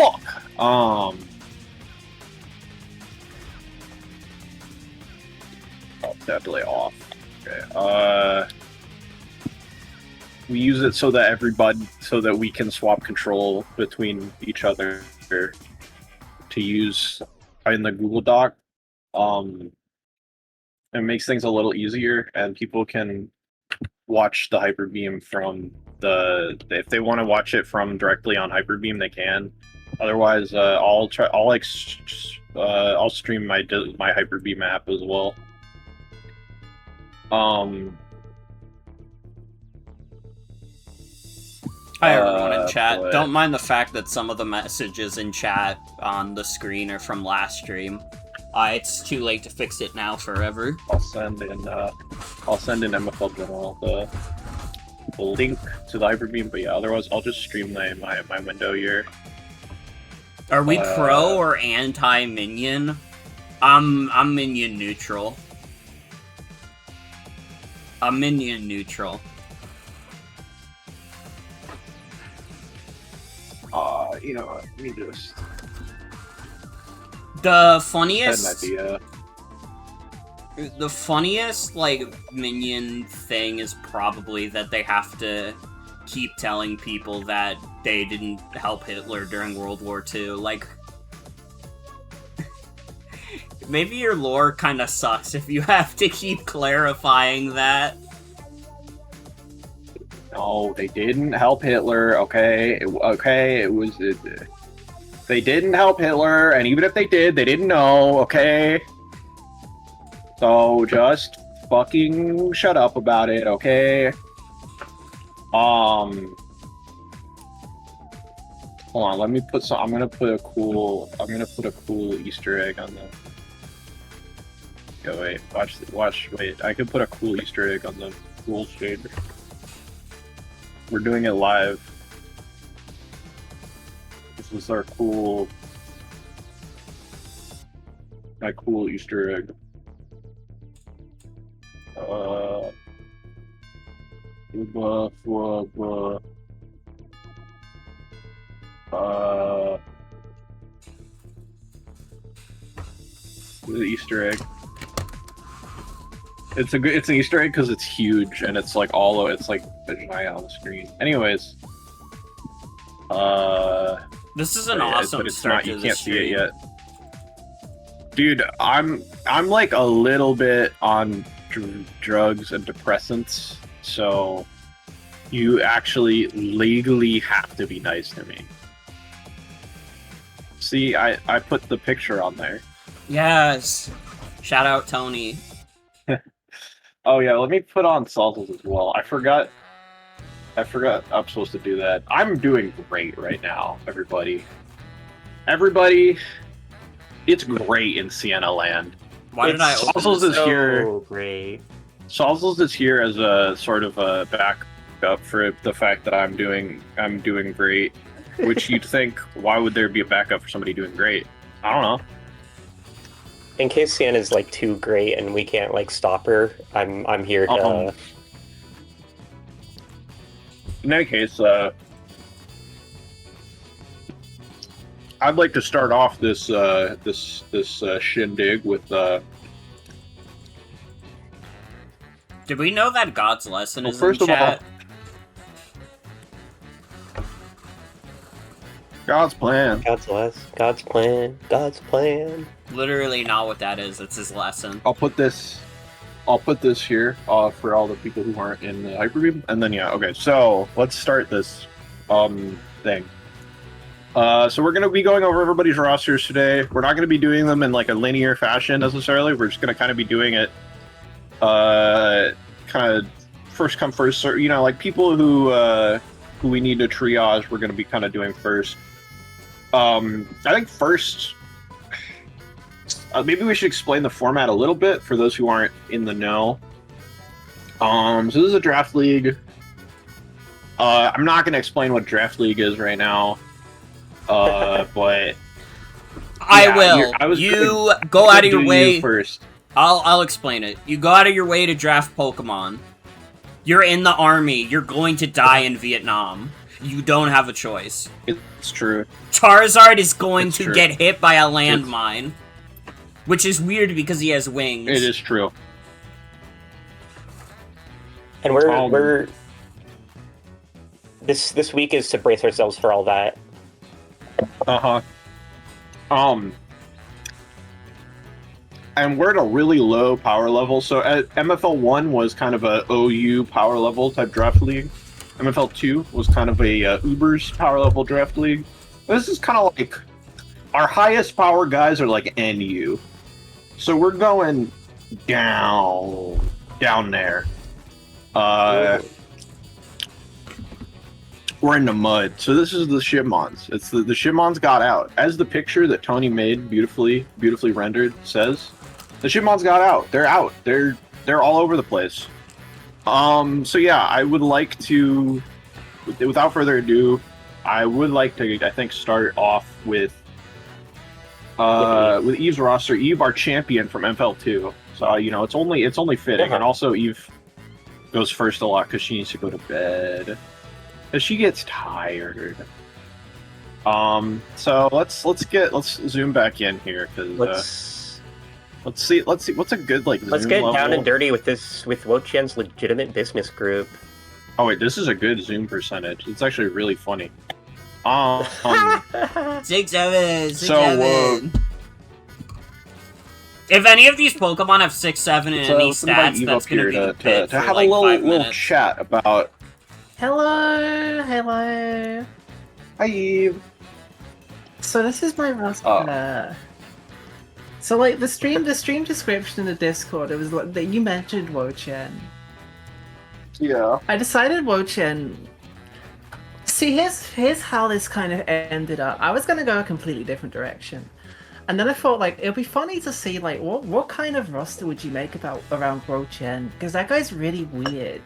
fuck. Definitely off. Okay. We use it so that so that we can swap control between each other to use in the Google Doc. It makes things a little easier, and people can watch the Hyperbeam from if they want to watch it from directly on Hyperbeam, they can. Otherwise, I'll stream my Hyperbeam app as well. Hi everyone in chat. Don't mind the fact that some of the messages in chat on the screen are from last stream. It's too late to fix it now forever. I'll send in MFL General the link to the Hyperbeam, but yeah, otherwise I'll just stream my window here. Are we pro or anti-minion? I'm minion neutral. I'm minion neutral. You know what? Let me just... The funniest... I had an idea. The funniest, like, minion thing is probably that they have to keep telling people that they didn't help Hitler during World War II. Like... Maybe your lore kinda sucks if you have to keep clarifying that. No, they didn't help Hitler, okay? They didn't help Hitler, and even if they did, they didn't know, okay? So just fucking shut up about it, okay? Hold on, let me put some. I'm gonna put a cool Easter egg on the. Go wait, wait. I could put a cool Easter egg on the cool shader. We're doing it live. This is our my cool Easter egg. The Easter egg. It's an Easter egg because it's huge and it's like it's like giant on the screen. Anyways, this is an awesome start to the stream. You can't see it yet, dude. I'm like a little bit on drugs and depressants, so you actually legally have to be nice to me. See, I put the picture on there. Yes. Shout out Tony. Oh yeah, let me put on Sauzels as well. I forgot I'm supposed to do that. I'm doing great right now, everybody. Everybody, it's great in Sienna land. Why did I Sauzels is here. Oh, great. Sauzels is here as a sort of a backup for the fact that I'm doing great. Which you'd think, why would there be a backup for somebody doing great? I don't know. In case Sienna's like too great and we can't like stop her, I'm here to. In any case, I'd like to start off this shindig with. Did we know that God's lesson is first in chat? Of all, God's plan. God's plan. Literally not what that is. It's his lesson. I'll put this here for all the people who aren't in the Hyperbeam, and then yeah, okay. So let's start this thing. So we're gonna be going over everybody's rosters today. We're not gonna be doing them in like a linear fashion necessarily. We're just gonna kind of be doing it, kind of first come first serve. You know, like people who we need to triage. We're gonna be kind of doing first. I think first. Maybe we should explain the format a little bit for those who aren't in the know. So this is a draft league. I'm not going to explain what draft league is right now, but I will. You go out of your way first. I'll explain it. You go out of your way to draft Pokemon. You're in the army. You're going to die in Vietnam. You don't have a choice. It's true. Charizard is going It's to true. get hit by a landmine. Which is weird because he has wings. It is true. And we're this week is to brace ourselves for all that. And we're at a really low power level. So at MFL 1 was kind of a OU power level type draft league. MFL 2 was kind of a Uber's power level draft league. This is kind of like our highest power guys are like NU. So we're going down there. We're in the mud. So this is the Shitmons. It's the Shitmons got out. As the picture that Tony made beautifully rendered says, the Shitmons got out. They're out. They're all over the place. So yeah, I would like to, without further ado, I would like to, I think, start off with Eve's roster. Eve, our champion from MFL2. So it's only fitting, and also Eve goes first a lot because she needs to go to bed. Because she gets tired. So let's zoom back in here because let's see what's a good Let's zoom get level. down and dirty with Wo-Chen's legitimate business group. Oh wait, this is a good zoom percentage. It's actually really funny. 6-7. So, if any of these Pokemon have 6-7 in any let's invite stats, Eve that's up gonna here be the to pit for have like a 5 little minutes. chat about. Hello. Hi Eve. So this is my roster. So like the stream description in the Discord, it was like that you mentioned Wo-Chen. Yeah. I decided Wo-Chen. See, here's how this kind of ended up. I was gonna go a completely different direction, and then I thought like it'd be funny to see like what kind of roster would you make around Wo-Chen, because that guy's really weird.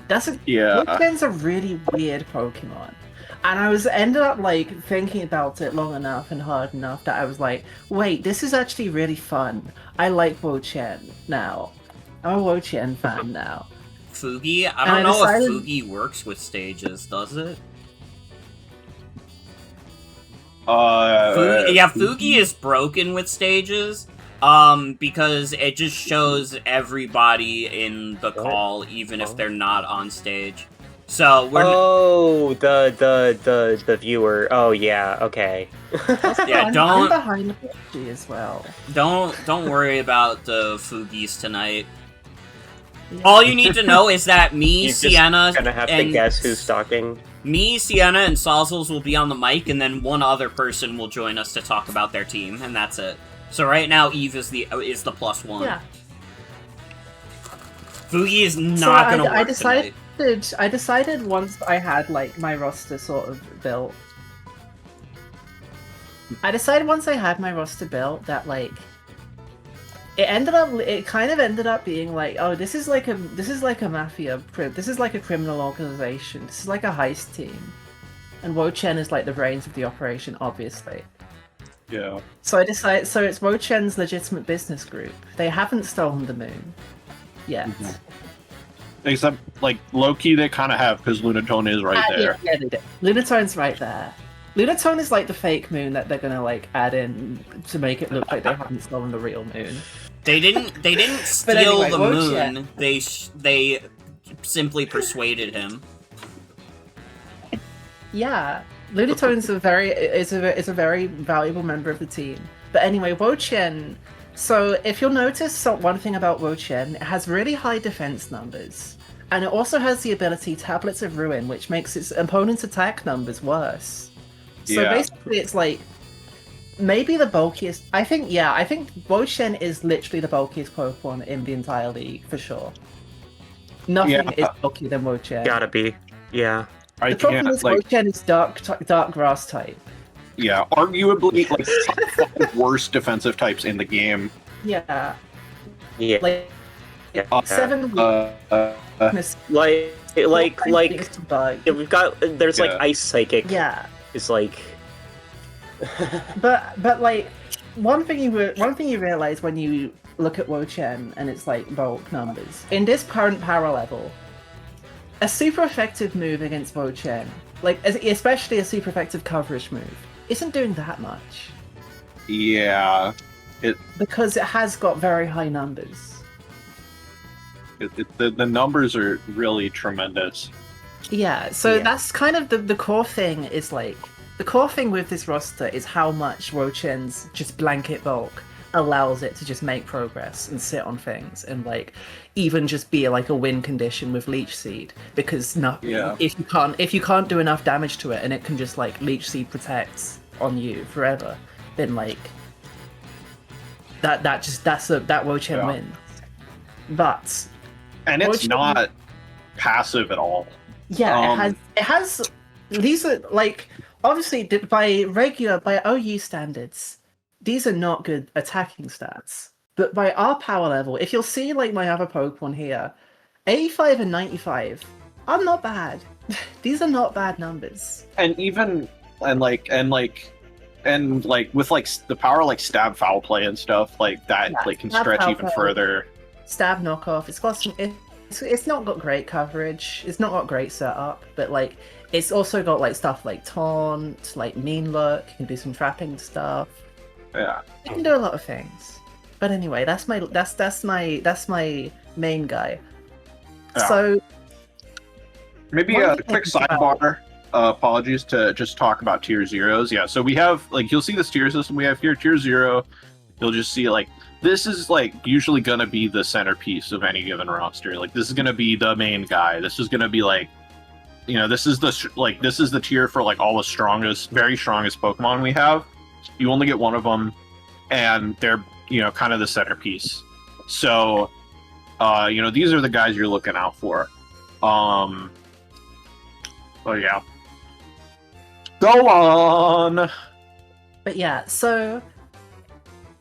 Wo-Chen's a really weird Pokemon. And I ended up like thinking about it long enough and hard enough that I was like, wait, this is actually really fun. I like Wo-Chen now. I'm a Wo-Chen fan now. Fugi? I don't know if Fugi works with stages, does it? Fugi is broken with stages, because it just shows everybody in the call, even if they're not on stage. So we're the viewer. Oh yeah, okay. Yeah, I'm behind the PG as well. Don't worry about the Fugis tonight. Yeah. All you need to know is that me, Sienna, gonna have to guess who's talking. Me, Sienna, and Sauzels will be on the mic, and then one other person will join us to talk about their team, and that's it. So right now, Eve is the +1. Yeah. Fugi is not gonna work tonight. I decided once I had like my roster sort of built. I decided once I had my roster built that like it kind of ended up being like, oh, this is like a mafia, this is like a criminal organization, this is like a heist team, and Wo-Chen is like the brains of the operation, obviously. Yeah. So I decided, so it's Wo-Chen's legitimate business group. They haven't stolen the moon yet. Mm-hmm. Except, like, low-key they kind of have, because Lunatone is right there. Yeah, they do. Lunatone's right there. Lunatone is like the fake moon that they're gonna like add in to make it look like they haven't stolen the real moon. They didn't steal anyway, the moon. They simply persuaded him. Yeah, Lunatone's a very valuable member of the team. But anyway, Wo-Chen. So if you'll notice one thing about Wo-Chen, it has really high defense numbers. And it also has the ability Tablets of Ruin, which makes its opponent's attack numbers worse. So basically it's like, maybe the bulkiest... I think Wo-Chen is literally the bulkiest Pokemon in the entire league, for sure. Nothing is bulkier than Wo-Chen. Gotta be, yeah. The problem is Wo-Chen is dark grass type. Yeah, arguably like the worst defensive types in the game. Yeah. Yeah. Like 7 we've got there's like Ice Psychic. Yeah. It's like but like one thing you realize when you look at Wo-Chen and it's like bulk numbers. In this current power level, a super effective move against Wo-Chen like especially a super effective coverage move, isn't doing that much. Yeah, because it has got very high numbers. The numbers are really tremendous. Yeah, so Yeah. that's kind of the core thing. Is like the core thing with this roster is how much Wo-Chen's just blanket bulk allows it to just make progress and sit on things and like even just be like a win condition with Leech Seed, because Yeah. if you can't do enough damage to it and it can just like Leech Seed protects on you forever, then like that Wo-Chen Yeah. wins. But And it's Wo-Chen- not passive at all. yeah, it has these are like obviously by OU standards, these are not good attacking stats. But by our power level, if you'll see like my other Pokemon here, 85 and 95 are not bad. These are not bad numbers. And even with like the power like stab foul play and stuff like that, Yeah, like can stab stretch foul even play. further. Stab knockoff. It's not got great coverage. It's not got great setup, but like it's also got like stuff like taunt, like mean look. You can do some trapping stuff. Yeah. You can do a lot of things. But anyway, that's my main guy. Yeah. So Maybe What do a you quick think about- sidebar. Apologies to just talk about tier zeros. Yeah, so we have like you'll see this tier system we have here. Tier 0, you'll just see like this is like usually gonna be the centerpiece of any given roster. Like this is gonna be the main guy. This is gonna be like, you know, this is the tier for like all the very strongest Pokemon we have. You only get one of them, and they're kind of the centerpiece. So, these are the guys you're looking out for. Oh yeah. Go on. But yeah, so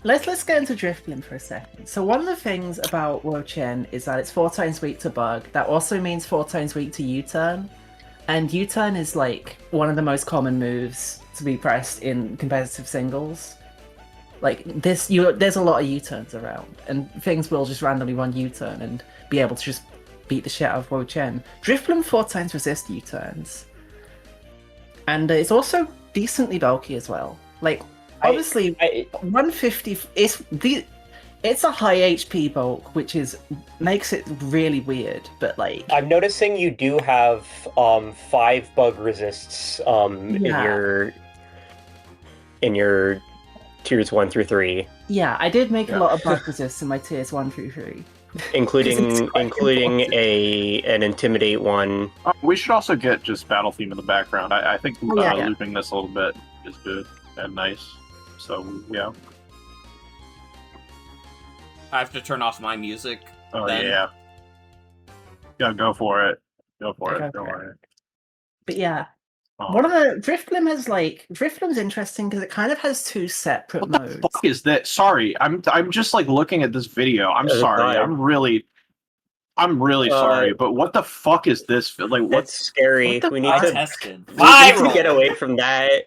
let's get into Drifblim for a second. So one of the things about Wo-Chen is that it's 4 times weak to Bug. That also means 4 times weak to U-Turn. And U-Turn is like one of the most common moves to be pressed in competitive singles. Like there's a lot of U-Turns around, and things will just randomly run U-Turn and be able to just beat the shit out of Wo-Chen. Drifblim 4 times resist U-Turns. And it's also decently bulky as well. Like, obviously, 150 it's a high HP bulk, which makes it really weird. But like, I'm noticing you do have 5 bug resists in your tiers 1 through 3, yeah, I did make a lot of bug resists in my tiers 1 through 3. including important. an intimidate one. We should also get just battle theme in the background. I think yeah. looping this a little bit is good and nice. So yeah. I have to turn off my music. Oh then. yeah. Yeah, go for it. Go for Okay. it. Don't worry. But yeah, Oh. one of the Drifblim's interesting because it kind of has 2 separate What modes. the fuck is that? Sorry, I'm just like looking at this video. I'm sorry. fine. I'm really sorry. But what the fuck is this? Like, That's what's scary. what the We need I to tested. we need to Viral. get away from that.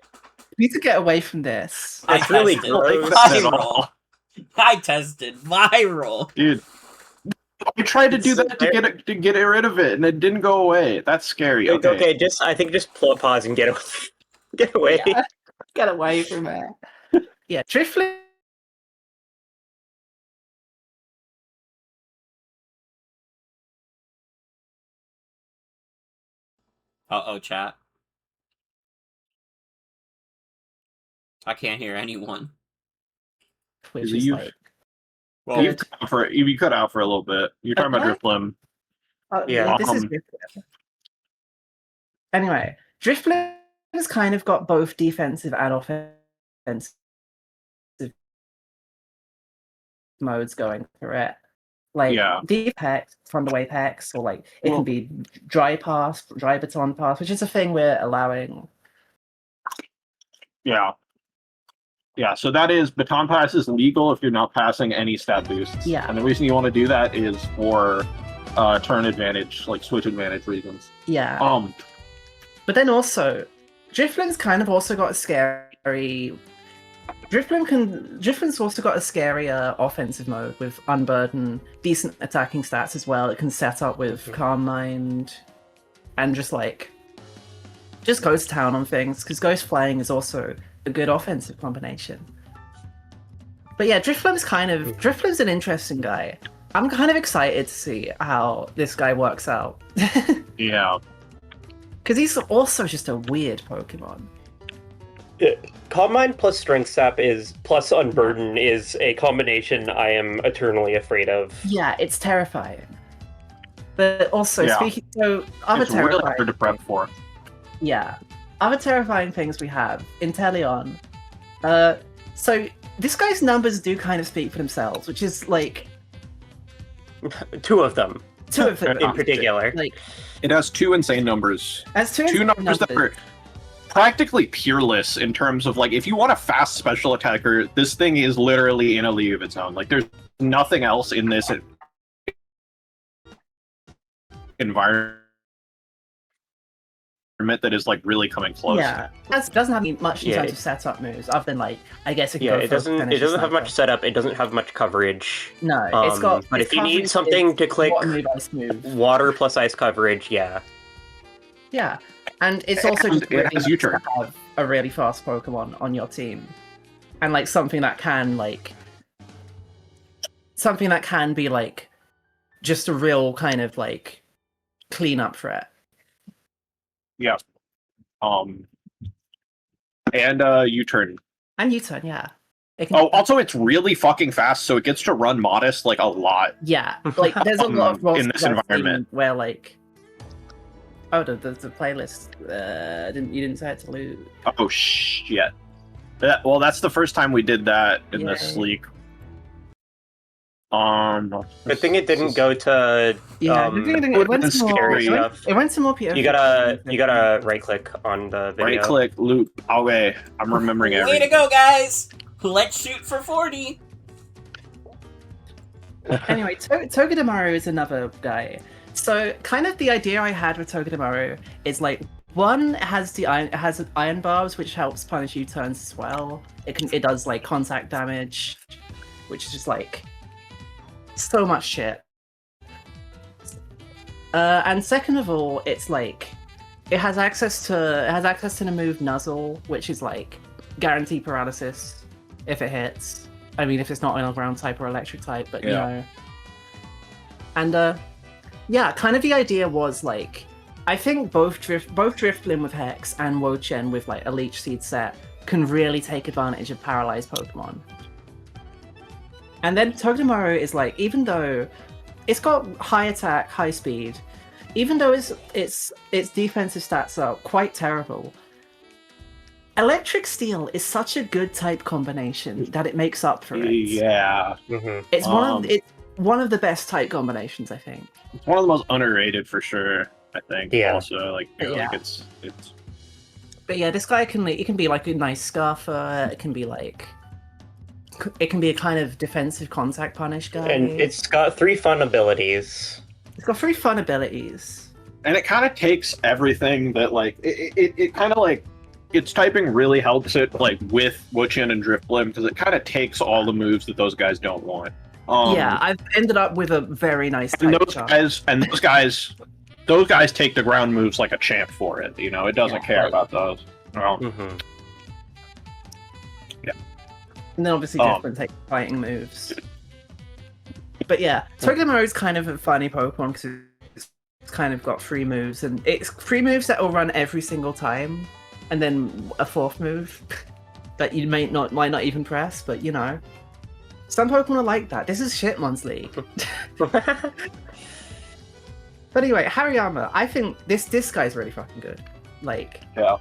We need to get away from this. That's really tested. gross. Viral. I tested. Viral. dude? I tried to do that to get rid of it, and it didn't go away. That's scary. Okay. Okay, just pause and get away. Get away. Yeah, get away from it. Yeah, Drifblim. Uh-oh, chat. I can't hear anyone. Which Is is you- like, Well, You cut out for a little bit. You're talking Okay. about Drifblim. Yeah. This is Drifblim. Anyway, Drifblim has kind of got both defensive and offensive modes going for it. Like Yeah. deep hex, from the way hex, or like it Well- can be dry pass, dry baton pass, which is a thing we're allowing. Yeah. Yeah, so that is baton pass is legal if you're not passing any stat boosts. Yeah. And the reason you want to do that is for turn advantage, like switch advantage reasons. Yeah. But then also, Drifblim's kind of also got a scary. Drifblim's also got a scarier offensive mode with Unburden, decent attacking stats as well. It can set up with Calm Mind, and just like just goes to town on things, because Ghost Flying is also a good offensive combination. But yeah, Drifblim's an interesting guy. I'm kind of excited to see how this guy works out. Yeah. Because he's also just a weird Pokemon. Calm Mind plus Strength Sap plus Unburden is a combination I am eternally afraid of. Yeah, it's terrifying. But also, other it's terrifying... really hard to prep for. Yeah. Other terrifying things we have, Inteleon. So, this guy's numbers do kind of speak for themselves, which is, like... Two of them. In particular. Like, it has 2 insane numbers. Has two numbers that are practically peerless in terms of, like, if you want a fast special attacker, this thing is literally in a league of its own. Like, there's nothing else in this environment that is, like, really coming close. Yeah, it doesn't have much in terms of setup moves, other than, like, I guess it can go it doesn't have much setup, it doesn't have much coverage. No, it's got... But if you need something to click water plus ice coverage, yeah. Yeah, and it's also just it has U-turn. to have a really fast Pokemon on your team. And, like, something that can be, like, just a real kind of, like, clean-up threat. Yeah. And U-turn. And U-turn, yeah. Also, it's really fucking fast, so it gets to run Modest, like, a lot. Yeah, like, there's a lot of roles in this environment where, like... Oh, the playlist, you didn't say it to loot. Oh, shit. Well, that's the first time we did that in this league. Good thing it didn't go to it went to more stuff. It went to more POV. You gotta right click on the video. Right click, loop. Okay, I'm remembering everything. Way to go, guys! Let's shoot for 40. Anyway, Togedemaru is another guy. So, kind of the idea I had with Togedemaru is, like, one, it has iron barbs, which helps punish U-turns as well. It does, like, contact damage, which is just, like, so much shit. And second of all, it's like it has access to the move Nuzzle, which is like guaranteed paralysis if it hits. I mean, if it's not on a ground type or electric type, but you know. And yeah, kind of the idea was like, I think both Drifblim with Hex and Wochen with like a Leech Seed set can really take advantage of paralyzed Pokemon. And then Togedemaru is like, even though it's got high attack, high speed, even though its defensive stats are quite terrible, Electric Steel is such a good type combination that it makes up for it. Yeah. Mm-hmm. It's one of the best type combinations, I think. It's one of the most underrated for sure, I think. Yeah. Also, like, Yeah. like it's But yeah, this guy can be like a nice Scarfer, it can be a kind of defensive contact punish guy. And it's got 3 fun abilities. It's got 3 fun abilities. And it kind of takes everything that, like, it kind of, like, its typing really helps it, like, with Wochen and Drifblim, because it kind of takes all the moves that those guys don't want. Yeah, I've ended up with a very nice type those guys take the ground moves like a champ for it, you know? It doesn't care about those. Mm-hmm. Yeah. And then obviously Drifblim takes fighting moves. But yeah, Togedemaru is kind of a funny Pokemon because it's kind of got 3 moves, and it's 3 moves that will run every single time, and then a 4th move that you might not even press, but you know. Some Pokemon are like that. This is Shitmons League. But anyway, Hariyama, I think this guy's really fucking good. Like, Yeah.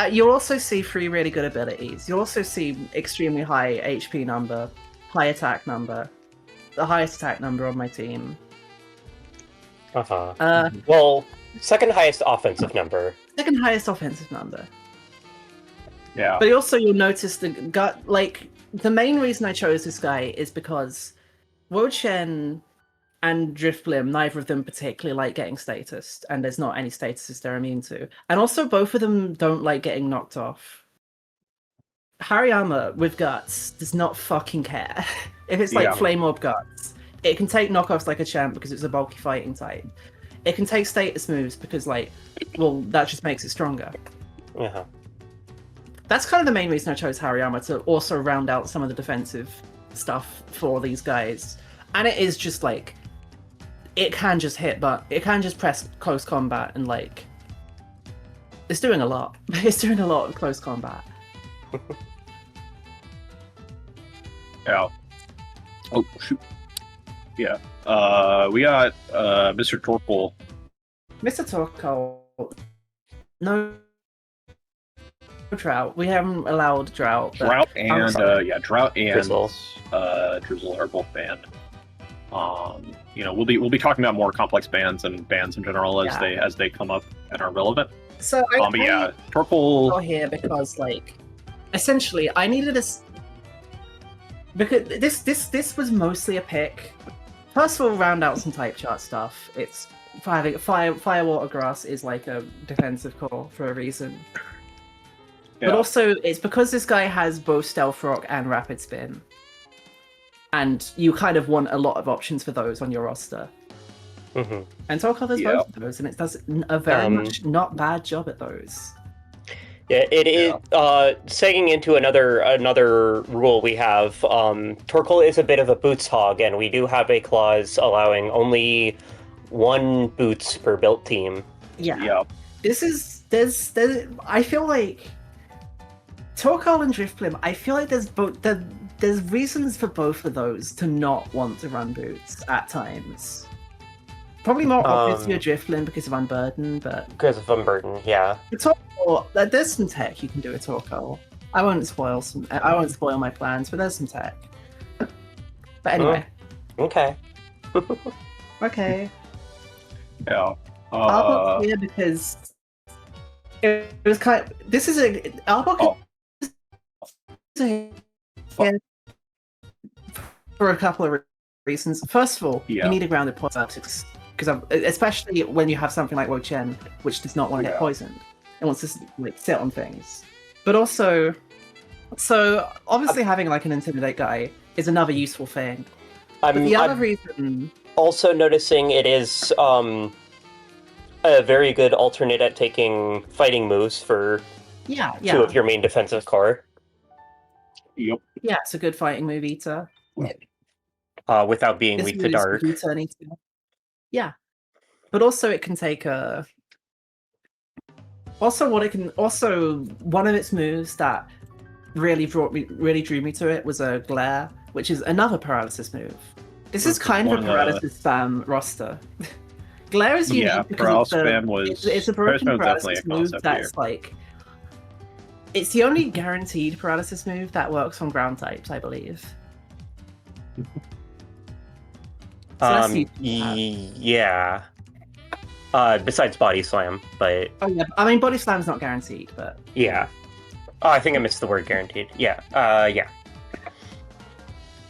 You'll also see 3 really good abilities. You'll also see extremely high HP number, high attack number, the highest attack number on my team. Well, second highest offensive number. Second highest offensive number. Yeah. But also you'll notice the main reason I chose this guy is because Wochen and Drifblim, neither of them particularly like getting status, and there's not any statuses they're immune to. And also both of them don't like getting knocked off. Hariyama with Guts does not fucking care. If it's like Flame Orb Guts, it can take knockoffs like a champ because it's a bulky fighting type. it can take status moves because, like, well, that just makes it stronger. Uh-huh. That's kind of the main reason I chose Hariyama, to also round out some of the defensive stuff for these guys. And it is just like, it can just hit, but it can just press close combat and like, it's doing a lot. It's doing a lot of close combat. Yeah. Oh shoot. Yeah. We got Mr. Torpal. Mr. Torko, no drought. We haven't allowed drought. But Drought and Drought and Drizzle. Drizzle are both banned. You know, we'll be talking about more complex bans and bans in general as they come up and are relevant. So But yeah, Torpal. Here because like, essentially, I needed a because this was mostly a pick. First of all, round out some type chart stuff. It's fire, water, grass is like a defensive core for a reason. Yeah. But also, it's because this guy has both Stealth Rock and Rapid Spin. And you kind of want a lot of options for those on your roster. Mm-hmm. And Torko does both of those, and it does a very much not bad job at those. Yeah, it is. Segueing into another rule we have, Torkoal is a bit of a boots hog, and we do have a clause allowing only 1 boots per built team. Yeah. There's I feel like Torkoal and Driftblim, I feel like there's reasons for both of those to not want to run boots at times. Probably more obvious for Driftblim because of Unburden, but Because of Unburden, yeah. Torkoal, there's some tech you can do with Torkoal. I won't spoil my plans, but there's some tech. But anyway. Okay. Okay. Yeah. Arbok here because it was kind of, this is a Arbok for a couple of reasons. First of all, you need a grounded poison because especially when you have something like Wo-Chen, which does not want to get poisoned, it wants to like sit on things. But also, so obviously having like an Intimidate guy is another useful thing. But the other reason, also noticing it is a very good alternate at taking fighting moves for 2 of your main defensive core. Yep. Yeah, it's a good fighting move eater. Without being weak to dark. Yeah, but also it can take a. Also, one of its moves that really drew me to it was a glare, which is another paralysis move. This is kind of a paralysis spam roster. Glare is unique because it's a broken paralysis move that's like. It's the only guaranteed paralysis move that works on ground types, I believe. Yeah. Besides Body Slam, but... Oh yeah, I mean Body Slam's not guaranteed, but... Yeah. Oh, I think I missed the word guaranteed. Yeah, yeah.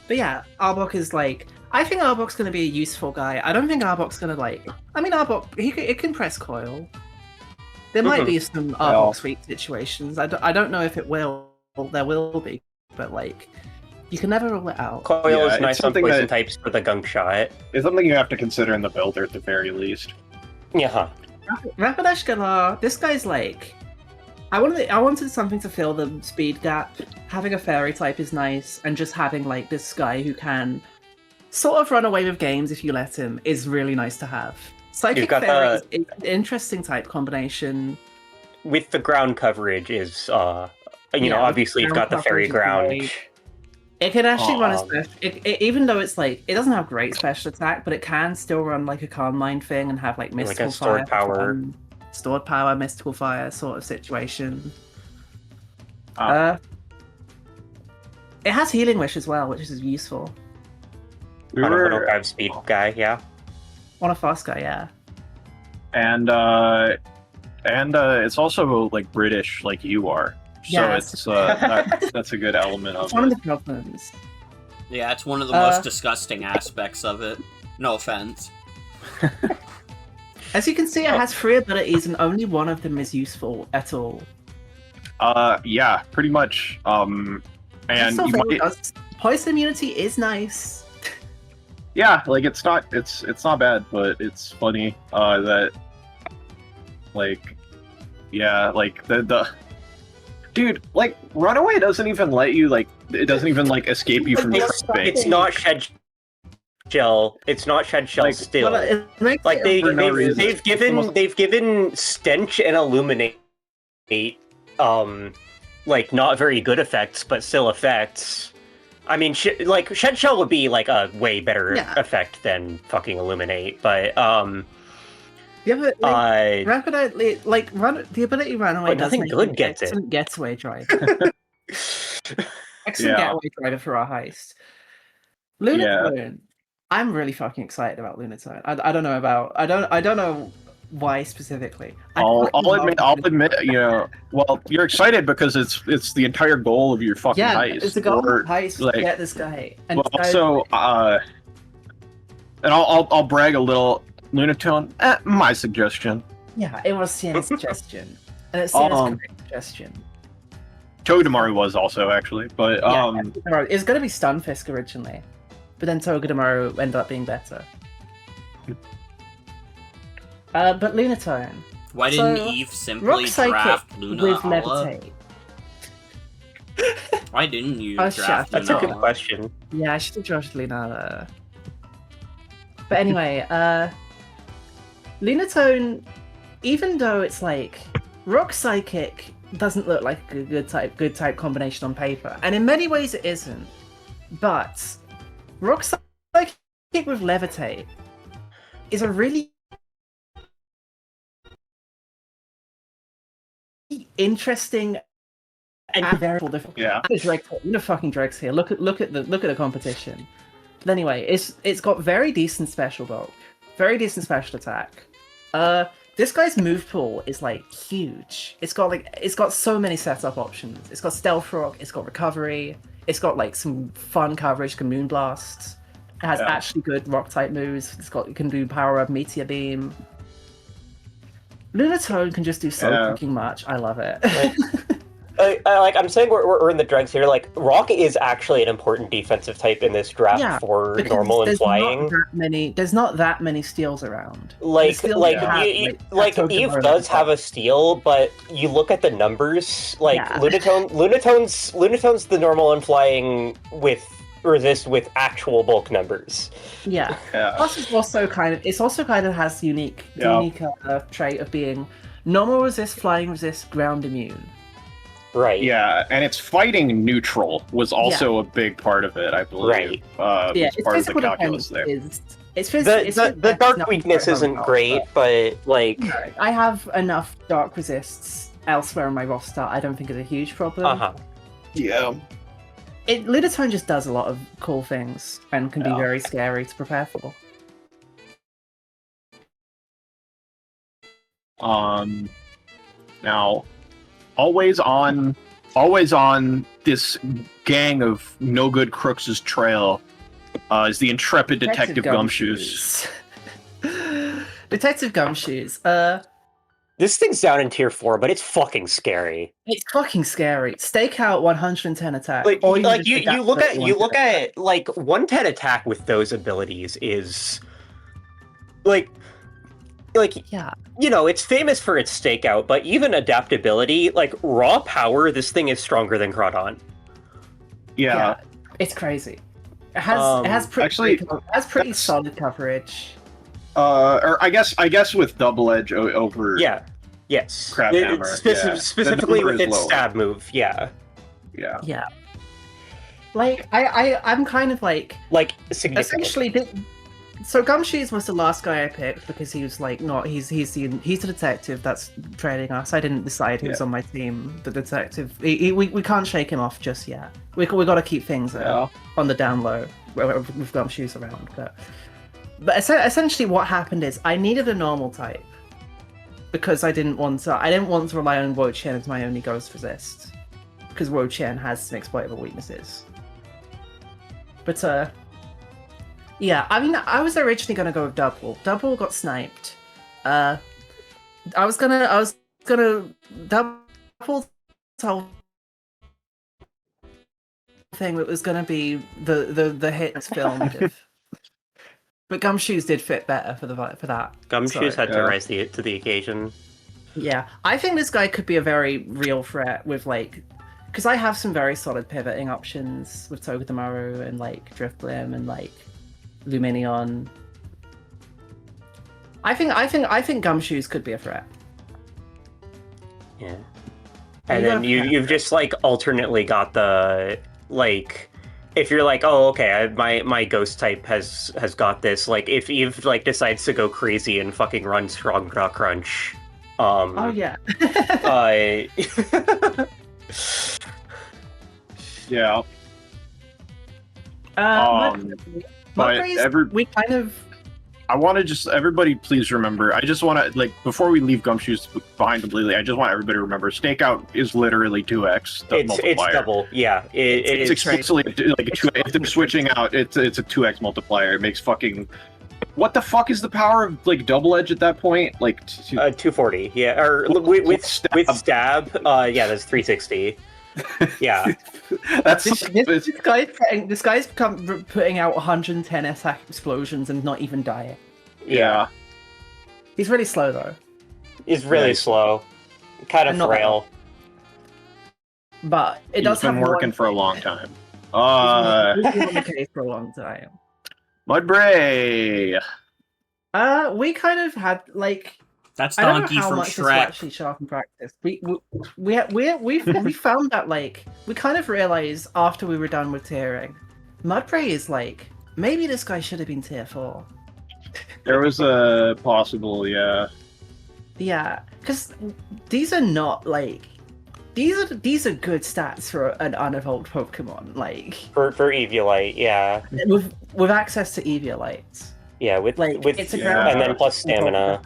But yeah, Arbok is like... I think Arbok's gonna be a useful guy. I don't think Arbok's gonna like... I mean Arbok, it can press coil. There might be some Arbok sweep situations. I don't know if it will. There will be, but like... You can never rule it out. Coil is nice on poison types for the gunk shot. It's something you have to consider in the builder at the very least. Yeah. Rapidash Galar, this guy's like... I wanted something to fill the speed gap. Having a fairy type is nice, and just having like this guy who can sort of run away with games if you let him is really nice to have. Psychic Fairy is an interesting type combination. With the ground coverage is, obviously you've got the fairy ground. It can actually run a special, even though it's like, it doesn't have great special attack, but it can still run like a Calm Mind thing and have like mystical stored power. Stored power, mystical fire sort of situation. It has Healing Wish as well, which is useful. On a 105 speed guy, yeah. On a fast guy, yeah. And it's also like British, like you are. So it's that's a good element of it. One of the problems. Yeah, it's one of the most disgusting aspects of it. No offense. As you can see, it has 3 abilities, and only one of them is useful at all. Yeah, pretty much. And Poison immunity is nice. yeah, like it's not bad, but it's funny that like yeah, like the dude, like Runaway doesn't even let you like it doesn't even like escape you from tripping. It's not shed shell. It's not shed shell Like, still. Well, it makes Like it for no reason. they've given stench and illuminate like not very good effects, but still effects. I mean, like shed shell would be like a way better effect than fucking illuminate, but yeah, but like, rapidly, like the ability Runaway but nothing good gets it. Excellent getaway driver. Excellent getaway driver for our heist. Lunatone. I'm really fucking excited about Lunatone. I don't know about I don't know why specifically. I'll admit, you know, well, you're excited because it's the entire goal of your fucking heist. It's the goal of the heist to get this guy. And well, also, and I'll brag a little. Lunatone, my suggestion. Yeah, it was Sienna's suggestion, and it's Sienna's correct suggestion. Togedemaru was also actually, but it was gonna be Stunfisk originally, but then Togedemaru ended up being better. But Lunatone. Why didn't Eve simply draft Luna with Levitate? Why didn't you draft Luna? That's a good question. Yeah, I should have drafted Luna. But anyway, Lunatone, even though it's like Rock Psychic doesn't look like a good type combination on paper, and in many ways it isn't, but Rock Psychic with Levitate is a really interesting and variable difference. Yeah. Fucking Dregs here. Look at the competition. But anyway, it's got very decent special bulk, very decent special attack. This guy's move pool is like huge. It's got so many setup options. It's got Stealth Rock, it's got Recovery, it's got like some fun coverage, can Moonblast. It has actually good rock type moves. It can do Power Up, Meteor Beam. Lunatone can just do so fucking much. I love it. I'm saying we're in the dregs here. Like, Rock is actually an important defensive type in this draft for normal and flying. There's not that many steals around. Eve does have a steal, but you look at the numbers. Like Lunatone's the normal and flying with resist with actual bulk numbers. Yeah. Plus, it's also kind of has the unique trait of being normal resist, flying resist, ground immune. Right. Yeah, and its fighting neutral was also a big part of it, I believe. Right. It's part of the calculus there. The dark weakness isn't great, but like I have enough dark resists elsewhere in my roster. I don't think it's a huge problem. Yeah. Lunatone just does a lot of cool things and can be very scary to prepare for. Now, always on this gang of no good crooks' trail is the intrepid Detective Gumshoes. Detective Gumshoes. This thing's down in tier 4, but it's fucking scary. It's fucking scary. Stakeout 110 attack. You look at like 110 attack with those abilities is like you know, it's famous for its stakeout, but even adaptability, like raw power, this thing is stronger than Crawdon. Yeah, it's crazy. It has pretty solid coverage. Or I guess with double edge over. Yes. Crab hammer. Specifically with its stab move. Yeah. Like I'm kind of like essentially. So Gumshoes was the last guy I picked because he was like he's the detective that's trailing us. I didn't decide who was on my team. The detective, we can't shake him off just yet. We got to keep things on the down low with Gumshoes around. But essentially, what happened is I needed a normal type because I didn't want to rely on Wo-Chien as my only ghost resist because Wo-Chien has some exploitable weaknesses. But yeah, I mean, I was originally gonna go with Double. Double got sniped. I was gonna Double whole thing that was gonna be the hit film. But Gumshoes did fit better for that. Gumshoes So, had to rise to the occasion. yeah, I think this guy could be a very real threat with like, because I have some very solid pivoting options with Togedemaru and like Driftblim and like Luminion. I think Gumshoes could be a threat. Yeah. And then you've just like alternately got the like, if you're like, oh okay, my ghost type has got this. Like if Eve like decides to go crazy and fucking run strong Rock Crunch. Oh yeah. Yeah. We kind of. I want to just everybody please remember. I just want to like before we leave Gumshoes behind completely. I just want everybody to remember Stakeout is literally 2x the multiplier. It's double. Yeah, it's explicitly like a 2. If they're switching out, it's a 2x multiplier. It makes fucking. What the fuck is the power of like double edge at that point? Like 240. Yeah, or with stab. Yeah, that's 360. Yeah, that's this guy's putting out 110 attack explosions and not even dying. Yeah. He's really slow though. He's really slow, kind of frail. But it does have been working for a long time. He's been on the case for a long time. Mudbray. We kind of had like. That's Donkey from Shrek. Actually, sharp in practice. We found that like we kind of realized after we were done with tiering, Mudbray is like maybe this guy should have been tier 4. There was a possible, yeah. Yeah, because these are not like these are good stats for an unevolved Pokemon. Like for Eviolite, yeah. With access to Eviolites. Yeah, with it's a and then plus stamina.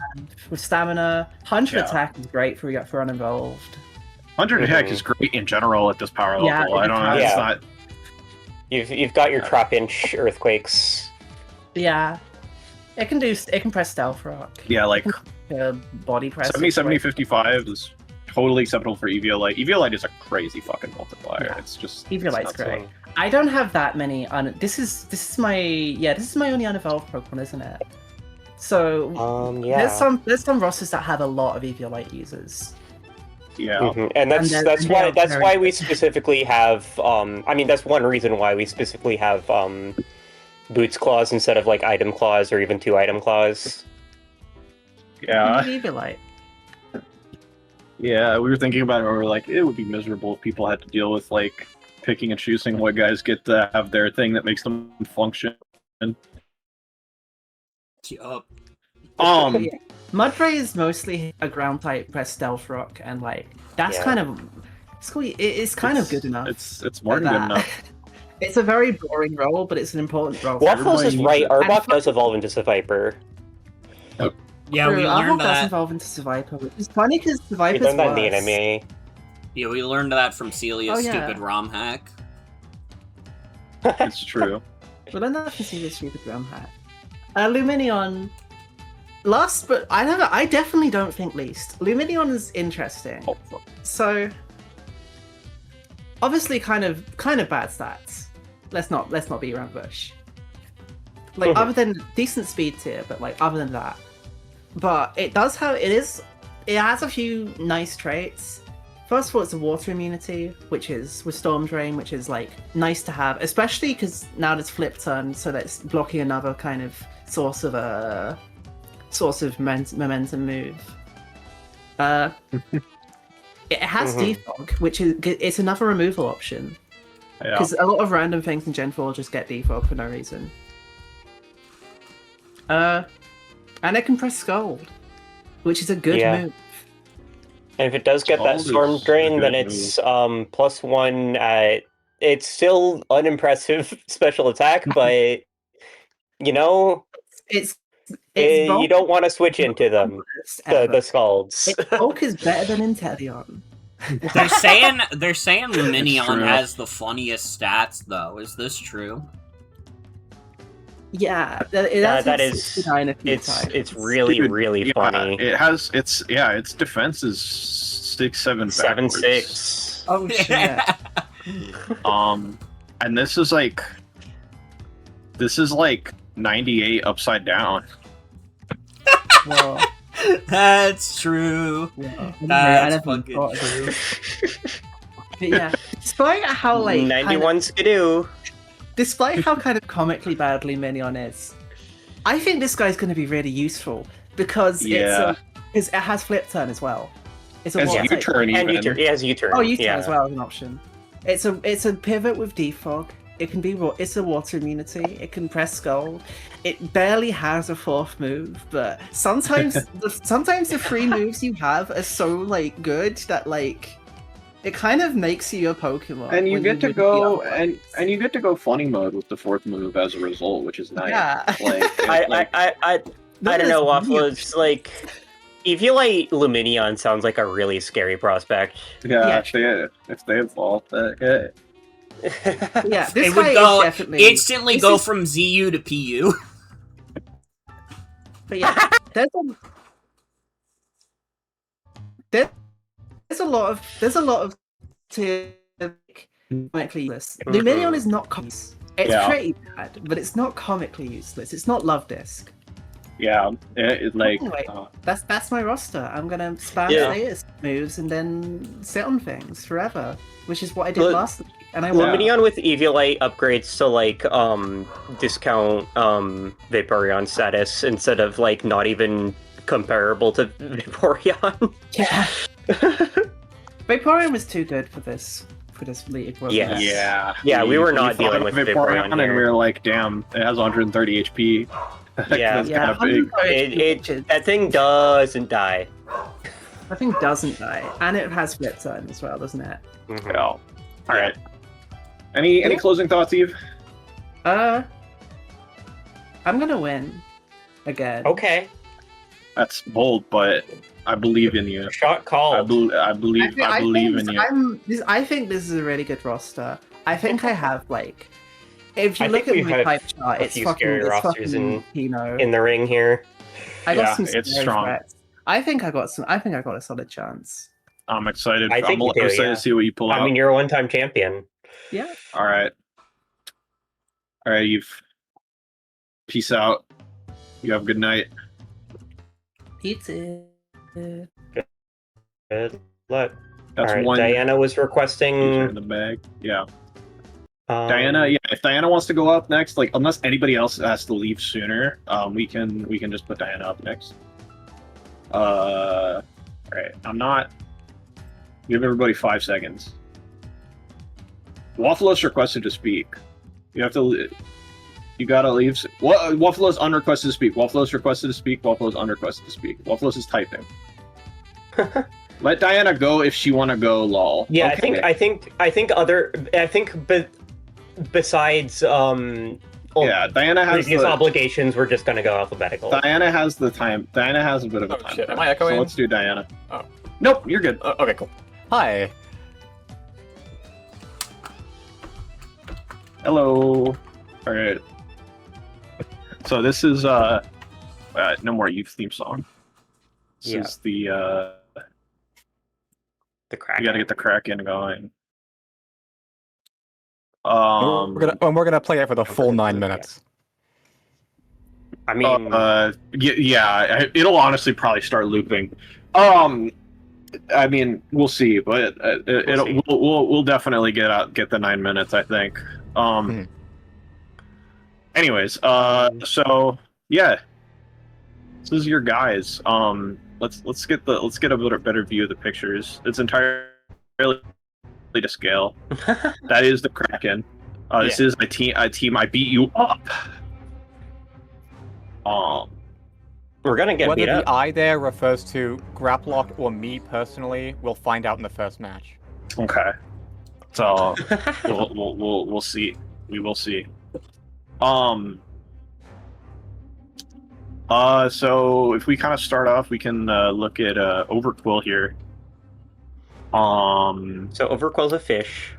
With stamina, 100 attack is great for uninvolved. 100 attack is great in general at this power level. I don't know. It's not. You've got your trap inch earthquakes. Yeah, it can press stealth rock. Yeah, like body press. 70, 55 is totally acceptable for Eviolite. Eviolite is a crazy fucking multiplier. Yeah. It's just Eviolite's great. I don't have that many. This is my only unevolved Pokemon, isn't it? So there's some rosters that have a lot of Eviolite users. Yeah, and that's why we specifically have. I mean, that's one reason why we specifically have Boots Claws instead of like Item Claws or even 2 Item Claws. Yeah. Eviolite. Yeah, we were thinking about it. And we were like, it would be miserable if people had to deal with like picking and choosing what guys get to have their thing that makes them function. Yup. Mudbray is mostly a ground type, press stealth rock, and like that's kind of it's kind of good enough. It's more than good enough. It's a very boring role, but it's an important role. WAFFLOES is right. Arbok does evolve into Seviper. Oh. Yeah, we learned does that. Evolve into Seviper, which is funny because Seviper's We learned that in worse. the anime. Yeah, we learned that from Celia's stupid ROM hack. It's true. We learned that from Celia's stupid ROM hack. Luminion. Last, but I definitely don't think least. Luminion is interesting. Oh. So, obviously, kind of bad stats. Let's not beat around the bush. Like other than decent speed tier, but like other than that, but it has a few nice traits. First of all, it's a water immunity, which is with Storm Drain, which is like nice to have, especially because now there's Flip Turn, so that's blocking another kind of source of momentum move. It has defog, which is it's another removal option because a lot of random things in Gen 4 just get defog for no reason. And it can press Scold, which is a good move. And if it does get that Storm Drain, then it's +1 at... It's still unimpressive special attack, but, you know... you don't want to switch into them, the Scalds. Bulk is better than Inteleon. They're saying Luminion has the funniest stats, though. Is this true? Yeah, that is. It's really really funny. It has its defense is 6-7 7-6. Oh shit. And this is like 98 upside down. Well, That's true. yeah, That's I never fucking thought of true. it. But yeah, despite how like 91 Skidoo. despite how kind of comically badly Minion is, I think this guy's going to be really useful because it has flip turn as well. It's a As water type. U-turn And even. U-turn. It has U-turn. Oh, U-turn yeah. as well as an option. It's a pivot with defog. It can be it's a water immunity. It can press skull. It barely has a fourth move, but sometimes the three moves you have are so like good that like it kind of makes you a Pokemon. And you when get to wouldn't be go otherwise. and you get to go funny mode with the fourth move as a result, which is nice. Yeah. I don't know, WAFFLOES. Like, Eviolite Luminion sounds like a really scary prospect. Yeah, Yeah. if they evolve, yeah. Yeah, this It guy would go is definitely instantly this go is- from ZU to PU. But yeah, there's a lot of comically useless. Luminion is not it's pretty bad, but it's not comically useless. It's not Love Disc. Yeah, like Anyway, that's my roster. I'm gonna spam status moves and then sit on things forever, which is what I did last week. And I won. Luminion with Eviolite upgrades to like discount Vaporeon status instead of like not even comparable to Vaporeon. Yeah. Vaporeon was too good for this league. Wasn't it? Yeah, we were not fought dealing with Vaporeon and we here. were like, damn, it has 130 HP. Yeah. That's kind of big. That thing doesn't die. That thing doesn't die, and it has flip turn as well, doesn't it? Mm-hmm. Yeah. All right. Any closing thoughts, Eve? I'm gonna win again. Okay. That's bold, but I believe in you. Shot called. I believe in you. I think this is a really good roster. I think I have like, if you I look think at we my have type chart, a it's few fucking, scary it's rosters fucking, you know, in the ring here. I got Yeah, some. it's scary strong. threats. I think I got a solid chance. I'm excited. I think I'm you do, excited yeah. to see what you pull out. I mean, you're a one-time champion. Yeah. All right, Eve. Peace out. You have a good night. Pizza. Good luck. That's All right, one. Diana was feature in requesting. the bag. Yeah. Diana, yeah. If Diana wants to go up next, like unless anybody else has to leave sooner, we can just put Diana up next. All right. I'm not. Give everybody 5 seconds. WAFFLOES requested to speak. You have to. You gotta leave. What? WAFFLOES unrequested to speak. WAFFLOES requested to speak. WAFFLOES unrequested to speak. WAFFLOES is typing. Let Diana go if she want to go. Lol. Yeah, Okay. I think besides Yeah, Diana has previous the obligations, we're just gonna go alphabetical. Diana has the time. Diana has a bit of a time. Shit, am I So echoing? let's do Diana. Oh. Nope, you're good. Okay, cool. Hi. Hello. All right. So this is no more youth theme song. This Yeah. is the The crack. you got to get the Kraken going. We're gonna play it for the full 9 minutes. I mean, yeah, it'll honestly probably start looping. I mean, we'll see, but we'll definitely get the 9 minutes, I think. Anyways, so yeah, this is your guys. Let's get a better view of the pictures. It's entirely to scale. That is the Kraken. This is a team. I beat you up. we're gonna get Whether beat the up. I there refers to Graplock or me personally, we'll find out in the first match. Okay. So we'll see. We will see. So if we kind of start off, we can look at Overquill here. So Overquill's a fish.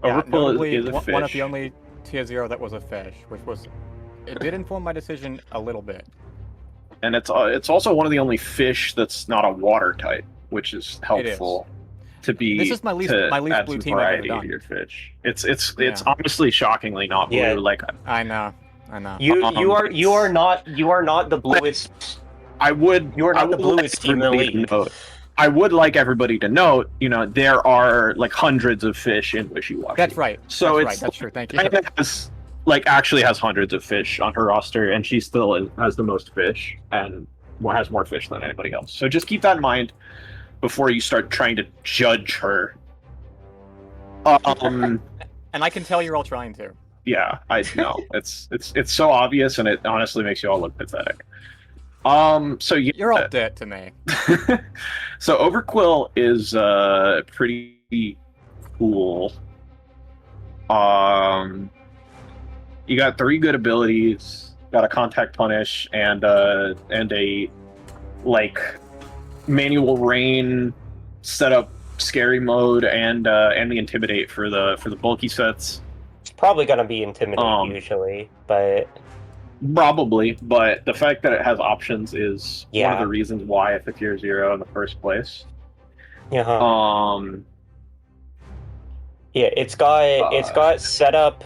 Overquill notably, is a fish. one of the only tier 0 that was a fish, which was... It did inform my decision a little bit. And it's also one of the only fish that's not a water type, which is helpful to be. This is my least to blue add team some I've ever variety done. to your fish. It's honestly shockingly not blue. Yeah. Like I know. I know. You are not the bluest. I would. You are not the would like bluest team in the everybody to league. note- I would like everybody to note, there are like hundreds of fish in Wishy-Washy. That's right. So That's right. That's true. Thank you. Sienna actually has hundreds of fish on her roster, and she still has the most fish and has more fish than anybody else. So just keep that in mind before you start trying to judge her. And I can tell you're all trying to. Yeah, I know. It's so obvious, and it honestly makes you all look pathetic. So yeah, You're all dead to me. so Overquill is pretty cool. You got 3 good abilities. Got a contact punish and a like manual rain setup scary mode and the intimidate for the bulky sets. It's probably gonna be intimidate usually, but Probably, but the fact that it has options is one of Yeah. the reasons why I took Year Zero in the first place. yeah, Yeah, it's got setup.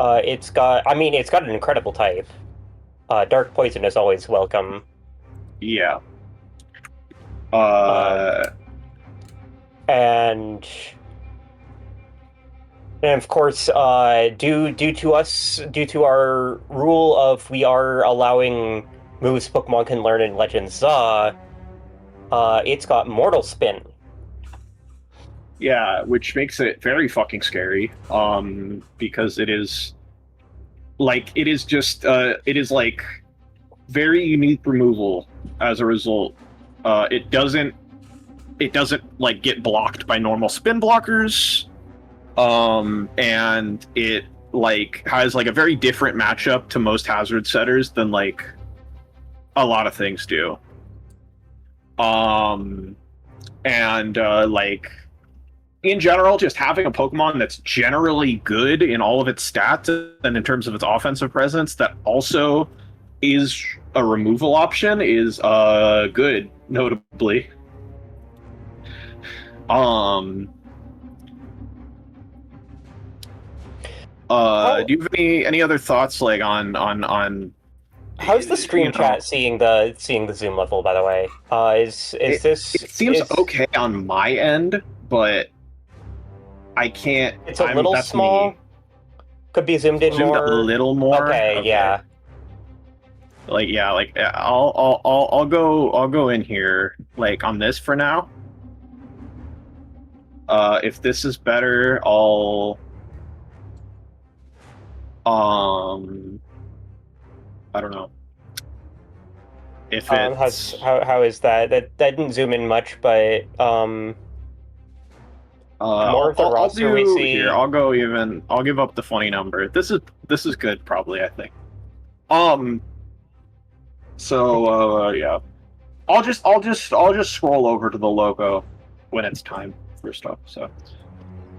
It's got an incredible type. Dark Poison is always welcome. yeah. And of course, due to our rule of we are allowing moves Pokemon can learn in Legends, it's got Mortal Spin. Yeah, which makes it very fucking scary. Because it is like very unique removal as a result. It doesn't like get blocked by normal spin blockers. And it like has like a very different matchup to most hazard setters than like a lot of things do. Like in general, just having a Pokemon that's generally good in all of its stats and in terms of its offensive presence that also is a removal option is good, notably. Do you have any other thoughts like on How's the stream chat seeing the zoom level, by the way? Is this? It seems okay on my end, but I can't. It's a little small. Me. Could be zoomed in more. A little more. Okay, yeah. I'll go in here like on this for now. If this is better, I'll I don't know. If it's how is that? That didn't zoom in much, but more of the roster we see. Here, I'll give up the funny number. This is good, probably, I think. So yeah. I'll just scroll over to the logo when it's time for stuff, so.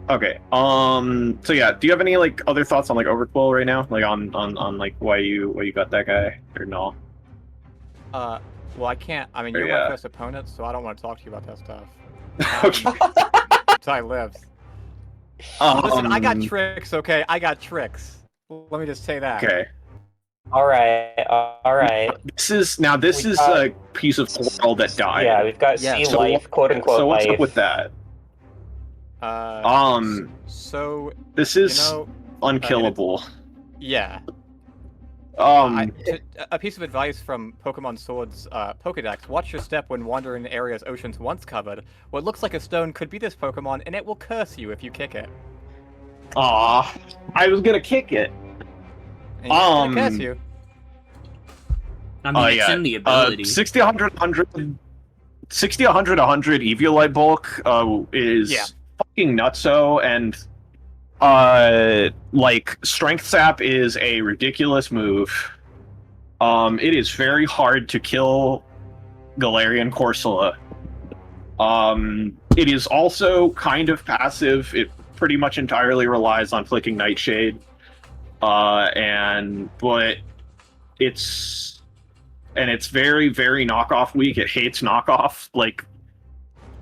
Okay. So yeah, do you have any like other thoughts on like Overquill right now? Like on like why you got that guy or no? Well, I can't. I mean, you're my first opponent, so I don't want to talk to you about that stuff. Okay. That's how I live. Listen, I got tricks. Okay, I got tricks. Let me just say that. Okay. All right. This is a piece of coral that died. Yeah, we've got sea life, quote unquote. So what's life. up with that? So this is unkillable. Yeah. A piece of advice from Pokemon Sword's Pokedex: watch your step when wandering in areas oceans once covered. What looks like a stone could be this Pokemon, and it will curse you if you kick it. Aw, I was gonna kick it. And it's gonna curse you. I mean, it's in the ability. 60, 100, 100, 60, 100, 100 Eviolite bulk is fucking nutso, and like Strength Sap is a ridiculous move. It is very hard to kill Galarian Corsola. It is also kind of passive. It pretty much entirely relies on flicking Nightshade. But it's very, very knockoff weak. It hates knockoff like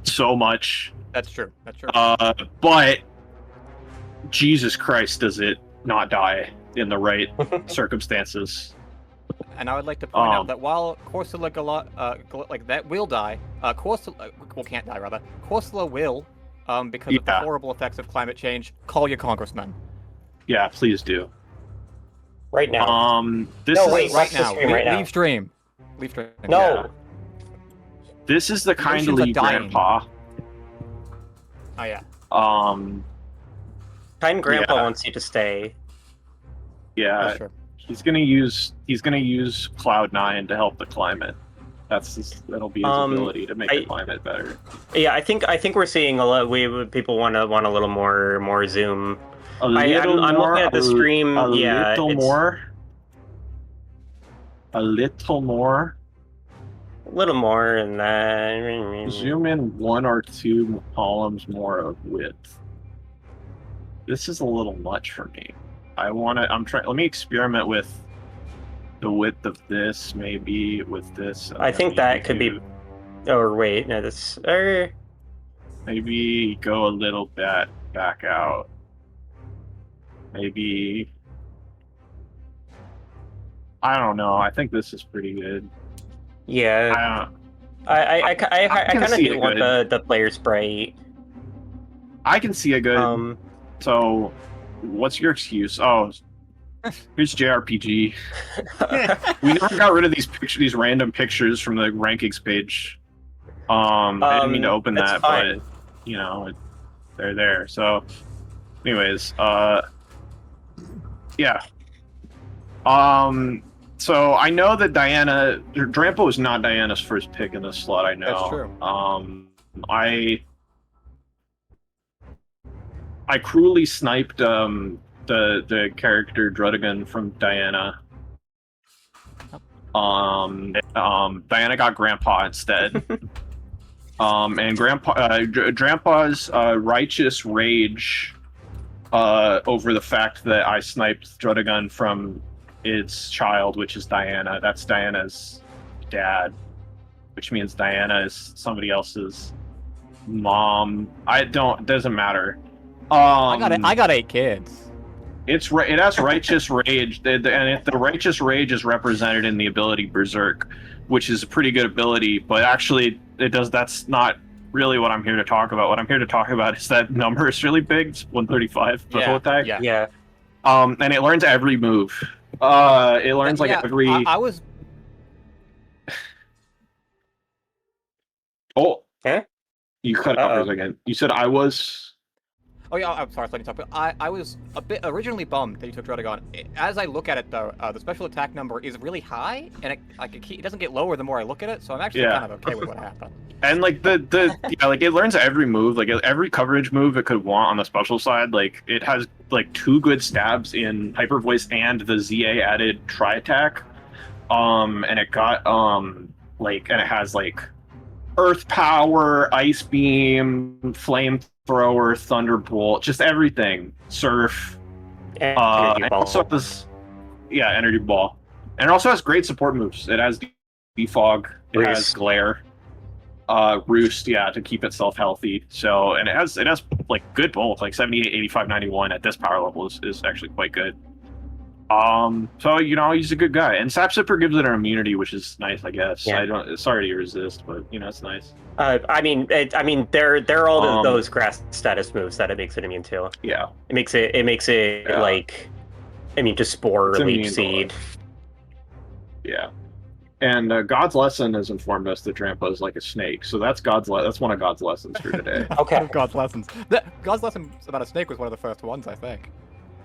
so much. That's true. That's true. But Jesus Christ, does it not die? in the right circumstances. And I would like to point out Um, that while Corsola like that will die, Corsola well can't die rather. Corsola will, because of the Yeah. horrible effects of climate change. Call your congressman. Yeah, please do. Right now. This No, is wait, Right watch the now. stream right now. Leave stream. Leave stream. No. Yeah. This is the Emotions are kindly dying. grandpa. Oh yeah. Kind Grandpa Yeah. wants you to stay. Yeah, That's true. he's gonna use Cloud9 to help the climate. That'll be his ability to make the climate better. Yeah, I think we're seeing a lot. People want a little more zoom. I'm looking at the stream. A Yeah, little it's more. A little more. a little more, and then Zoom in 1 or 2 columns more of width. This is a little much for me. Let me experiment with the width of this, maybe with this. I think that could be. Oh wait, no, this. Maybe go a little bit back out. Maybe. I don't know. I think this is pretty good. Yeah, I kind of see do it want good. the player sprite. I can see a good. So, what's your excuse? Oh, here's JRPG. We never got rid of these random pictures from the rankings page. I didn't mean to open that's that, fine. but you know, they're there. So, anyways, yeah. So I know that Drampo is not Diana's first pick in this slot. I know. That's true. I cruelly sniped the character Drudigan from Diana. Diana got Grandpa instead. And Grandpa's righteous rage over the fact that I sniped Drudigan from its child, which is Diana. That's Diana's dad, which means Diana is somebody else's mom. Doesn't matter. I got 8 kids. It has righteous rage, and the righteous rage is represented in the ability Berserk, which is a pretty good ability. But actually, that's not really what I'm here to talk about. What I'm here to talk about is that number is really big. It's 135 total attack. Yeah. And it learns every move. It learns every. I was. Oh. Huh? You cut out for a second. You said I was. Oh yeah, I'm sorry, letting you talk. But I was a bit originally bummed that you took Drudigan. As I look at it though, the special attack number is really high, and it doesn't get lower the more I look at it. So I'm actually kind of okay with what happened. And like it learns every move, like every coverage move it could want on the special side. Like it has like 2 good stabs in Hyper Voice and the ZA added Tri Attack. And it got and it has like Earth Power, Ice Beam, Flamethrower, Thunderbolt, just everything. Surf. And also this, Energy Ball. And it also has great support moves. It has Defog. It has Glare. Roost, to keep itself healthy. So, and it has like good both, like 78, 85, 91 at this power level is actually quite good. So he's a good guy, and Sapsipper gives it an immunity, which is nice, I guess. Yeah. Sorry to resist, but it's nice. I mean, there are all those grass status moves that it makes it immune to. Yeah, it makes it like immune to Spore or Leech Seed. Yeah. And God's Lesson has informed us that Drampa is like a snake, so that's that's one of God's lessons for today. Okay. God's lessons. God's lesson about a snake was one of the first ones, I think.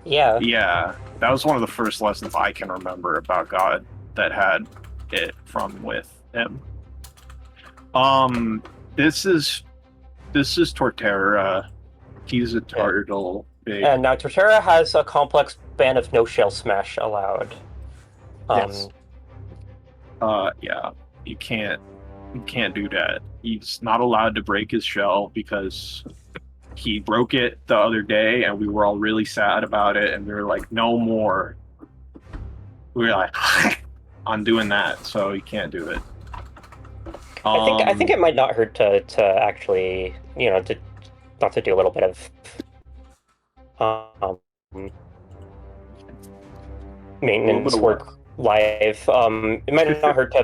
Yeah. Yeah, that was one of the first lessons I can remember about God that had it from with him. This is Torterra. He's a turtle. Big. And now Torterra has a complex ban of no shell smash allowed. Yes. You can't do that. He's not allowed to break his shell because he broke it the other day and we were all really sad about it and we were like, no more. We were like, I'm doing that, so he can't do it. I think it might not hurt to actually, to do a little bit of maintenance work live. It might not hurt to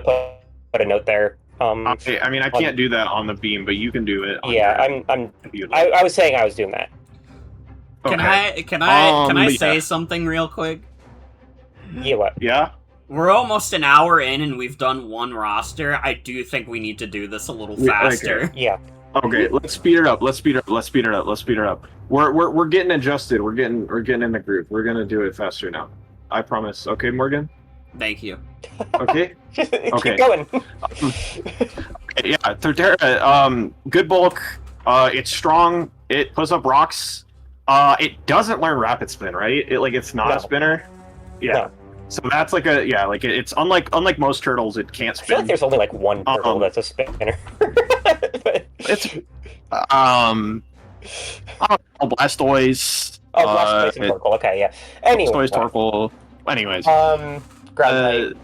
put a note there. I mean, I can't do that on the beam, but you can do it. I was saying I was doing that. Can I say something real quick? Yeah, what? Yeah? We're almost an hour in and we've done one roster. I do think we need to do this a little faster. Okay. Yeah. Okay, let's speed it up. Let's speed it up. We're getting adjusted. We're getting in the groove. We're gonna do it faster now. I promise. Okay, Morgan? Thank you. Okay? Keep going. Yeah, Torterra, good bulk. It's strong. It puts up rocks. It doesn't learn rapid spin, right? It's not a spinner. Yeah. No. So that's it's unlike most turtles, it can't I feel spin. like there's only like one turtle that's a spinner. It's I don't know, Blastoise. Oh, Blastoise and Torkoal. Okay, yeah. Anyway. Blastoise, Torkoal. Anyways. Ground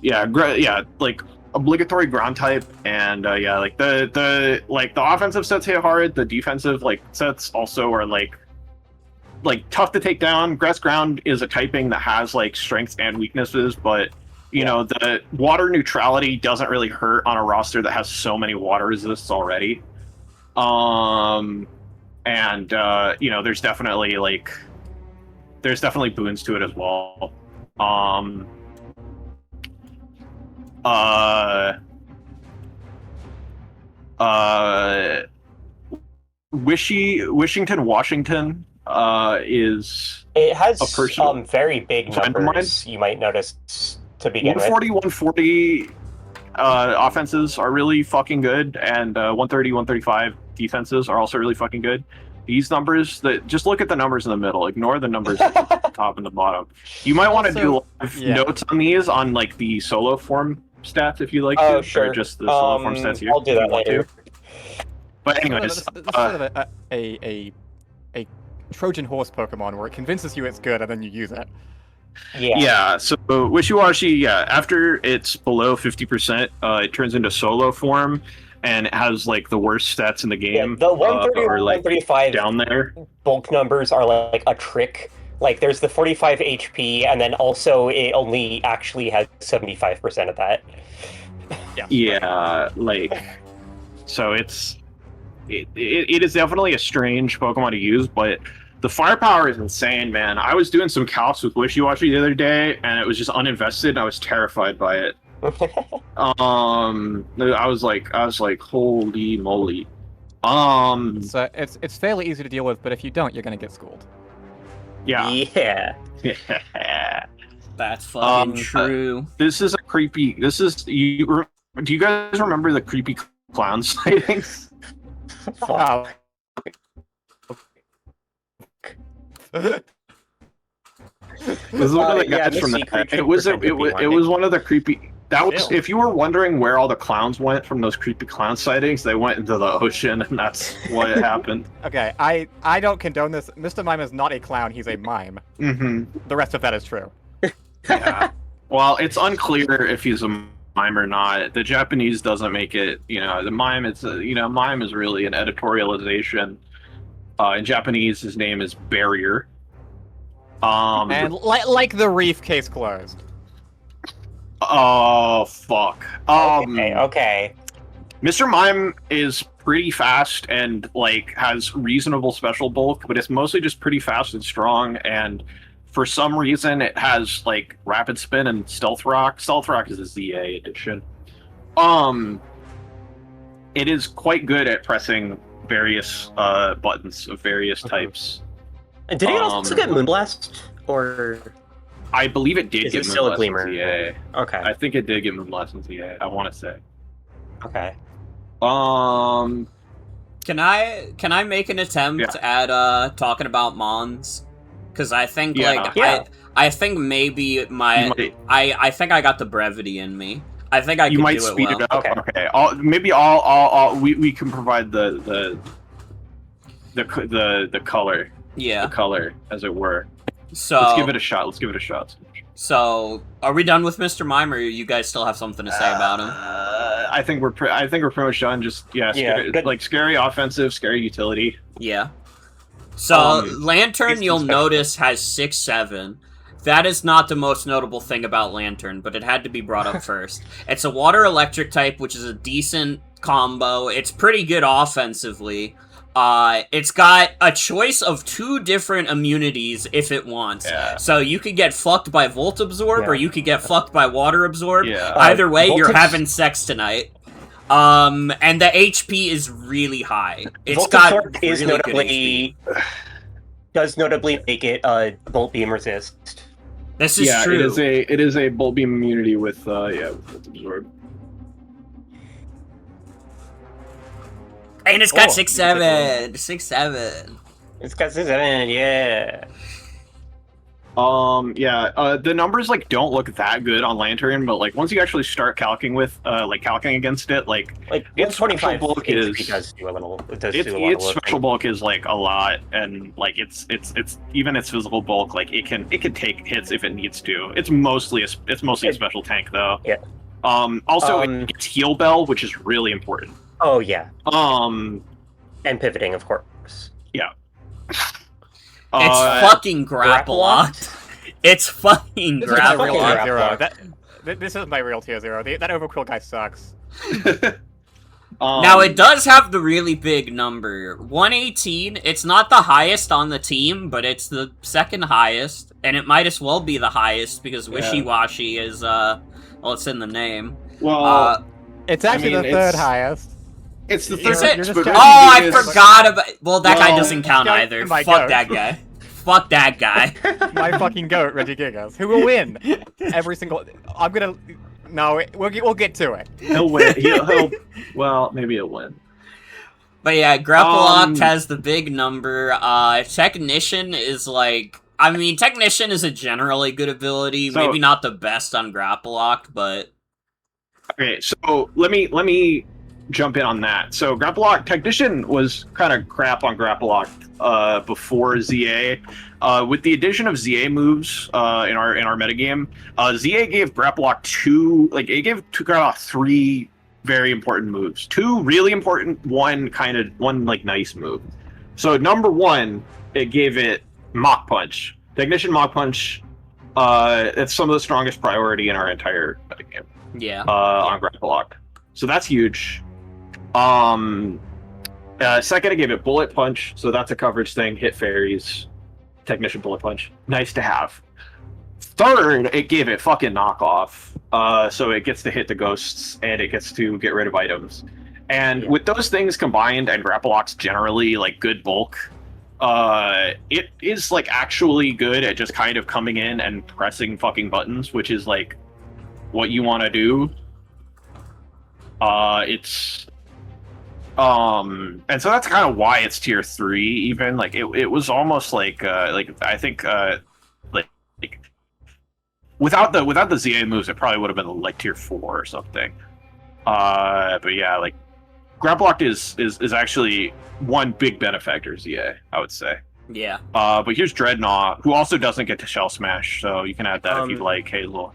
type. Like obligatory ground type, and the offensive sets hit hard. The defensive sets also are tough to take down. Grass ground is a typing that has strengths and weaknesses, but the water neutrality doesn't really hurt on a roster that has so many water resists already. There's definitely boons to it as well. Washington is it has a personal very big numbers. You might notice to begin 140 offenses are really fucking good, and 130 135 defenses are also really fucking good. These numbers, just look at the numbers in the middle. Ignore the numbers at the top and the bottom. You might want to do notes on these on the solo form stats if you like to, sure. or just the solo form stats here. I'll do that later. But anyways, this is sort of a Trojan horse Pokemon where it convinces you it's good and then you use it. Yeah. So Wishiwashi, after it's below 50%, it turns into solo form, and it has the worst stats in the game. Yeah, the 130 or 135 down there. Bulk numbers are a trick. There's the 45 HP, and then also it only actually has 75% of that. Yeah, so it is definitely a strange Pokemon to use, but the firepower is insane, man. I was doing some calcs with Wishiwashi the other day, and it was just uninvested, and I was terrified by it. I was like, holy moly. So it's fairly easy to deal with, but if you don't, you're gonna get schooled. Yeah. Yeah. That's fucking true. This is a creepy. Do you guys remember the creepy clown sightings? Wow. This is one of the guys from that. It was one of the creepy. That was if you were wondering where all the clowns went from those creepy clown sightings, they went into the ocean, and that's what happened. Okay, I don't condone this. Mr. Mime is not a clown; he's a mime. Mm-hmm. The rest of that is true. Yeah. Well, it's unclear if he's a mime or not. The Japanese doesn't make it. The mime. Mime is really an editorialization. In Japanese, his name is Barrier. And like the reef case closed. Oh fuck. Okay. Mr. Mime is pretty fast and has reasonable special bulk, but it's mostly just pretty fast and strong, and for some reason it has rapid spin and stealth rock. Stealth rock is a ZA edition. It is quite good at pressing various buttons of various types. Did it also get Moonblast? Or I believe it did is get it still a Moonblast Gleamer? in ZA. Okay. I think it did get Moonblast in ZA, I want to say. Okay. Can I make an attempt at talking about Mons? Because I think I think maybe I think I got the brevity in me. I think I can might do speed it well. it up. Okay. We can provide the color. Yeah. The color, as it were. So let's give it a shot. So, are we done with Mr. Mime, or you guys still have something to say about him? I think we're pretty much done. Just scary offensive, scary utility. Yeah. So Lantern, you'll notice, has 6-7. that is not the most notable thing about Lantern, but it had to be brought up first. It's a water-electric type, which is a decent combo. It's pretty good offensively. It's got a choice of 2 different immunities if it wants. Yeah. So you could get fucked by Volt Absorb, or you could get fucked by Water Absorb. Yeah. Either way, you're Voltage- having sex tonight. And the HP is really high. It's Volt got Absorb is really good HP. does notably make it Bolt Beam resist. This is yeah, true. it is a Bolt Beam immunity with with Absorb. And it's got Oh, 6-7. 6-7. It's got 7, yeah. The numbers like don't look that good on Lantern, but like once you actually start calcing against it, like its special 125 bulk HP is does do a little. It does its do a lot of special lifting. bulk is like a lot, and like it's even its physical bulk, like it can take hits if it needs to. It's mostly a special tank though. Yeah. Also it gets heal bell, which is really important. Oh yeah. Um, And pivoting, of course. yeah. It's fucking grapple locked. It's fucking This is my grapple real Grapple tier locked. zero. This is my real tier 0. That Overquill guy sucks. Now, it does have the really big number. 118, it's not the highest on the team, but it's the second highest, and it might as well be the highest, because Wishy-Washy is, well, it's in the name. Well, It's actually mean, the third it's- highest. it's the Is third. it? You're just but counting- Oh, I the thing is- forgot about... Well, that guy Well, doesn't count Goat either. to my Fuck goat. that guy. Fuck that guy. My fucking goat, Reggie Gigas. Who will win? Every single... I'm gonna... No, we'll get to it. He'll win. He'll well, maybe he'll win. But yeah, Grapple Locked has the big number. Technician is like... I mean, Technician is a generally good ability. So- Maybe not the best on Grapple Locked, but... Okay, so let me jump in on that. So Grapple Lock Technician was kind of crap on Grapple Lock before ZA. With the addition of ZA moves in our metagame, ZA gave Grapple Lock three very important moves. 2 really important, one like nice move. So number 1, it gave it Mach Punch. Technician Mach Punch. It's some of the strongest priority in our entire metagame. Yeah. On Grapple Lock. So that's huge. Second, I gave it Bullet Punch, so that's a coverage thing. Hit fairies. Technician Bullet Punch. Nice to have. Third, it gave it fucking Knockoff. So it gets to hit the ghosts, and it gets to get rid of items. And with those things combined, and Grapple Lock's generally, like, good bulk, it is, like, actually good at just kind of coming in and pressing fucking buttons, which is, like, what you want to do. And so that's kind of why it's tier 3. Even like it was almost like I think like without the ZA moves, it probably would have been like tier 4 or something. But yeah, like Grapple Lock is actually one big benefactor of ZA, I would say. Yeah. But here's Dreadnought, who also doesn't get to Shell Smash, so you can add that if you'd like, Hazel.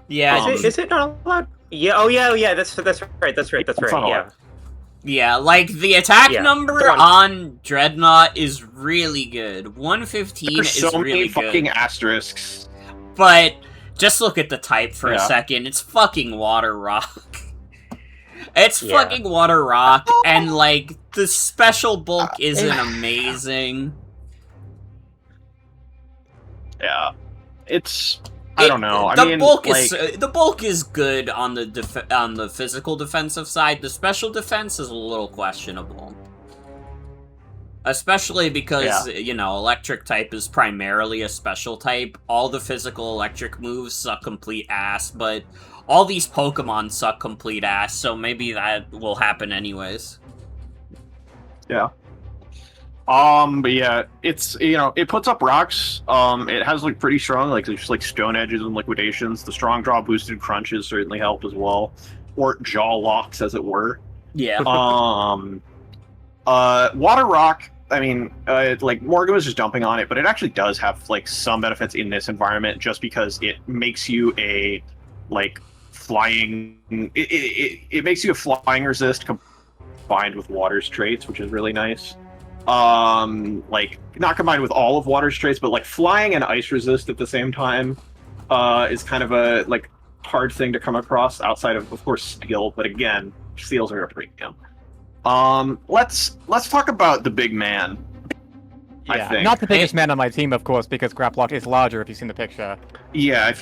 Yeah. Is it not allowed? Yeah. Oh yeah. That's right. That's right. not Yeah. allowed. Yeah, like, the attack Yeah, number go on. on Dreadnought is really good. 115 There's is so really many good. fucking asterisks. But just look at the type for a Yeah. second. It's fucking Water Rock. It's Yeah. fucking Water Rock, and, like, the special bulk isn't amazing. Yeah, it's I don't know. I The mean, bulk like, is the bulk is good on the physical defensive side. The special defense is a little questionable, especially because you know, electric type is primarily a special type. All the physical electric moves suck complete ass, but all these Pokemon suck complete ass. So maybe that will happen anyways. yeah. But yeah, it's, you know, it puts up rocks. It has like pretty strong, like there's like stone edges and liquidations. The strong draw boosted crunches certainly help as well, or jaw locks, as it were. Yeah. Water rock. I mean, like Morgan was just dumping on it, but it actually does have like some benefits in this environment, just because it makes you a like flying. It makes you a flying resist combined with water's traits, which is really nice. like not combined with all of water's traits, but like flying and ice resist at the same time is kind of a like hard thing to come across outside of course steel, but again, seals are a premium. Let's talk about the big man. I Yeah, think. not the biggest man on my team, of course, because Graplock is larger if you've seen the picture. Yeah,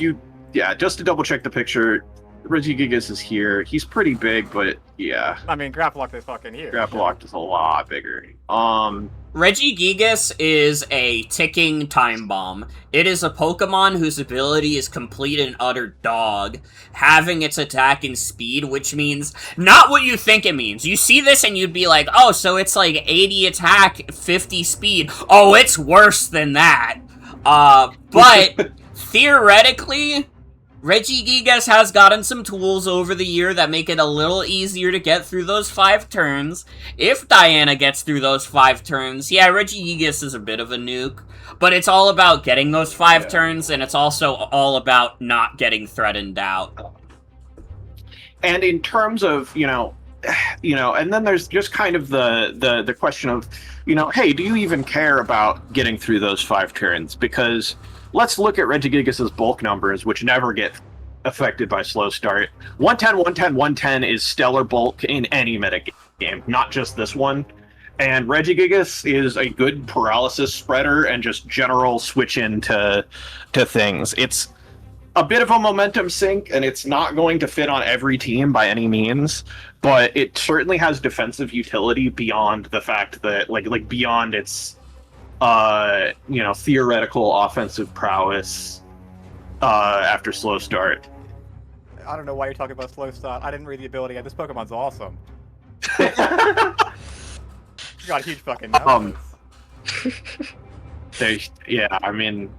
just to double check the picture, Regigigas is here. He's pretty big, but yeah, I mean, Graplock is fucking here. Graplock is a lot bigger. Regigigas is a ticking time bomb. It is a Pokemon whose ability is complete and utter dog, having its attack and speed, which means not what you think it means. You see this and you'd be like, oh, so it's like 80 attack, 50 speed. Oh, it's worse than that. But theoretically, Regigigas has gotten some tools over the year that make it a little easier to get through those 5 turns. If Diana gets through those 5 turns, yeah, Regigigas is a bit of a nuke, but it's all about getting those 5 turns, and it's also all about not getting threatened out. And in terms of, and then there's just kind of the question of, hey, do you even care about getting through those 5 turns? Because let's look at Regigigas' bulk numbers, which never get affected by slow start. 110, 110, 110 is stellar bulk in any metagame, not just this one. And Regigigas is a good paralysis spreader and just general switch into things. It's a bit of a momentum sink, and it's not going to fit on every team by any means, but it certainly has defensive utility beyond the fact that, like beyond its theoretical offensive prowess after slow start. I don't know why you're talking about slow start. I didn't read the ability, and this Pokemon's awesome. You got a huge fucking nose. I mean,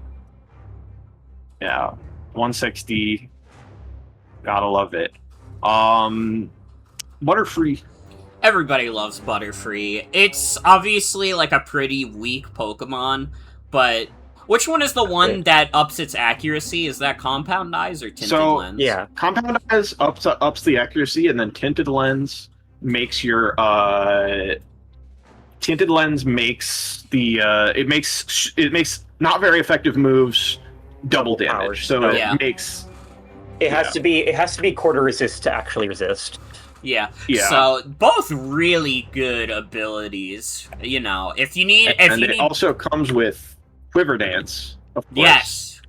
160. Gotta love it. Butterfree. Everybody loves Butterfree. It's obviously like a pretty weak Pokemon, but which one is the one that ups its accuracy? Is that Compound Eyes or Tinted Lens? Yeah, Compound Eyes ups the accuracy, and then Tinted Lens makes your Tinted Lens makes the it makes not very effective moves double damage. Powers. So Yeah. it makes it has to be quarter resist to actually resist. Yeah. Yeah. So both really good abilities. If you need, it also comes with Quiver Dance. Of course.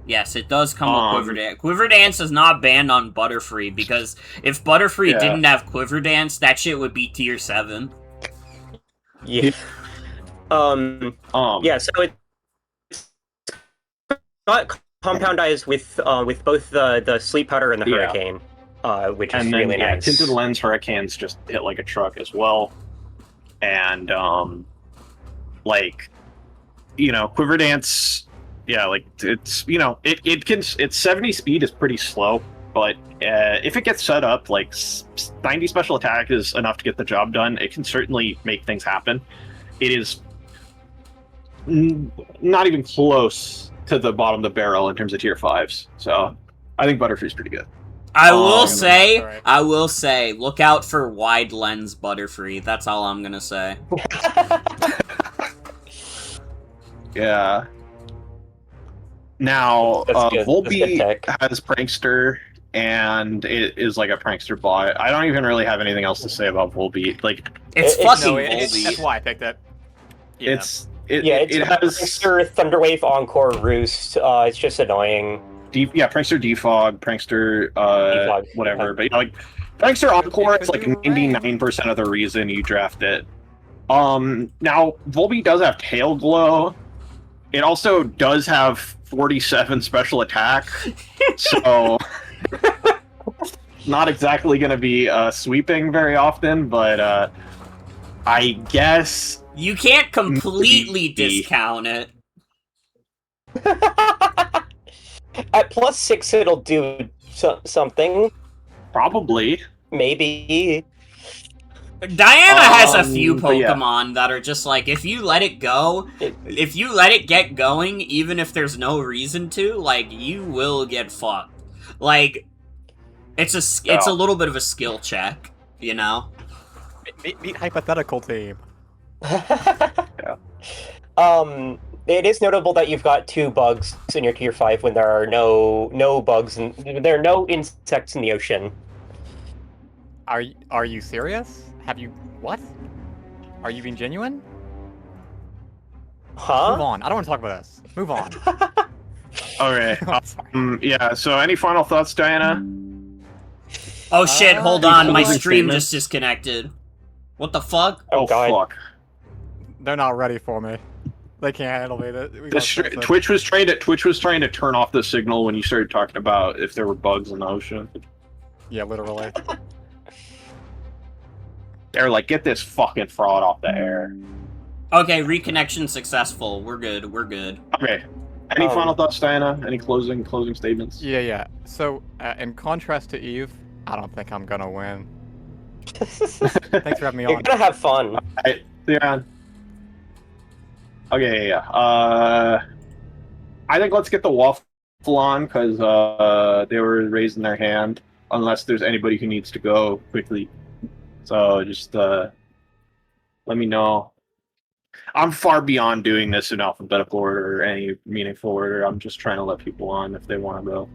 Yes, it does come with Quiver Dance. Quiver Dance is not banned on Butterfree, because if Butterfree didn't have Quiver Dance, that shit would be tier 7. Yeah. Yeah. So it's got Compound Eyes with both the Sleep Powder and the Hurricane, which is really nice. Tinted Lens Hurricanes just hit like a truck as well, and Quiver Dance. Yeah, like it's its 70 speed is pretty slow, but if it gets set up, like 90 special attack is enough to get the job done. It can certainly make things happen. It is not even close to the bottom of the barrel in terms of tier 5s. So I think Butterfree's pretty good. I will say, look out for wide lens Butterfree. That's all I'm gonna say. Yeah. Now, Volbeat has Prankster, and it is like a Prankster bot. I don't even really have anything else to say about Volbeat. Like, it's fucking Volbeat. That's why I picked it. Yeah. It has Prankster, Thunderwave, Encore, Roost. It's just annoying. Prankster Defog, Prankster, Defog, whatever. But Prankster Encore is like 99% of the reason you draft it. Now Volbeat does have Tail Glow. It also does have 47 special attack, so not exactly going to be sweeping very often. But I guess you can't completely discount it. At +6, it'll do something. Probably. Maybe. Diana has a few Pokemon that are just like, if you let it go, if you let it get going, even if there's no reason to, like, you will get fucked. Like, it's a little bit of a skill check, Meet hypothetical team. It is notable that you've got 2 bugs in your tier 5 when there are no bugs and there are no insects in the ocean. Are you serious? Have you what? Are you being genuine? Huh? Move on. I don't want to talk about this. Move on. Okay. Yeah. So, any final thoughts, Diana? Oh shit, hold on, my closing stream statement? just disconnected. What the fuck? Oh, God. Fuck. They're not ready for me. They can't handle me. Twitch was trying to turn off the signal when you started talking about if there were bugs in the ocean. Yeah, literally. They're like, get this fucking fraud off the air. Okay, reconnection successful. We're good. We're good. Okay. Any final thoughts, Diana? Any closing statements? Yeah. So, in contrast to Eve, I don't think I'm gonna win. Thanks for having me You're on. gonna have fun. Alright, see you on. Okay, yeah. I think let's get the waffle on, because they were raising their hand, unless there's anybody who needs to go quickly. So just let me know. I'm far beyond doing this in alphabetical order or any meaningful order. I'm just trying to let people on if they want to go.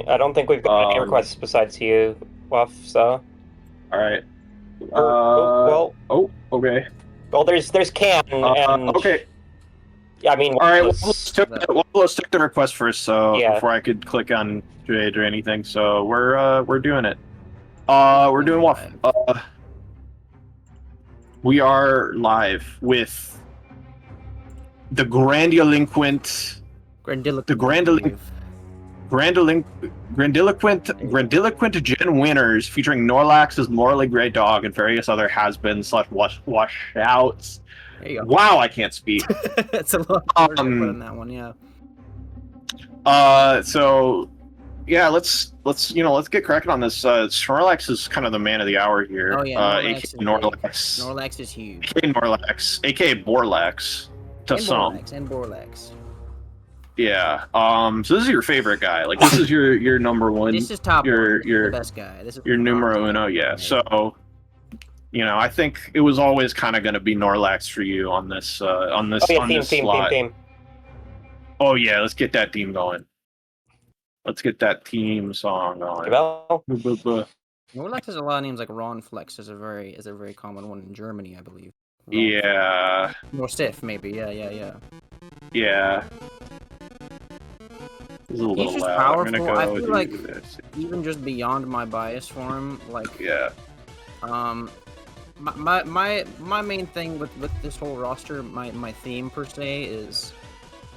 I don't think we've got any requests besides you, Waff, so... Alright. Okay. Well, there's Can, and... Okay. I mean... Alright, let's take the request first, so Yeah. before I could click on Jade or anything. So we're doing it. We're doing what? We are live with the grandiloquent Gen winners featuring Norlax as morally great dog and various other has-beens / washouts. There you go. Wow, I can't speak. It's a lot harder to put in that one, yeah. So yeah, let's get cracking on this. Snorlax is kind of the man of the hour here. Oh yeah, Norlax. Norlax is huge. AKA Norlax, aka Borlax to some. And Borlax. Yeah. So this is your favorite guy. Like this is your number one. This is top your one. This is the best guy. This is your numero uno. Yeah. So, I think it was always kind of going to be Norlax for you on this slot. Theme. Oh yeah, let's get that theme going. Let's get that team song going. Well, Norlax has a lot of names like Ron Flex is a very common one in Germany, I believe. Yeah. More stiff, maybe. Yeah. Yeah. It's a little He's just loud. powerful. I'm gonna go I feel do like this. even just beyond my bias for him, like Yeah. my main thing with this whole roster, my theme per se is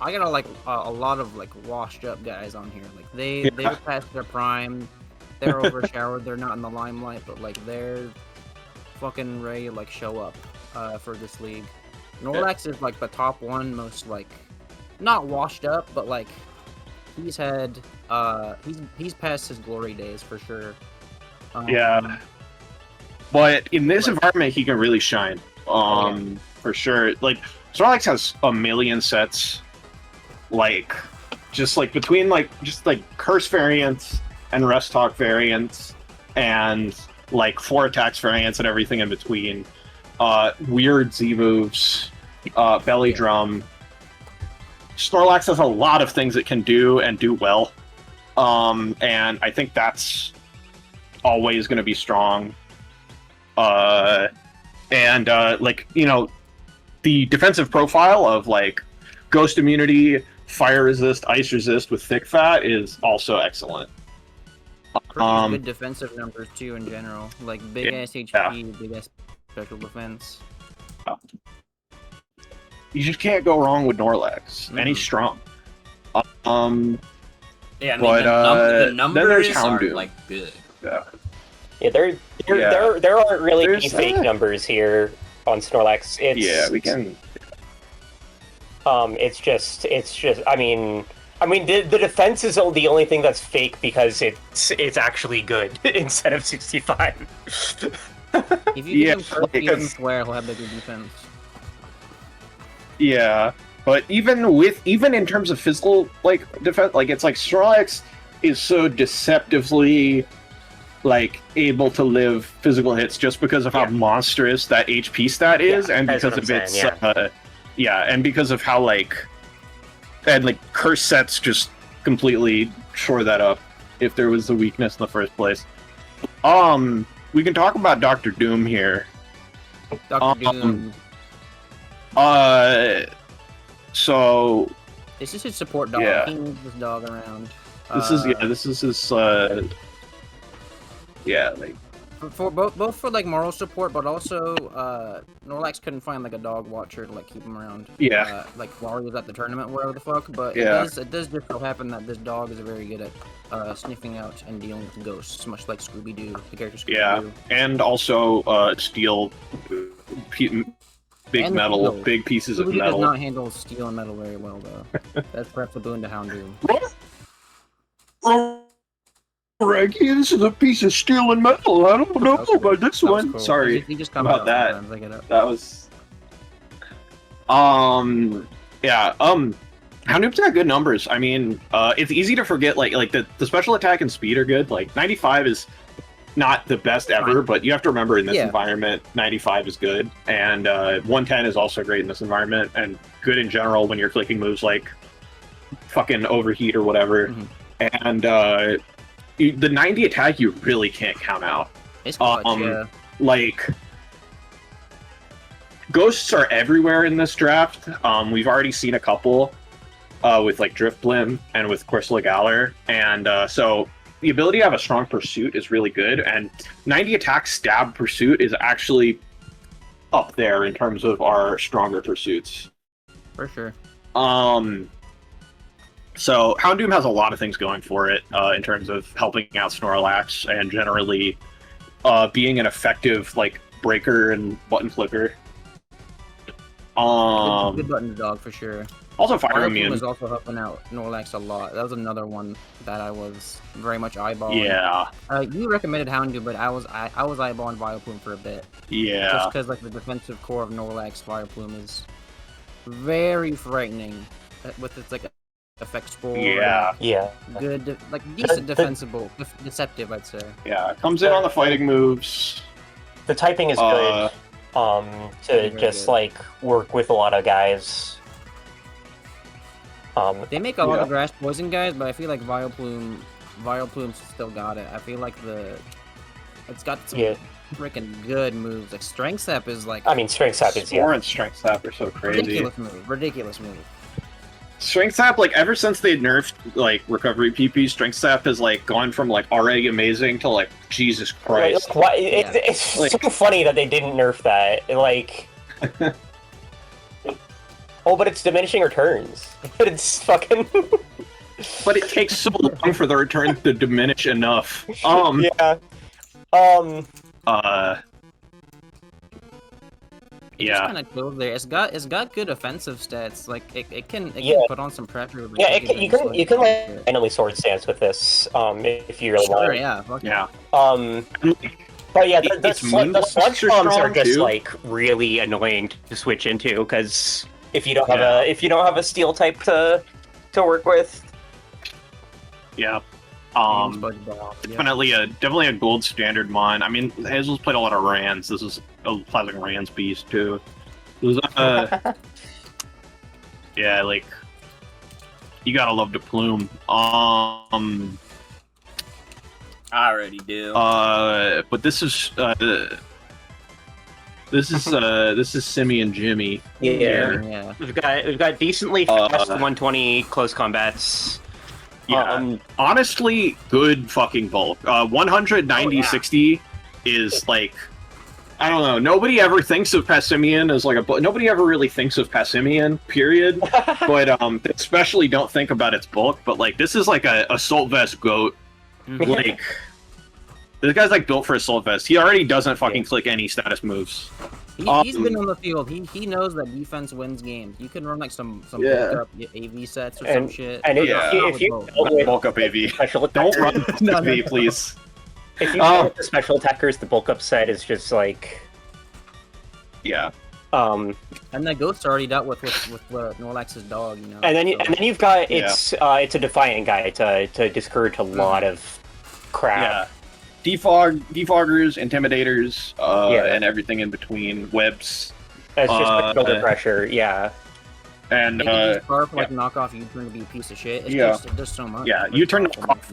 I got a lot of like washed up guys on here. Like they're past their prime, they're overshowered, they're not in the limelight, but like they're fucking ready to like show up for this league. Norlax is like the top one most like not washed up, but like he's had he's past his glory days for sure. Yeah. But in this environment he can really shine. For sure. Like Snorlax has a million sets. Like just like between like just like curse variants and rest talk variants and like 4 attacks variants and everything in between. Weird Z moves, belly drum. Snorlax has a lot of things it can do and do well. And I think that's always going to be strong. The defensive profile of like ghost immunity, fire resist, ice resist with thick fat is also excellent. Pretty good defensive numbers too in general. Like big ass HP, big ass special defense. You just can't go wrong with Norlax, and he's strong. Yeah, I mean, but, the then numbers there's are Houndoom. like good. Yeah. Yeah, there aren't really any fake numbers here on Snorlax. We can. It's just. I mean, the defense is the only thing that's fake because it's actually good instead of 65. If you give him Perfume and Flare, he'll have the good defense. Yeah, but even in terms of physical like defense, like it's like Snorlax is so deceptively like able to live physical hits just because of how monstrous that HP stat is, and that's because what I'm of saying, its and because of how like curse sets just completely shore that up if there was a weakness in the first place. We can talk about Dr. Doom here. Dr. Doom. So This is his support dog. Yeah. He moves his dog around. this is his like For both for like moral support, but also Norlax couldn't find like a dog watcher to like keep him around. Yeah. Like while he was at the tournament, wherever the fuck. But Yeah. it does just so happen that this dog is very good at sniffing out and dealing with ghosts, much like Scooby Doo, the character Scooby Doo. and also steal big And metal, steel. big pieces of Scooby Doo does metal. not handle steel and metal very well, though. That's perhaps a boon to Houndoom. Reggie, this is a piece of steel and metal. I don't know Okay. about this That was one. cool. Sorry He just comes about out that. sometimes, I get it. That was. Houndoom's got good numbers. I mean, it's easy to forget. Like the special attack and speed are good. Like 95 is not the best ever, but you have to remember in this environment, 95 is good, and 110 is also great in this environment, and good in general when you're clicking moves like fucking overheat or whatever. Mm-hmm. And the 90 attack you really can't count out. It's clutch, yeah. Like, ghosts are everywhere in this draft. We've already seen a couple with like Drift Blim and with Corsola Galler, and so the ability to have a strong pursuit is really good, and 90 attack stab pursuit is actually up there in terms of our stronger pursuits. For sure. So Houndoom has a lot of things going for it in terms of helping out Snorlax and generally being an effective like breaker and button flicker. Good button dog for sure. Also Fire Fire Immune. was also helping out Snorlax a lot. That was another one that I was very much eyeballing. Yeah. You recommended Houndoom, but I was eyeballing Vileplume for a bit. Yeah. Just because like the defensive core of Snorlax, Vileplume is very frightening with its like effect spore. Yeah. Good, like decent defensible, deceptive, I'd say. Yeah. Comes in on the fighting moves. The typing is good. To just good. like work with a lot of guys. They make a lot of grass poison guys, but I feel like Vileplume's still got it. I feel like it's got some freaking good moves. Like Strength Sap is like. I mean, Strength Sap is Spore and Strength Sap are so crazy. Ridiculous move. Strength Sap, like ever since they nerfed like recovery PP, Strength Sap has like gone from like already amazing to like Jesus Christ. Like, why, it's Like- so funny that they didn't nerf that. Like. Oh, but it's diminishing returns. It's fucking. But it takes so long for the return to diminish enough. Yeah. Yeah. Kind of cool there. It's got good offensive stats. Like it can put on some pressure. with Yeah, regular you can like shit. randomly sword stance with this, if you really Sure, want. yeah. Fuck Yeah. But yeah, the Its moon sludge buffs are bombs are strong, just too. like really annoying to switch into because if you don't have a steel type to work with. Yeah. Sludge bomb, yeah. Definitely a gold standard mon. I mean, Hazel's played a lot of Rans. This is a classic Rans beast too. It was, yeah, like you gotta love the plume. I already do. But this is this is Simmy and Jimmy. Yeah. We've got decently fast 120 close combats. Yeah, honestly, good fucking bulk. 190-60 is like, I don't know. Nobody ever thinks of Passimian as like nobody ever really thinks of Passimian, period. But they especially don't think about its bulk. But like, this is like a assault vest goat. Like, this guy's like built for assault vest. He already doesn't fucking click any status moves. He's been on the field. He knows that defense wins games. You can run like some bulk up AV sets or some shit. And if you bulk up AV, special don't attackers, run AV, please. if you go with the special attackers, the bulk up set is just like And that ghost already dealt with Norlax's dog, you know. And then you've got it's a defiant guy to discourage a lot of crap. defoggers, intimidators, and everything in between. Webs. It's just builder pressure, yeah. And They can use Scarf, like knockoff U-turn to be a piece of shit. It's yeah. just, it does so much. Yeah, U-turn knockoff.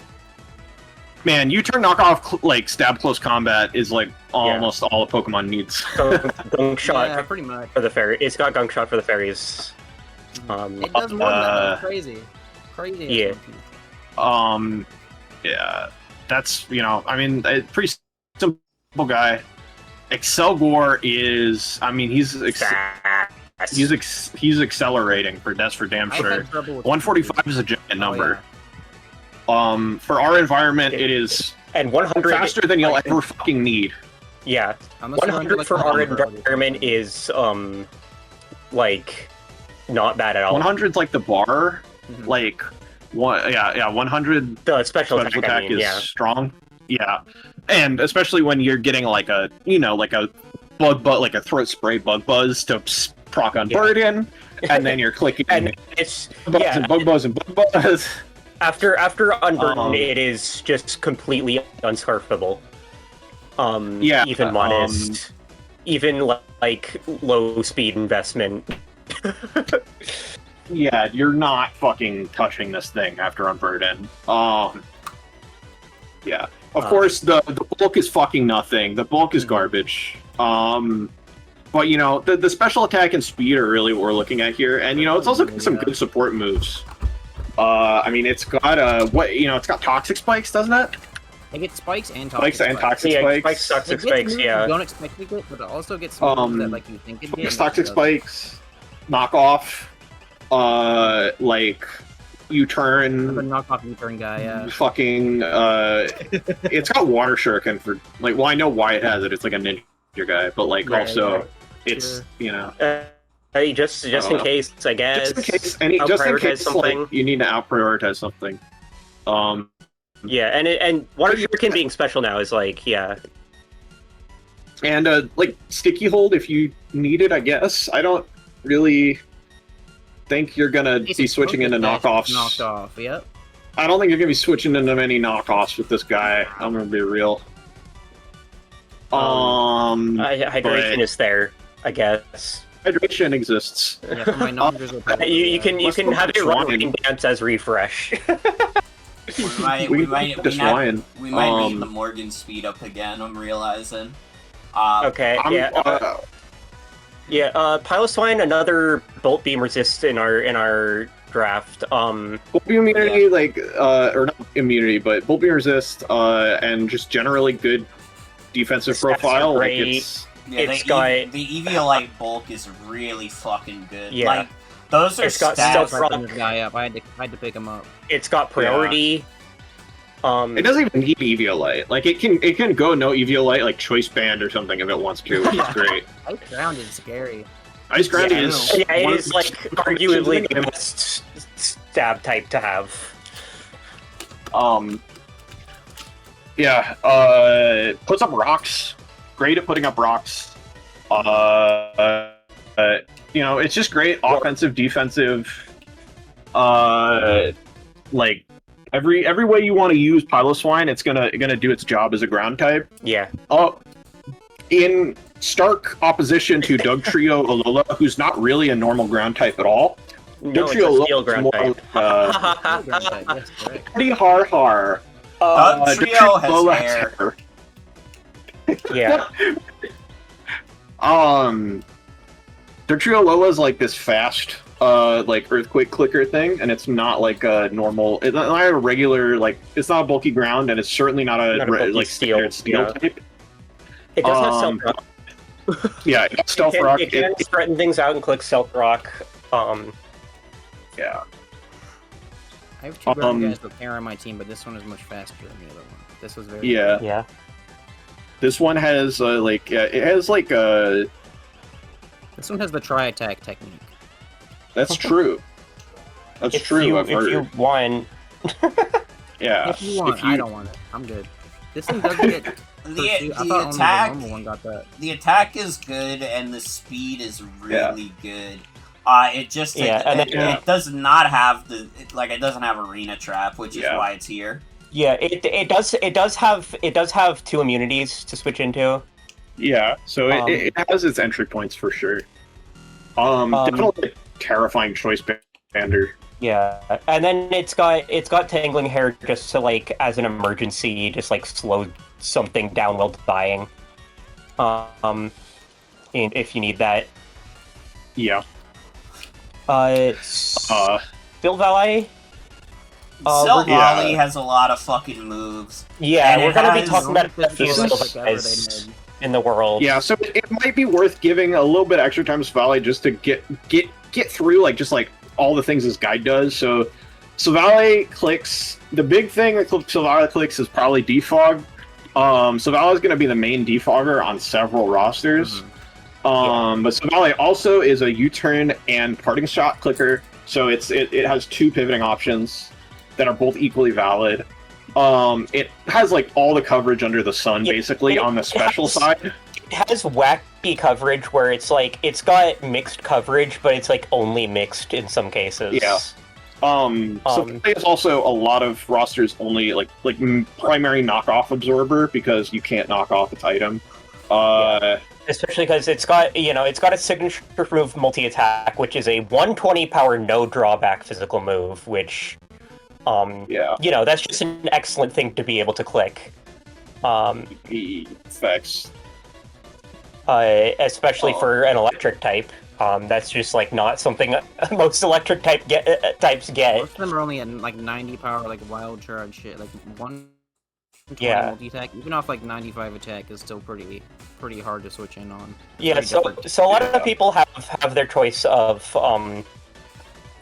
Man, U-turn knockoff like stab close combat is like almost all a Pokemon needs. Gunk shot Yeah, pretty much. for the fairy. It's got gunk shot for the fairies. It does more than that. It's crazy. Crazy. Yeah. Yeah. That's, you know, I mean, a pretty simple guy. Excelgor is, I mean, he's accelerating that's for damn sure. 145 is a giant number. Yeah. For our environment, it is and 100 faster than you'll ever fucking need. Yeah, 100 for our environment is like not bad at all. 100's like the bar, like 100. The special attack is strong. Yeah, and especially when you're getting like a like a throat spray bug buzz to proc on burden, and then you're clicking and it's and bug buzz and bug buzz. After unburden, it is just completely unscarfable. Even modest, even like low speed investment. Yeah, you're not fucking touching this thing after unburden. Yeah. Of course, the bulk is fucking nothing. The bulk is garbage. But, you know, the special attack and speed are really what we're looking at here. And, you know, it's also got some good support moves. I mean, it's got, it's got toxic spikes, doesn't it? It gets spikes and toxic spikes. And toxic spikes. Toxic spikes, yeah. You don't expect to get, but it also gets moves that, like, you think it gets. Toxic spikes, knockoff, like... U-turn. The knockoff U-turn guy, yeah. Fucking, it's got water shuriken for, like, well, I know why it has it. It's like a ninja guy, but, like, it's, you know. Hey, just in case, I guess. Just in case, something. Like, you need to out-prioritize something. Yeah, and water shuriken being special now is, like, yeah. And, like, sticky hold if you need it, I guess. I don't really... think you're gonna be switching into knockoffs. Yep. I don't think you're gonna be switching into many knockoffs with this guy. I'm gonna be real. Hydration is there, I guess. Hydration exists. Yeah, for my you can have it run Rain Dance as refresh. we might need the Morgan speed up again. I'm realizing. Okay. Yeah, Piloswine, another Bolt Beam resist in our draft. Bolt Beam immunity, or not immunity, but Bolt Beam resist, and just generally good defensive profile. Like the Eviolite bulk is really fucking good. Yeah. Like, those are Stealth Rock. Guy up. I had to pick him up. It's got priority. It doesn't even need Eviolite. Like, it can go no Eviolite, like Choice Band or something if it wants to, which is great. Ice Ground is scary. Ice Ground is... Yeah, it is, like, arguably the best stab type to have. Puts up rocks. Great at putting up rocks. You know, it's just great offensive, defensive, like... Every way you want to use Piloswine, it's gonna do its job as a ground type. Yeah. In stark opposition to Dugtrio Alola, who's not really a normal ground type at all. No, it's a steel ground type. Pretty har. Dugtrio has hair. Yeah. Dugtrio Alola's like this fast. Like earthquake clicker thing, and it's not like a normal. It's not a regular it's not a bulky ground, and it's certainly not a steel type. It does have Stealth Rock. Yeah, Stealth Rock. It can threaten things out and click Stealth Rock. Yeah. I have two ground guys with hair on my team, but this one is much faster than the other one. This was very Yeah. This one has it has This one has the tri-attack technique. That's true. That's true. I've heard. If you want. Yeah. If you want, I don't want it. I'm good. This thing doesn't get. The attack. Only the normal one got that. The attack is good, and the speed is really good. It just it does not have it doesn't have Arena Trap, which is why it's here. Yeah, it does have 2 immunities to switch into. Yeah, so it has its entry points for sure. Definitely a terrifying choice bander. Yeah, and then it's got tangling hair just to like as an emergency, just like slow something down while dying. If you need that. Yeah. Bill Valet. Silvally has a lot of fucking moves. Yeah, and we're gonna be talking about a few This is- guys in the world. Yeah, so it might be worth giving a little bit extra time to Valley just to get through like all the things this guide does. So Valley clicks. The big thing that Valley clicks is probably defog. Valley is going to be the main defogger on several rosters. But Valley also is a U-turn and parting shot clicker. So it has 2 pivoting options that are both equally valid. It has like all the coverage under the sun, basically, on the special side. It has wacky coverage where it's like it's got mixed coverage, but it's like only mixed in some cases. Yeah. So there's also a lot of rosters only like primary knockoff absorber because you can't knock off its item. Especially because it's got a signature move multi-attack, which is a 120 power no drawback physical move, which that's just an excellent thing to be able to click. Effects. Especially for an electric type. That's just like not something most electric types get. Most of them are only at like 90 power, like wild charge shit. Like 120 multi-attack, even off like 95 attack is still pretty hard to switch in on. Yeah, so a lot of people have their choice of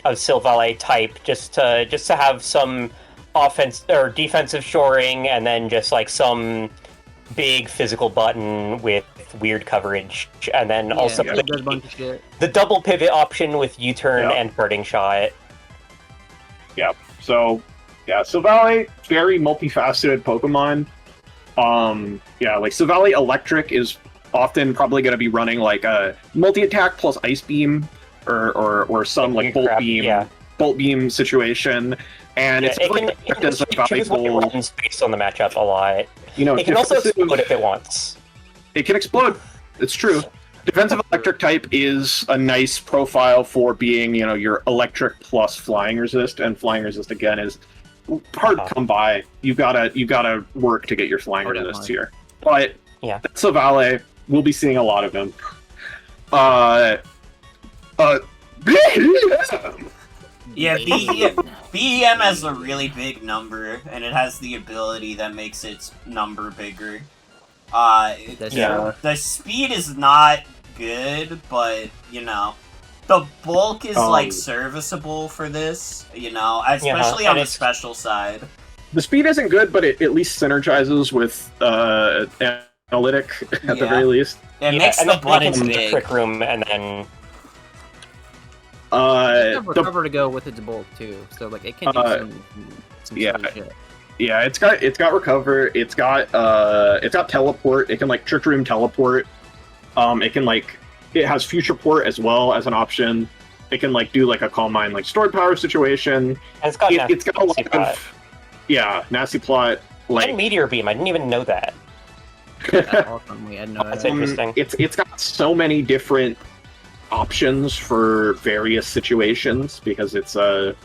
Silvally type just to have some offense or defensive shoring, and then just like some big physical button with weird coverage, and then also the double pivot option with U-turn and parting shot. Yeah. So Silvally, very multifaceted Pokemon. Like Silvally Electric is often probably going to be running like a multi-attack plus Ice Beam or some like Bolt Beam situation, and it's as valuable based on the matchup a lot. It can also explode if it wants. It can explode. It's true. Defensive Electric type is a nice profile for being, your Electric plus Flying Resist, and Flying Resist again is hard to come by. You gotta work to get your Flying Resist here. But Silvally, we'll be seeing a lot of him. Yeah, BEM has a really big number, and it has the ability that makes its number bigger. The speed is not good, but, the bulk is, like, serviceable for this, especially on the special side. The speed isn't good, but it at least synergizes with, Analytic, at the very least. It makes the buttons big. Trick Room, and then... recover to go with its bulk too, so like it can do some shit. Yeah, it's got recover. It's got teleport. It can like trick room teleport. It has future port as well as an option. It can like do like a Calm Mind like stored power situation. And it's got a lot of nasty plot. Like and Meteor Beam. I didn't even know that. That's interesting. It's got so many different options for various situations because it's it's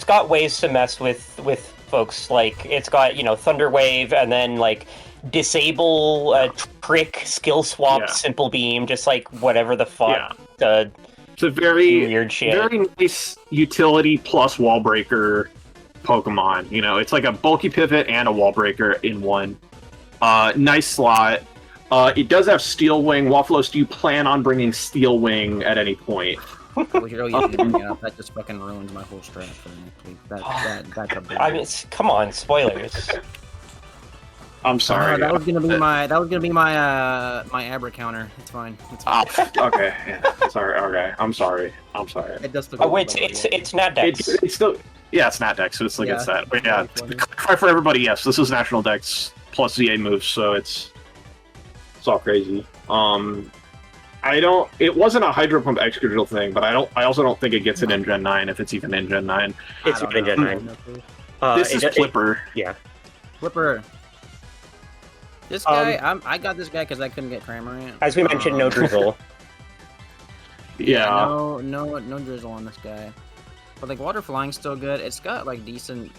got ways to mess with folks, like it's got Thunder Wave, and then like disable trick skill swap simple beam, just like whatever the fuck. It's a very weird shit. Very nice utility plus wall breaker Pokemon. It's like a bulky pivot and a wall breaker in one. Nice slot. It does have Steel Wing. WAFFLOES, do you plan on bringing Steel Wing at any point? That just fucking ruins my whole strat for next week. That's a big I mean, come on, spoilers. I'm sorry. That was gonna be my my Abra counter. It's fine. Okay. Yeah. Sorry. Okay. I'm sorry. It does look it's Nat Dex. It's still it's Nat Dex, so it's like it's that. But yeah, for everybody, yes, this is National Dex plus ZA moves, so it's all crazy. I don't. It wasn't a Hydro Pump Extra Drill thing, but I also don't think it gets it in Gen 9 if it's even in Gen 9. It's I don't in Gen know. 9. This is Flipper. Yeah. Flipper. This guy, I got this guy because I couldn't get Cramorant. As we mentioned, no Drizzle. Yeah. No drizzle on this guy. But like water flying's still good. It's got like decent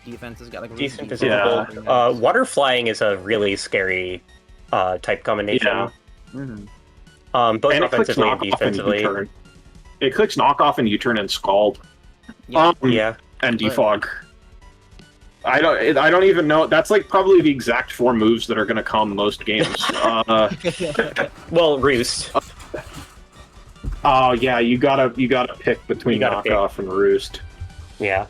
defense. It's got like really Decent decent physical. defense. Water flying is a really scary type combination. Yeah. Both And it clicks offensively and knockoff and defensively. U-turn. It clicks knockoff and U-turn and Scald. Yeah. Yeah. And Defog. I don't even know. That's like probably the exact 4 moves that are going to come most games. Well, Roost. Oh yeah, you gotta pick between knockoff and Roost. Yeah.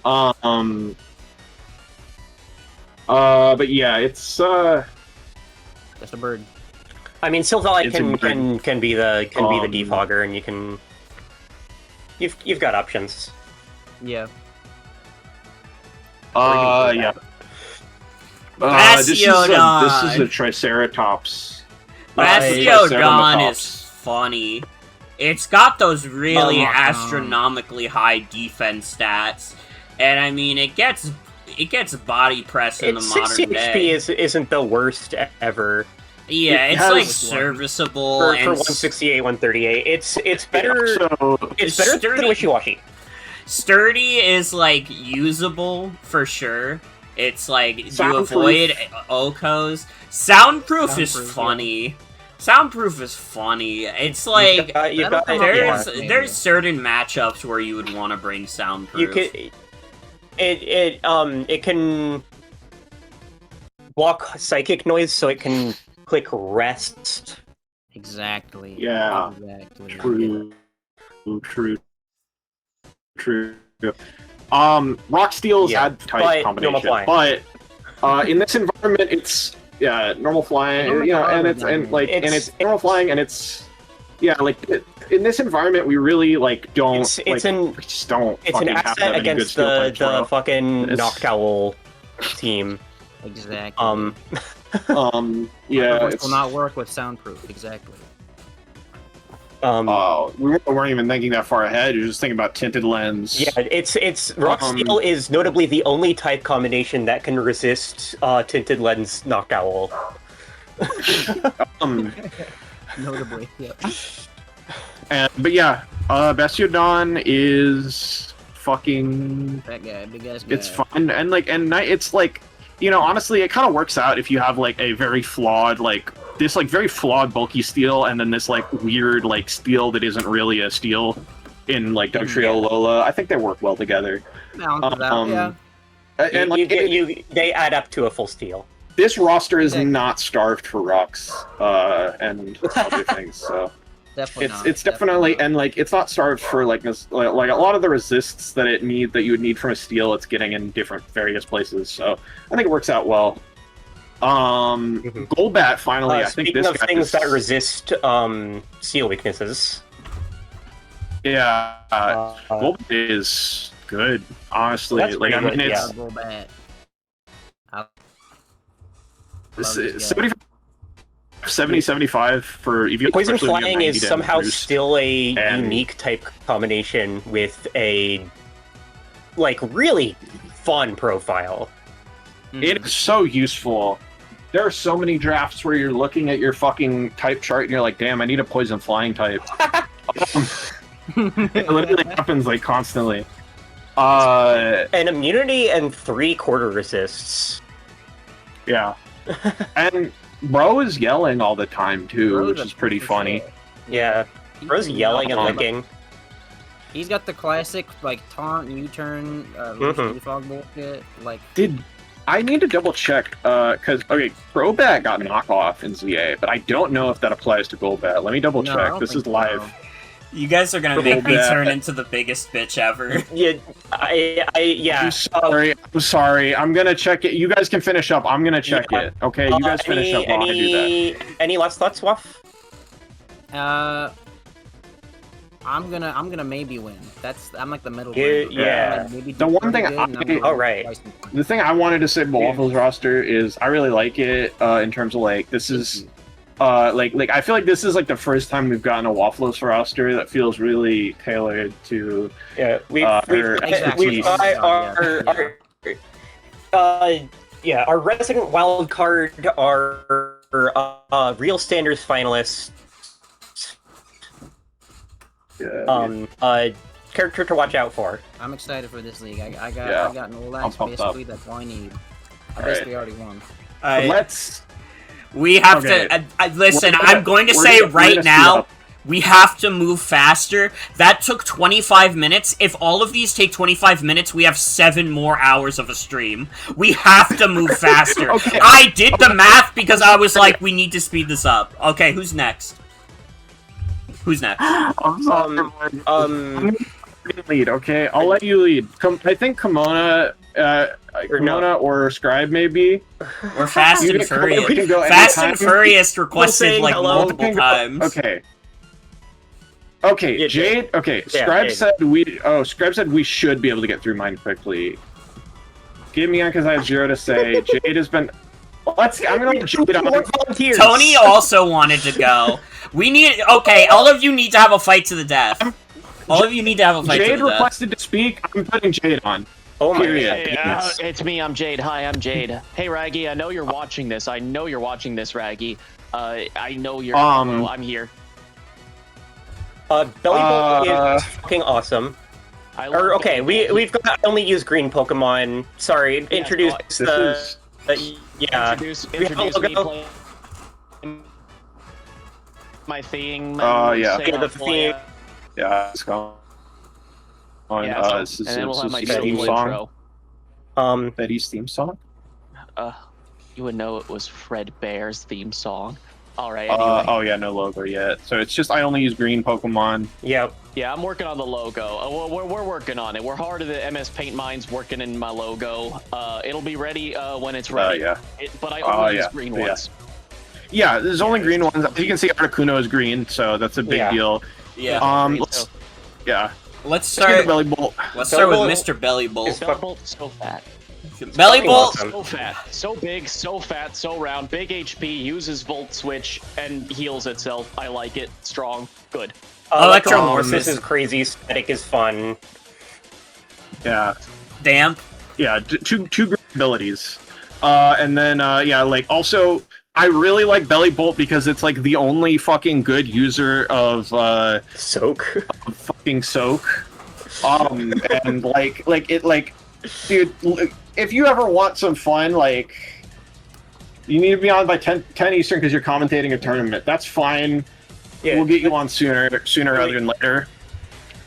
But yeah, it's Just a bird. I mean, Silvally It's a can be the defogger, and you've got options. Yeah. yeah. This is a Triceratops. Bastiodon is funny. It's got those really astronomically high defense stats, and I mean it gets body press in the modern 60 day. HP isn't the worst ever. Yeah, It it's has- like serviceable For and 168, 138, it's better. It's better sturdy. than Wishy-Washy. Sturdy is like usable for sure. It's like you Soundproof. avoid Okos. Soundproof is Soundproof, funny. Soundproof is funny. It's like You've got there's certain matchups where you would want to bring soundproof. You could. It can block psychic noise, so it can click rest. Exactly. Yeah. Exactly. True. Rock Steel's had type normal combination, flying. but in this environment, it's normal flying. And it's normal flying, and it's in this environment we really don't. It's we just don't. It's an fucking have to have asset any good against steel types, bro. the fucking It's- Noctowl team. Exactly. Yeah. It will not work with soundproof. Exactly. We weren't even thinking that far ahead. You're just thinking about tinted lens. Yeah, it's Rock Steel is notably the only type combination that can resist tinted lens Noctowl. Notably. Yep. But yeah, Bastiodon is fucking. That guy, big ass guy. It's fun and it's like, honestly, it kind of works out if you have like a very flawed this very flawed bulky steel, and then this weird steel that isn't really a steel in Dugtrio Lola. I think they work well together. Balances out, yeah. And they add up to a full steel. This roster is not starved for rocks and other things, so. It's definitely not. and it's not starved for a lot of the resists that you would need from a steel. It's getting in different various places, so I think it works out well. Golbat finally. I think Speaking this of guy things is, that resist steel weaknesses. Yeah, Golbat is good. Honestly, That's pretty good, it's Go back. 70, 75 for EV. Poison especially when you have Flying 90 is damage somehow boost. still a And- unique type combination with a really fun profile. It is so useful. There are so many drafts where you're looking at your fucking type chart and you're like, damn, I need a poison flying type. It literally happens constantly. An immunity and 3/4 resists. Yeah. And Bro is yelling all the time too, Bro's which a is pretty piece of funny. shit. Yeah, Bro's yelling and licking. He's got the classic taunt, U-turn, defog bullshit. I need to double check, because, Crobat got knockoff in ZA, but I don't know if that applies to Golbat. Let me double No, I check. don't This think is live. so. You guys are gonna make me Golbat. turn into the biggest bitch ever. Yeah, yeah. I'm sorry. I'm gonna check it. You guys can finish up. I'm gonna check it. Okay, you guys finish up while I do that. Any last thoughts, Waff? I'm gonna maybe win. I'm the middle. Yeah, ground. yeah. Maybe The do one pretty thing good, and I'm I- gonna Oh, right. twice and twice. The thing I wanted to say about Waffles roster is I really like it in terms of this is like I feel like this is like the first time we've gotten a WAFFLOES roster that feels really tailored to we've her expertise. Our resident wild card are real standards finalists. Character to watch out for. I'm excited for this league. I got no lags, basically. That's all I need. I basically already won. We have to listen. I'm going to say right now, we have to move faster. That took 25 minutes. If all of these take 25 minutes, we have 7 more hours of a stream. We have to move faster. Okay. I did the math because I was like, we need to speed this up. Okay, who's next? Who's next? I'm sorry. Lead, okay? I'll let you lead. I think Comona, or Scribe, maybe. Or Fast and Furious. Fast and Furious requested like multiple times. Okay. Okay, yeah, Jade. Okay, Scribe said Scribe said we should be able to get through mine quickly. Give me on because I have 0 to say. Jade has been. I'm gonna let Jade on. Tony also wanted to go. We need. Okay, all of you need to have a fight to the death. All of you need to have a fight to the death. Jade requested to speak. I'm putting Jade on. Oh my god. It's me, I'm Jade. Hi, I'm Jade. Hey, Raggy, I know you're watching this. I know you're watching this, Raggy. I know you're... I'm here. Belly is fucking awesome. We've got to only use green Pokemon. Sorry, introduce Introduce me playing my theme. The theme. Yeah, it's gone. This is my theme song. Betty's theme song? You would know it was Fred Bear's theme song. Alright, anyway. No logo yet. So it's just I only use green Pokemon. Yep. Yeah, I'm working on the logo. We're working on it. We're hard at the MS Paint Minds working in my logo. It'll be ready when it's ready. But I only use green ones. Yeah, there's only green ones. As you can see, Articuno is green, so that's a big deal. Yeah. Let's start. Belly Bolt. Let's start with Mr. Belly Bolt. Belly Bolt so fat. Belly Bolt. So fat, so big, so fat, so round. Big HP, uses Volt Switch, and heals itself. I like it. Strong. Good. Electromorphosis is crazy. Static is fun. Yeah. Damp. Yeah, two great abilities. And then, also, I really like Belly Bolt because it's, like, the only fucking good user of, Soak? Of fucking Soak. And, dude, if you ever want some fun, like, you need to be on by 10 Eastern because you're commentating a tournament. That's fine. Yeah, we'll get you on sooner rather than later.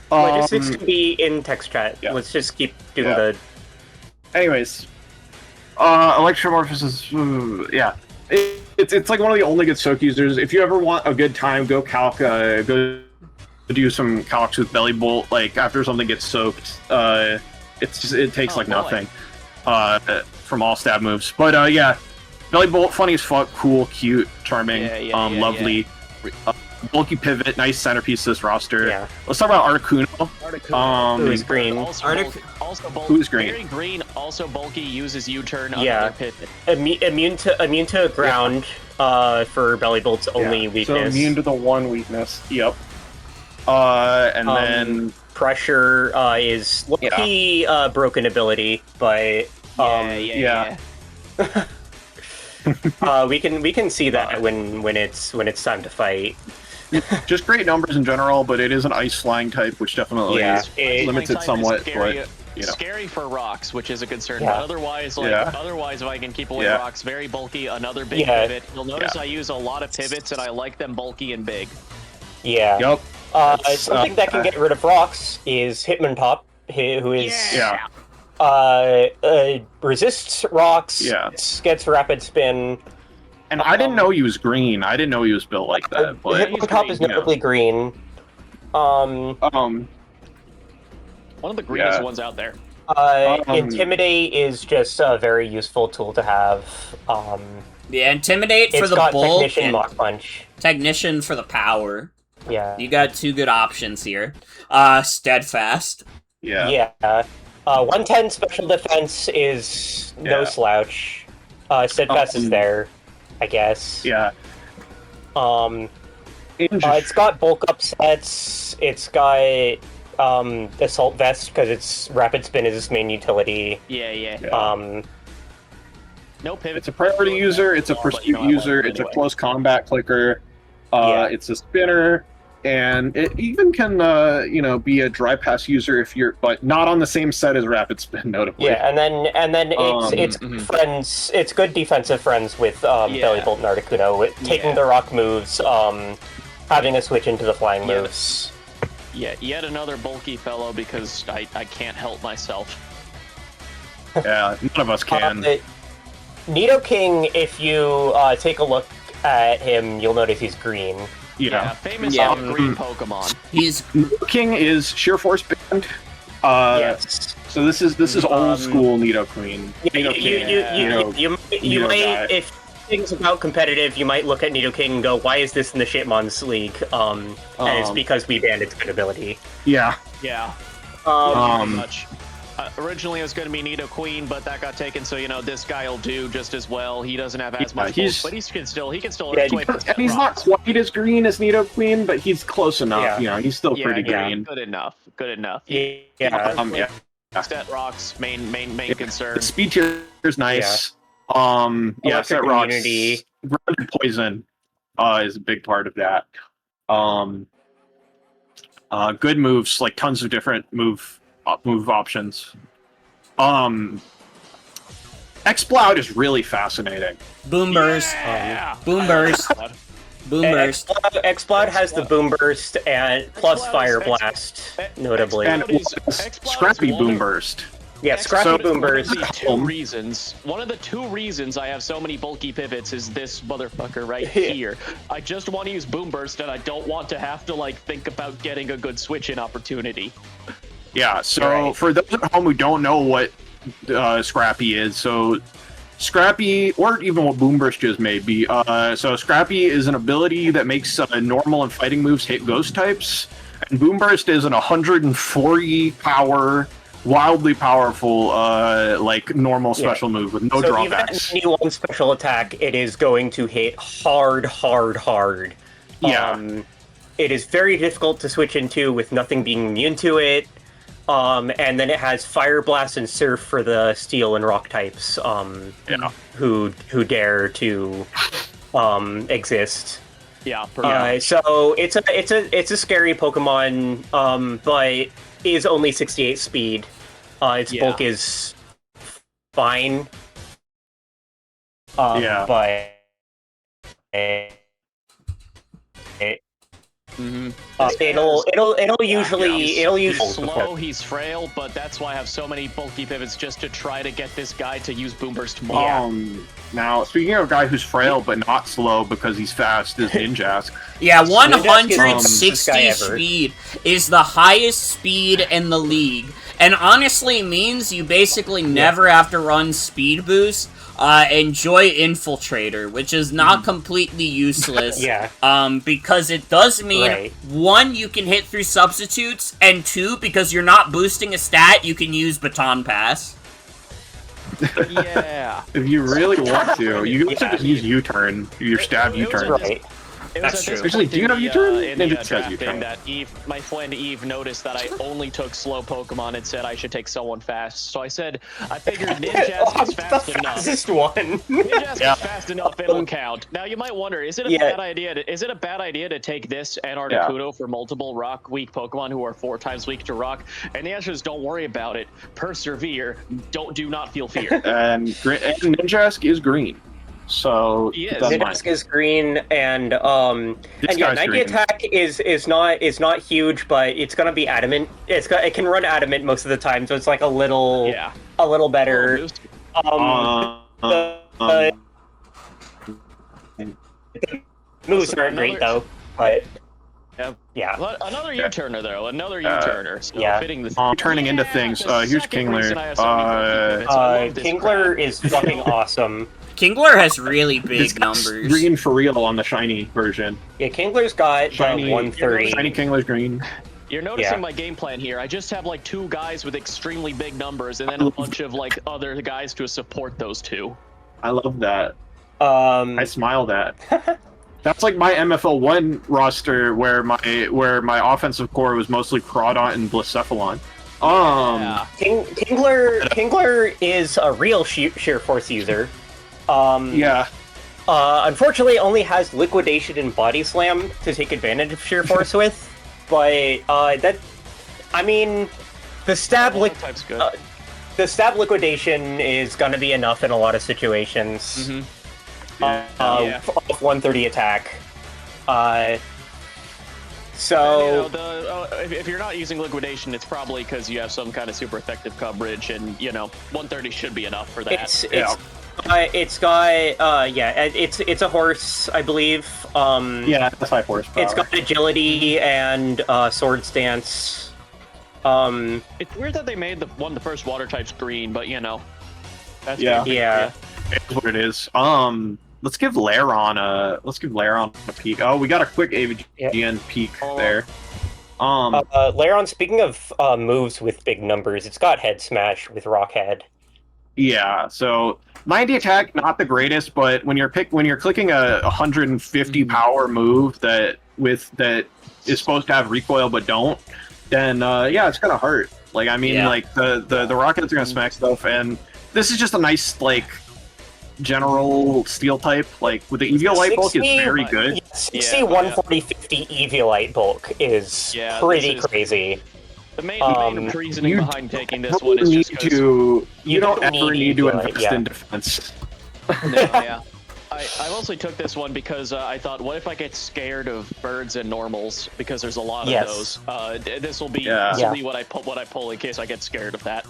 Just needs to be in text chat. Yeah. Let's just keep doing the... Anyways. Electromorphosis is... It's like one of the only good soak users. If you ever want a good time, go go do some calcs with Belly Bolt. Like, after something gets soaked, it takes nothing from all stab moves. But Belly Bolt, funny as fuck, cool, cute, charming, lovely. Bulky pivot, nice centerpiece to this roster. Yeah. Let's talk about Articuno. Who's green? Who's green? Very green, also bulky, uses U-turn, another pivot. Immune to ground for Belly Bolt's only weakness. So immune to the one weakness. Yep. And then pressure is lucky broken ability, but we can see that when it's time to fight. Just great numbers in general, but it is an ice flying type, which definitely limits it somewhat. Scary for rocks, which is a concern. But otherwise, if I can keep away rocks, very bulky. Another big pivot. You'll notice I use a lot of pivots, and I like them bulky and big. Yeah. Yep. Something that can get rid of rocks is Hitman Pop, who is resists rocks. Gets rapid spin. And I didn't know he was green. I didn't know he was built like that. But Hitman Pop is notably green. One of the greenest ones out there. Intimidate is just a very useful tool to have. Intimidate for the bulk. Technician, Lock Punch. Technician for the power. Yeah. You got 2 good options here. Steadfast. Yeah. 110 special defense is no slouch. Steadfast is there, I guess. Yeah. It's got bulk up sets. It's got assault vest because its rapid spin is its main utility. Yeah. No pivot. It's a priority user. It's a pursuit user. It's a close combat clicker. It's a spinner, and it even can be a dry pass user if you're, but not on the same set as rapid spin, notably. Yeah, and then it's friends. It's good defensive friends with Belly Bolt and Articuno, taking the rock moves, having a switch into the flying moves. Yeah, yet another bulky fellow because I can't help myself. Yeah, none of us can. Nidoking, if you take a look at him, you'll notice he's green. Yeah, famous green Pokemon. Nidoking is Sheer Force banned. Yes. So this is old school Nidoqueen. You might, if things about competitive, you might look at Nidoking and go, "Why is this in the Shitmons League?" And it's because we banned its good ability. Yeah. Yeah. Much. Originally it was going to be Nidoqueen, but that got taken. So this guy will do just as well. He doesn't have as much, but he can still. And he's not quite as green as Nidoqueen, but he's close enough. Yeah. He's still pretty green. Good enough. Yeah. Set rocks main concern. The speed tier is nice. Set rocks. Grounded poison is a big part of that. Good moves, like tons of different move options. X-Cloud is really fascinating. Boom Burst. Boom Burst. Boom Burst. X-Cloud has the Boom Burst and plus Fire Blast, notably. And Scrappy Boom Burst. Yeah, Scrappy Boom Burst. One of the two reasons I have so many bulky pivots is this motherfucker right here. I just want to use Boom Burst, and I don't want to have to think about getting a good switch-in opportunity. Yeah, so for those at home who don't know what Scrappy is, so Scrappy, or even what Boom Burst is maybe, so Scrappy is an ability that makes normal and fighting moves hit ghost types, and Boom Burst is an 140 power, wildly powerful, normal special move with no drawbacks. So even at any one special attack, it is going to hit hard. Yeah. It is very difficult to switch into with nothing being immune to it. And then it has Fire Blast and Surf for the Steel and Rock types. Who dare to exist. Yeah. So it's a scary Pokemon, but is only 68 speed. Its bulk is fine. But it'll usually slow. He's frail, but that's why I have so many bulky pivots just to try to get this guy to use Boom Burst more. Now speaking of a guy who's frail but not slow because he's fast is Ninjask. Yeah, 160 speed is the highest speed in the league, and honestly means you basically never have to run speed boost. Enjoy Infiltrator, which is not completely useless. Because it does mean, one, you can hit through substitutes, and two, because you're not boosting a stat, you can use Baton Pass. If you really want to, you can just use U-turn, your stab U-turn. That's true. Actually, do you have U-turn? That my friend Eve noticed that I only took slow Pokemon and said I should take someone fast. So I said, I figured Ninjask is fast enough. Ninjask is fast enough, it'll count. Now you might wonder, is it a bad idea to take this and Articuno for multiple rock weak Pokemon who are 4 times weak to rock? And the answer is don't worry about it. Persevere. Do not feel fear. And Ninjask is green. So Ninjask is green, and 90 attack is not huge, but it's gonna be adamant. It can run adamant most of the time, so it's like a little better. The moves aren't great though, but another U-turner though, U-turner. So fitting the turning into things. Here's Kingler. Kingler is fucking awesome. Kingler has really big numbers. Green for real on the shiny version. Yeah, Kingler's got shiny 130. Shiny Kingler's green. You're noticing my game plan here. I just have 2 guys with extremely big numbers, and then a bunch of other guys to support those 2. I love that. I smiled at. That's like my MFL1 roster where my offensive core was mostly Crawdont and Blacephalon. Kingler is a real sheer force user. Yeah. Unfortunately, only has liquidation and body slam to take advantage of sheer force with, but I mean, the stab liquidation is gonna be enough in a lot of situations. 130 attack. So, if you're not using liquidation, it's probably because you have some kind of super effective coverage, and 130 should be enough for that. It's a horse, I believe. Yeah, it's 5 horsepower. It's got agility and sword stance. It's weird that they made the first water types green, but that's yeah. It's what it is. Let's give Lairon a peek. Oh, we got a quick AVGN peek there. Lairon, speaking of moves with big numbers, it's got head smash with rock head. Yeah, so 90 attack, not the greatest, but when you're clicking a 150 power move that is supposed to have recoil but don't, then yeah, it's gonna hurt. Like I mean, like the rockets are gonna smack stuff, and this is just a nice like general steel type. Like with the Eviolite bulk is very good. 60 140 50 Eviolite bulk is pretty crazy. The main reasoning behind taking this one is just because you don't ever need to invest in defense. I mostly took this one because I thought, what if I get scared of birds and normals? Because there's a lot of those. This will be what I pull in case I get scared of that.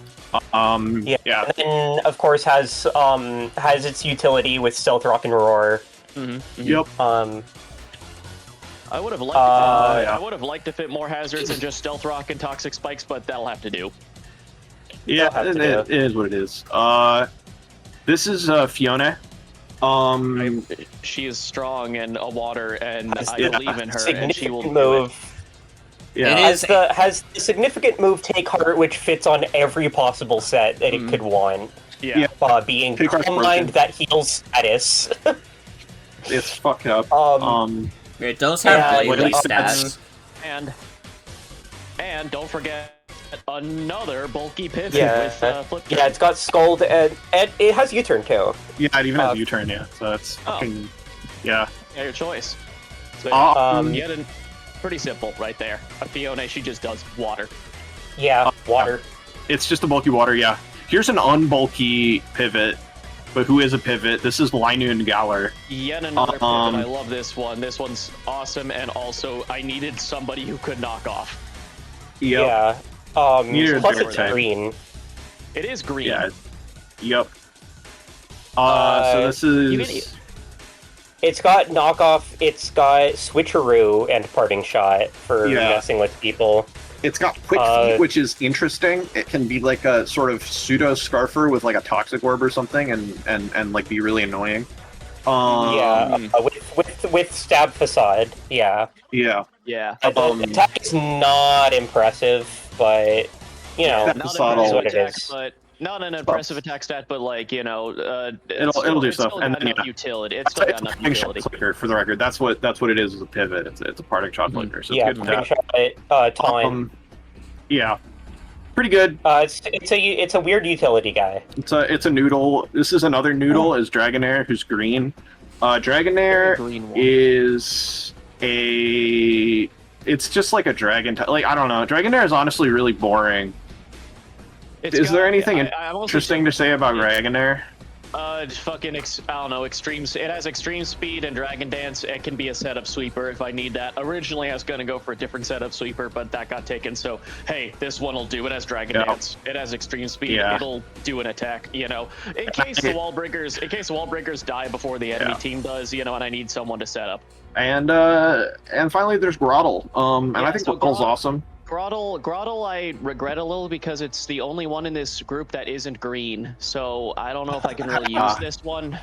And then, of course, has its utility with Stealth Rock and Roar. Yep. I would have liked. I would have liked to fit more hazards than just Stealth Rock and Toxic Spikes, but that'll have to do. Yeah, it is what it is. This is Fiona. She is strong and a water, and I believe in her, and she will move. Yeah, has the significant move Take Heart, which fits on every possible set that it could want. Yeah. Being combined that heals status. It's fucked up. It does have blade stats. And don't forget another bulky pivot with flip. Yeah, it's got Scold and it has U-turn too. Yeah, it even has U-turn. Yeah, so it's fucking yeah, your choice. So, pretty simple right there. A Fiona, she just does water. Yeah, water. It's just a bulky water. Yeah. Here's an unbulky pivot. But who is a pivot? This is Linun Galar. Yet another pivot. I love this one. This one's awesome, and also I needed somebody who could knock off. Yep. Yeah. Plus it's green. It is green. Yeah. Yep. So this is. It's got knockoff. It's got switcheroo and parting shot for messing with people. It's got quick feet, which is interesting. It can be like a sort of pseudo Scarfer with like a toxic orb or something, and like be really annoying. With stab facade. Yeah. The attack is not impressive, but that facade is what it is. But not an impressive attack stat, but like it'll do stuff. And enough utility. It's still got enough utility. For the record, that's what it is as a pivot. It's a parting shot flicker. So it's good parting shot. Time. Yeah, pretty good. It's a weird utility guy. It's a noodle. This is another noodle. Is Dragonair, who's green. Dragonair is a. It's just like a dragon. Like I don't know. Dragonair is honestly really boring. Is there anything interesting to say about Dragonair? Fucking, I don't know, it has extreme speed and Dragon Dance. It can be a setup sweeper if I need that. Originally, I was going to go for a different setup sweeper, but that got taken. So, hey, this one will do. It has Dragon Dance. It has extreme speed. It'll do an attack, in case the wall breakers die before the enemy team does, and I need someone to set up. And finally, there's Groddle. And I think Groddle's awesome. Groddle, I regret a little because it's the only one in this group that isn't green. So I don't know if I can really use this one.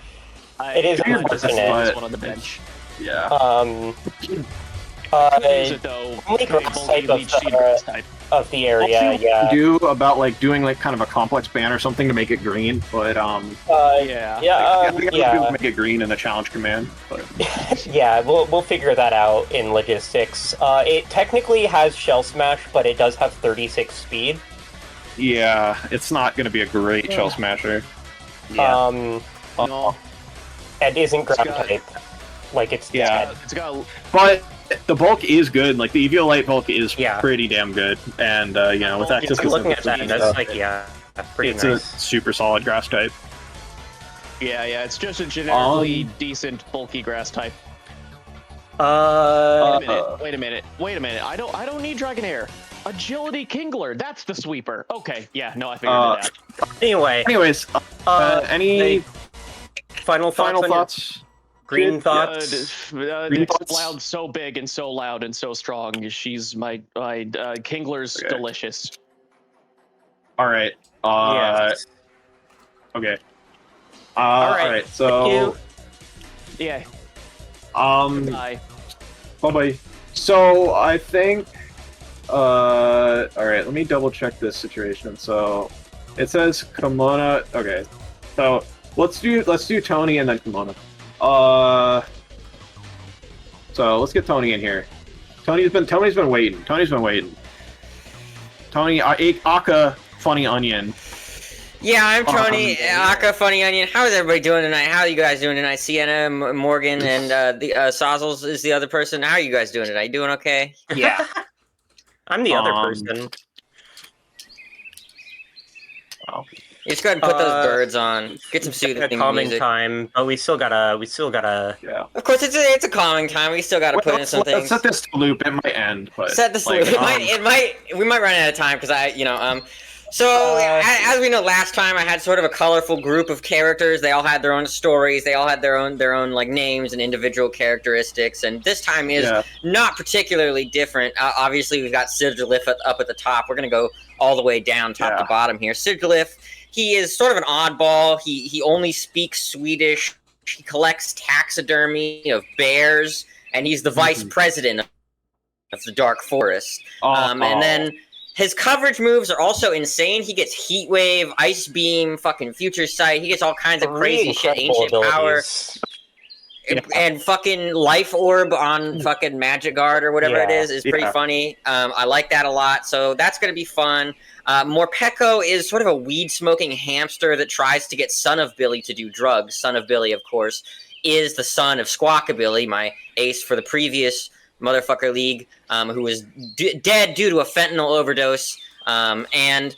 It is this one on the bench. Yeah. Use it though. Only Very grass bulky, type of leech seed grass type. of the area, I'll see what we do about like doing like kind of a complex ban or something to make it green, but Yeah. we gotta make it green in the challenge command. But yeah, we'll figure that out in logistics. It technically has Shell Smash, but it does have 36 speed. yeah, it's not gonna be a great shell smasher. Yeah. No. And isn't ground got- type. Like it's Yeah. dead. It's got. But the bulk is good. Like the Eviolite bulk is Yeah. pretty damn good, and you know, with access I'm to looking at that, and that's stuff, like pretty it's nice. a super solid grass type. Yeah, it's just a generically decent bulky grass type. Wait a minute. I don't need Dragonair. Agility Kingler, that's the sweeper. Okay, yeah, no, I figured it out. Anyway, Anyways, any final thoughts? Green thoughts. Green It's thoughts? loud, so big and so loud and so strong. She's my Kingler's Okay. delicious. All right. Yes. Okay. All All right. right. So, Yeah. bye Bye. bye. So I think. All right. Let me double check this situation. So, it says Comona. Okay. So let's do Tony and then Comona. So let's get Tony in here. Tony's been waiting. Tony, Aka, funny onion. Yeah, I'm Tony, Aka, Funny Onion. How is everybody doing tonight? How are you guys doing tonight? Sienna, Morgan, and the Sauzels is the other person. How are you guys doing tonight? Doing okay? Yeah. I'm the other person. Oh. You just go ahead and put those birds on. Get some A soothing calming music. time, but we still gotta. Yeah. Of course, it's a calming time. We still got to put in some Let's things. set this to loop. It might end, but Set this like, loop. We might run out of time because So, as we know, last time I had sort of a colorful group of characters. They all had their own stories. They all had their own like names and individual characteristics. And this time is not particularly different. Obviously, we've got Sigalith up at the top. We're gonna go all the way down top to bottom here. Sigalith, he is sort of an oddball. He only speaks Swedish. He collects taxidermy of bears, and he's the vice president of the Dark Forest. And then his coverage moves are also insane. He gets Heat Wave, Ice Beam, fucking Future Sight. He gets all kinds of crazy shit, Ancient Power, and fucking Life Orb on fucking Magic Guard or whatever it is pretty funny. I like that a lot, so that's going to be fun. Morpeko is sort of a weed-smoking hamster that tries to get Son of Billy to do drugs. Son of Billy, of course, is the son of Squawkabilly, my ace for the previous motherfucker league, who was dead due to a fentanyl overdose. And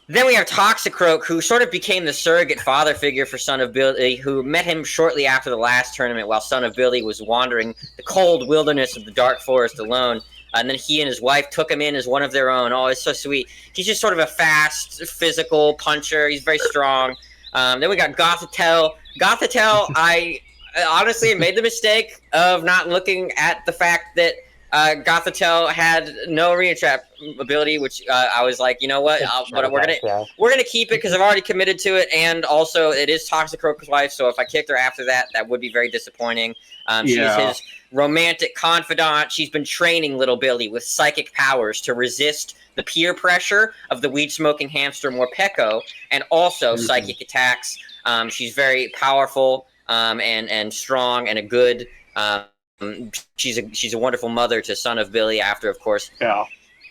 then we have Toxicroak, who sort of became the surrogate father figure for Son of Billy, who met him shortly after the last tournament while Son of Billy was wandering the cold wilderness of the Dark Forest alone. And then he and his wife took him in as one of their own. Oh, it's so sweet. He's just sort of a fast, physical puncher. He's very strong. Then we got Gothitelle. Gothitelle, I honestly made the mistake of not looking at the fact that Gothitelle had no arena trap ability, which I was like, you know what? But we're gonna keep it because I've already committed to it, and also it is Toxicroak's wife. So if I kicked her after that, that would be very disappointing. She's his romantic confidant. She's been training little Billy with psychic powers to resist the peer pressure of the weed-smoking hamster Morpeko, and also psychic attacks. She's very powerful and strong and a good. She's a wonderful mother to Son of Billy after, of course,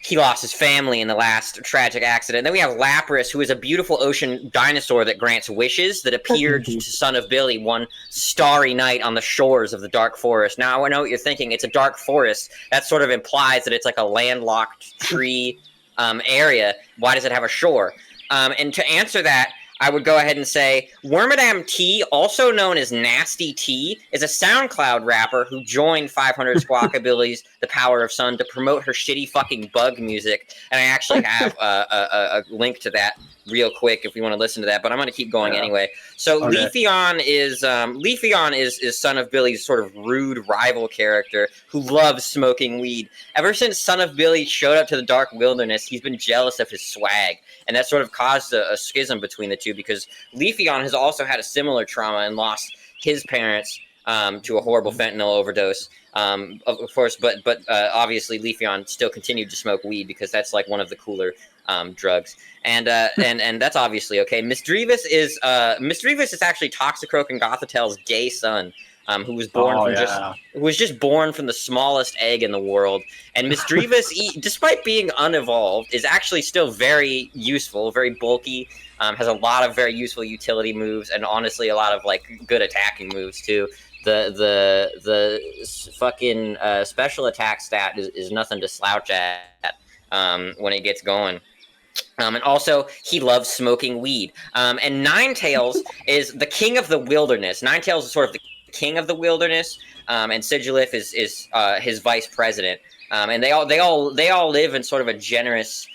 he lost his family in the last tragic accident. Then we have Lapras, who is a beautiful ocean dinosaur that grants wishes that appeared to Son of Billy one starry night on the shores of the Dark Forest. Now, I know what you're thinking. It's a dark forest. That sort of implies that it's like a landlocked tree area. Why does it have a shore? And to answer that, I would go ahead and say Wormadam T, also known as Nasty T, is a SoundCloud rapper who joined 500 Squawkabilly's The Power of Sun to promote her shitty fucking bug music. And I actually have a link to that real quick if you want to listen to that, but I'm going to keep going anyway. So Leafeon is Son of Billy's sort of rude rival character who loves smoking weed. Ever since Son of Billy showed up to the Dark Wilderness, he's been jealous of his swag, and that sort of caused a schism between the two because Leafeon has also had a similar trauma and lost his parents to a horrible fentanyl overdose. Of course, but obviously Leafeon still continued to smoke weed because that's like one of the cooler drugs. And that's obviously okay. Miss Drevis is actually Toxicroak and Gothitel's gay son. Who was born just born from the smallest egg in the world. And Miss Drevis, despite being unevolved, is actually still very useful, very bulky. Has a lot of very useful utility moves, and honestly, a lot of like good attacking moves too. The fucking special attack stat is nothing to slouch at when it gets going. And also, he loves smoking weed. And Ninetales is the king of the wilderness. Ninetales is sort of the king of the wilderness, and Sigilif is his vice president. And they all live in sort of a generous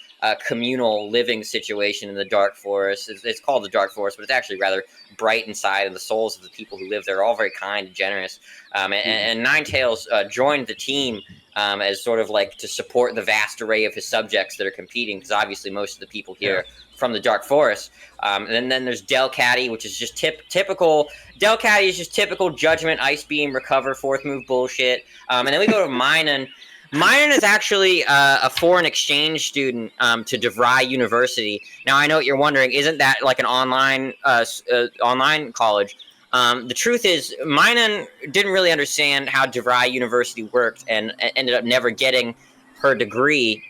communal living situation in the Dark Forest. It's called the Dark Forest, but it's actually rather bright inside, and the souls of the people who live there are all very kind and generous. And Ninetales joined the team as sort of like to support the vast array of his subjects that are competing, because obviously most of the people here from the Dark Forest. And then there's Delcatty, which is just typical. Delcatty is just typical Judgment, Ice Beam, Recover, Fourth Move bullshit. And then we go to Minun. Minun is actually a foreign exchange student to DeVry University. Now, I know what you're wondering. Isn't that like an online college? The truth is, Minun didn't really understand how DeVry University worked and ended up never getting her degree.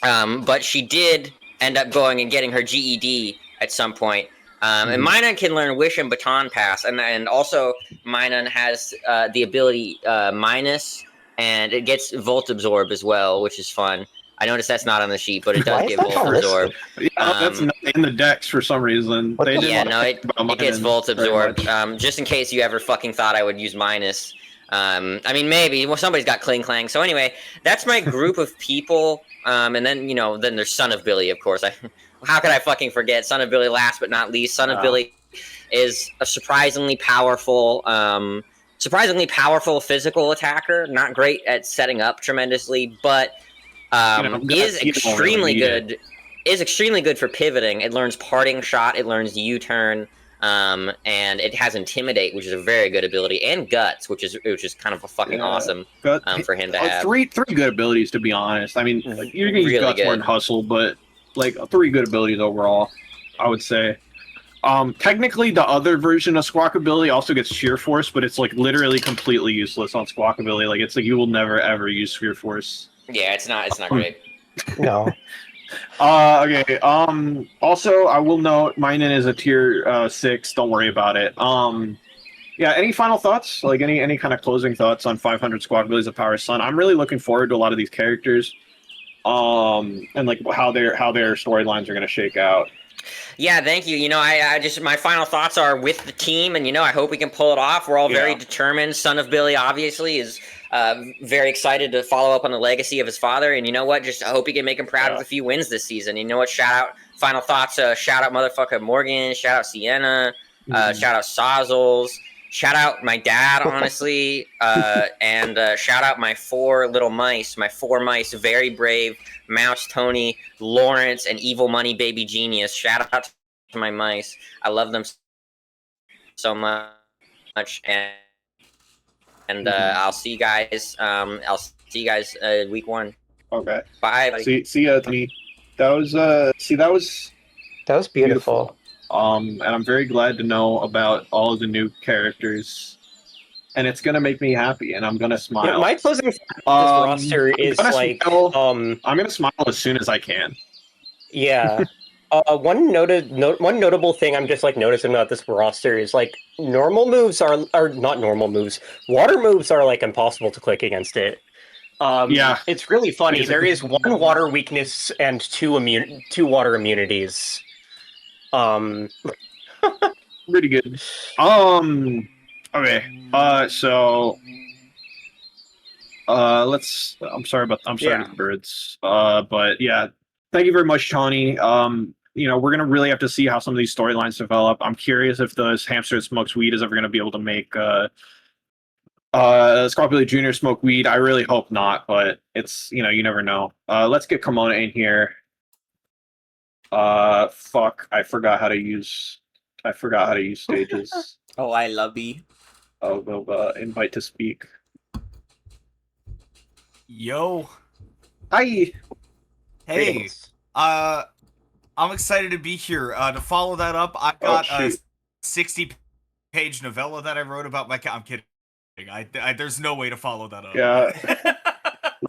But she did end up going and getting her GED at some point. And Minun can learn Wish and Baton Pass. And also, Minun has the ability Minus, and it gets Volt Absorb as well, which is fun. I noticed that's not on the sheet, but it does get Volt Absorb. Yeah, that's not in the decks for some reason. It gets Volt Absorb. Just in case you ever fucking thought I would use Minus. I mean, maybe. Well, somebody's got Kling Clang. So anyway, that's my group of people. And then, then there's Son of Billy, of course. How could I fucking forget? Son of Billy last but not least. Son of Billy is a surprisingly powerful physical attacker. Not great at setting up tremendously, but is extremely good. Is extremely good for pivoting. It learns Parting Shot. It learns U-turn. And it has Intimidate, which is a very good ability, and Guts, which is kind of a fucking awesome for him to have. Three good abilities, to be honest. I mean, you're gonna use Guts more than Hustle, but like 3 good abilities overall, I would say. Technically, the other version of Squawkabilly also gets Sheer Force, but it's like literally completely useless on Squawkabilly. Like it's like you will never ever use Sheer Force. Yeah, it's not great. No. Okay. Also, I will note Minun is a tier 6. Don't worry about it. Yeah. Any final thoughts? Like any kind of closing thoughts on 500 Squawkabillies of Power Sun? I'm really looking forward to a lot of these characters. And like how their storylines are going to shake out. Yeah, thank you. I just my final thoughts are with the team, and I hope we can pull it off. We're all very determined. Son of Billy obviously is very excited to follow up on the legacy of his father, and you know what? Just I hope he can make him proud with a few wins this season. You know what? Final thoughts. Shout out motherfucker Morgan. Shout out Sienna. Shout out Sauzels. Shout out my dad, honestly, and shout out my 4 little mice. My 4 mice, very brave. Mouse, Tony, Lawrence, and Evil Money Baby Genius. Shout out to my mice. I love them so much, and I'll see you guys. Week 1. Okay. Bye. Buddy. See ya, Tony. That was beautiful. And I'm very glad to know about all of the new characters. And it's gonna make me happy, and I'm gonna smile. Yeah, my closing this roster is like I'm gonna smile as soon as I can. Yeah. One notable thing I'm just like noticing about this roster is like normal moves are not normal moves. Water moves are like impossible to click against it. It's really funny. There is 1 water weakness and 2 water immunities. Pretty good. Okay. So I'm sorry for the birds. But yeah, thank you very much, Tawny. We're gonna really have to see how some of these storylines develop. I'm curious if the hamster that smokes weed is ever gonna be able to make Squawkabilly Jr. smoke weed. I really hope not, but it's you never know. Let's get Comona in here. Fuck, I forgot how to use stages. Oh, I love you. invite to speak. Yo. Hi. Hey. I'm excited to be here. To follow that up, I got a 60-page novella that I wrote about my. I'm kidding. There's no way to follow that up. Yeah.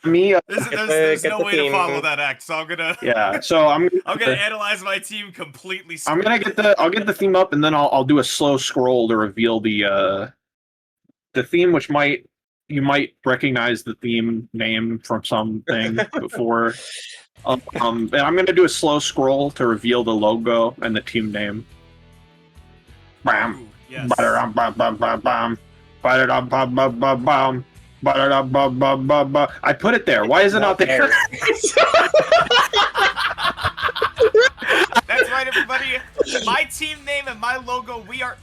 There's no way to follow that act, so I'm gonna. Yeah. So I'm gonna analyze my team completely. I'm gonna I'll get the theme up, and then I'll do a slow scroll to reveal the theme, which you might recognize the theme name from something before. And I'm gonna do a slow scroll to reveal the logo and the team name. Bam. Yes. Bam. Bam. Bam. Bam. Bam. Bam. Bam. Bam. Bam. I put it there. Why is it not there? That's right, everybody. My team name and my logo. We are,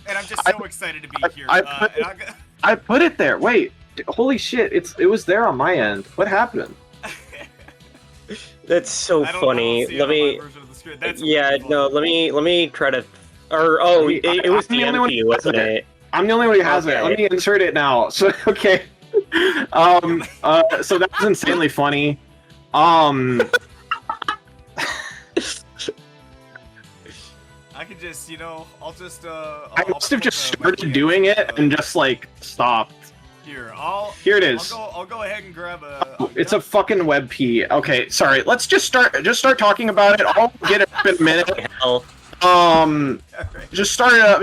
and I'm just so excited to be here. I put it there. Wait, holy shit! It was there on my end. What happened? That's so funny. Let me. Yeah, no. Let me try to. Or it was the MP, wasn't it? I'm the only one who has it. Let me insert it now. So okay. So that was insanely funny. I could just, I'll just. I must have just started doing it and just like stopped. Here it is. I'll go ahead and grab a. It's a fucking WebP. Okay, sorry. Let's just start talking about it. I'll get it up in a minute. Just start it up.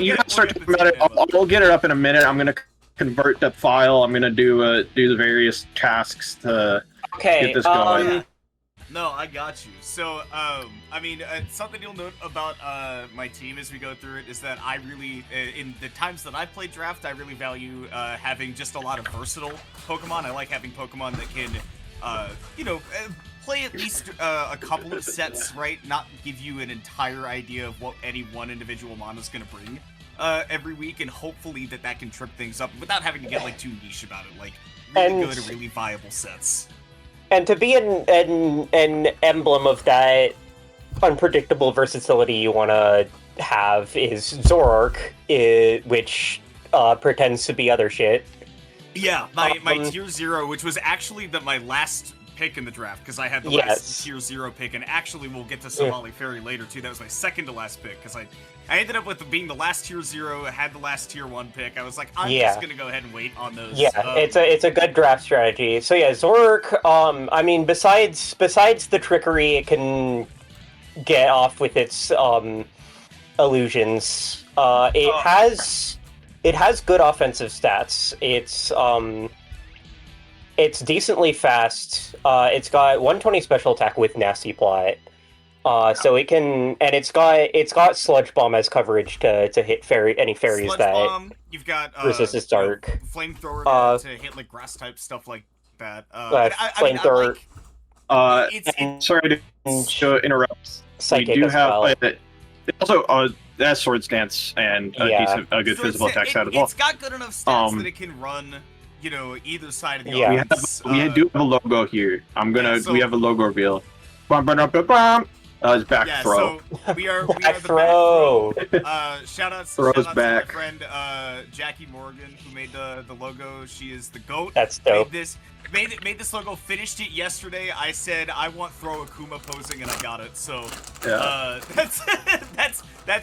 You guys start talking about it. I'll get it up in a minute. I'm gonna convert the file. I'm gonna do the various tasks to get this going. No, I got you. So, something you'll note about my team as we go through it is that I really, in the times that I've played Draft, I really value having just a lot of versatile Pokemon. I like having Pokemon that can, play at least a couple of sets, right? Not give you an entire idea of what any one individual mono is going to bring every week, and hopefully that can trip things up without having to get like too niche about it. Like really good, really viable sets. And to be an emblem of that unpredictable versatility you want to have is Zoroark, which pretends to be other shit. Yeah, my tier 0, which was actually my last pick in the draft, because I had the last tier 0 pick, and actually we'll get to Somali Fairy later too. That was my second to last pick, because I ended up with being the last tier 0, had the last tier 1 pick. I was like, I'm just gonna go ahead and wait on those. Yeah, it's a good draft strategy. So yeah, Zoroark, besides the trickery it can get off with its illusions, it has good offensive stats. It's decently fast. It's got 120 special attack with Nasty Plot. So it can, and it's got Sludge Bomb as coverage to hit any fairies Sludge that Bomb, you've got resist dark. Flamethrower to hit like grass type stuff like that. Flamethrower. Sorry to interrupt. Psychic we do as have well. also that's Swords Dance and a good physical attack stat as well. It's got good enough stats that it can run, either side of the offense. We do have a logo here. We have a logo reveal. It's back throw. So we are back the throw. Shout out Throw's to my back. friend Jackie Morgan, who made the logo. She is the GOAT. That's dope. Made this logo, finished it yesterday. I said I want Throw Akuma posing, and I got it. So that's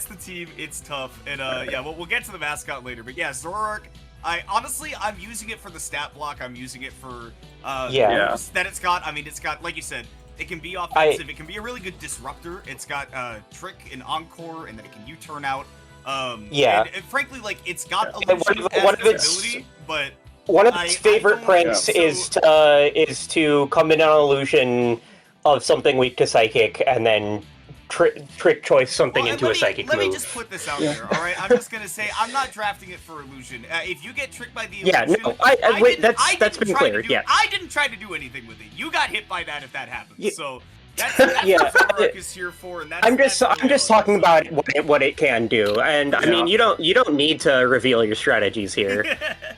the team. It's tough, and we'll get to the mascot later. But yeah, Zoroark. I'm using it for the stat block. I'm using it for that it's got. It's got, like you said, it can be offensive. It can be a really good disruptor. It's got Trick and Encore, and then it can U-turn out. And frankly, like, it's got illusion as its ability, but one of its favorite pranks is to come in on an illusion of something weak to Psychic, and then trick choice something into a psychic move. Let me just put this out there, all right? I'm just gonna say I'm not drafting it for illusion. If you get tricked by the illusion, that's been clear. I didn't try to do anything with it. You got hit by that if that happens. So that's what Zoroark is here for. And I'm just talking about what it can do, and I mean you don't need to reveal your strategies here.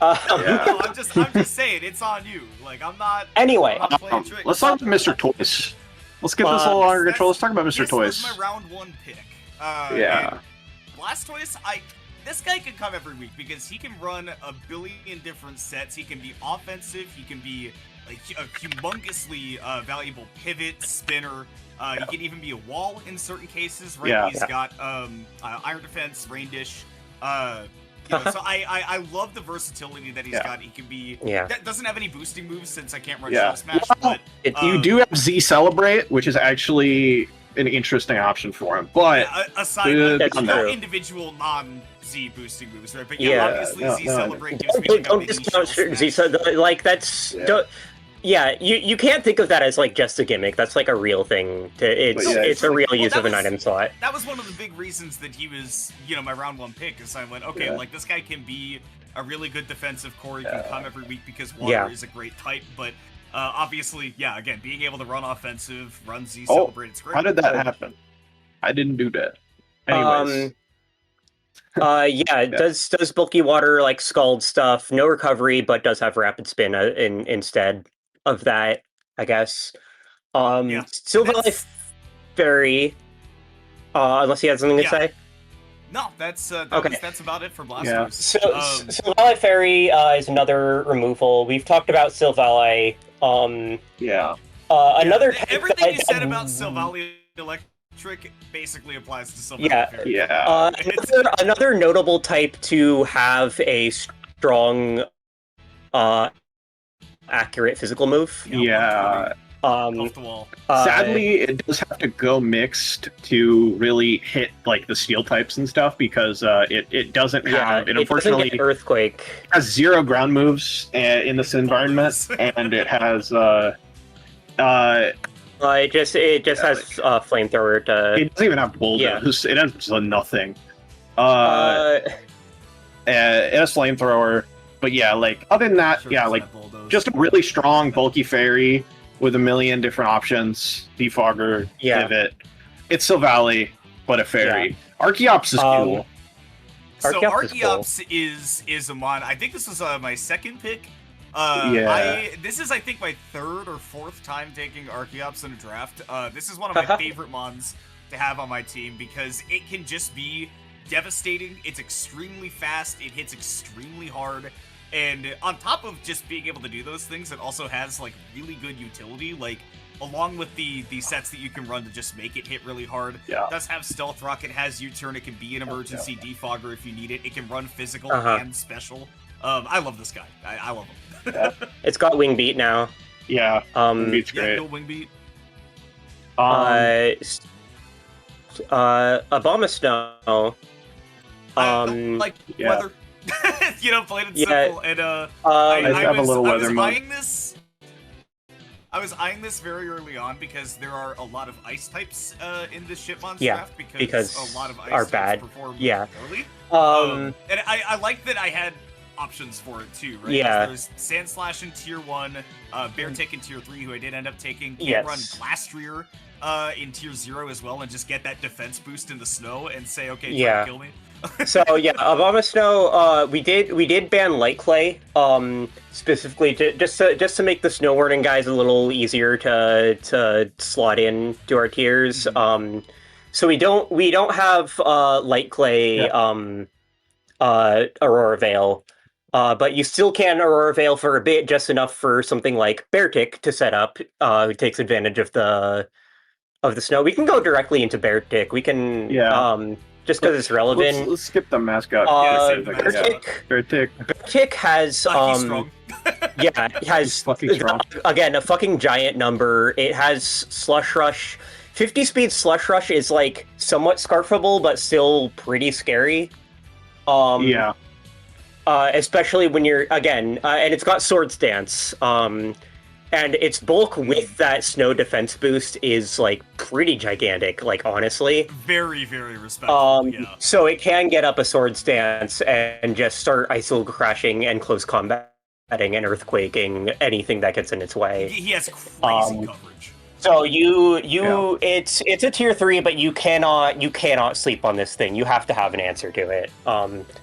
No, I'm just saying it's on you. Like I'm not. Anyway, let's talk about Mr. Toys. Let's get this a little under control. Let's talk about Mr. Toys. This was my round 1 pick. Yeah. Blastoise, this guy can come every week because he can run a billion different sets. He can be offensive. He can be like a humongously valuable pivot, spinner. He can even be a wall in certain cases, right? Yeah. He's got iron defense, rain dish. You know, so I love the versatility that he's got. He can be doesn't have any boosting moves since I can't run Shell Smash. But you do have Z Celebrate, which is actually an interesting option for him. But aside no individual non-Z boosting moves, right? But obviously Z Celebrate gives me don't discount Z like that's you can't think of that as like just a gimmick. That's like a real thing. It's a real use of an item slot. That was one of the big reasons that he was, you know, my round 1 pick. Is I went, okay, like this guy can be a really good defensive core. He can come every week because water is a great type. But obviously, again, being able to run offensive, run Z Celebrate, it's great. How did that happen? I didn't do that. Anyways. Does bulky water like scald stuff? No recovery, but does have rapid spin instead of that, I guess. Silver Life Fairy, unless he has something to say. No, that's about it for Blasters. Yeah. So Silvally Fairy is another removal. We've talked about Silvally. Another everything you said about Silvally Electric basically applies to Silvally Fairy. Another notable type to have a strong accurate physical move. Off the wall. Sadly, it does have to go mixed to really hit like the steel types and stuff because it doesn't have. It unfortunately doesn't get Earthquake has 0 ground moves in this environment, and it has. It just has flamethrower. It doesn't even have bulldoze. It has nothing. It has flamethrower. But like other than that, just a really strong, bulky fairy with a million different options. Defogger, pivot. It's Silvally, but a fairy. Archeops is cool. So Archeops is a mon. I think this was my second pick. This is I think my 3rd or 4th time taking Archeops in a draft. This is one of my favorite mons to have on my team because it can just be devastating. It's extremely fast. It hits extremely hard. And on top of just being able to do those things, it also has like really good utility. Like along with the sets that you can run to just make it hit really hard. It does have Stealth Rock. It has U-turn. It can be an emergency defogger if you need it. It can run physical and special. I love this guy. I love him. It's got Wing Beat now. Wing Beat's great. Go Wing Beat. Abomasnow. Weather. You know, plain and simple. And I was eyeing this very early on because there are a lot of ice types in this Shitmons draft because a lot of ice are types bad. perform early. And I like that I had options for it too, right? There's Sand Slash in tier 1, Bear Tick in tier 3, who I did end up taking. Can run Blastrier in tier 0 as well and just get that defense boost in the snow and say, okay, try to kill me. So Abomasnow, we did ban Light Clay, specifically just to make the snow warning guys a little easier to slot in to our tiers. So we don't have Light Clay Aurora Veil, but you still can Aurora Veil for a bit, just enough for something like Bear Tick to set up, who takes advantage of the snow. We can go directly into Bear Tick. We can just because it's relevant. Let's skip the mascot. Bear Tick has he's strong. it has fucking strong. Again, a fucking giant number. It has Slush Rush. 50 speed Slush Rush is like somewhat scarfable, but still pretty scary. Especially when you're and it's got Sword Stance. And its bulk with that snow defense boost is like pretty gigantic, like honestly. Very, very respectful. So it can get up a Sword Stance and just start ISO crashing and close combating and earthquaking anything that gets in its way. He has crazy coverage. So it's a tier 3, but you cannot sleep on this thing. You have to have an answer to it.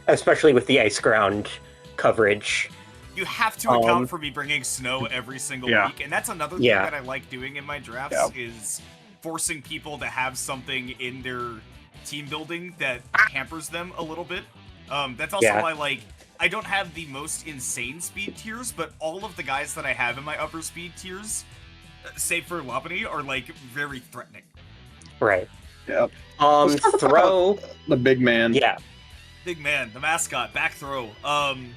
Especially with the ice ground coverage. You have to account for me bringing snow every single week, and that's another thing that I like doing in my drafts is forcing people to have something in their team building that hampers them a little bit. That's also why, like, I don't have the most insane speed tiers, but all of the guys that I have in my upper speed tiers, save for Lopunny, are, like, very threatening. Right. Yep. Throw. The big man. Yeah. Big man, the mascot, back throw.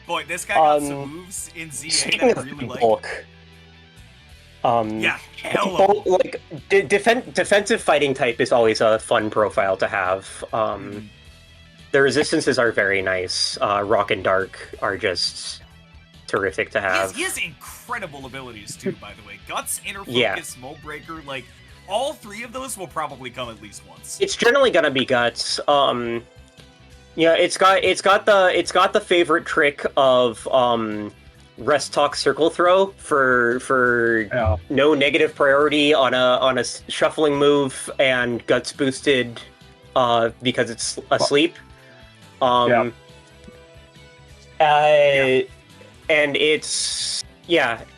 Boy, this guy got some moves in ZA that I really like. Bulk. Yeah, hell like defensive fighting type is always a fun profile to have. The resistances are very nice. Rock and Dark are just terrific to have. He has incredible abilities too, by the way. Guts, Inner Focus, Mold Breaker, like all three of those will probably come at least once. It's generally gonna be Guts. Yeah, it's got the favorite trick of Rest Talk Circle Throw for no negative priority on a shuffling move and Guts boosted because it's asleep. And it's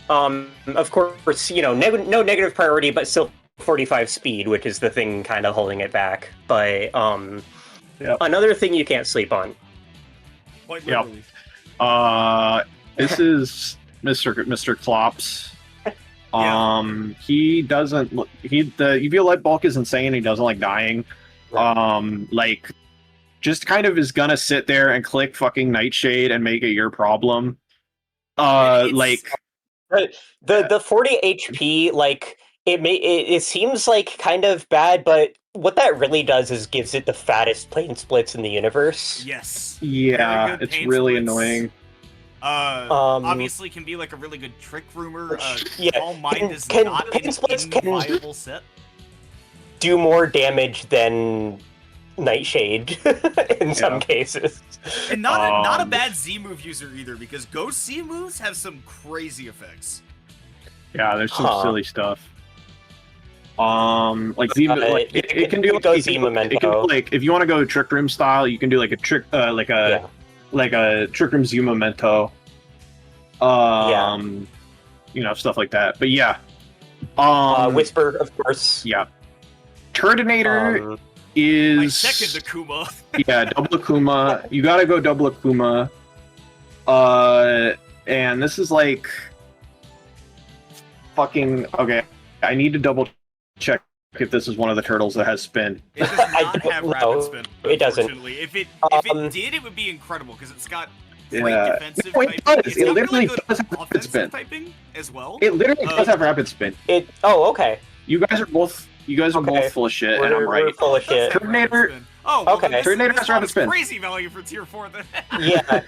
of course, you know, no negative priority, but still 45 speed, which is the thing kind of holding it back. But another thing you can't sleep on. Quite literally. This is Mr. Klops. He doesn't. The UV light bulk is insane. He doesn't like dying. Like, just kind of is gonna sit there and click fucking Nightshade and make it your problem. Like the 40 HP, like it seems like kind of bad, but what that really does is gives it the fattest plane splits in the universe. Yes. Yeah, it's really annoying. Obviously can be like a really good trick rumor. All Mind is not an inviable set. Do more damage than Nightshade in some cases. And not a bad Z move user either, because Ghost Z moves have some crazy effects. Yeah, there's some silly stuff. Like Z, like it can do like Z Memento. It can, like, if you want to go Trick Room style, you can do like a trick, like a Trick Room Z Memento. You know, stuff like that. But yeah, Whisper, of course. Yeah, Turdinator is my second Akuma. Yeah, double Akuma. You gotta go double Akuma. And this is like fucking okay. I need to double check if this is one of the turtles that has spin. It does not have rapid spin. It doesn't. If it did, it would be incredible because it's got great defensive typing. It literally does have rapid spin typing as well. It literally does have rapid spin. Okay. You guys are both full of shit, and I'm right. We're full of shit. Turdinator. Oh, well, okay. Turdinator has rapid spin. Crazy value for tier 4 then. Yeah.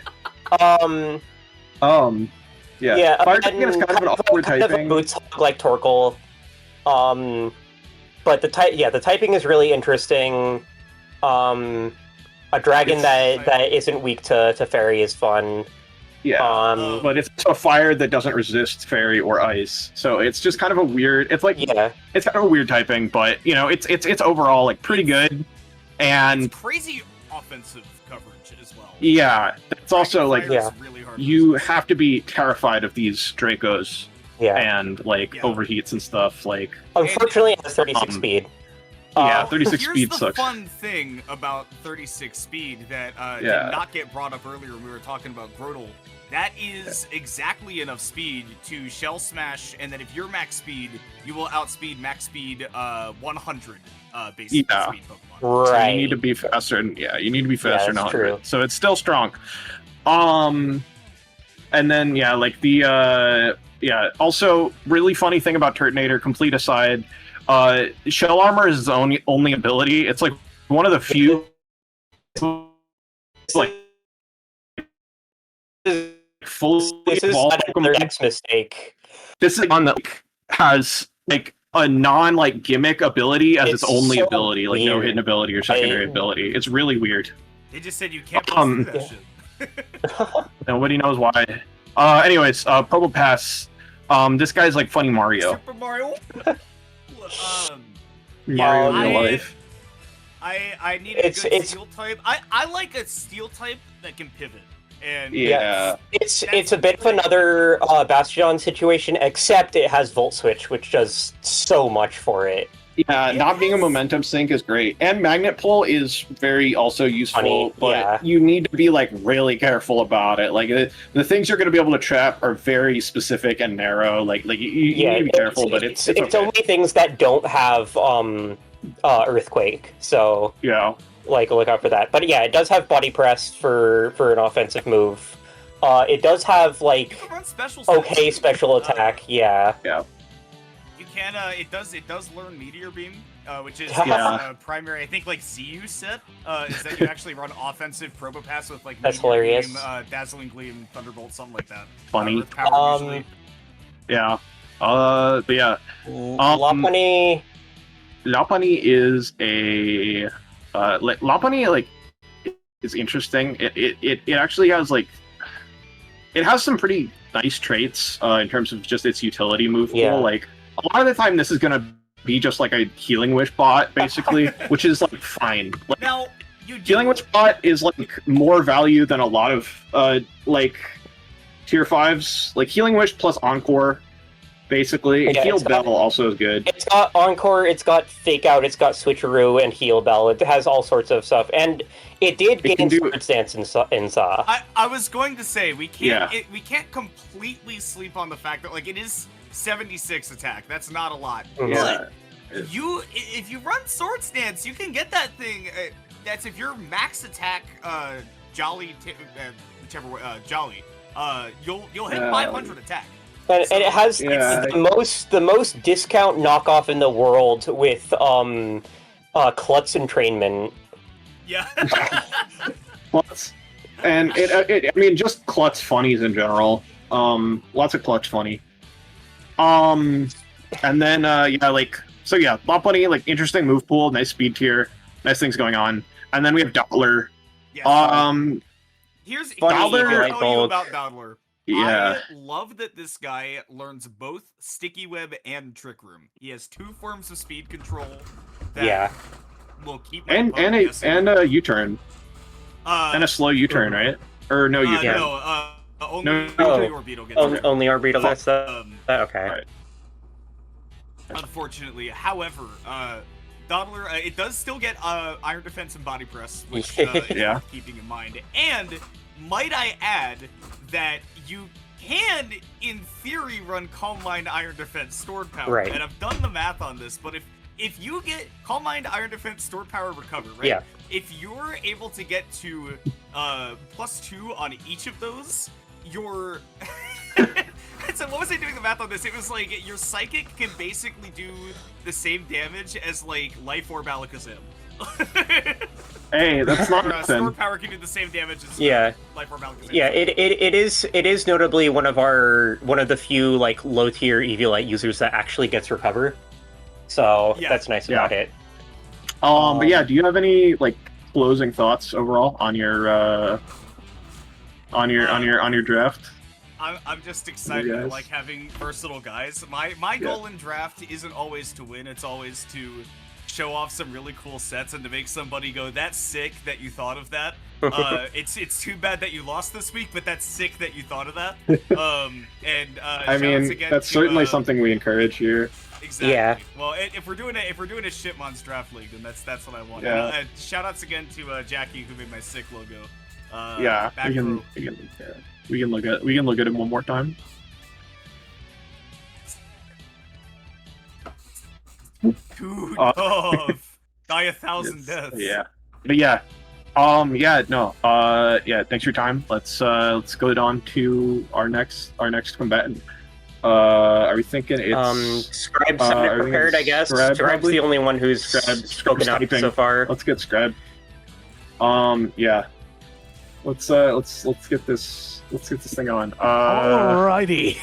Yeah. Fire Dragon is kind of an awkward kind typing. Of a boots hog like Torkoal. But the typing is really interesting. A dragon that isn't weak to fairy is fun. Yeah. But it's a fire that doesn't resist fairy or ice, so it's just kind of a weird. It's like it's kind of a weird typing, but you know, it's overall like pretty good, and it's crazy offensive coverage as well. Yeah, it's also like really hard you have to be terrified of these Dracos. Yeah. And like overheats and stuff. Like, unfortunately, it has 36 speed. Yeah, 36 speed Here's the sucks. fun thing about 36 speed that did not get brought up earlier when we were talking about Grotle. That is exactly enough speed to shell smash, and then if you're max speed, you will outspeed max speed 100 basic speed Pokemon. Right. So you need to be faster, and you need to be faster than 100. True. So it's still strong. And then like the also really funny thing about Turdinator, complete aside, Shell Armor is his only ability. It's like one of the few like fully evolved Pokemon. Next mistake. This is one that has like a non gimmick ability as its only ability, like no hidden ability or secondary ability. It's really weird. They just said you can't do that shit. Nobody knows why. Anyways, Probo Pass. This guy's like funny Mario. Super Mario. Mario in real life. I need a good steel type. I like a steel type that can pivot. And it's a bit of another Bastion situation, except it has Volt Switch, which does so much for it. Yeah, not being a momentum sink is great, and magnet pull is very also useful. Funny, but you need to be like really careful about it. Like the things you're going to be able to trap are very specific and narrow. Like you need to be careful, but it's okay. only things that don't have earthquake. So yeah, like look out for that. But yeah, it does have body press for an offensive move. It does have like special attack. Yeah. You can. It does learn meteor beam, which is primary. I think like CU set is that you actually run offensive probo pass with like that's meteor hilarious. Beam, dazzling gleam, thunderbolt, something like that. Funny. Yeah. But yeah. Lopunny. Lopunny is a Lopunny like is interesting. It actually has like it has some pretty nice traits in terms of just its utility move pool. Like a lot of the time, this is gonna be just like a healing wish bot, basically, which is like fine. Like, now, healing wish bot is like more value than a lot of like tier 5s. Like healing wish plus encore, basically. And heal bell also is good. It's got encore, it's got fake out, it's got switcheroo and heal bell. It has all sorts of stuff, and it did gain sword stance in Saw. I was going to say we can't we can't completely sleep on the fact that like it is 76 attack. That's not a lot. Yeah. But if you run sword stance, you can get that thing. That's if you're max attack jolly whichever way jolly. You'll hit 500 attack. And it has it's the most discount knockoff in the world with Klutz entrainment. Yeah. Klutz. And I mean just Klutz funnies in general. Lots of Klutz funny. And then Lopunny, like interesting move pool, nice speed tier, nice things going on. And then we have Dowdler. Yes. Here's Dowdler. I'll tell you about Dowdler. Yeah. I love that this guy learns both Sticky Web and Trick Room. He has 2 forms of speed control that will keep my and a U-turn. And a slow U-turn, right? Or no U-turn. Only Orbeetle gets it. Only Orbeetle gets that? Okay. Right. Unfortunately. However, Dowdler, it does still get Iron Defense and Body Press, which is worth keeping in mind. And might I add that you can, in theory, run Calm Mind, Iron Defense, Stored Power. Right. And I've done the math on this, but if you get Calm Mind, Iron Defense, Stored Power, Recover, right? Yeah. If you're able to get to +2 on each of those, your... So what was I doing the math on this? It was like your Psychic can basically do the same damage as like Life Orb Alakazam. Hey, that's not nothing. Stored Power can do the same damage as Life Orb Alakazam. Yeah, it is notably one of the few like low tier Eviolite users that actually gets Recover. So that's nice about it. But yeah, do you have any like closing thoughts overall on your draft? I'm just excited. I like having versatile guys. My goal in draft isn't always to win. It's always to show off some really cool sets and to make somebody go, "That's sick that you thought of that." It's too bad that you lost this week, but that's sick that you thought of that. I mean, that's certainly something we encourage here. Exactly. Yeah. Well, if we're doing a Shitmons draft league, then that's what I want. Yeah. Shout outs again to Jackie who made my sick logo. We can look at it one more time. Dude, die 1,000 deaths. Yeah, but thanks for your time. Let's go on to our next combatant. Are we thinking it's Scribe's prepared? I guess Scribe's the only one who's spoken up so far. Let's get Scribe. Let's get this thing on. Alrighty.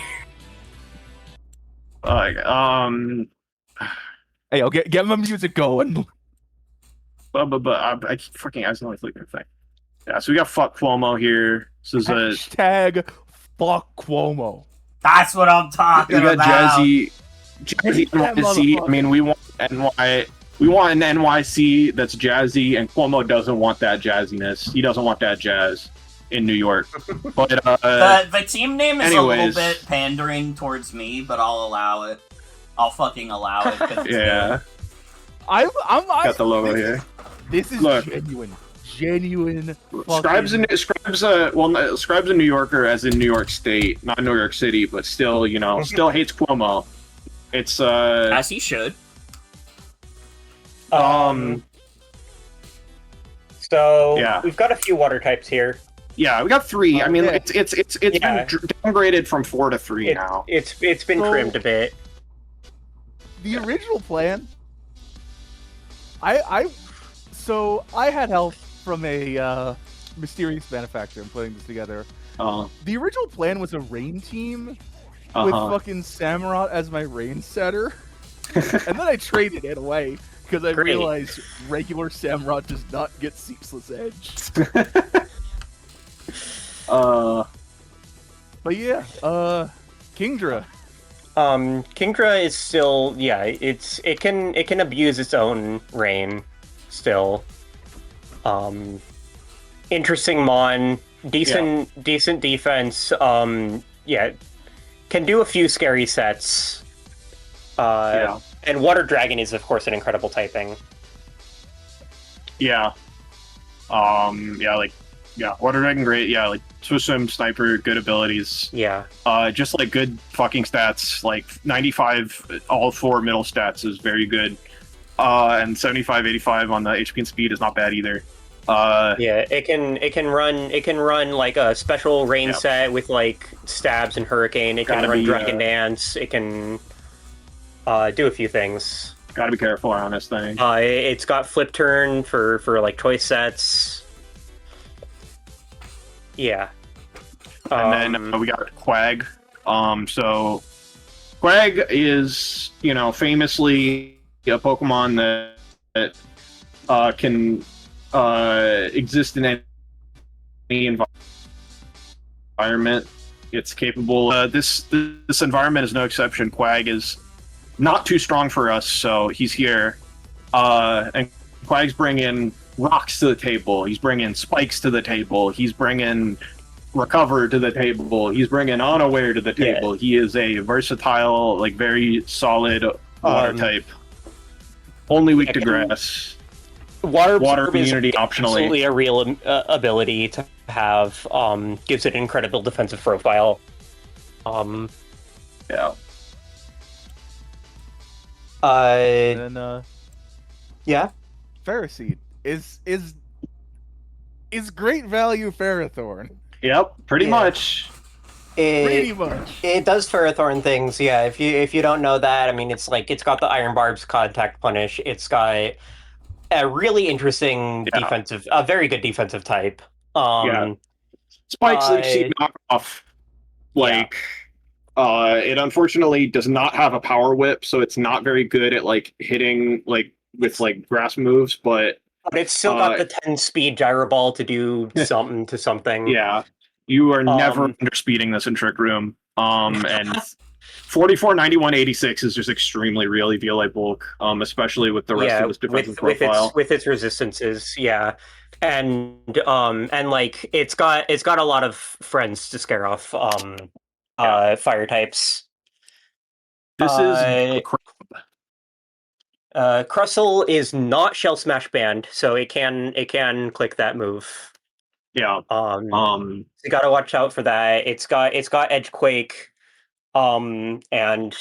Hey, I'll get my music going. But I keep fucking accidentally flicking the thing. Yeah, so we got fuck Cuomo here. This is Hashtag fuck Cuomo. That's what I'm talking about. We got Jazzy NYC. I mean, we want an NYC that's jazzy, and Cuomo doesn't want that jazziness. He doesn't want that jazz in New York. But the team name is a little bit pandering towards me, but I'll allow it. I'll fucking allow it. Yeah. Got the logo here. This is Look. genuine. Scribe's a New Yorker, as in New York State, not New York City, but still, you know, still hates Cuomo. It's as he should. So yeah. We've got a few water types here. Yeah, we got 3. I mean, yeah. it's been downgraded from 4 to 3 now. It's been trimmed a bit. The original plan. So I had help from a mysterious manufacturer in putting this together. The original plan was a rain team with fucking Samurott as my rain setter, and then I traded it away because I realized regular Samurott does not get Ceaseless Edge. But yeah, Kingdra. Kingdra is still it can abuse its own rain still. Interesting mon, decent defense. Can do a few scary sets. And Water Dragon is of course an incredible typing. Yeah. Water Dragon, great. Yeah, like swim sniper, good abilities. Yeah. Just like good fucking stats. Like 95, all 4 middle stats is very good. And 75, 85 on the HP and speed is not bad either. It can run like a special rain set with like stabs and hurricane. It can run Dragon Dance. It can do a few things. Gotta be careful on this thing. It's got flip turn for like choice sets. Yeah. And then we got Quag. So Quag is, you know, famously a Pokemon that can exist in any environment. It's capable. This environment is no exception. Quag is not too strong for us, so he's here. And Quag's bringing rocks to the table. He's bringing spikes to the table. He's bringing recover to the table. He's bringing unaware to the table. He is a versatile, like very solid water type. Only weak to grass. Water immunity optionally. Absolutely a real ability to have. Gives it an incredible defensive profile. Yeah. And yeah. Ferroseed is great value Ferrothorn. Yep, pretty much. It does Ferrothorn things, yeah. If you don't know that, I mean, it's got the Iron Barb's contact punish. It's got a really interesting defensive, a very good defensive type. Spike's like cheap knockoff. Like, it unfortunately does not have a power whip, so it's not very good at like hitting like with like grass moves, but it's still got the 10 speed gyro ball to do something to something. Yeah, you are never underspeeding this in Trick Room. And 44, 91, 86 is just extremely real EVLA bulk, especially with the rest of this defensive profile. With its resistances, and like it's got a lot of friends to scare off fire types. This is Crustle is not Shell Smash banned, so it can click that move. Yeah. You gotta watch out for that. It's got Edge Quake, and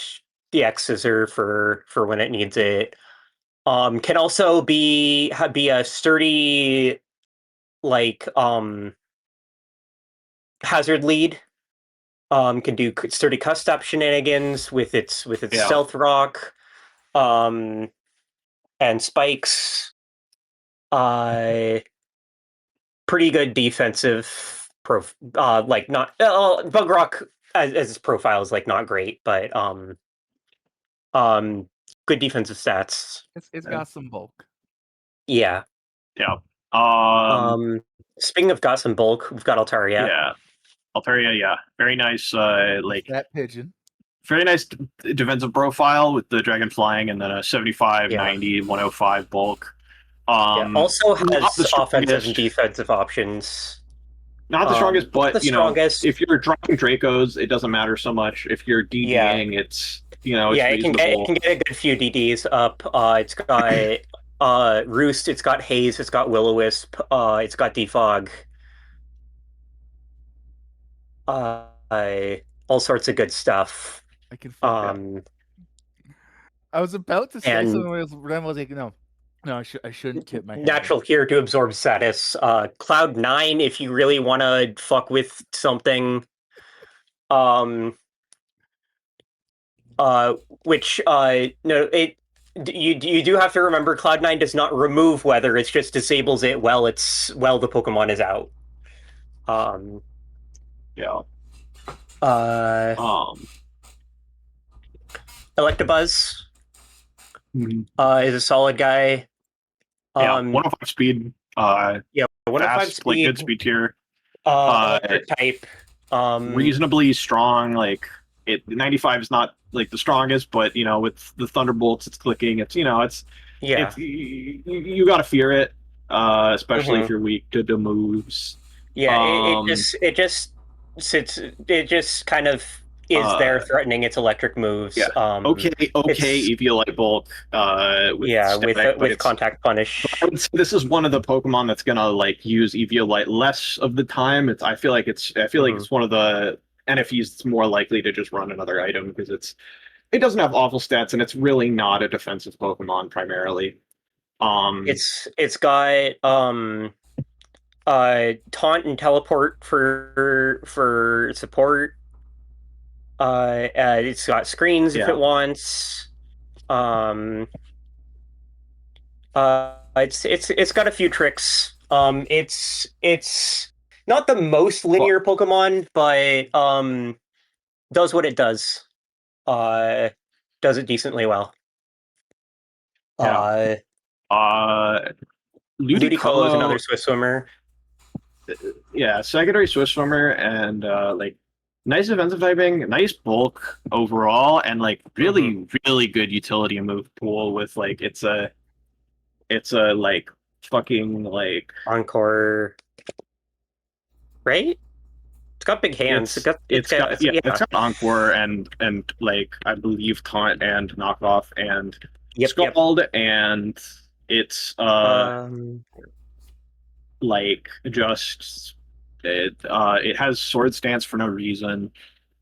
the X Scissor for when it needs it. Can also be a sturdy like hazard lead. Can do sturdy cuss stop shenanigans with its stealth rock. And spikes, pretty good defensive like not Bug Rock as its profile is like not great, but good defensive stats. It's got some bulk. Yeah. Speaking of got some bulk, we've got Altaria. Yeah, Altaria. Very nice. Like that pigeon. Very nice defensive profile with the dragon flying, and then a 75, 90, 105 bulk. Also has offensive and defensive options. Not the strongest, but the strongest. if you're dropping Dracos, it doesn't matter so much. If you're DDing, it's it's reasonable. It can get a good few DDs up. It's got Roost, it's got Haze, it's got Will-O-Wisp, it's got Defog. All sorts of good stuff. I can feel I was about to say something, I was like, no, I shouldn't tip my hand. Natural here to absorb status. Cloud 9, if you really want to fuck with something, which you do have to remember Cloud 9 does not remove weather; it just disables it while the Pokemon is out. Electabuzz is a solid guy. 105 speed. 105 speed. Like good speed tier. Type. Reasonably strong. Like 95 is not like the strongest, but with the Thunderbolts, it's clicking. It's you gotta fear it, especially if you're weak to the moves. Yeah, it just sits. It just kind of is there threatening its electric moves. Yeah. Okay, Eviolite Bulk. With Contact Punish. I would say this is one of the Pokemon that's gonna use Eviolite less of the time. I feel like it's one of the NFEs that's more likely to just run another item because it doesn't have awful stats and it's really not a defensive Pokemon primarily. It's got Taunt and Teleport for support. It's got screens if it wants. It's got a few tricks. It's not the most linear Pokemon, but does what it does. Does it decently well. Ludicolo is another Swiss swimmer. Yeah, secondary Swiss swimmer and nice defensive typing, nice bulk overall, and really good utility move pool with it's a fucking Encore, right? It's got big hands. It's got Encore and I believe Taunt and Knockoff and Scald and it's it has Sword Stance for no reason.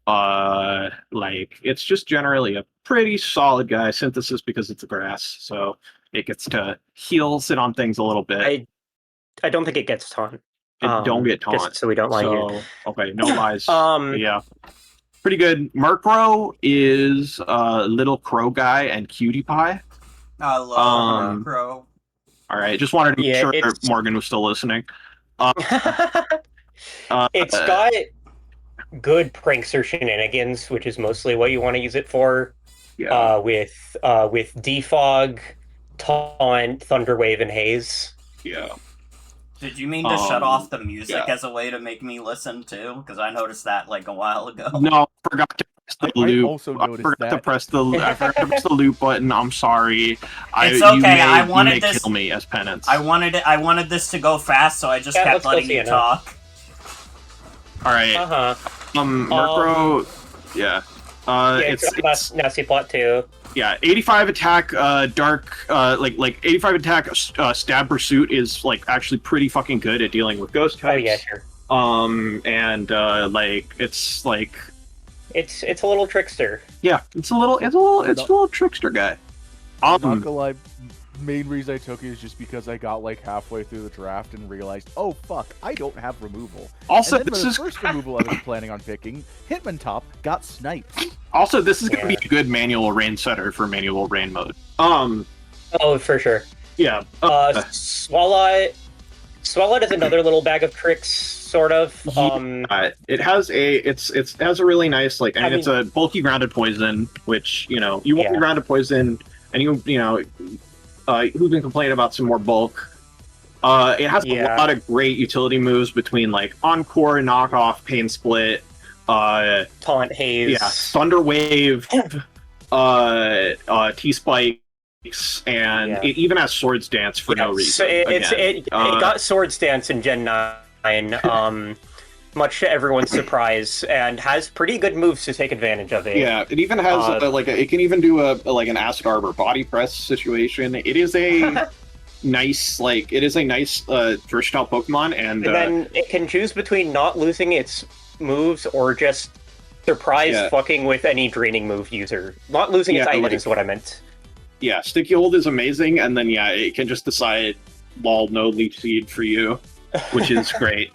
It's just generally a pretty solid guy. Synthesis because it's a grass, so it gets to sit on things a little bit. I don't think it gets taunt. Don't get taunt, just so we don't it. Okay, no lies. Yeah, pretty good. Murkrow is little crow guy and cutie pie. I love Murkrow. All right, just wanted to make sure Morgan was still listening. It's got good prankster shenanigans, which is mostly what you want to use it for. With Defog, Taunt, Thunderwave, and Haze. Yeah. Did you mean to shut off the music as a way to make me listen too? Because I noticed that a while ago. No, I forgot to press the loop. I forgot to press the loop button. I'm sorry. It's okay. I wanted you may this. Kill me as penance. I wanted this to go fast, so I just kept letting you talk. All right. Murkrow. It's nasty plot too. Yeah, 85 attack, dark, 85 attack, stab pursuit is actually pretty fucking good at dealing with ghost types. Oh yeah, sure. It's a little trickster. Yeah, it's a little trickster guy. Not gonna lie, main reason I took it is just because I got halfway through the draft and realized, oh fuck, I don't have removal. Also, this is the first removal I was planning on picking. Hitmontop got sniped. Also, this is gonna be a good manual rain setter for manual rain mode. Oh, for sure. Yeah. Swalot is another little bag of tricks, sort of. It has a really nice it's a bulky grounded poison, which you want the grounded poison, and who've been complaining about some more bulk. It has a lot of great utility moves between Encore, Knockoff, Pain Split, Taunt, Haze, Thunder Wave, T-Spikes, and it even has Swords Dance for no reason. So it got Swords Dance in Gen 9. much to everyone's surprise, and has pretty good moves to take advantage of it. Yeah, it even has it can even do an acid arbor body press situation. It is a nice versatile Pokemon, and then it can choose between not losing its moves or just surprise fucking with any draining move user. Not losing its item is what I meant. Yeah, Sticky Hold is amazing, and then it can just decide, lol, no Leech Seed for you, which is great.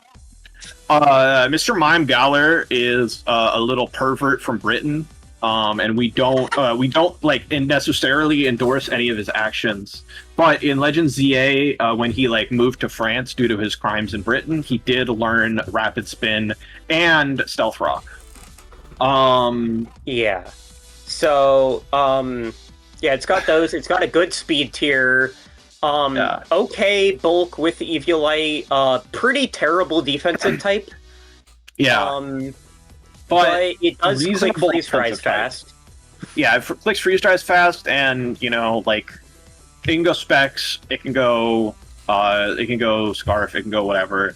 Mr. Mime Galler is a little pervert from Britain, and we don't like necessarily endorse any of his actions. But in Legend ZA, when he moved to France due to his crimes in Britain, he did learn Rapid Spin and Stealth Rock. Yeah. So it's got those. It's got a good speed tier. Okay, bulk with Eviolite. Pretty terrible defensive type. Yeah. But it does click freeze dries fast. Yeah, it clicks freeze dries fast, and it can go Specs. It can go Scarf. It can go whatever.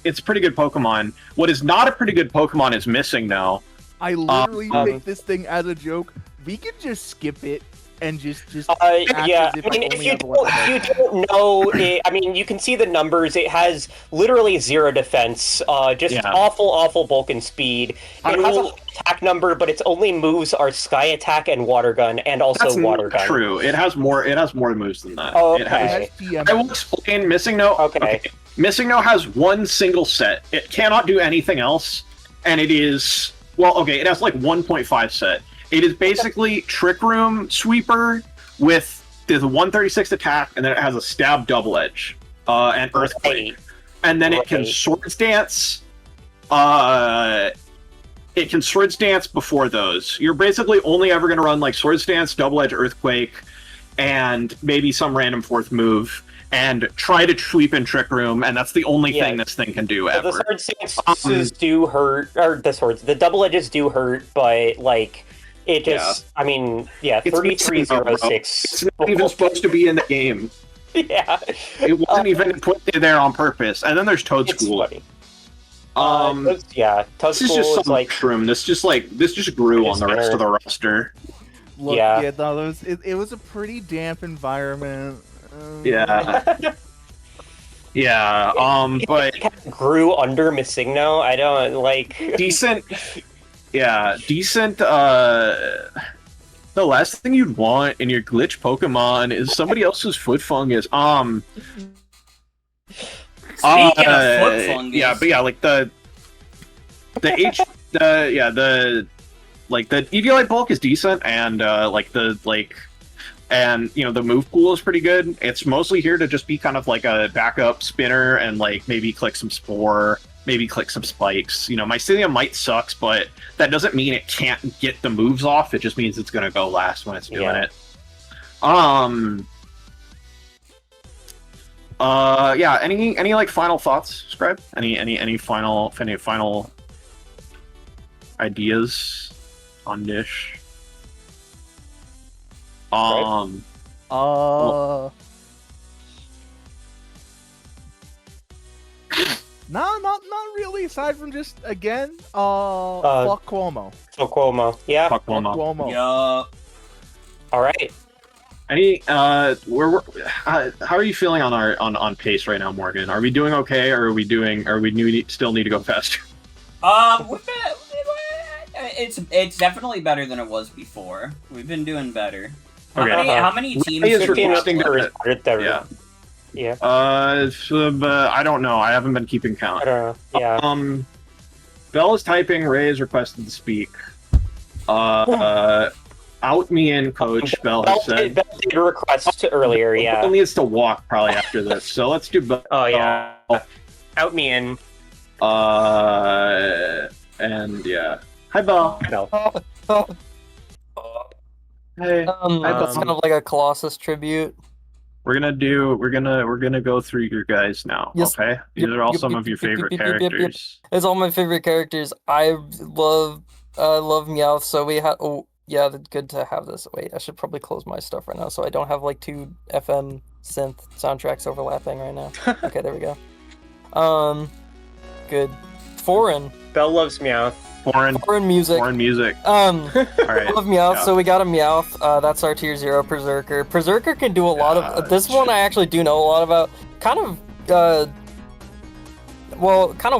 It's a pretty good Pokemon. What is not a pretty good Pokemon is Missing now. I literally make this thing as a joke. We could just skip it and just yeah. I mean, if you don't know, I mean, you can see the numbers. It has literally 0 defense, awful bulk and speed. It has a attack number, but its only moves are Sky Attack and Water Gun, and also Water Gun. True. It has more moves than that. Oh, okay. I will explain Missing No. Okay. Missing No has one single set. It cannot do anything else, and it is it has 1.5 set. It is basically Trick Room Sweeper with the 136 attack, and then it has a Stab Double Edge and Earthquake, and then it can Swords Dance. It can Swords Dance before those. You're basically only ever going to run Swords Dance, Double Edge, Earthquake, and maybe some random 4th move, and try to sweep in Trick Room, and that's the only thing this thing can do ever. The Swords Dances do hurt, or the Double Edges do hurt, but it just, I mean, 3306. It's not even supposed to be in the game. Yeah. It wasn't even put there on purpose. And then there's Toad School. Toad School is mushroom. This just grew on the rest of the roster. Look, it was a pretty damp environment. Yeah. But it grew under Missigno. I don't decent. Yeah, decent. The last thing you'd want in your glitch Pokemon is somebody else's foot fungus. Speaking of foot fungus. Yeah, but the Eviolite bulk is decent, and the move pool is pretty good. It's mostly here to just be kind of like a backup spinner and maybe click some Spore. Maybe click some spikes. Mycelium might sucks, but that doesn't mean it can't get the moves off. It just means it's gonna go last when it's doing it. Any final thoughts, Scribe? Any final ideas on Dish? No, not really. Aside from just fuck Cuomo. Fuck Cuomo. Yeah. Fuck Cuomo. Yeah. All right. How are you feeling on pace right now, Morgan? Are we doing okay, or still need to go faster? It's definitely better than it was before. We've been doing better. Okay. How many teams? Yeah. I don't know. I haven't been keeping count. I don't know. Yeah. Bell is typing. Ray is requested to speak. Out me in, Coach. Bell has said. Bell did request earlier. Yeah. Bell needs to walk probably after this, so let's do Bell. Oh yeah. Out me in. And yeah. Hi, Bell. Hey. That's kind of like a Colossus tribute. We're gonna go through your guys now. Yes. Okay, these are all some of your favorite characters. It's all my favorite characters. I love Meowth. So we have. Oh yeah, good to have this. Wait, I should probably close my stuff right now so I don't have 2 FM synth soundtracks overlapping right now. Okay, there we go. good. Foreign. Belle loves Meowth. Foreign music. All right. I love Meowth, so we got a Meowth. That's our tier 0 Berserker. Berserker can do a lot of. This one I actually do know a lot about. Kind of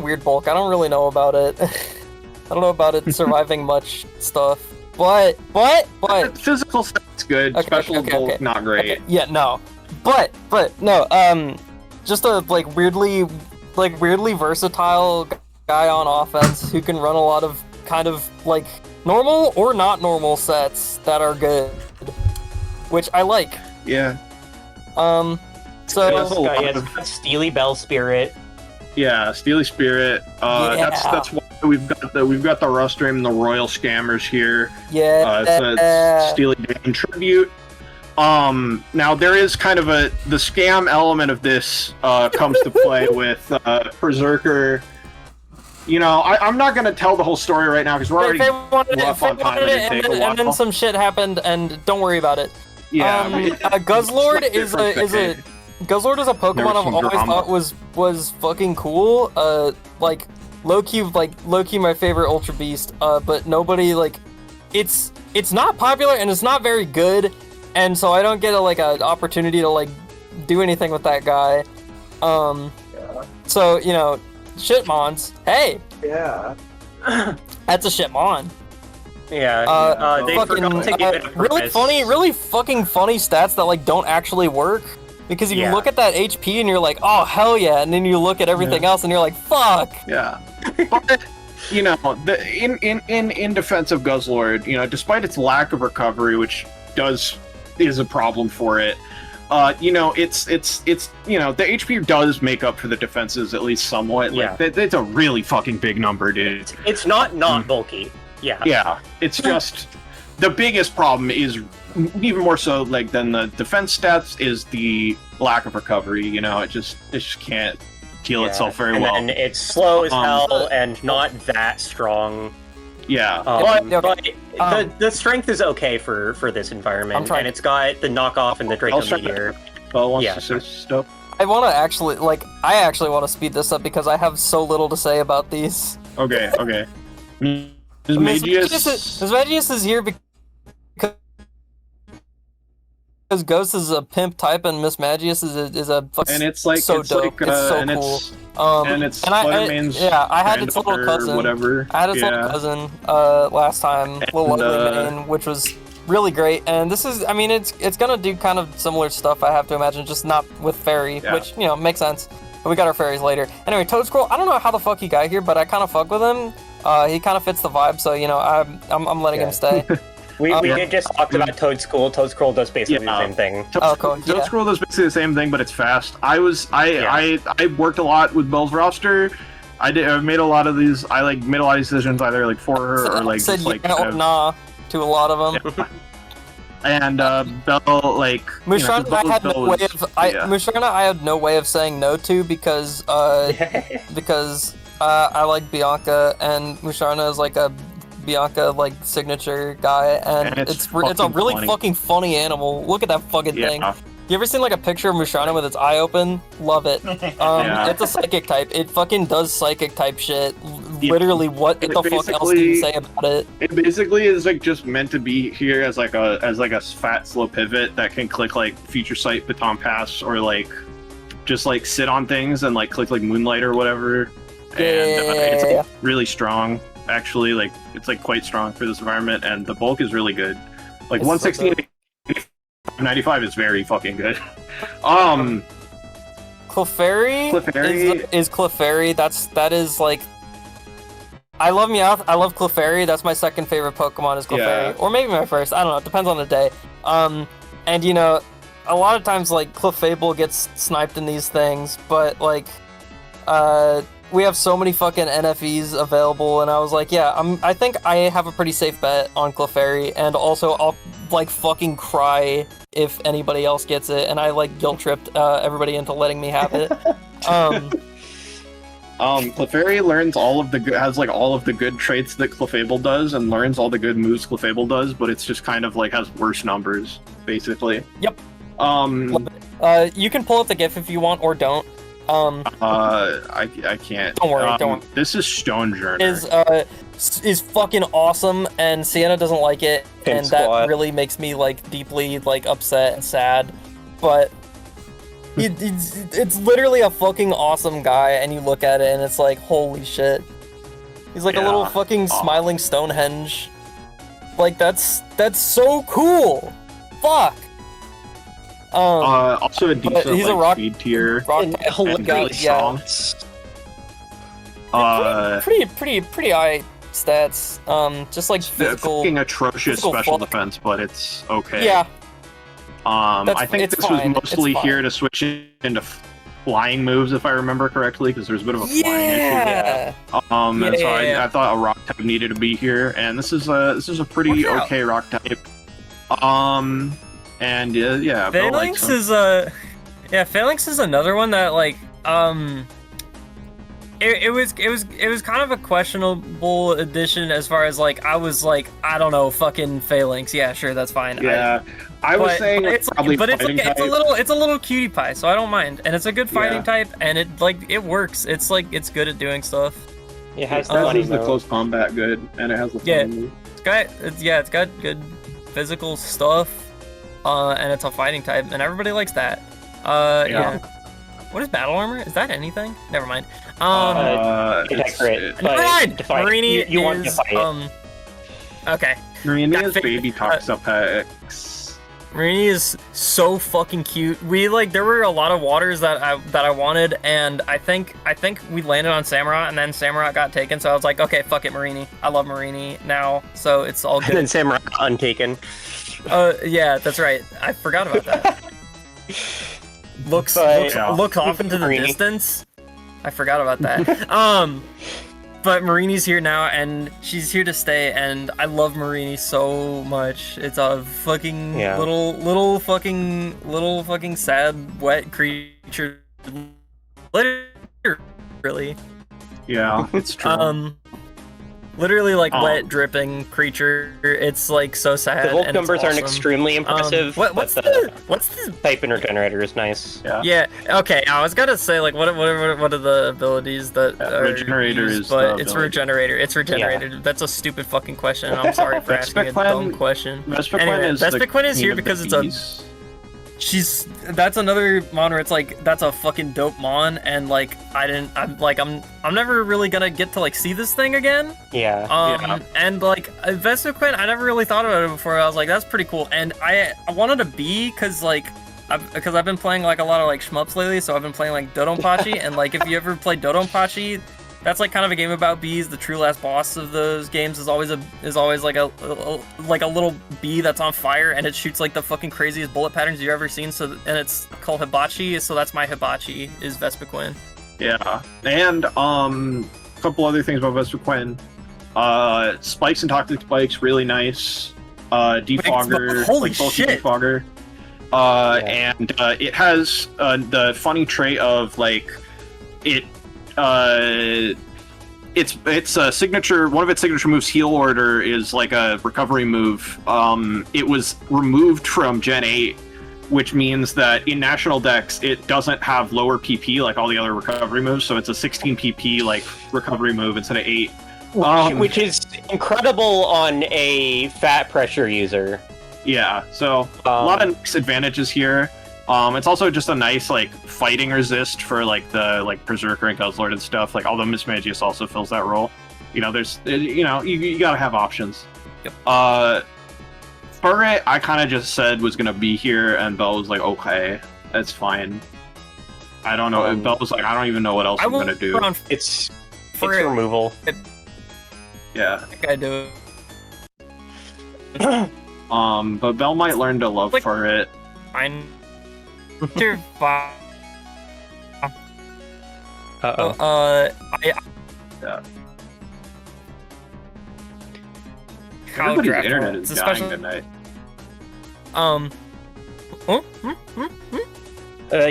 weird bulk. I don't really know about it. I don't know about it surviving much stuff. But physical stuff's good. Okay, Special okay, bulk okay. not great. Okay, yeah, no. But no. Just a weirdly versatile guy on offense who can run a lot of kind of like normal or not normal sets that are good, which I like. Yeah. So guy has Steely Bell Spirit. Yeah, Steely Spirit. That's why we've got the Rostrum and the Royal Scammers here. Yeah. It's Steely Dan tribute. Now there is kind of the scam element of this comes to play with Berserker. You know, I'm not gonna tell the whole story right now because we're already rough on time. And then some shit happened, and don't worry about it. Yeah. Guzzlord is a Pokemon I've always thought was fucking cool. Like low key my favorite Ultra Beast. But nobody it's not popular and it's not very good, and so I don't get an opportunity to do anything with that guy. So you know, Shitmons. Hey. Yeah. That's a Shitmon. Yeah. They forgot to give it a purpose. really fucking funny stats that don't actually work. Because you look at that HP and you're like, oh hell yeah, and then you look at everything else and you're like, fuck. Yeah. But you know, in defense of Guzzlord, you know, despite its lack of recovery, which is a problem for it, you know, it's you know, the HP does make up for the defenses at least somewhat. It's a really fucking big number, dude. It's not bulky. Yeah. Yeah. It's just the biggest problem is even more so than the defense stats is the lack of recovery. You know, it just can't heal itself very well. And it's slow as hell and not that strong. Yeah. But the strength is okay for this environment, and it's got the knockoff and the Draco Meteor. Stuff. I want to actually want to speed this up because I have so little to say about these. Okay. Magius is here because Ghost is a pimp type and Miss Magius is a fucking and it's dope. It's so cool. And it's I had its little cousin. Whatever. I had its little cousin last time, little ugly mane, which was really great. And this is, I mean, it's gonna do kind of similar stuff, I have to imagine, just not with fairy, which you know makes sense. But we got our fairies later. Anyway, Toadscroll, I don't know how the fuck he got here, but I kind of fuck with him. He kind of fits the vibe, so you know I'm letting him stay. We did just talk about Toadscroll. Toadscroll does basically the same thing. Toadscroll does basically the same thing, but it's fast. I worked a lot with Belle's roster. I made a lot of these. I made a lot of decisions either for her or said nah to a lot of them. Yeah. And Belle Musharna, I had no way of saying no to because I like Bianca and Musharna is a Bianca signature guy, and it's a really fucking funny animal. Look at that fucking thing. You ever seen a picture of Musharna with its eye open? Love it. It's a psychic type. It fucking does psychic type shit. Literally, what the fuck else can you say about it? It basically is just meant to be here as a fat slow pivot that can click Future Sight, Baton Pass, or just sit on things and click Moonlight or whatever. And it's really strong. Actually, it's quite strong for this environment, and the bulk is really good. 116 to 95 is very fucking good. Clefairy is Clefairy. That is I love Meowth. I love Clefairy. That's my second favorite Pokemon is Clefairy, or maybe my first. I don't know. It depends on the day. And you know, a lot of times Clefable gets sniped in these things, but we have so many fucking NFEs available, and I was I think I have a pretty safe bet on Clefairy, and also I'll fucking cry if anybody else gets it, and I guilt tripped everybody into letting me have it. Clefairy learns has all of the good traits that Clefable does, and learns all the good moves Clefable does, but it's just kind of has worse numbers, basically. Yep. You can pull up the GIF if you want, or don't. I can't. Don't worry, don't worry. This is Stonejourner. Is fucking awesome, and Sienna doesn't like it, and that really makes me like deeply like upset and sad. But it's literally a fucking awesome guy, and you look at it, and it's like, holy shit. He's like a little fucking smiling Stonehenge. Like that's so cool. Fuck. Also a decent he's like, a rock speed tier. Really strong. Pretty high stats. Just like physical. Fucking atrocious special defense, but it's okay. Yeah. I think this was mostly here to switch into flying moves, if I remember correctly, because there's a bit of a flying issue. And so I thought a rock type needed to be here, and this is a pretty okay rock type. And yeah, Phalanx is Phalanx is another one that like it was kind of a questionable addition as far as like I was like, I don't know, fucking Phalanx, yeah, sure, that's fine. Yeah, I was saying it's probably but fighting type. it's a little cutie pie, so I don't mind, and it's a good fighting type, and it works. It's like it's good at doing stuff. It has the close combat good, and it has the move. It's got good physical stuff, and it's a fighting type, and everybody likes that. Yeah. What is battle armor? Is that anything? Never mind. Never mind. Marini you want to fight. Okay. Marini is baby Toxapex. Marini is so fucking cute. There were a lot of waters that I wanted, and I think we landed on Samurott, and then Samurott got taken, so I was like, okay, fuck it, Marini. I love Marini now, so it's all good. And then Samurott got untaken. Yeah, that's right. I forgot about that. Look off into the distance. I forgot about that. But Marini's here now, and she's here to stay, and I love Marini so much. It's a fucking little fucking sad, wet creature. Literally. Yeah, it's true. Literally like wet, dripping creature. It's like so sad. The wolf and numbers awesome. aren't extremely impressive. What's the type in regenerator is nice. Yeah. Okay. I was gonna say like what are the abilities that are regenerator used, is but the it's ability. regenerator. It's regenerator. Yeah. That's a stupid fucking question. I'm sorry for asking a dumb question. Vespiquen is here because it's that's another mon where it's like that's a fucking dope mon, and like I'm never really gonna get to like see this thing again. And like Vespiquen, I never really thought about it before. I was like, that's pretty cool, and I wanted to be because I've been playing like a lot of like shmups lately, so I've been playing like Dodonpachi, and like if you ever played Dodonpachi, that's like kind of a game about bees. The true last boss of those games is always like a little bee that's on fire, and it shoots like the fucking craziest bullet patterns you've ever seen. And it's called Hibachi. So that's my Hibachi is Vespiquen. Yeah, and a couple other things about Vespiquen. Spikes and toxic spikes, really nice. Defogger, holy shit! Defogger. And it has the funny trait of like it. It's a signature. One of its signature moves, Heal Order, is like a recovery move. It was removed from Gen 8, which means that in national decks it doesn't have lower PP like all the other recovery moves. So it's a 16 PP like recovery move instead of 8, which is incredible on a fat pressure user. Yeah. So a lot of nice advantages here. It's also just a nice like fighting resist for like the like Berserker and Guzzlord and stuff. Like although Mismagius also fills that role. You gotta have options. Yep. Furret, I kind of just said was gonna be here, and Bell was like, okay, that's fine. I don't know. Bell was like, I don't even know what else I'm gonna do. It's removal. Yeah. I do it. But Bell might learn to love Furret. Yeah. Everybody's internet is dying tonight.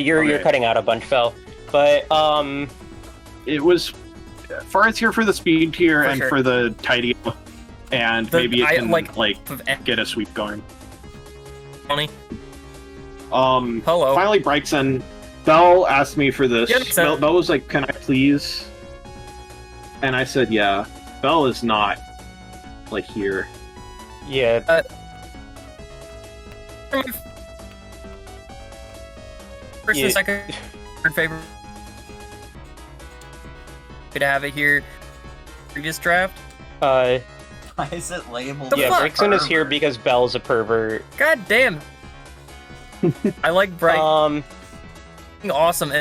You're cutting out a bunch, Phil. But it was Far's here for the speed tier and for the tidy, and maybe it can get a sweep going. Funny. Hello. Finally, Brightson. Belle asked me for this. Yeah, Belle was like, "Can I please?" And I said, "Yeah." Belle is not like here. Yeah. First and second favorite. Could have it here. Previous draft. Why is it labeled? Yeah, Brixton is here because Belle's a pervert. God damn. I like Bright. Awesome.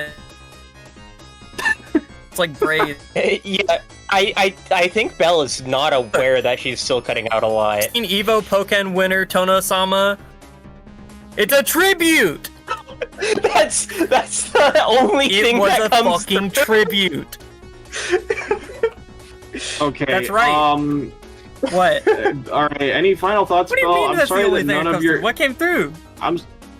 It's like brave. Yeah, I think Belle is not aware that she's still cutting out a lot. Evo Pokken winner Tono-sama. It's a tribute. That's the only thing that comes. It was a fucking tribute. Okay. That's right. What? All right. Any final thoughts, What do you Belle? mean I'm that's sorry the only that thing none that of comes your. through? What came through?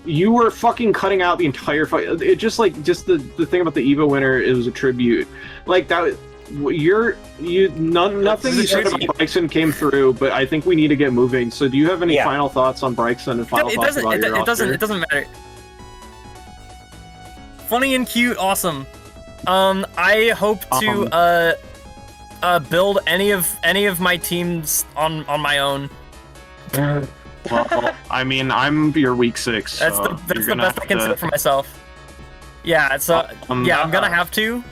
You were fucking cutting out the entire fight. It just the thing about the Evo winner. It was a tribute. Like that. Nothing you said about Brixton came through, but I think we need to get moving. So, do you have any final thoughts on Brixton and final thoughts about your roster? It doesn't matter. Funny and cute, awesome. I hope to build any of my teams on my own. Well, I mean, I'm your week 6. That's so the best I can say for myself. Yeah, so yeah, I'm gonna have to.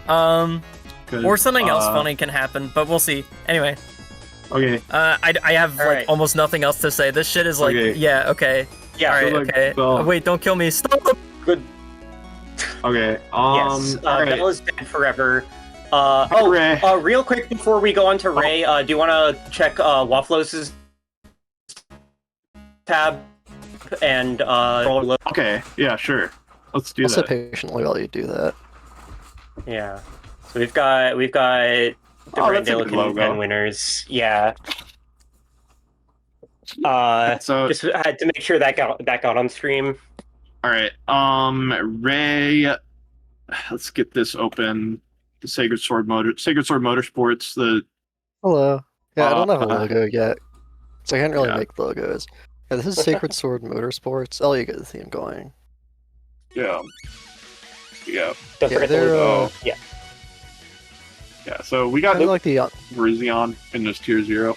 Or something else funny can happen, but we'll see. Anyway. Okay. I have almost nothing else to say. This shit is like, yeah, okay. Yeah. All right, okay. Belle. Wait, don't kill me. Stop. Good. Okay. Yes. Right. Belle is dead forever. Ray. Real quick before we go on to Ray, do you want to check WAFFLOES' tab and Okay. Yeah. Sure. Let's do I'll that. sit patiently while you do that. Yeah. So we've got the Randale Pen winners. Yeah. So just had to make sure that got on stream. All right. Ray. Let's get this open. The Sacred Sword Motorsports. The Hello. Yeah, I don't have a logo yet, so I can't really make logos. Yeah, this is Sacred Sword Motorsports. I'll let you get the theme going. Yeah. Don't forget they're Yeah, so we got like the Rizion in this tier 0.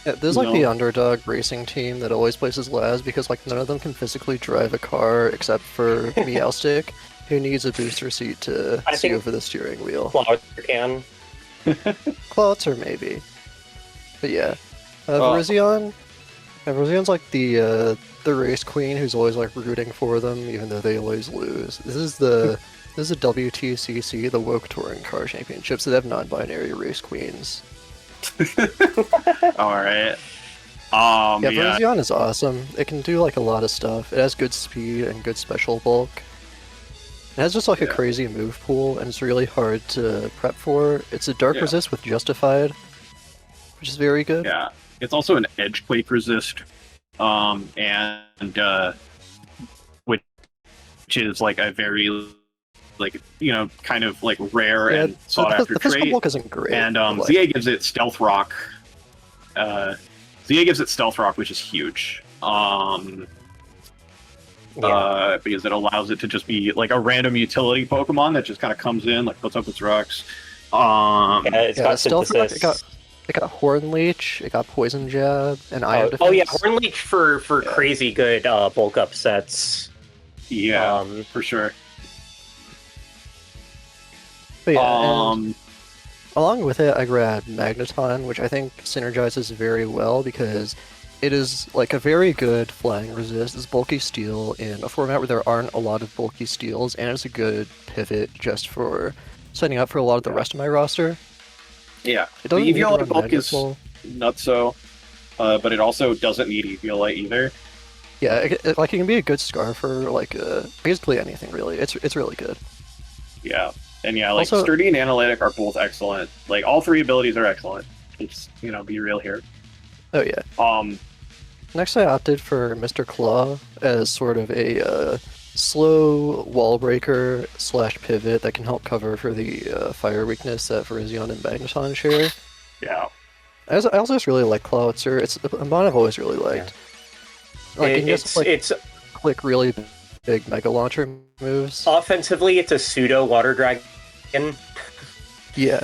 Yeah, there's like the underdog racing team that always places last because like none of them can physically drive a car except for Meowstick, who needs a booster seat to see over the steering wheel. Clawitzer can. Clawitzer maybe. But yeah. Virizion Virizian's like the race queen who's always like rooting for them even though they always lose. This is a WTCC, the Woke Touring Car Championships that have non-binary race queens. Alright. Virizion is awesome. It can do like a lot of stuff. It has good speed and good special bulk. It has just like a crazy move pool and it's really hard to prep for. It's a dark resist with Justified, which is very good. Yeah. It's also an edge quake resist. Which is like a very kind of like rare and sought after trait. The bulk isn't great. And ZA gives it Stealth Rock. ZA gives it Stealth Rock, which is huge. Because it allows it to just be like a random utility Pokemon that just kind of comes in, like puts up its rocks. It's got Stealth Rock. Synthesis. It got Horn Leech, it got Poison Jab, and Iron Defense. Oh yeah, Horn Leech for crazy good bulk up sets. Yeah, for sure. But yeah, and along with it, I grabbed Magneton, which I think synergizes very well because it is like a very good flying resist. It's bulky steel in a format where there aren't a lot of bulky steels, and it's a good pivot just for setting up for a lot of the rest of my roster. Yeah, it the doesn't need to Eviolite run bulk is Magnetol. nutso, but it also doesn't need Eviolite either. Yeah, it can be a good scar for like basically anything really. It's really good. Yeah, and yeah, like Also, Sturdy and Analytic are both excellent. Like all 3 abilities are excellent. Let's be real here. Oh yeah. Next, I opted for Mr. Claw as sort of a slow wall breaker / pivot that can help cover for the fire weakness that Virizion and Magneton share. Yeah. I also just really like Clawitzer. It's a mod I've always really liked. Like, you can just click really big Mega Launcher moves. Offensively, it's a pseudo Water Dragon. Yeah.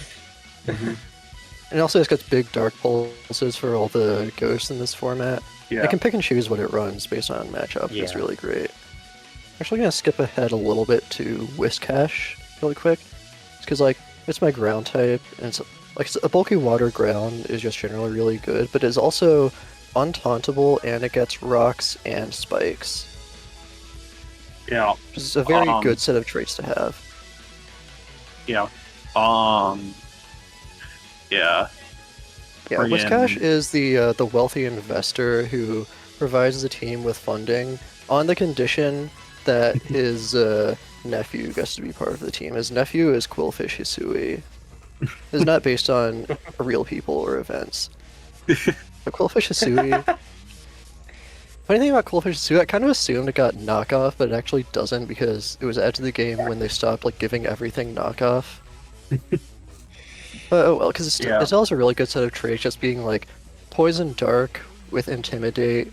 And also it's got big dark pulses for all the ghosts in this format. Yeah. It can pick and choose what it runs based on matchup. It's really great. Actually gonna skip ahead a little bit to Whiscash really quick. Because like it's my ground type, and it's like a bulky water ground is just generally really good, but it's also untauntable and it gets rocks and spikes. Yeah. Which is a very good set of traits to have. Yeah. Yeah. Yeah, Whiscash is the wealthy investor who provides the team with funding on the condition that his nephew gets to be part of the team. His nephew is Quillfish Hisui. It's not based on real people or events. But Quillfish Hisui... Funny thing about Quillfish Hisui, I kind of assumed it got knockoff, but it actually doesn't because it was added to the game when they stopped like giving everything knockoff. But oh well, because it still has a really good set of traits, just being like Poison Dark with Intimidate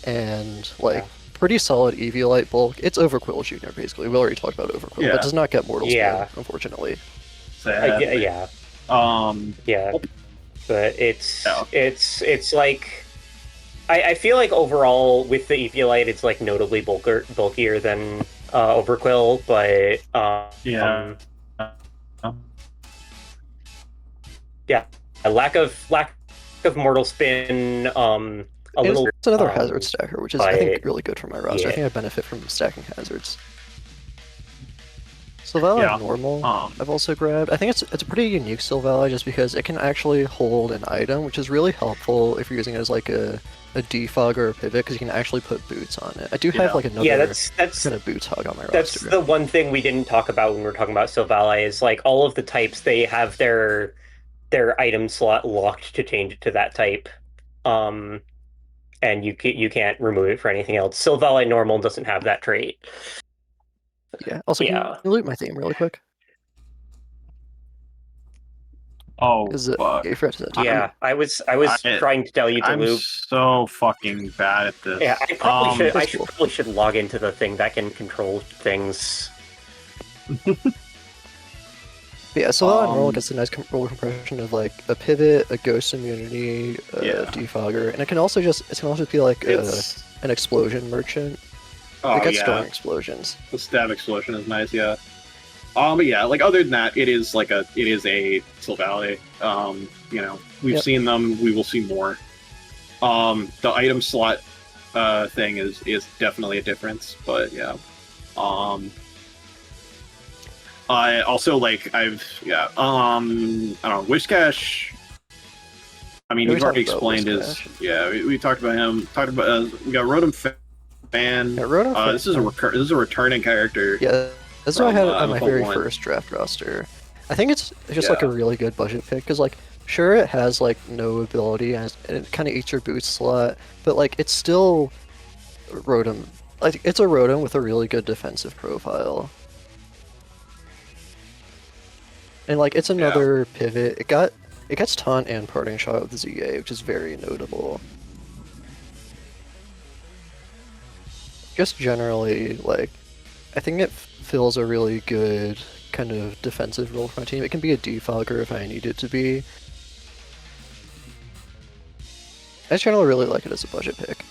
and like pretty solid Eviolite bulk. It's Overquill Jr. basically. We already talked about Overquill, but does not get Mortal Spin, unfortunately. Yeah. But it's like I feel like overall with the Eviolite it's like notably bulkier than Overquill, but a lack of Mortal Spin. It's another hazard stacker, which is I think really good for my roster. I think I benefit from stacking hazards. Sylvala normal, I've also grabbed. I think it's a pretty unique Sylvala just because it can actually hold an item, which is really helpful if you're using it as like a defog or a pivot, because you can actually put boots on it. I do have like another kind of boots hog on my roster. That's the one thing we didn't talk about when we were talking about Sylvala is like all of the types, they have their item slot locked to change it to that type. And you can't remove it for anything else. Sylvala normal doesn't have that trait. Yeah. Also, can you loot my theme really quick? Oh, fuck. I was trying to tell you to loot. I'm so fucking bad at this. Yeah, I probably should log into the thing that can control things. Yeah, so normal gets a nice roll compression of like a pivot, a ghost immunity, a defogger, and it can also be like an explosion merchant. It gets storing explosions. The stab explosion is nice, but yeah, like other than that, it is a Sylvala. You know, we've seen them, we will see more. The item slot thing is definitely a difference, but yeah. I also like I don't know, Whiscash. I mean, you've already explained his. Yeah, we talked about him. We got Rotom Fan. Yeah, this is a returning character. Yeah, that's what I had on my very first draft roster. I think it's just like a really good budget pick because like sure it has like no ability and it kind of eats your boot slot, but like it's still Rotom. Like it's a Rotom with a really good defensive profile. And like it's another pivot. It gets taunt and parting shot with the ZA, which is very notable. Just generally, like I think it fills a really good kind of defensive role for my team. It can be a defogger if I need it to be. I just generally really like it as a budget pick.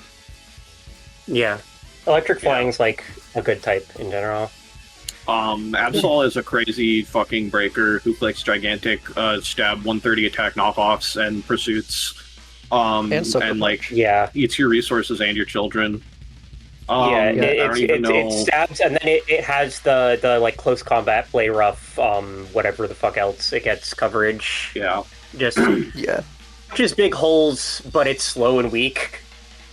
Yeah, electric flying's like a good type in general. Absol is a crazy fucking breaker who likes gigantic stab 130 attack knockoffs and pursuits. And like eats your resources and your children. It stabs and then it has the like close combat, play rough, whatever the fuck else. It gets coverage. Yeah. Just just big holes, but it's slow and weak.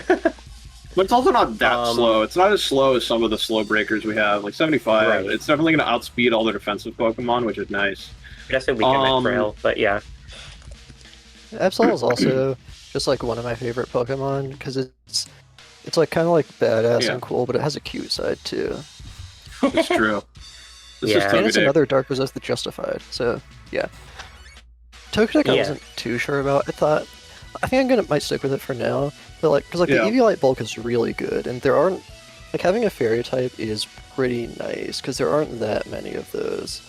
But it's also not that slow. It's not as slow as some of the slow breakers we have, like 75. Right. It's definitely going to outspeed all the defensive Pokemon, which is nice. I guess it weaken frail, but yeah. Absol is also just like one of my favorite Pokemon because it's like kind of like badass and cool, but it has a cute side too. It's true. And it's another Dark Resist that's justified. So yeah. Togetic I wasn't too sure about. I think might stick with it for now. But like, because like the Eviolite bulk is really good, and there aren't like having a fairy type is pretty nice because there aren't that many of those,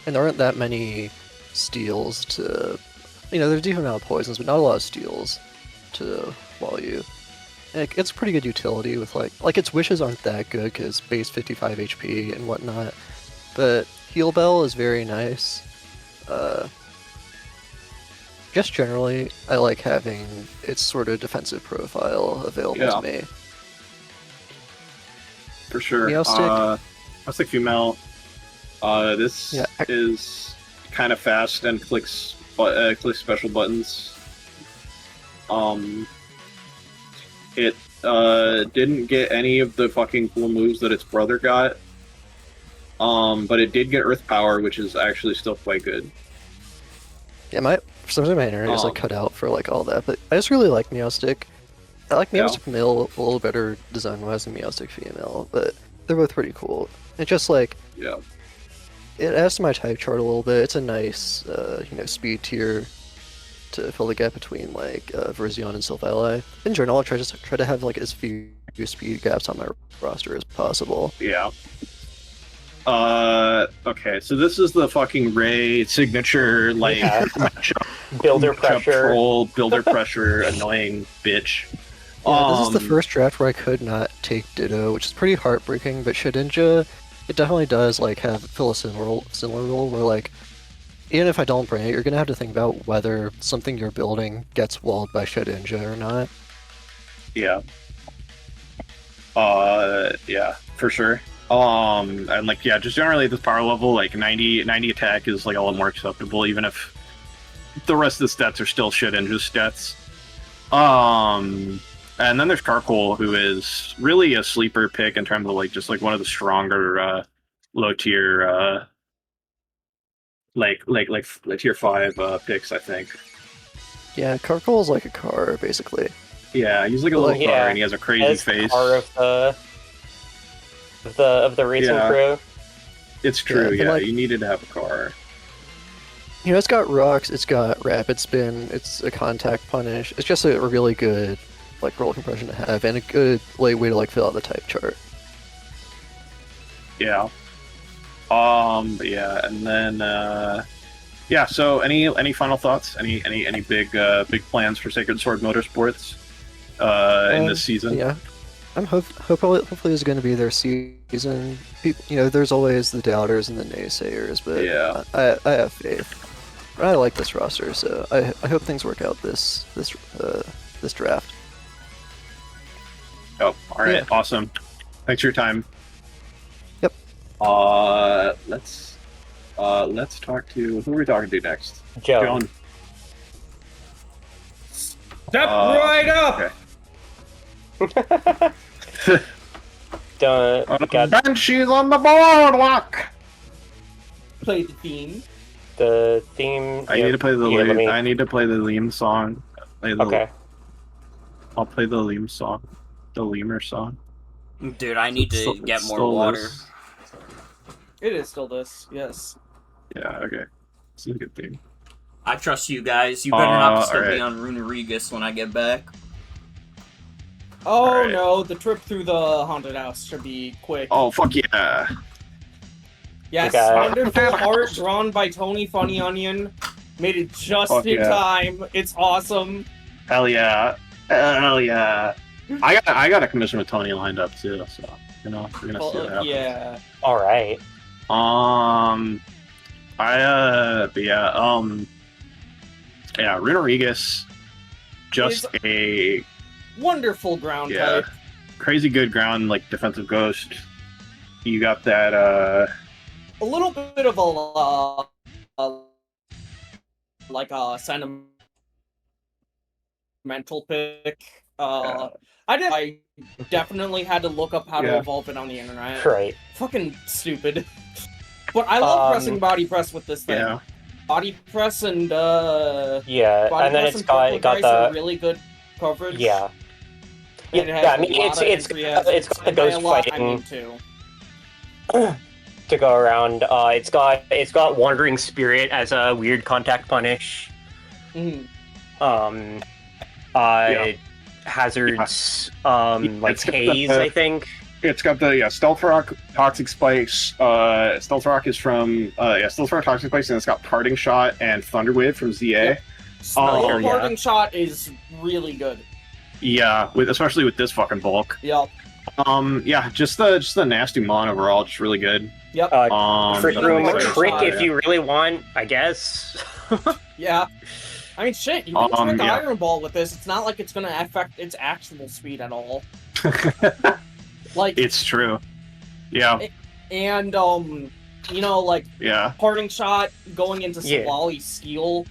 and there aren't that many steals to, there's a decent amount of poisons, but not a lot of steals to wall you. And it's a pretty good utility with like its wishes aren't that good because base 55 HP and whatnot, but Heal Bell is very nice. Just generally, I like having its sort of defensive profile available to me. For sure. Meowstick female. This is kind of fast and clicks special buttons. It didn't get any of the fucking cool moves that its brother got. But it did get Earth Power, which is actually still quite good. Yeah, for some reason my internet is like cut out for like all that, but I just really like Meowstick. I like Meowstick male a little better design-wise than Meowstick female, but they're both pretty cool. It just like it adds to my type chart a little bit. It's a nice speed tier to fill the gap between like Verzion and Sylph Ally. In general, I try to have like as few speed gaps on my roster as possible. Yeah. Okay, so this is the fucking Ray signature, like, builder pressure. Troll, builder pressure, annoying bitch. Yeah, this is the first draft where I could not take Ditto, which is pretty heartbreaking, but Shedinja, it definitely does, like, fill a similar role where, like, even if I don't bring it, you're gonna have to think about whether something you're building gets walled by Shedinja or not. Yeah. Yeah, for sure. And like, yeah, just generally at this power level, like 90 attack is like a lot more acceptable, even if the rest of the stats are still Shedinja's stats. And then there's Carcoal, who is really a sleeper pick in terms of like just like one of the stronger low tier like tier 5 picks, I think. Yeah, Carcoal is like a car basically. Yeah, he's like a little car, and he has a crazy face. Car of the racing crew. It's true. Yeah, like, you needed to have a car. It's got rocks, it's got rapid spin, it's a contact punish. It's just a really good like roll compression to have, and a good way to like fill out the type chart. Yeah. Yeah, and then yeah. So any final thoughts? Any big plans for Sacred Sword Motorsports in this season? Yeah. Hopefully this is going to be their season. There's always the doubters and the naysayers, but yeah, I have faith. I like this roster, so I hope things work out this draft. Oh, all right, awesome. Thanks for your time. Yep. Let's talk to who are we talking to next? Joan. Step right up. Okay. Banshees on the boardwalk. Play the theme. The theme. I need to play the I need to play the Liam song. Okay. I'll play the Liam song. The Lemur song. Dude, I need to get more water. This. It is still this, yes. Yeah, okay. This is a good thing. I trust you guys. You better not still be on Runerigus when I get back. Oh no, the trip through the haunted house should be quick. Oh, fuck yeah. Yes, wonderful art drawn by Tony Funny Onion. Made it just in time. It's awesome. Hell yeah. Hell yeah. I got a commission with Tony lined up too, so we're gonna see what happens. Yeah. Alright. Runerigus, just a wonderful ground type. Crazy good ground, like defensive ghost. You got that a little bit of a sentimental pick. I definitely had to look up how to evolve it on the internet. Right. Fucking stupid. But I love pressing body press with this thing. Yeah. Body press and and then it's got the really good coverage. Yeah. Yeah, I mean it's got the ghost fighting to go around. It's got Wandering Spirit as a weird contact punish. hazards, like haze, I think. It's got the Stealth Rock, Toxic Spikes. Stealth Rock is from Stealth Rock, Toxic Spikes, and it's got Parting Shot and Thunder Wave from ZA. Yep. Parting Shot is really good. Yeah, especially with this fucking bulk. Yep. Just the nasty mon overall, just really good. Yep. Trick Room Trick if you really want, I guess. Yeah. I mean, shit, you can trick Iron Ball with this. It's not like it's gonna affect its actual speed at all. Like, it's true. Yeah. And, Parting Shot going into Sawali Steel,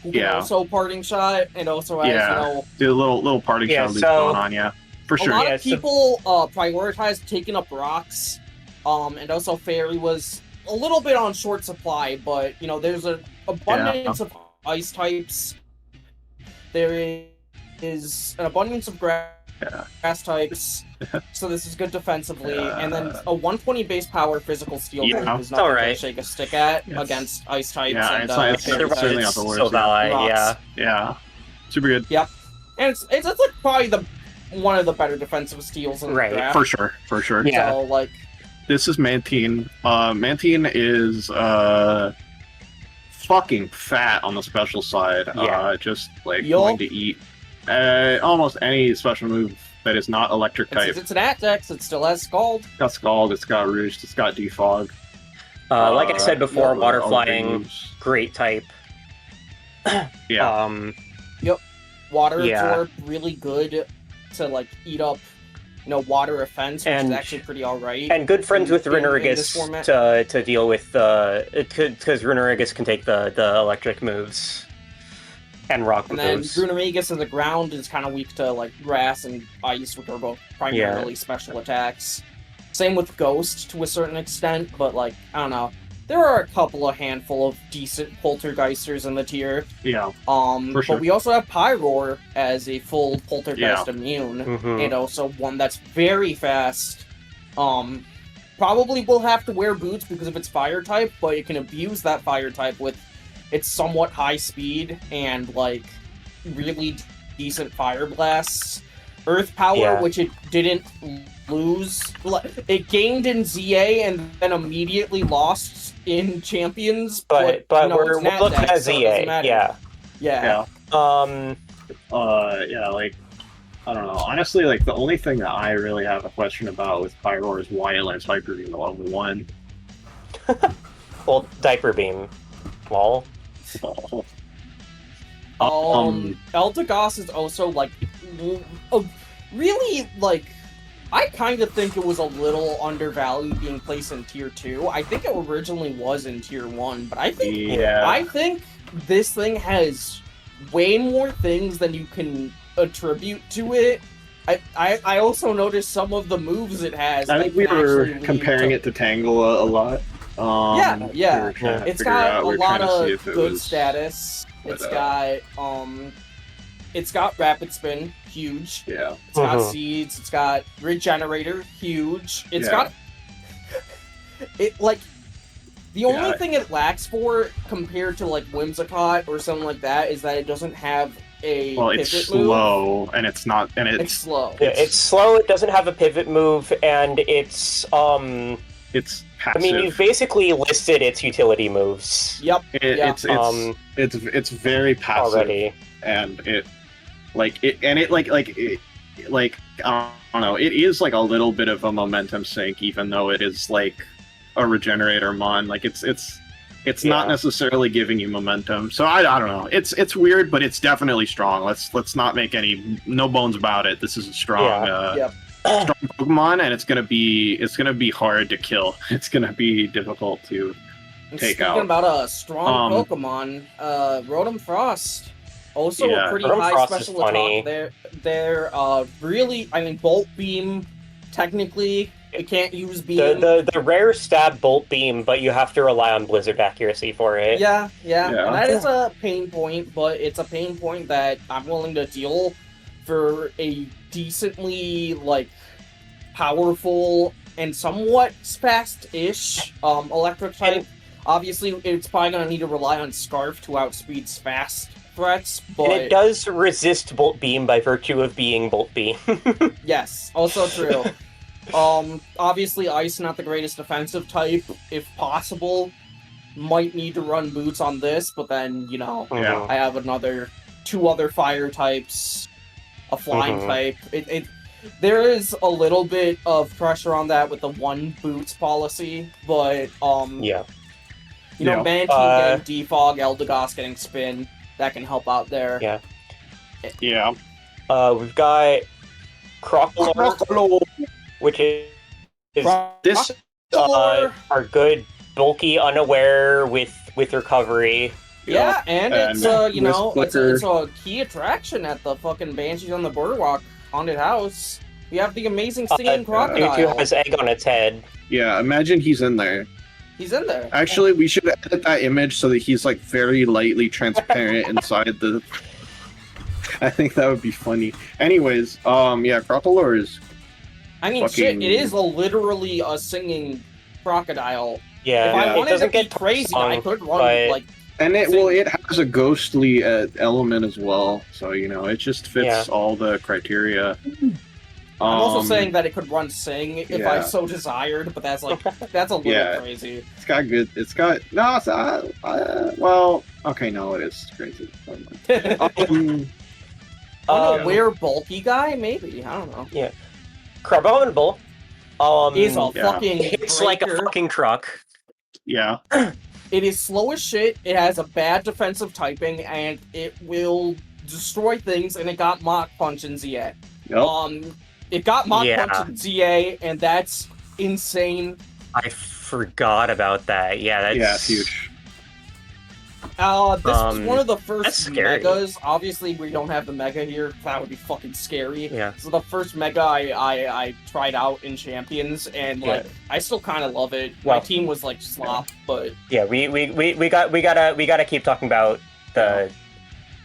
who can also Parting Shot, and also has, do a little parting shot loop going on, for sure. A lot of people prioritize taking up rocks, and also Fairy was a little bit on short supply, but, there's an abundance of ice types. There is an abundance of grass types, so this is good defensively. And then a 120 base power physical steel is not going to shake a stick at against ice types. Yeah, and, it's certainly not the worst. Super good. Yep, and it's like probably one of the better defensive steals in the draft. For sure. Yeah. So, this is Mantine. Mantine is fucking fat on the special side. Just going to eat almost any special move that is not electric type. Since it's an Atex, it still has Scald. It's got Scald, it's got Roost, it's got Defog. Like I said before, water flying, great type. Water absorb, really good to eat up, water offense, which is actually pretty alright. And good friends with Runerigus to deal with because Runerigus can take the electric moves. And rock and then Runerigus in the ground is kind of weak to grass and ice, which are both primarily special attacks. Same with Ghost to a certain extent, but I don't know. There are a couple of handful of decent Poltergeisters in the tier. Yeah. For sure. But we also have Pyroar as a full Poltergeist immune, and also one that's very fast. Probably will have to wear boots because of its fire type, but it can abuse that fire type with its somewhat high speed and really decent fire blasts. Earth power, which it didn't lose. It gained in ZA and then immediately lost in Champions. But we're looking at ZA. Yeah. I don't know. Honestly, the only thing that I really have a question about with Pyroar is why it lands Hyper Beam at level 1. Well, Diaper Beam. Lol. Eldegoss is also really I kind of think it was a little undervalued being placed in tier 2. I think it originally was in tier 1, but I think this thing has way more things than you can attribute to it. I also noticed some of the moves it has. I think we were comparing it to Tangle a lot. It's got a lot of good status. It's got Rapid Spin, huge. Yeah. It's got Seeds. It's got Regenerator, huge. It's got the only thing it lacks for compared to Whimsicott or something like that is that it doesn't have a pivot it's slow move. and it's not it's slow. It's slow. It doesn't have a pivot move, and it's passive. I mean, you've basically listed its utility moves. Yep. It's very passive already, and I don't know. It is a little bit of a momentum sink, even though it is a regenerator mon. It's not necessarily giving you momentum. So I don't know. It's weird, but it's definitely strong. Let's not make no bones about it. This is a strong. Strong Pokemon, and it's gonna be hard to kill. It's gonna be difficult to take out. Speaking about a strong Pokemon, Rotom Frost, also a pretty Rotom high Frost special attack. They're really, I mean, Bolt Beam. Technically, it can't use Beam. The rare stab Bolt Beam, but you have to rely on Blizzard accuracy for it. Yeah. And that is a pain point, but it's a pain point that I'm willing to deal for a decently powerful and somewhat fast-ish electric type. Obviously, it's probably gonna need to rely on Scarf to outspeed fast threats, but... And it does resist Bolt Beam by virtue of being Bolt Beam. Yes, also true. Obviously Ice not the greatest defensive type, if possible. Might need to run boots on this, but then, you know, I have two other fire types, a flying type. There is a little bit of pressure on that with the one boots policy, but, you know, Mantine getting defog, Eldegoss getting spin, that can help out there. Yeah. We've got Crocodile, which is this are good, bulky, unaware with recovery. Yeah, and it's you know, it's a key attraction at the fucking Banshees on the Boardwalk haunted house. We have the amazing singing crocodile. It has egg on its head. Yeah, imagine he's in there. He's in there. Actually, we should edit that image so that he's like very lightly transparent inside the. I think that would be funny. Anyways, yeah, Crocodile is. I mean, fucking... shit, it is literally a singing crocodile. Yeah, if I wanted to be crazy, I could run like. And it has a ghostly element as well, so you know it just fits all the criteria. I'm also saying that it could run sing if I so desired, but that's like that's a little crazy. It's got good. It's got no. It's, well, okay, no, it is crazy. Unaware bulky guy, maybe I don't know. Yeah, Crabominable. Is a fucking. It's like a fucking truck. Yeah. It is slow as shit, it has a bad defensive typing, and it will destroy things, and it got Mach Punch in ZA. Yep. It got Mach Punch in ZA, and that's insane. I forgot about that. Yeah, that's... Yeah, it's huge. This was one of the first megas. Obviously, we don't have the mega here. That would be fucking scary. Yeah. So the first mega I tried out in Champions, and like I still kind of love it. My team was like slop, but yeah, we gotta keep talking about the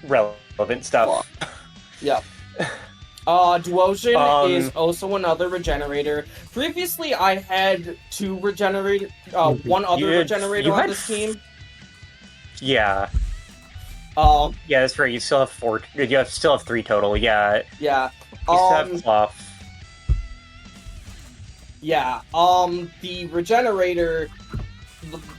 relevant stuff. Yeah. Duosion is also another regenerator. Previously, I had two regenerator, one other regenerator on this team. Yeah. Yeah, that's right. You still have 4. You still have 3 total. Yeah. Yeah. You still have Fluff. Yeah. The regenerator.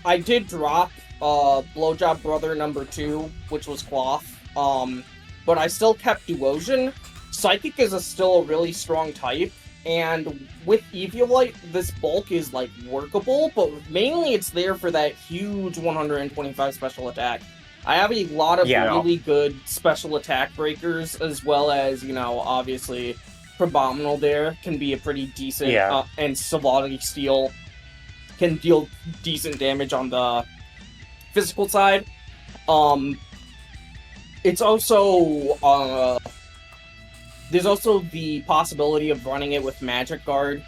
I did drop Blowjob Brother number 2, which was Cloth. But I still kept Duosion. Psychic is still a really strong type. And with Eviolite, this bulk is, like, workable, but mainly it's there for that huge 125 special attack. I have a lot of really good special attack breakers, as well as, you know, obviously, Probominal there can be a pretty decent, and Savati Steel can deal decent damage on the physical side. It's also, there's also the possibility of running it with Magic Guard,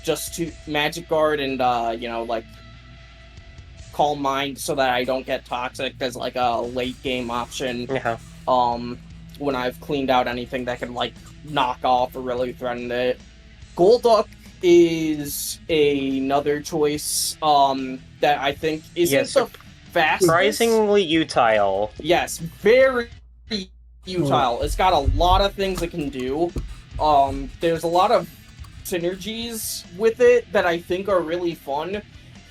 just to Magic Guard and, you know, like, Calm Mind so that I don't get Toxic as, like, a late game option. When I've cleaned out anything that can, like, knock off or really threaten it. Golduck is another choice, that I think isn't the fastest. Surprisingly utile. Yes, very utile. It's got a lot of things it can do. There's a lot of synergies with it that I think are really fun,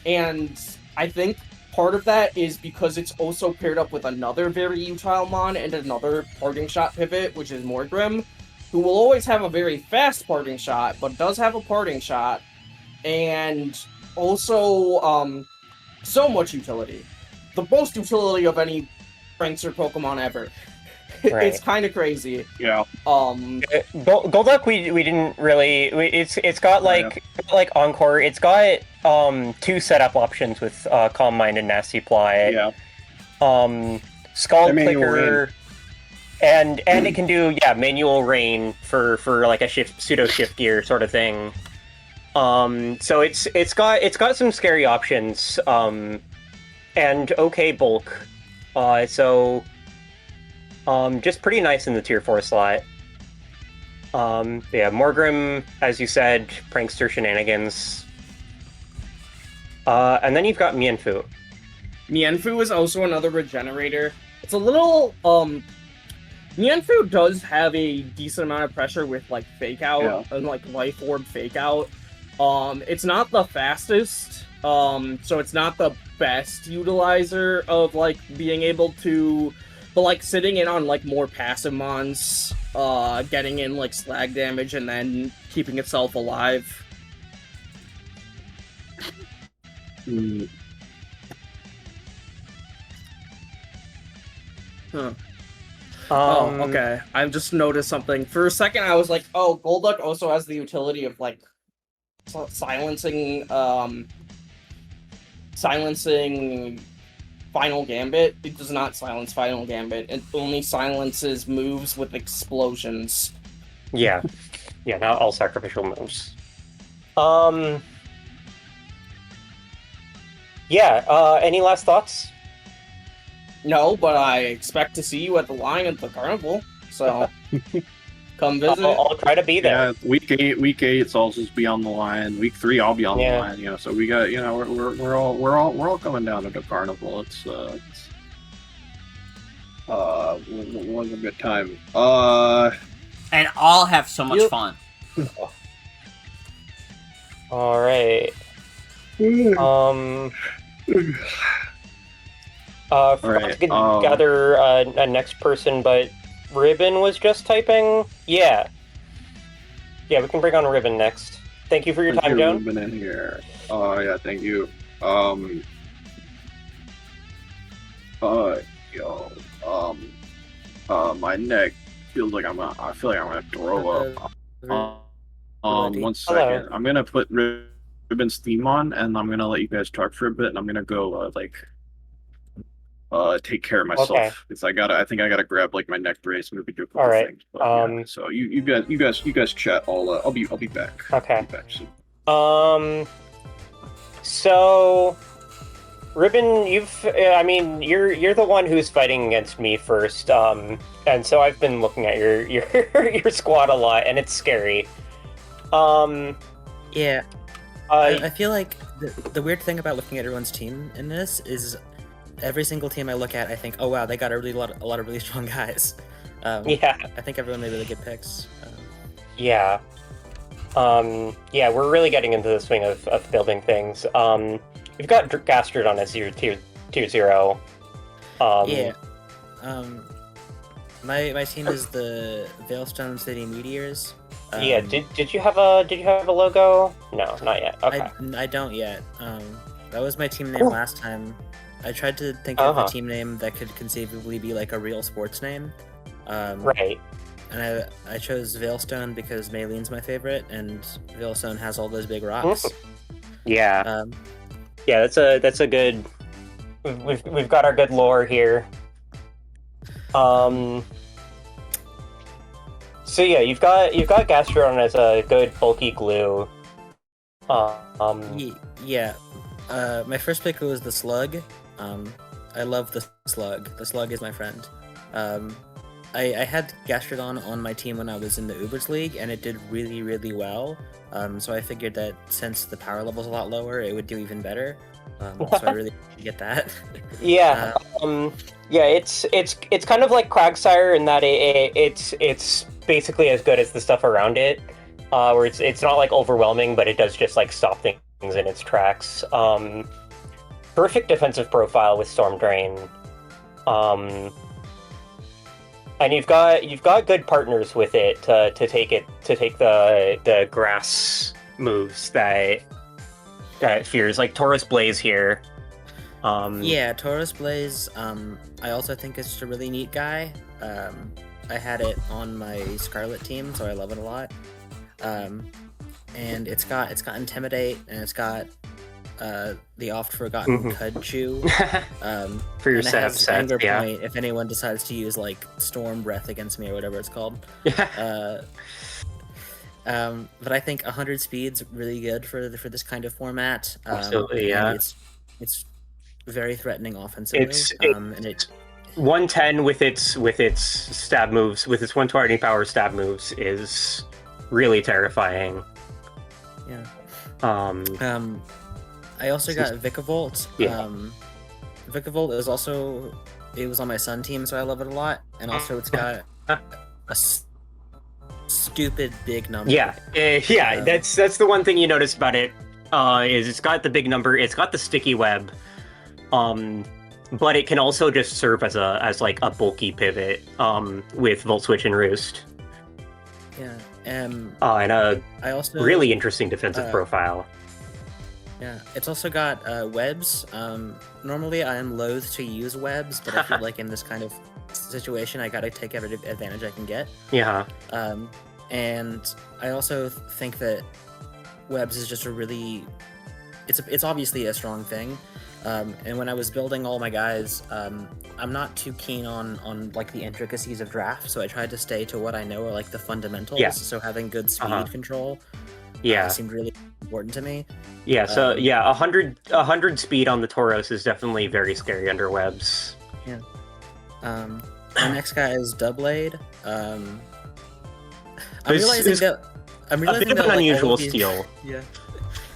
and I think part of that is because it's also paired up with another very utile mon and another parting shot pivot, which is Morgrim, who will always have a very fast parting shot, but does have a parting shot, and also so much utility. The most utility of any Prankster Pokemon ever. It's kind of crazy. Yeah. Golduck, we didn't really. It's got like Encore. It's got 2 setup options with Calm Mind and Nasty Ply. Yeah. Skull Clicker, and it can do manual rain for like a pseudo shift gear sort of thing. So it's got some scary options. And okay bulk. So. Just pretty nice in the tier 4 slot. Yeah, Morgrim, as you said, Prankster shenanigans. And then you've got Mienfoo. Mienfoo is also another regenerator. it's a little Nianfu does have a decent amount of pressure with like fake out and like life orb fake out. It's not the fastest, so it's not the best utilizer of like being able to, but like sitting in on like more passive mons, getting in like slag damage and then keeping itself alive. Huh. Okay. I've just noticed something. For a second, I was like, "Oh, Golduck also has the utility of like silencing Final Gambit." It does not silence Final Gambit. It only silences moves with explosions. Yeah, not all sacrificial moves. Any last thoughts? No, but I expect to see you at the line at the carnival. So come visit. I'll try to be there. Yeah, week 8, Sauzels be on the line. Week 3, I'll be on the line. You know, so we got, you know, we're all coming down to the carnival. It's was a good time. And all have so much fun. All right. All right. To gather a next person, but Ribbon was just typing. Yeah, we can bring on Ribbon next. Thank you for your time, Joan. Ribbon in here. Yeah, thank you. My neck feels like I feel like I'm gonna throw up. 1 second. Hello. I'm gonna put Ribbon's theme on, and I'm gonna let you guys talk for a bit, and I'm gonna go take care of myself because I think I gotta grab like my neck brace, maybe do a couple things. But, so you guys chat. I'll be back. Okay. I'll be back soon. So Ribbon, you're the one who's fighting against me first. And so I've been looking at your squad a lot, and it's scary. Yeah. I feel like the weird thing about looking at everyone's team in this is every single team I look at, I think, oh wow, they got a lot of really strong guys. Yeah. I think everyone made really good picks. Yeah, we're really getting into the swing of building things. We've got Gastrodon as your tier 0. My team is the Veilstone City Meteors. Did you have a logo? No, not yet. Okay. I don't yet. That was my team name last time. I tried to think of a team name that could conceivably be like a real sports name. Right. And I chose Veilstone because Maylene's my favorite, and Veilstone has all those big rocks. Yeah. That's a good. We've got our good lore here. So yeah, you've got Gastrodon as a good bulky glue. Yeah. My first pick was the Slug. I love the Slug. The Slug is my friend. I had Gastrodon on my team when I was in the Ubers League, and it did really, really well. So I figured that since the power level's a lot lower, it would do even better. So I really get that. Yeah. It's kind of like Quagsire in that it's basically as good as the stuff around it. Where it's not like overwhelming, but it does just like stop things in its tracks. Terrific defensive profile with Storm Drain. And you've got good partners with it to take the grass moves that fears, like Taurus Blaze here. Yeah, Taurus Blaze. I also think it's just a really neat guy. I had it on my Scarlet team, so I love it a lot. And it's got Intimidate, and it's got the oft-forgotten Cud Chew. For your set, Anger yeah. Point if anyone decides to use like Storm Breath against me or whatever it's called. But I think 100 speed's really good for this kind of format. Absolutely, yeah. It's very threatening offensively. It's 110 with its stab moves, with its 120 power stab moves is really terrifying. Yeah. I also got Vikavolt. Yeah. Vikavolt is also it was on my Sun team, so I love it a lot. And also, it's got a stupid big number. Yeah, that's the one thing you notice about it. Is it's got the big number. It's got the sticky web. But it can also just serve as a bulky pivot. With Volt Switch and Roost. Yeah. And a really interesting defensive profile. Yeah, it's also got webs. Normally I am loath to use webs, but I feel like in this kind of situation I gotta take every advantage I can get. Yeah. And I also think that webs is just a really... It's obviously a strong thing. And when I was building all my guys, I'm not too keen on like the intricacies of draft, so I tried to stay to what I know are like the fundamentals. Yeah. So having good speed control seemed really important to me. Yeah, so 100 speed on the Tauros is definitely very scary under webs. Yeah. My next guy is Doublade. I'm realizing that a bit of an unusual steal. Yeah.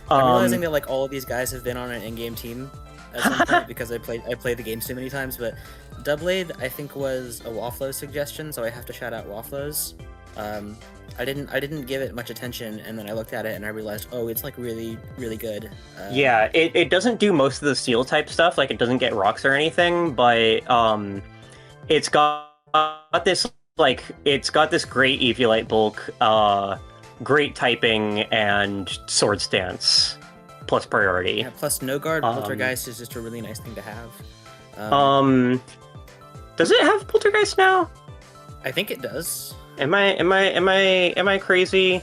I'm realizing that like all of these guys have been on an in-game team at some point because I played the game too many times. But Doublade, I think, was a WAFFLOES suggestion, so I have to shout out WAFFLOES. I didn't give it much attention, and then I looked at it and I realized, oh, it's like really, really good. Yeah, it doesn't do most of the steel type stuff, like it doesn't get rocks or anything, but it's got this great Eviolite bulk, great typing, and sword stance plus priority. Yeah, plus no guard Poltergeist is just a really nice thing to have. Does it have Poltergeist now? I think it does. Am I crazy?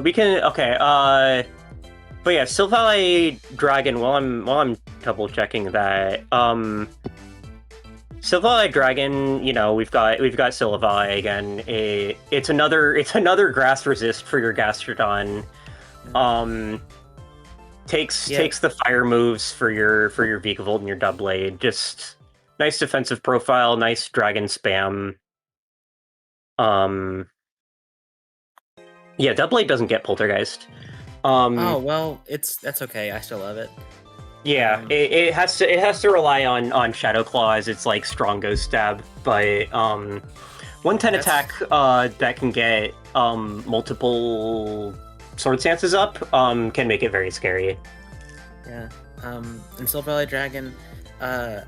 We can but yeah, Sylvie Dragon. While I'm double checking that, Sylvie Dragon. You know, we've got Sylvie again. It's another grass resist for your Gastrodon. Takes the fire moves for your Vikavolt and your Doublade. Just nice defensive profile, nice dragon spam. Yeah, Doublade doesn't get Poltergeist. Oh well, that's okay. I still love it. Yeah, it has to rely on Shadow Claw as its like strong ghost stab, but 110 attack that can get multiple sword stances up can make it very scary. Yeah. And Silver Dragon, I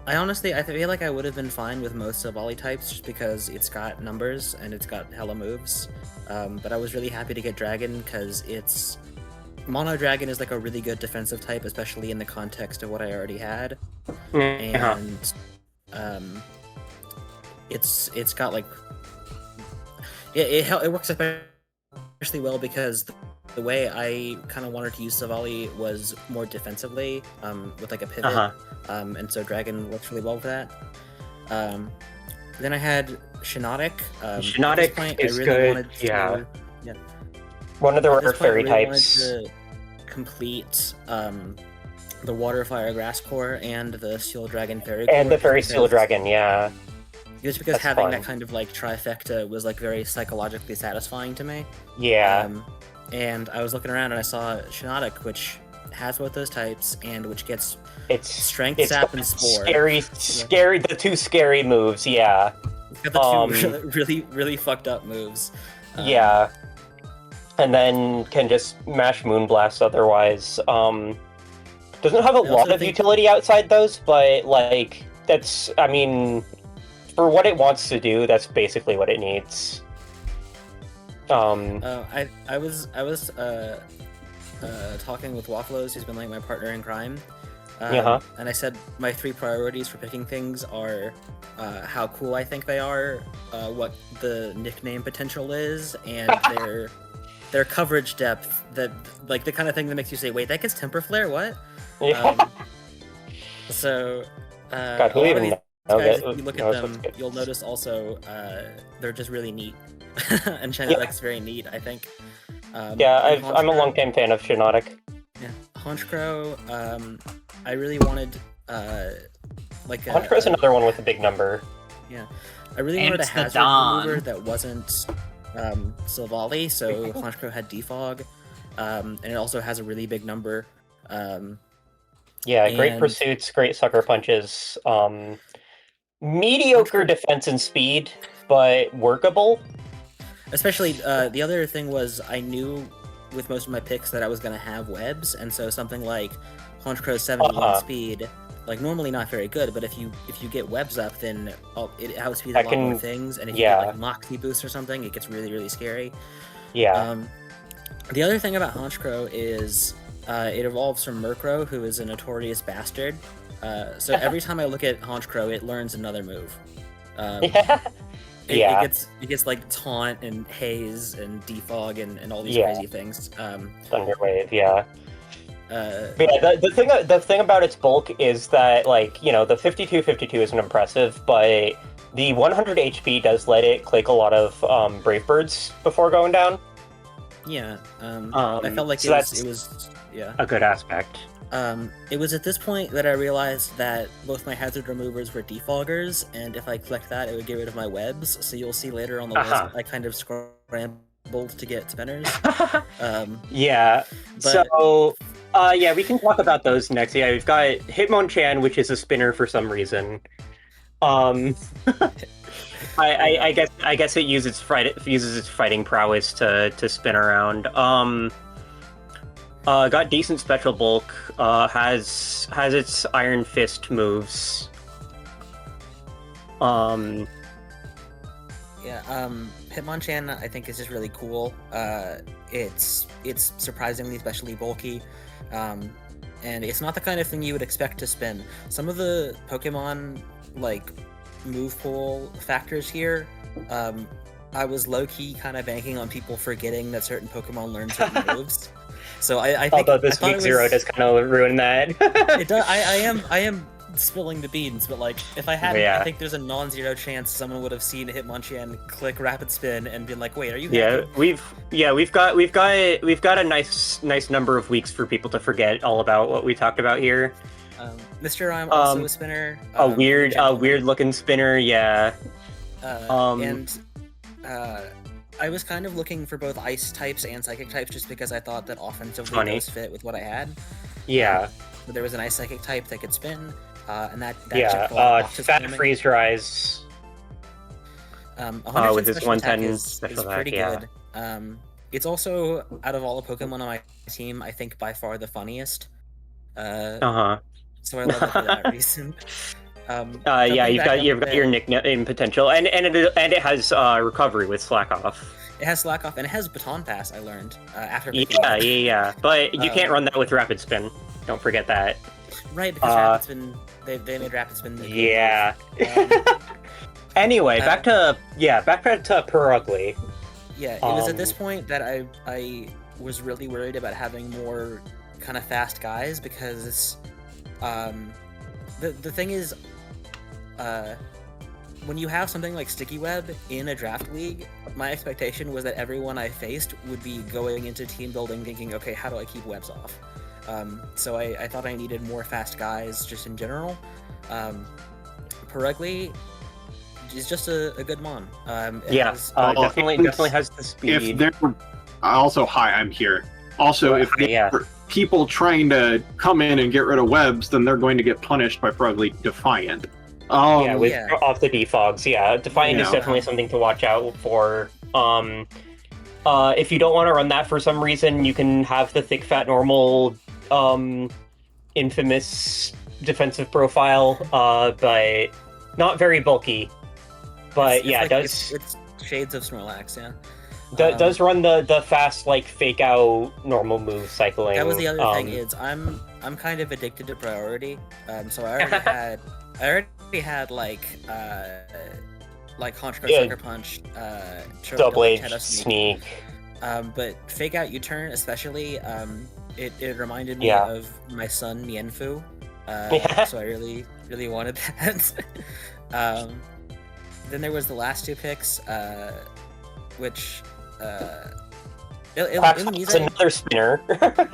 feel like I would have been fine with most of Volley types just because it's got numbers and it's got hella moves. But I was really happy to get Dragon because it's Mono Dragon is like a really good defensive type, especially in the context of what I already had. And it's got like it works especially well because the way I kind of wanted to use Savali was more defensively, with like a pivot, and so Dragon works really well with that. Then I had Shinotic. Shinotic is good. Yeah. One of the rare fairy types. I wanted to complete the Water, Fire, Grass Core and the Steel Dragon Fairy Core. And the Fairy Steel Dragon, yeah. Just because having that kind of like trifecta was like very psychologically satisfying to me. Yeah. And I was looking around and I saw Shinotic, which has both those types and which gets Strength, Sap, and Spore. Scary, the two scary moves, yeah. It's got the two really, really fucked up moves. Yeah. And then can just mash Moonblast otherwise. Doesn't have a lot of utility outside those, but like that's, I mean, for what it wants to do, that's basically what it needs. I was talking with WAFFLOES, who's been like my partner in crime. And I said my 3 priorities for picking things are how cool I think they are, what the nickname potential is, and their coverage depth. That like the kind of thing that makes you say, "Wait, that gets Temper Flare? What?" So God, who even guys, if you look at them, you'll notice also they're just really neat, and Shinotic's very neat, I think. I'm a long-time fan of Shinotic. Yeah, Honchkrow, I really wanted Honchkrow's another one with a big number. Yeah, I really wanted a hazard remover that wasn't Silvally, so Honchkrow had Defog, and it also has a really big number. Yeah, great pursuits, great sucker punches. Mediocre defense and speed, but workable. Especially, the other thing was I knew with most of my picks that I was going to have webs, and so something like Honch Crow's 71 speed, like normally not very good, but if you get webs up, then it outspeeds a lot more things, and if you get like Moxie boost or something, it gets really, really scary. Yeah. The other thing about Honch Crow is it evolves from Murkrow, who is a notorious bastard. So every time I look at Honch Crow, it learns another move. It gets like Taunt and Haze and Defog and all these crazy things. Thunderwave, yeah. The thing about its bulk is that, like, you know, the 52/52 isn't impressive, but the 100 HP does let it click a lot of Brave Birds before going down. Yeah, I felt like so it was a good aspect. It was at this point that I realized that both my hazard removers were defoggers, and if I clicked that, it would get rid of my webs. So you'll see later on the list, I kind of scrambled to get spinners. Yeah. So, we can talk about those next. Yeah, we've got Hitmonchan, which is a spinner for some reason. I guess it uses its fighting prowess to spin around. Got decent special bulk. Has its Iron Fist moves. Hitmonchan I think is just really cool. It's surprisingly especially bulky. And it's not the kind of thing you would expect to spin. Some of the Pokemon like move pool factors here, I was low-key kind of banking on people forgetting that certain Pokemon learn certain moves. So I think although this week 0 does kind of ruin that. It does. I am spilling the beans, but like if I hadn't, I think there's a non-zero chance someone would have seen Hitmonchan click Rapid Spin and been like, "Wait, are you?" Yeah, we've got a nice number of weeks for people to forget all about what we talked about here. Mr. I'm also a spinner. A weird looking spinner, yeah. I was kind of looking for both ice types and psychic types just because I thought that offensively those fit with what I had. Yeah. But there was an ice psychic type that could spin, and that Fat Freeze Rise. With his 110 is pretty good. It's also, out of all the Pokemon on my team, I think by far the funniest. So I love it for that reason. You've got your nickname potential, and it has recovery with Slack Off. It has Slack Off, and it has Baton Pass. I learned after. Yeah. But you can't run that with Rapid Spin. Don't forget that. Right, because Rapid Spin, they made Rapid Spin. Yeah. Anyway, back to Perugly. Yeah, it was at this point that I was really worried about having more kind of fast guys because the thing is. When you have something like Sticky Web in a draft league, my expectation was that everyone I faced would be going into team building thinking, okay, how do I keep webs off? So I thought I needed more fast guys just in general. Perugly is just a good mon. Definitely has the speed. If there were also, hi, I'm here. Also, if there were people trying to come in and get rid of webs, then they're going to get punished by Perugly Defiant. Off the defogs, Defiant is definitely something to watch out for. If you don't want to run that for some reason, you can have the thick, fat, normal, infamous defensive profile, but not very bulky. But it's shades of Snorlax, yeah. Does run the fast, like, fake out normal move cycling. That was the other thing is I'm kind of addicted to priority. So I already had like Honch Crow Sucker Punch, Double Edge Sneak. But fake out U-turn especially, it reminded me of my son Mienfu. So I really wanted that. Then there was the last two picks, which It's another spinner.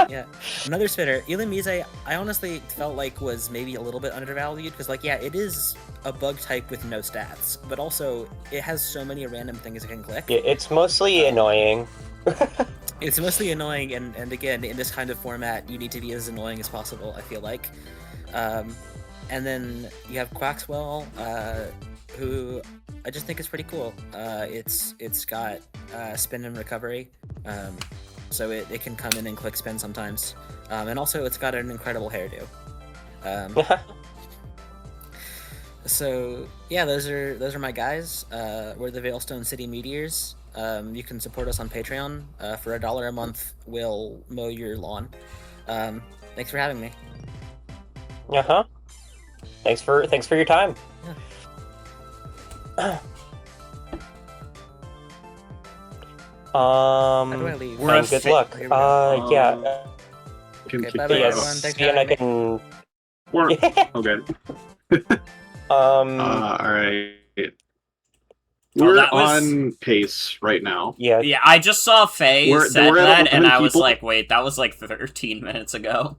Yeah, another spinner. Illumise, I honestly felt like was maybe a little bit undervalued because, like, yeah, it is a bug type with no stats, but also it has so many random things it can click. Yeah, it's mostly annoying. It's mostly annoying, and again, in this kind of format, you need to be as annoying as possible, I feel like. And then you have Quaxwell, who I just think is pretty cool. It's got spin and recovery, so it can come in and click spin sometimes. And also it's got an incredible hairdo. So yeah, those are my guys. We're the Veilstone City Meteors. You can support us on Patreon. For $1 a month, we'll mow your lawn. Thanks for having me. Thanks for your time. Yeah. How do I leave? And good luck. Yeah. Okay, bye bye everyone. Thanks for having me. Okay. Alright. We're on pace right now. Yeah. Yeah, I just saw Faye said we're that, and I was people. like, wait, that was like 13 minutes ago.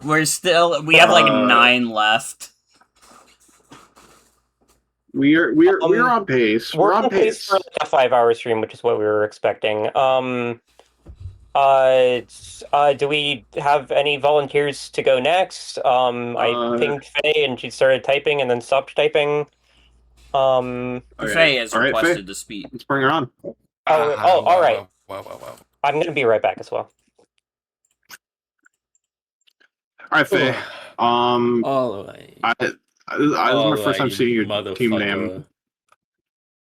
We have like 9 left. We're on pace. We're on pace for like a 5-hour stream, which is what we were expecting. Do we have any volunteers to go next? I pinged Faye and she started typing and then stopped typing. Okay. Faye has requested to speak. Let's bring her on. All right. Wow. I'm gonna be right back as well. All right, Faye. All right. This is my first time seeing your team name.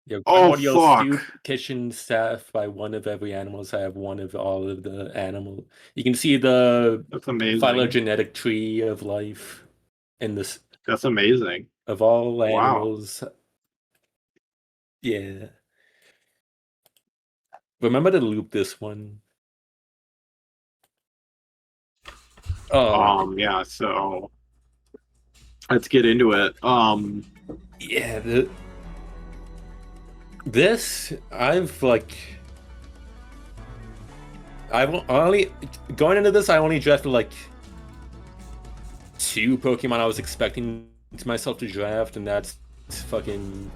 Your Oh, audio fuck. kitchen staff by one of every animals. I have one of all of the animal. You can see the phylogenetic tree of life in this. That's amazing. Of all Wow. animals. Yeah. Remember to loop this one. Yeah, so let's get into it. Yeah, going into this, I only drafted like 2 Pokemon I was expecting myself to draft, and that's fucking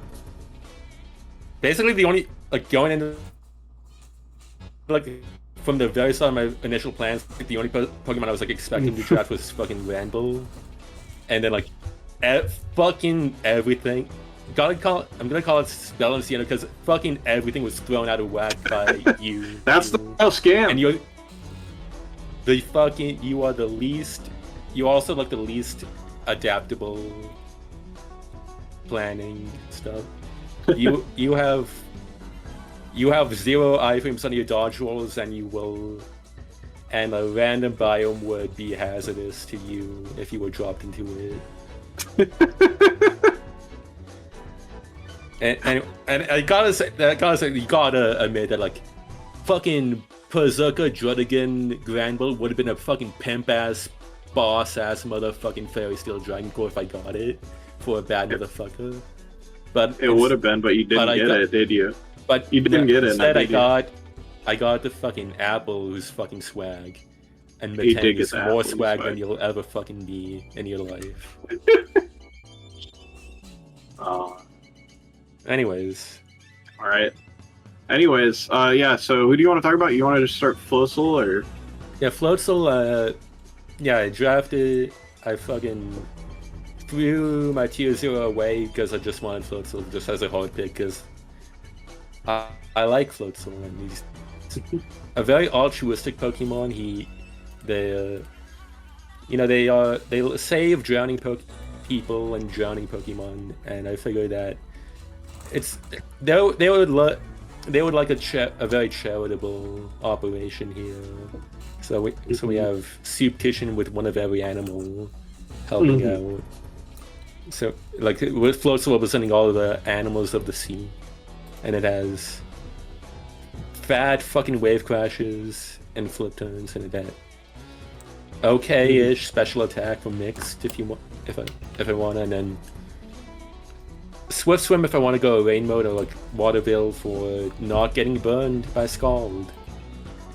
basically the only, like, going into, like, from the very start of my initial plans, like, the only Pokemon I was like expecting to draft was fucking Ramble, and then like fucking everything. I'm gonna call it Spell and Sienna because fucking everything was thrown out of whack by you. That's the scam. And you also like the least adaptable planning stuff. You have 0 iframes on your dodge rolls, and a random biome would be hazardous to you if you were dropped into it. and I gotta say, you gotta admit that, like, fucking Berserker Drudigan Granbull would have been a fucking pimp ass, boss ass motherfucking Fairy Steel Dragon Core if I got it for a bad motherfucker. But it would have been, but you didn't get it, did you? But you didn't get it. Instead, I got the fucking Apple, who's fucking swag, and He did Matang get is the more Apple, swag swag. than you'll ever fucking be in your life. Anyways. Alright. Anyways, yeah, so who do you want to talk about? You want to just start Floatzel, or? Yeah, Floatzel, yeah, I drafted, I fucking threw my tier 0 away because I just wanted Floatzel just as a hard pick, because I like Floatzel, and he's a very altruistic Pokemon. They save drowning people and drowning Pokemon, and I figured that they would like a very charitable operation here. So we have Soup Kitchen with one of every animal helping out. So, like, with Floatzel representing all of the animals of the sea, and it has fat fucking wave crashes and flip turns, and it had okay-ish special attack from mixed if I want, and then Swift Swim if I want to go rain mode, or like Waterville for not getting burned by Scald.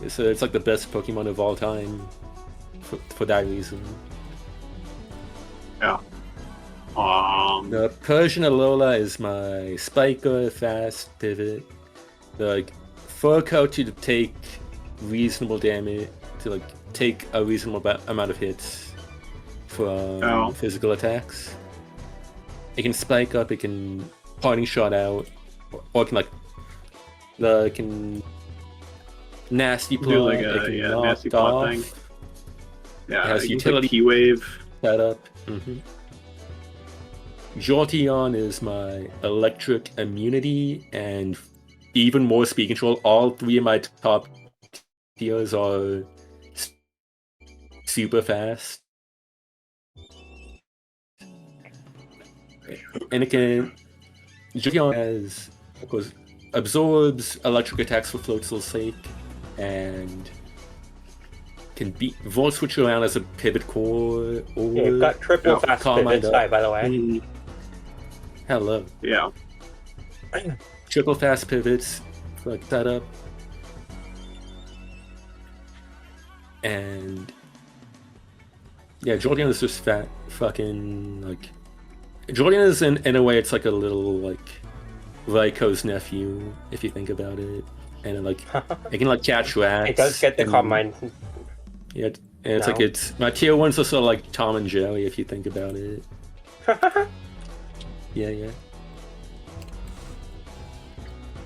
So it's like the best Pokemon of all time for that reason. Yeah. The Persian Alola is my Spiker fast pivot. The like fur coat to take reasonable damage, to like take a reasonable amount of hits from physical attacks. It can spike up, it can parting shot out, or it can like can nasty plot, do like it can a knock nasty plot off. thing. Yeah, It has you can utility put T-Wave. setup. Jolteon is my electric immunity and even more speed control. All 3 of my top tiers are super fast. And it can... Jolteon has, of course, absorbs electric attacks for Floatzel's sake, and can Volt Switch around as a pivot core, or... Yeah, you've got triple fast pivots, by the way. Hello. Yeah. Triple fast pivots, like setup. And... yeah, Jolteon is just fucking, like... Jolteon is, in a way, it's like a little, like... Raiko's nephew, if you think about it. And, like, it can, like, catch rats. It does get the Combine. Yeah, and it's like it's my tier 1's also like Tom and Jerry if you think about it. Yeah.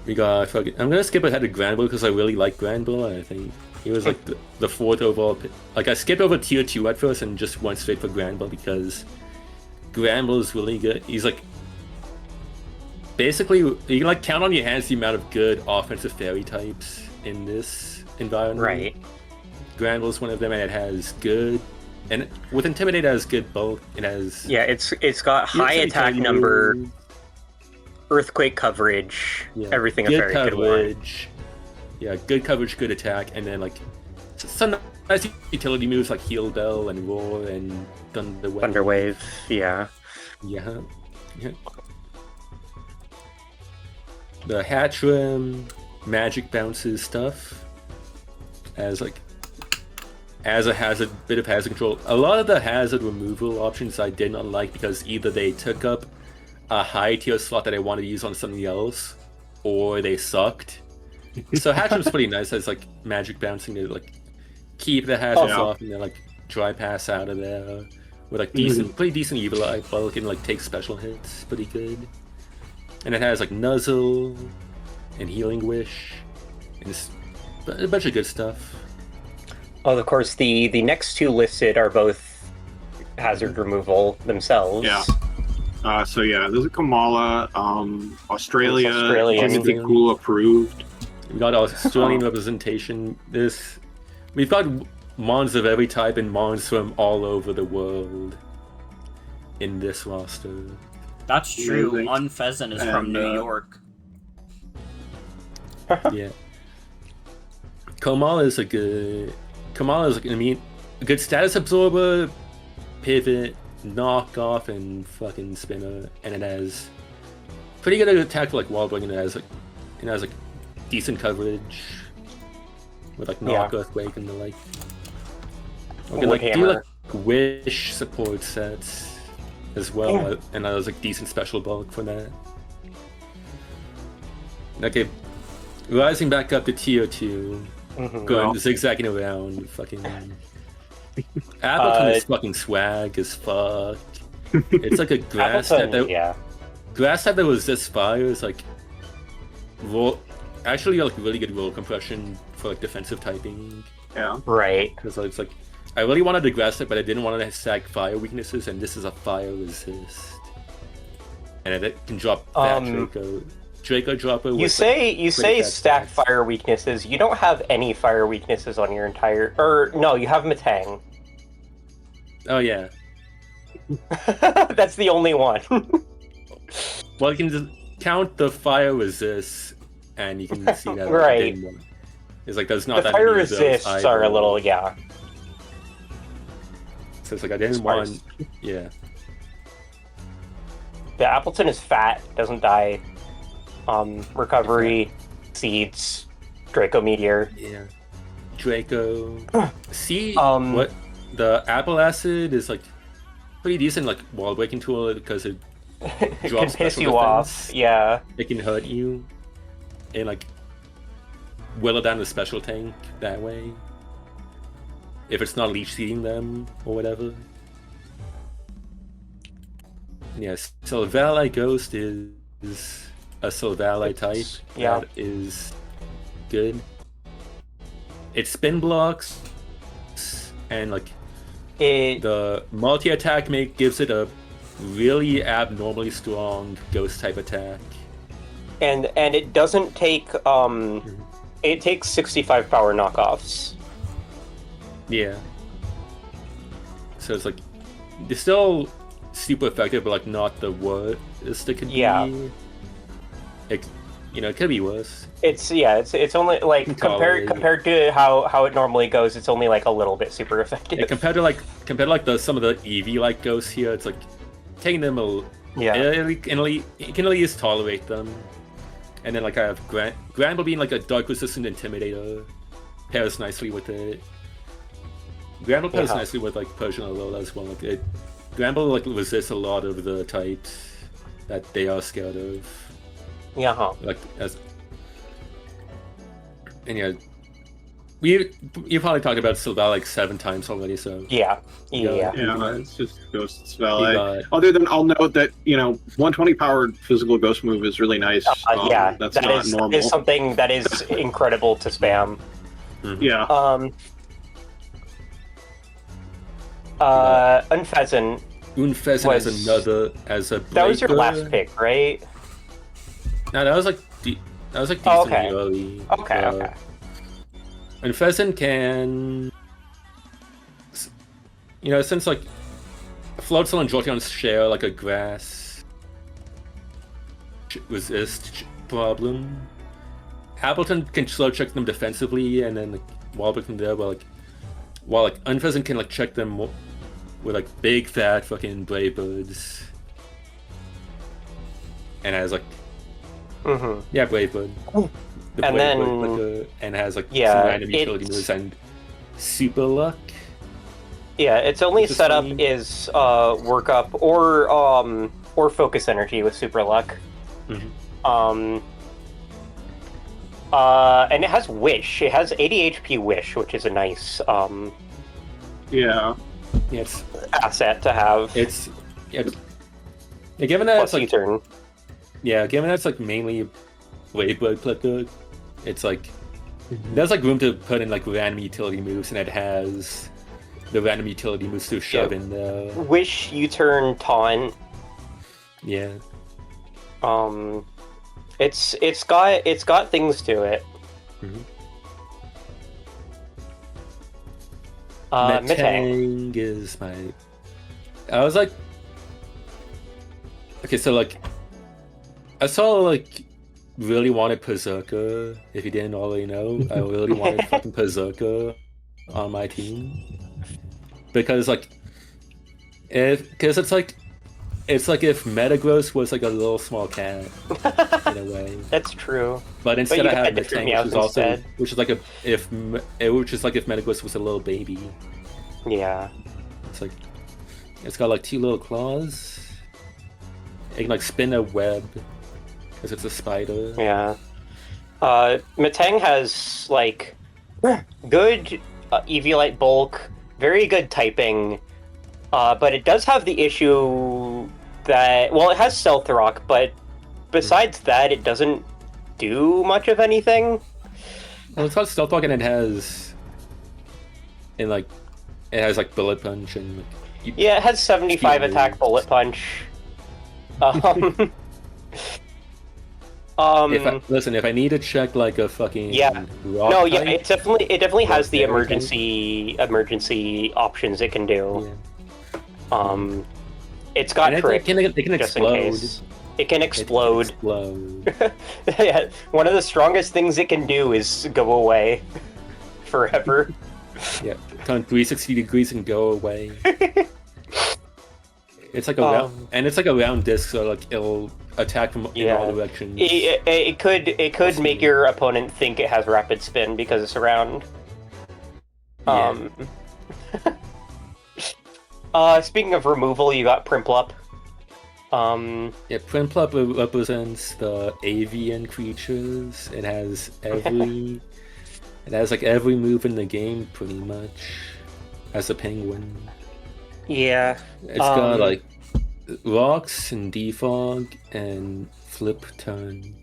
We got fucking. I'm gonna skip ahead to Granbull because I really like Granbull. I think he was like the 4th overall. Like I skipped over tier 2 at first and just went straight for Granbull because Granbull is really good. He's like basically you can like count on your hands the amount of good offensive fairy types in this environment. Right. Granbull is one of them, and it has good, and with Intimidate it has good bulk. It has it's got high attack number, earthquake coverage, everything good a fairy could want. Yeah, good coverage, good attack, and then like some nice utility moves like Heal Bell and Roar and Thunderwave. Thunderwave, yeah. The Hatchrim, magic bounces stuff as like. As a hazard, bit of hazard control. A lot of the hazard removal options I did not like because either they took up a high tier slot that I wanted to use on something else, or they sucked. So Hatchrim's pretty nice as like magic bouncing to like keep the hazards off and then like dry pass out of there with like pretty decent evil eye bulk and like take special hits pretty good. And it has like Nuzzle and Healing Wish and just a bunch of good stuff. Oh, of course, the next 2 listed are both hazard removal themselves. Yeah. So yeah, there's a Kamala, Australia, Jimmy Cool approved. We got Australian representation. We've got Mons of every type and Mons from all over the world in this roster. That's true. One Pheasant is from New York. Yeah. Kamala is a good status absorber, pivot, knockoff, and fucking spinner, and it has pretty good attack for like wall breaking. It has like decent coverage with like knock, earthquake, and the like. Okay, like do like wish support sets as well, and there's like decent special bulk for that. Okay, rising back up to tier 2. Going zigzagging around, fucking Appleton is fucking swag as fuck. It's like a grass type that was this fire is like actually like really good roll compression for like defensive typing. Yeah. Right. Because it's like I really wanted the grass type, but I didn't want to stack fire weaknesses, and this is a fire resist, and it can drop that Draco dropper. You say stack fire weaknesses. You don't have any fire weaknesses on your entire. Or no, you have Matang. Oh yeah. That's the only one. Well, you can just count the fire resist, and you can see that. Right. It's like there's not the that fire many resists are a little So it's like I didn't want. Yeah. The Appleton is fat. Doesn't die. Recovery, Seeds, Draco Meteor. Yeah. Draco. See, what the Apple Acid is like pretty decent, like wall breaking tool because it drops can piss you off. Yeah. It can hurt you, and like whittle down the special tank that way. If it's not leech seeding them or whatever. Yes, Sylvali Ghost is a Sylvali type that is good. It spin blocks and like the multi-attack gives it a really abnormally strong ghost type attack. And it doesn't take it takes 65 power knockoffs. Yeah. So it's like it's still super effective, but like not the worst it could be. It, it could be worse. It's only like compared to how it normally goes, it's only like a little bit super effective. Yeah, compared to some of the Eevee like ghosts here, it's like taking them it can at least tolerate them. And then like I have Granble being like a dark resistant intimidator pairs nicely with it. Granble pairs nicely with like Persian Alola as well. Like Granble like resists a lot of the types that they are scared of. Like you probably talked about Sylvali like 7 times already, so yeah. It's just Ghost Sylvali. Other than I'll note that 120 powered physical ghost move is really nice. That's not normal. That is something that is incredible to spam. Yeah. Unfezant. Unfezant as a that was your last pick, right? No, that was like decently early. Okay. Unfezant can, since like Floatzel and Jolteon share like a grass resist problem, Appleton can slow check them defensively, and then like Walbrook from there, while Unfezant can like check them with like big fat fucking Brave Birds, and has like Brave Bird. And then and has like some random utility moves and Super Luck. Yeah, its only setup is Work Up or Focus Energy with Super Luck. And it has Wish. It has 80 HP Wish, which is a nice it's asset to have. Given that Plus it's like turn. Yeah, given that it's like mainly Brave Bird Clipper, it's like there's like room to put in like random utility moves, and it has the random utility moves to shove in there. Wish, U-turn, Taunt. Yeah. It's got things to it. Metang is my. I was like, okay, so like, I saw like. Really wanted Berserker, if you didn't already know. I really wanted fucking Berserker on my team. Because it's like if Metagross was like a little small cat in a way. That's true. But instead I had Metang, which is like if Metagross was a little baby. Yeah. It's like it's got like 2 little claws. It can like spin a web. Because it's a spider. Yeah. Metang has, like, good Eviolite bulk, very good typing, but it does have the issue that... Well, it has Stealth Rock, but besides that, it doesn't do much of anything. Well, it's got Stealth Rock, and it has... It has, like, Bullet Punch, and... Yeah, it has 75 attack Bullet Punch. If I need to check like a fucking rock type, it definitely has the emergency options it can do. Yeah. It's got trick. It can explode. It can explode. Yeah, one of the strongest things it can do is go away forever. Yeah, turn 360 degrees and go away. It's like a round disc, so like it'll attack from in all directions. It could make your opponent think it has rapid spin because it's around. Speaking of removal, you got Primplup. Yeah, Primplop represents the avian creatures. It has every every move in the game pretty much. As a penguin. Yeah. It's got like rocks and defog and flip turn.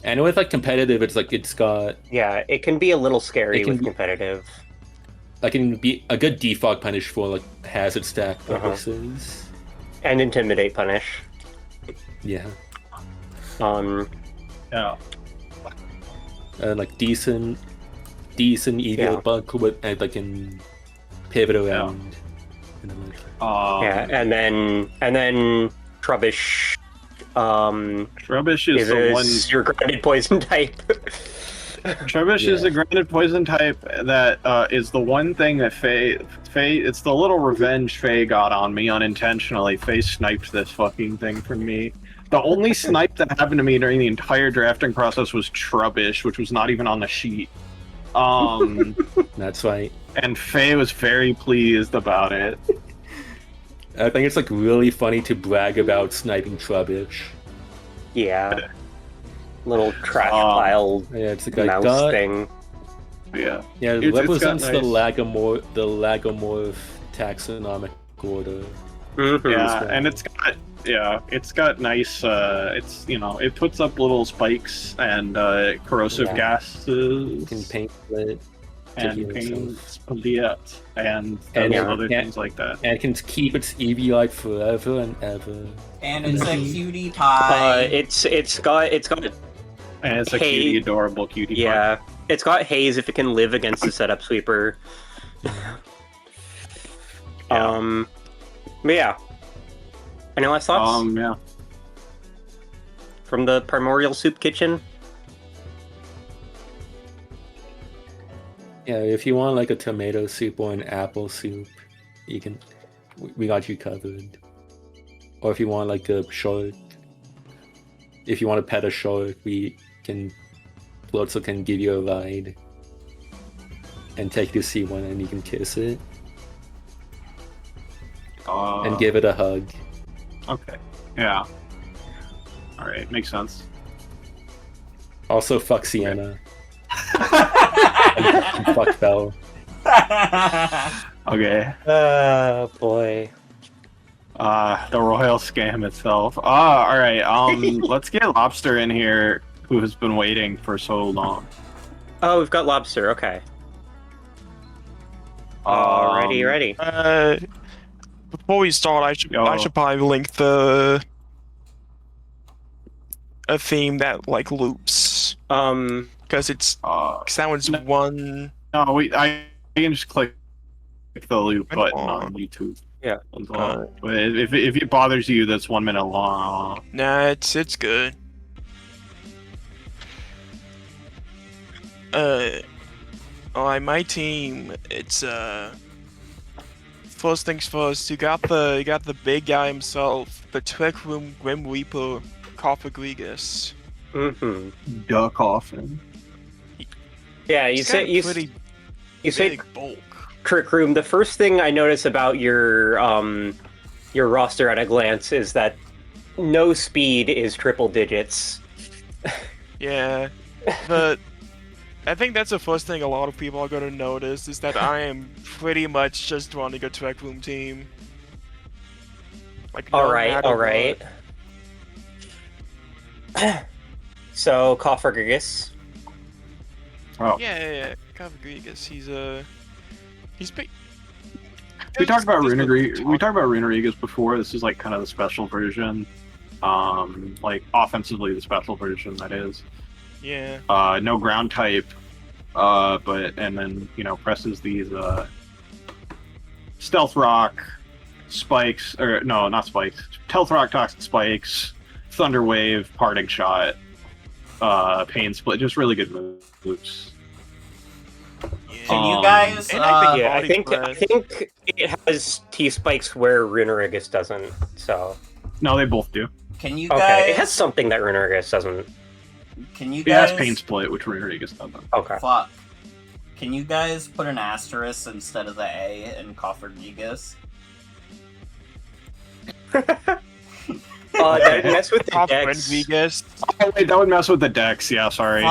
And with like competitive, it's got. Yeah, it can be a little scary with competitive. Like, it can be a good defog punish for like hazard stack purposes. And intimidate punish. Yeah. Yeah. Like decent evil bug with like can pivot around. And then, yeah, and then Trubbish. Trubbish is the one. Your grounded poison type. Trubbish is a grounded poison type that is the one thing that Faye. It's the little revenge Faye got on me unintentionally. Faye sniped this fucking thing from me. The only snipe that happened to me during the entire drafting process was Trubbish, which was not even on the sheet. That's right. And Faye was very pleased about it. I think it's like really funny to brag about sniping Trubbish. Yeah. Little trash pile. Yeah, it's like mouse thing. Yeah. Yeah, it represents the Lagomorph taxonomic order. Yeah, and it's got nice. It puts up little spikes and corrosive gases. You can paint it. And paint it and other things like that. And it can keep its Eevee forever and ever. And it's a cutie pie. It's got. And it's a cutie, adorable cutie pie. Yeah, it's got haze if it can live against the setup sweeper. But yeah. Any last thoughts? Yeah. From the Primordial Soup Kitchen? Yeah, if you want like a tomato soup or an apple soup, we got you covered. Or if you want like a shark, if you want to pet a shark, Lotso can give you a ride and take you to see one and you can kiss it. And give it a hug. Okay. Yeah. Alright, makes sense. Also, fuck Sienna. and fuck Belle. Okay. Boy. The royal scam itself. Alright, let's get Lobster in here, who has been waiting for so long. Oh, we've got Lobster, okay. Ready. Before we start, I should probably link a theme that like loops. Because it's that one's one. No, I can just click the loop button on YouTube. Yeah. If it bothers you, that's 1 minute long. Nah, it's good. On my team, it's first things first. You got the big guy himself, the Trick Room Grim Reaper, Coffagrigus. Duh coffin. Yeah, you say bulk. Trick Room. The first thing I notice about your roster at a glance is that no speed is triple digits. Yeah, but I think that's the first thing a lot of people are gonna notice is that I am pretty much just running a Trick Room team. Like, all right. So Coffagrigus. Oh. Yeah. Coffagrigus. He's big. We talked about Runerigus before. This is like kind of the special version. Like offensively the special version, that is. Yeah. No ground type. And then presses these Stealth Rock spikes, or no, not spikes. Stealth Rock, Toxic Spikes, Thunder Wave, Parting Shot, Pain Split. Just really good moves. Can you guys? I think it has T spikes where Runerigus doesn't. So. No, they both do. Can you guys? Okay, it has something that Runerigus doesn't. Can you guys? It has Pain Split, which Runerigus doesn't. Okay. Fuck. Can you guys put an asterisk instead of the A in Coffagrigus? That would mess with the Top decks. Vegas. Oh wait, that would mess with the decks. Yeah, sorry. You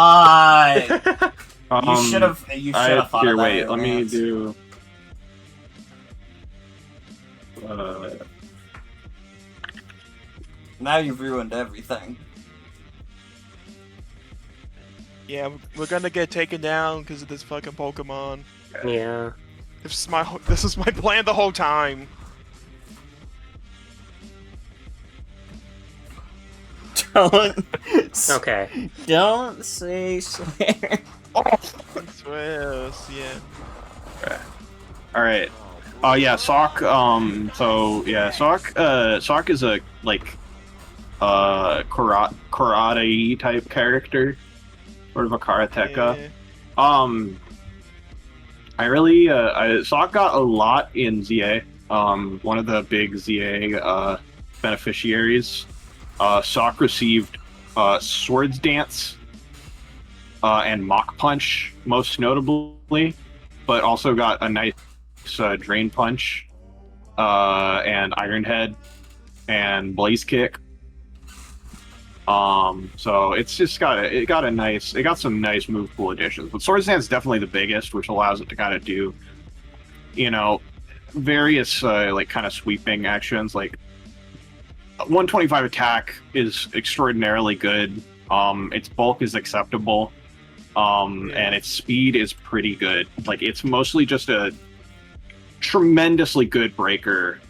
should have. You should have thought Here, of that. wait. Let me do. Now you've ruined everything. Yeah, we're gonna get taken down because of this fucking Pokemon. Yeah. This is my plan the whole time. Don't. Okay. Don't say swear. Swears, yeah. All right. Oh yeah, Sock. So yeah, Sock. Sock is a like karate type character, sort of a karateka. Yeah. Sock got a lot in ZA. One of the big ZA beneficiaries. Sock received Swords Dance and Mach Punch, most notably, but also got a nice Drain Punch and Iron Head and Blaze Kick. So it's just it got some nice move pool additions. But Swords Dance is definitely the biggest, which allows it to kind of do, various like kind of sweeping actions. Like 125 attack is extraordinarily good. Its bulk is acceptable. And its speed is pretty good. Like it's mostly just a tremendously good breaker.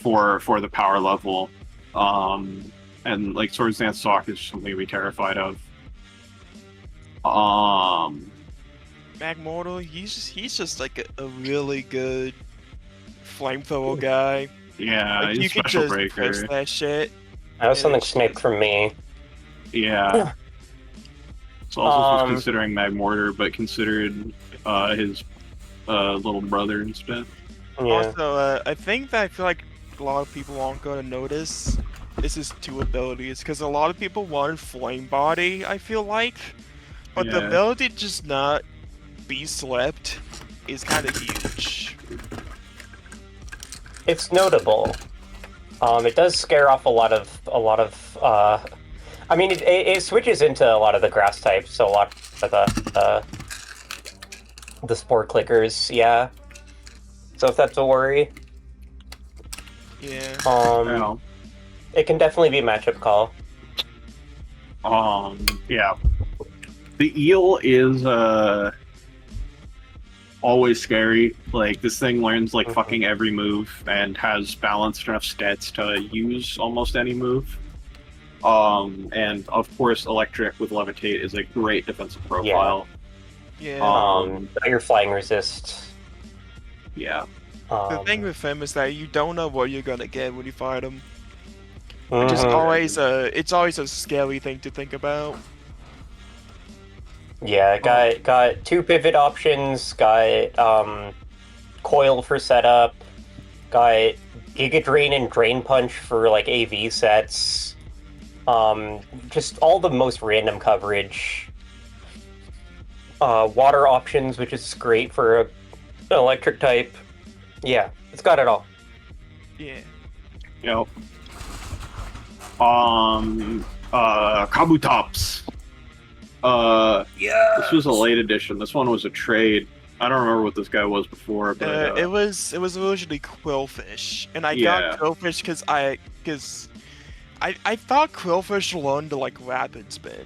For the power level, and like Swords Dance Sock is something to be terrified of. Magmortal, he's just like a really good flamethrower guy. Yeah, like, he's you can special just breaker. press that shit. That was something sniped from me. Yeah. Sauzels was considering Magmortar, but considered his little brother instead. Yeah. Also, I think that I feel like a lot of people aren't going to notice is his two abilities, because a lot of people wanted Flame Body, I feel like, but the ability to just not be slept is kind of huge. It's notable. It does scare off a lot of. I mean, it switches into a lot of the grass types, so a lot of the spore clickers, yeah. So if that's a worry, yeah. It can definitely be a matchup call. Yeah. The eel is always scary. Like this thing learns like fucking every move and has balanced enough stats to use almost any move. And of course, electric with levitate is a great defensive profile. Yeah. Your flying resist. Yeah. The thing with him is that you don't know what you're gonna get when you fight him. It's always a scary thing to think about. Yeah, got two pivot options, got coil for setup, got Giga Drain and Drain Punch for like AV sets. Just all the most random coverage. Water options, which is great for an electric type. Yeah, it's got it all. Yeah. Yep. Kabutops. This was a late edition. This one was a trade. I don't remember what this guy was before, but it was originally Quillfish, and I got Quillfish because I thought Quillfish learned to like rapid spin.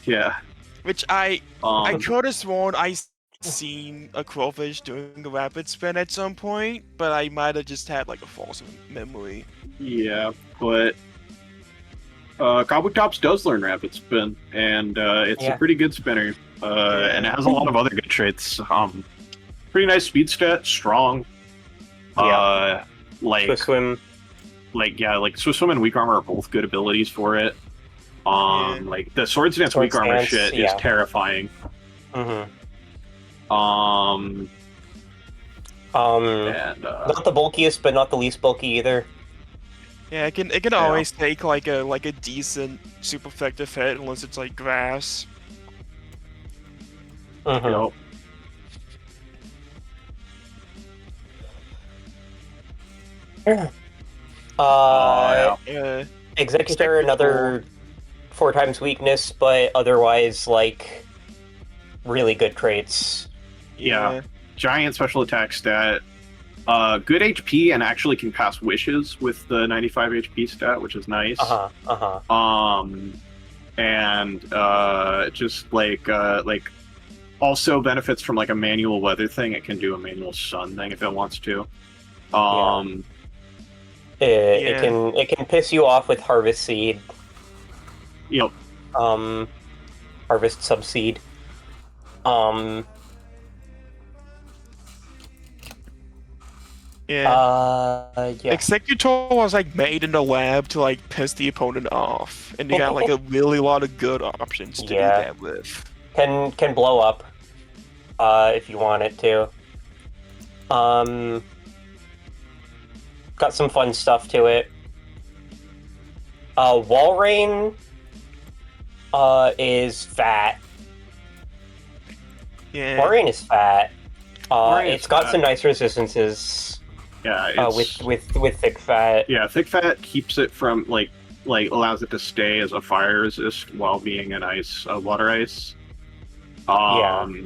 Yeah. Which I could have sworn I seen a Quillfish doing a rapid spin at some point, but I might have just had like a false memory. Yeah, but Kabutops does learn rapid spin, and it's a pretty good spinner, and it has a lot of other good traits. Pretty nice speed stat, strong. Like Swift Swim. Like Swift Swim and Weak Armor are both good abilities for it. Like the Swords Dance Weak Armor shit is terrifying. And, not the bulkiest, but not the least bulky either. Yeah, it can always take like a decent super effective hit unless it's like grass. Yep. Executor, another 4 times weakness, but otherwise, like, really good traits. Yeah. Giant special attack stat. Good HP and actually can cast wishes with the 95 HP stat, which is nice. And just like also benefits from like a manual weather thing. It can do a manual sun thing if it wants to. It can piss you off with Harvest Seed. Yep. Harvest Subseed. Executor was like made in the lab to like piss the opponent off, and you got like a really lot of good options to do that with. Can blow up, if you want it to. Got some fun stuff to it. Wall Rain is fat. Yeah. Wall Rain is fat. It's got some nice resistances. Yeah, with thick fat. Yeah, thick fat keeps it from like allows it to stay as a fire resist while being an ice, water ice.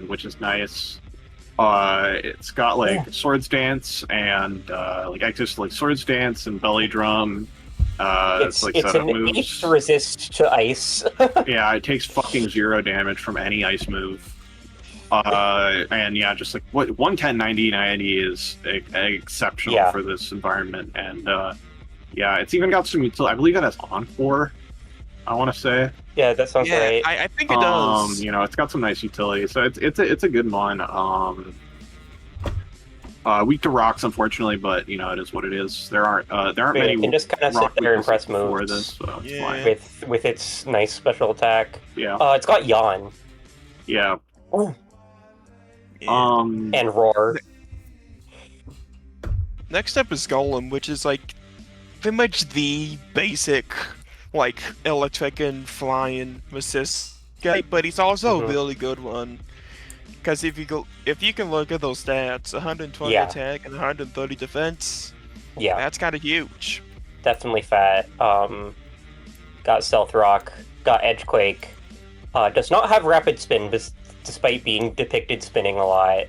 Which is nice. It's got like Swords Dance and like access to like Swords Dance and Belly Drum. It's like it's setup an moves. 8 resist to ice. Yeah, it takes fucking 0 damage from any ice move. And yeah, just like what 110, 90, 90 is exceptional for this environment, and yeah, it's even got some utility. I believe it has Encore. I want to say. Yeah, that sounds right. I think it does. You know, it's got some nice utility, so it's a good one. Weak to rocks, unfortunately, but you know it is what it is. There aren't many. You can just kind of sit there and press moves for this, so it's fine. with its nice special attack. Yeah. It's got Yawn. Yeah. And Roar. Next up is Golem, which is like pretty much the basic like electric and flying assist guy, but he's also a really good one. Because if you can look at those stats, 120 attack and 130 defense, that's kind of huge. Definitely fat. Got Stealth Rock, got Edgequake. Does not have Rapid Spin, despite being depicted spinning a lot.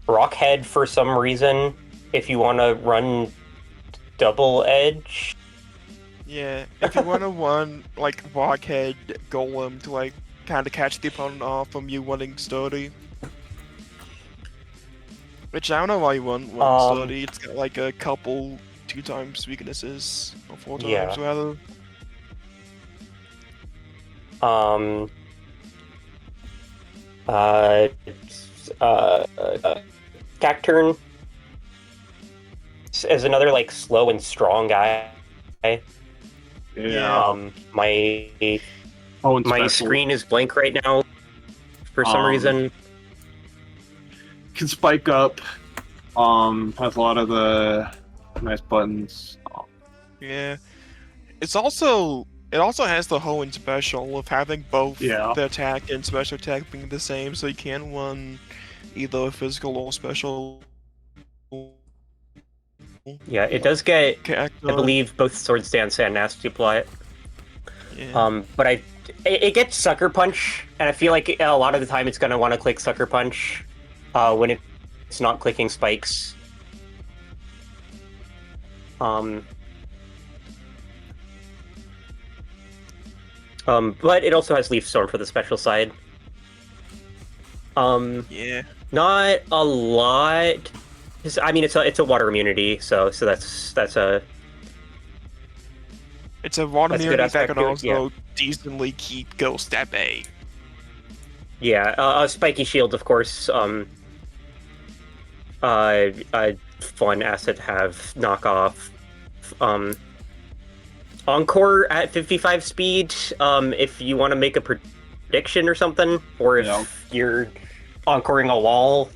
Rockhead for some reason, if you want to run double edge. Yeah, if you want to run like Rockhead Golem to like kind of catch the opponent off from you running Sturdy. Which I don't know why you want Sturdy. It's got like a couple 2 times weaknesses, or 4 times rather. Cacturn is another like slow and strong guy. Yeah. My screen is blank right now for some reason. Can spike up. Has a lot of the nice buttons. Yeah. It also has the Hoenn special of having both the attack and special attack being the same, so you can run either physical or special. Yeah, it does get, I believe, both Swords Dance and Nasty Plot. Yeah. But it gets Sucker Punch, and I feel like a lot of the time it's going to want to click Sucker Punch when it's not clicking spikes. But it also has Leaf Storm for the special side. Yeah. Not a lot. I mean, it's a water immunity, so that's a. It's a water immunity that can also decently keep Ghost at bay. Yeah, Spiky Shield, of course. A fun asset to have knockoff. Encore at 55 speed, if you want to make a prediction or something, or if you're encoring a wall.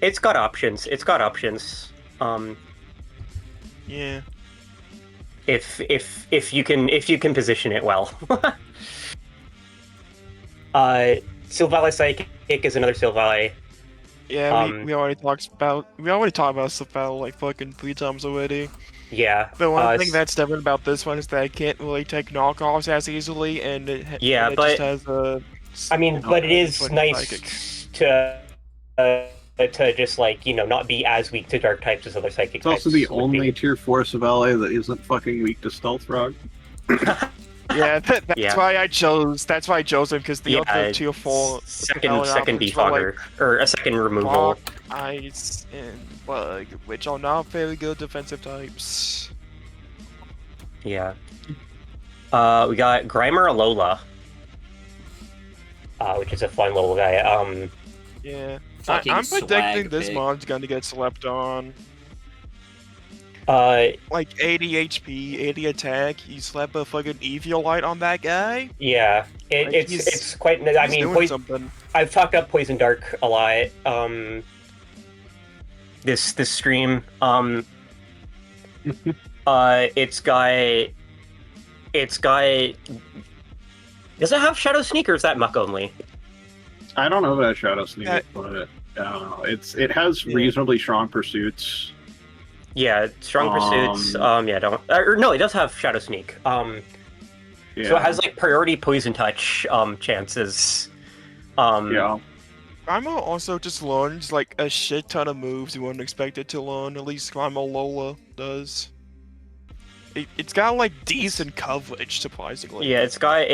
It's got options. Yeah. if you can position it well. Sylvale Psychic is another Sylvale. Yeah, we already talked about Sylvale like fucking 3 times already. Yeah. The one thing that's different about this one is that I can't really take knockoffs as easily, and it just has a. I mean, but it is nice to just like not be as weak to dark types as other psychic types. It's also the only tier 4 Sylvale that isn't fucking weak to stealth rock. Yeah, that's why I chose. That's why I chose him, because the other tier 4 second defogger or a second removal. Fog, ice, and bug, which are not very good defensive types. Yeah. We got Grimer Alola, which is a fun little guy. Yeah. I'm predicting this mon's gonna get slept on. Like 80 HP, 80 attack. You slap a fucking Eviolite on that guy. Yeah, it's quite. I mean, I've talked up Poison Dark a lot. This stream. It's got. Does it have Shadow Sneak or is that Muck only? I don't know about Shadow Sneak, but it has reasonably strong pursuits. Yeah, strong pursuits. No, it does have Shadow Sneak. So it has like priority poison touch chances. Yeah. Grimer also just learns like a shit ton of moves you wouldn't expect it to learn. At least Grimer Lola does. It's got like decent coverage, surprisingly. Yeah, it's got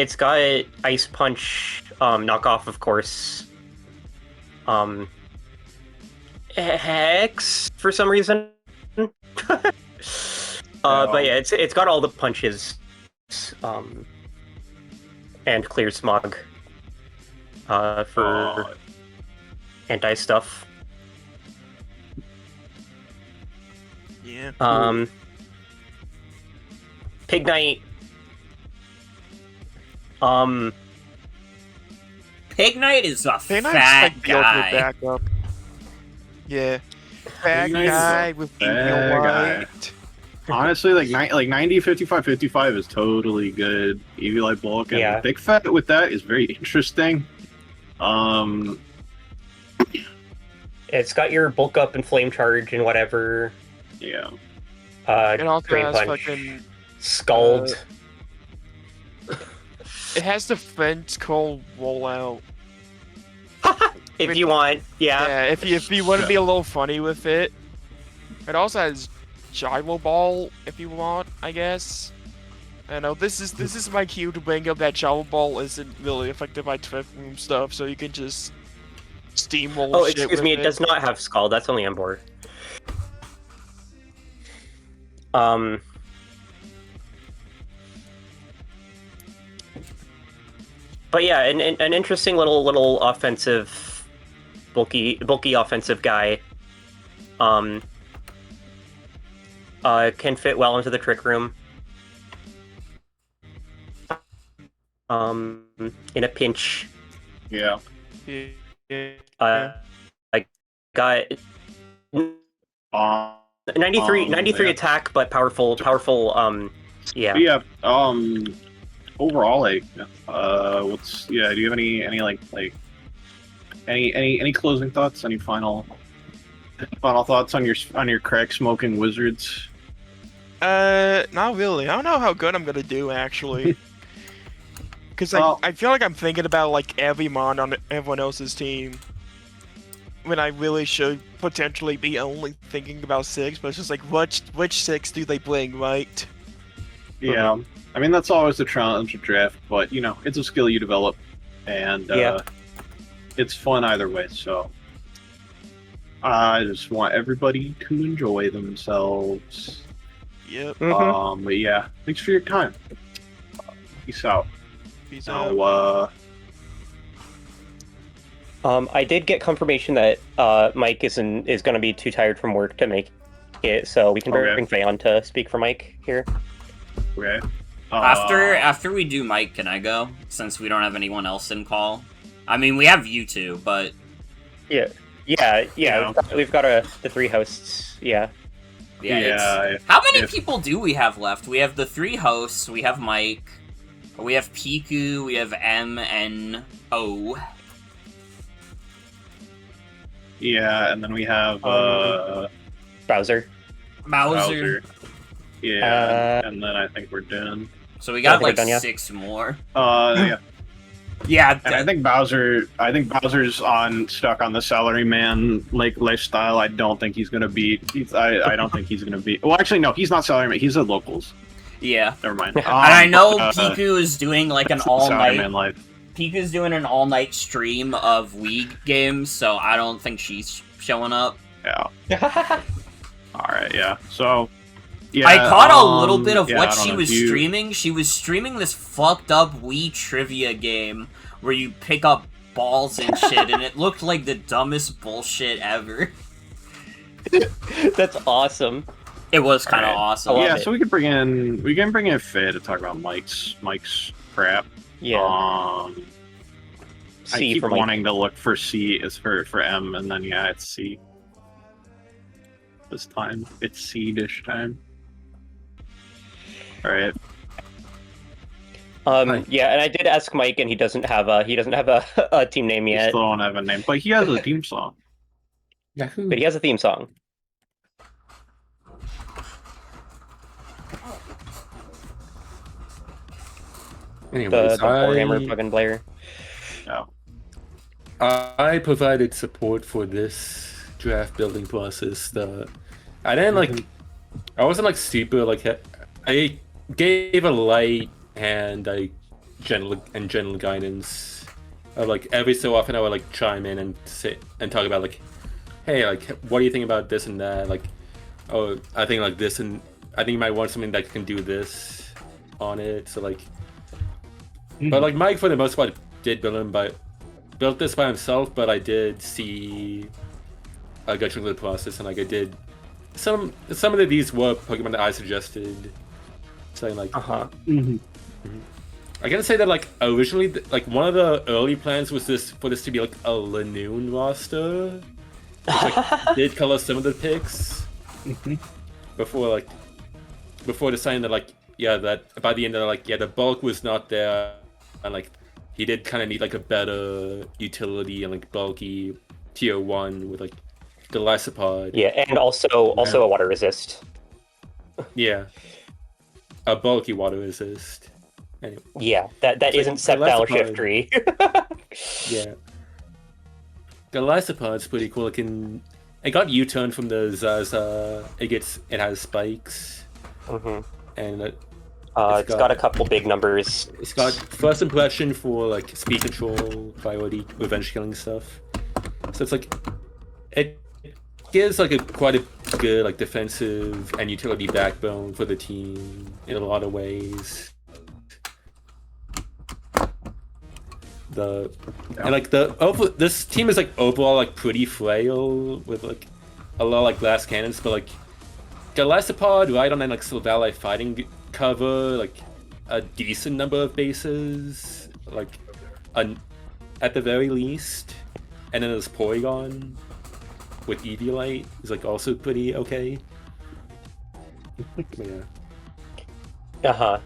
Ice Punch, knockoff, of course. Hex for some reason. But yeah, it's got all the punches, and clear smog, for anti stuff. Yeah. Pig Knight. Pig Knight is a Pig fat like the ultimate guy. backup. Yeah. Fat guy with Eviolite. Honestly, like 90, 55, 55 is totally good. Eviolite bulk and Big Fat with that is very interesting. It's got your bulk up and flame charge and whatever. Yeah. It also Drain has punch. fucking Scald. It has the Fence Call rollout. If you want, Yeah, if you want to be a little funny with it. It also has Gyro Ball if you want, I guess. I know this is my cue to bring up that Gyro Ball isn't really affected by Twip Room stuff, so you can just steamroll. Oh, shit excuse with me, it does not have Scald. That's only on board. But yeah, an interesting little offensive, bulky offensive guy. Can fit well into the Trick Room. In a pinch. Yeah. I got 93 attack, but powerful. Yeah. But yeah. Overall, like, do you have any closing thoughts? Any final thoughts on your crack smoking wizards? Not really. I don't know how good I'm gonna do actually. Because I feel like I'm thinking about like every mon on everyone else's team, when I really should potentially be only thinking about 6. But it's just like, which 6 do they bring, right? Yeah, I mean that's always the challenge of draft, but it's a skill you develop, and it's fun either way. So I just want everybody to enjoy themselves. Yep. But yeah, thanks for your time. Peace out. Peace out. I did get confirmation that Mike is going to be too tired from work to make it, so we can bring Faye on to speak for Mike here. Okay. After we do Mike, can I go? Since we don't have anyone else in call. I mean, we have you two, but yeah. We've got the 3 hosts. Yeah. Yeah. How many people do we have left? We have the 3 hosts. We have Mike. We have Piku. We have M and O. Yeah, and then we have Bowser. Yeah, and then I think we're done. So we got like 6 more. Yeah. Yeah, and I think Bowser's stuck on the salaryman lifestyle. I don't think he's gonna be. I don't think he's gonna be. Well, actually, no, he's not salaryman. He's a locals. Yeah. Never mind. And I know Piku is doing like an all-night. Life. Piku's doing an all-night stream of Wii games, so I don't think she's showing up. Yeah. All right. Yeah. So. Yeah, I caught a little bit of what she was streaming. streaming. She was streaming this fucked up Wii trivia game where you pick up balls and shit, and it looked like the dumbest bullshit ever. That's awesome. It was kind of awesome. Yeah, so we can bring in Faye to talk about Mike's crap. Yeah. I C keep for Mike. wanting to look for C is for M, and then yeah, it's C. This time it's C-dish time. All right. Yeah, and I did ask Mike, and he doesn't have a team name yet. He still don't have a name, but he has a theme song. Yahoo! But he has a theme song. Anyways, the Warhammer fucking player. Oh. I provided support for this draft building process. I didn't like. I wasn't like super like. I gave a light and general guidance. Like every so often, I would like chime in and talk about like, hey, like what do you think about this and that? Like, oh, I think like this, and I think you might want something that can do this on it. So like, but like Mike for the most part did built this by himself, but I did see go through the process, and like I did some of these were Pokemon that I suggested. Saying like, I gotta say that like originally, like one of the early plans was for this to be like a Lanoon roster, which like did color some of the picks before deciding that like that by the end of like the bulk was not there, and like he did kind of need like a better utility and like bulky tier 1 with like the Lysopod. Yeah, and also a water resist. Yeah. A bulky water resist. Anyway. Yeah, that isn't Sceptile Shiftry. Yeah. The Lysopod's pretty cool. It got U-turn from the Zaza. It has spikes. And it's got a couple big numbers. It's got first impression for like speed control, priority, revenge killing stuff. So it's like it gives like quite a good like defensive and utility backbone for the team in a lot of ways. This team is like overall like pretty frail with like a lot of like glass cannons, but like Galacipod right on and like Silvally fighting cover like a decent number of bases, like at the very least, and then there's Porygon with Eviolite is like also pretty okay. Yeah.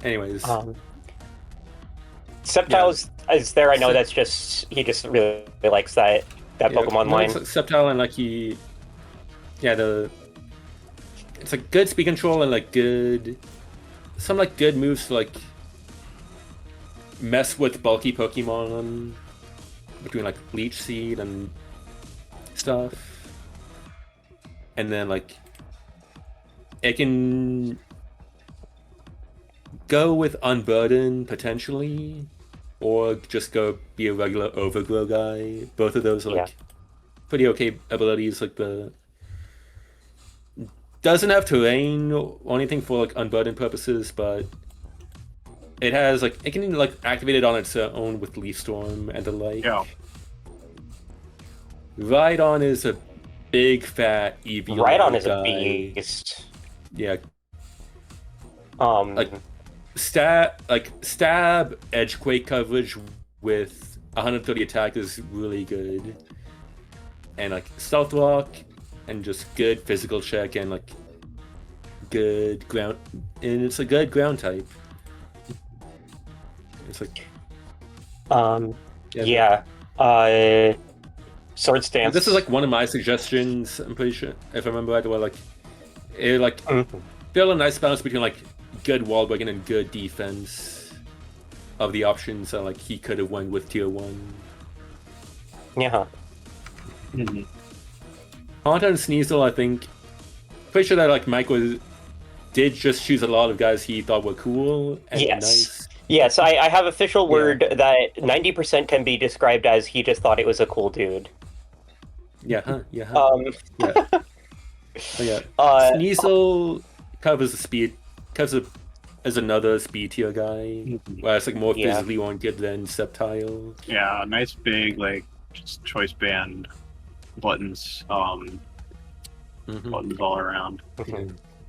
Anyways. Sceptile is there. I know that's just he just really likes that Pokemon line. Sceptile and like it's like good speed control and like some like good moves to like mess with bulky Pokemon between like Leech Seed and stuff, and then like it can go with Unburden potentially, or just go be a regular Overgrow guy. Both of those are like pretty okay abilities. Like doesn't have terrain or anything for like Unburden purposes, but it has like it can like activate it on its own with Leaf Storm and the like. Yeah. Rhydon is a big fat Eevee. Rhydon is a beast. Yeah. Like stab Edgequake coverage with 130 attack is really good, and like Stealth Rock and just good physical check and like good ground, and it's a good ground type. It's like, sword stance. This is like one of my suggestions. I'm pretty sure, if I remember right, where like it like feel a nice balance between like good wall breaking and good defense of the options that like he could have won with tier 1. Yeah. Haunter and Sneasel, I think, pretty sure that like Mike did just choose a lot of guys he thought were cool and nice. Yes, I have official word that 90% can be described as he just thought it was a cool dude. Sneasel covers the speed, as another speed tier guy, where it's like more physically oriented than Sceptile. Yeah, nice big like just choice band buttons, buttons all around.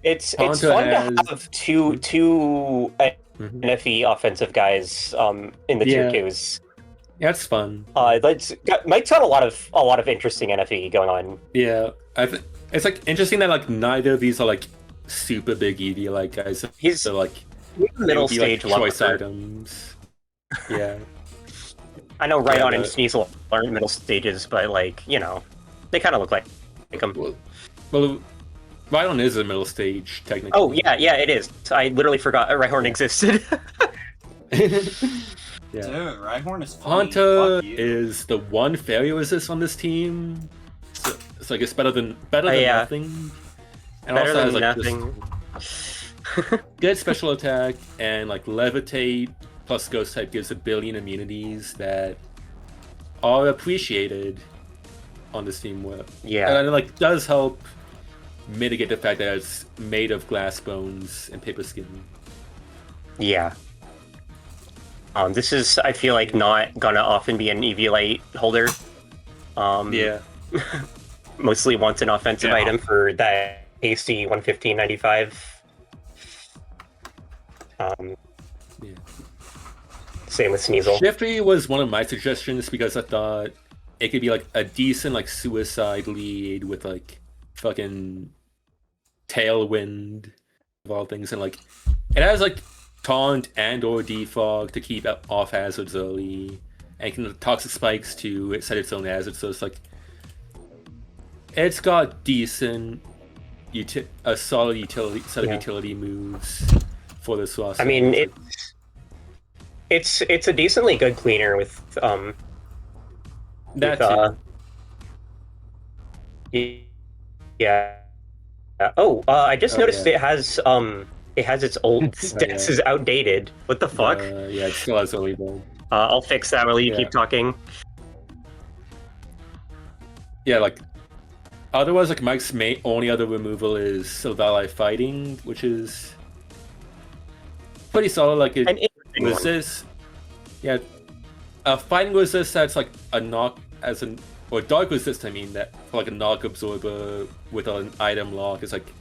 It's fun to have two NFE offensive guys in the tier 2s. Yeah, it's fun. Mike's got a lot of interesting NFE going on. Yeah, it's like interesting that like neither of these are like super big EV like guys. He's like middle stage like, choice items. Yeah. I know Rhydon and Sneasel aren't middle stages, but like, you know, they kind of look like them. Well, Rhydon is a middle stage, technically. Oh, yeah, it is. I literally forgot Rhyhorn existed. Dude, Rhyhorn is funny. Haunter is the one failure resist on this team. So it's like it's better than nothing. And better also than has, like, nothing. Good special attack, and like levitate plus ghost type gives 1 billion immunities that are appreciated on this team. Yeah, and it like does help mitigate the fact that it's made of glass bones and paper skin. Yeah. This is, I feel like, not gonna often be an EV Light holder. Mostly wants an offensive item for that AC 115.95. Same with Sneasel. Shifty was one of my suggestions because I thought it could be like a decent like suicide lead with like fucking tailwind of all things, and like it has like taunt and or defog to keep off hazards early, and can toxic spikes to set its own hazards. So it's like it's got decent a solid utility set of utility moves for this roster. I mean, it's a decently good cleaner with that too. I just noticed it has its old stats is outdated. What the fuck? Yeah, it still has early build. I'll fix that while you keep talking. Yeah, like otherwise, like Mike's only other removal is Sylvali Fighting, which is pretty solid. Like it resists. Yeah, fighting resist that's like a knock or dark resist. I mean that for like a knock absorber with an item lock is like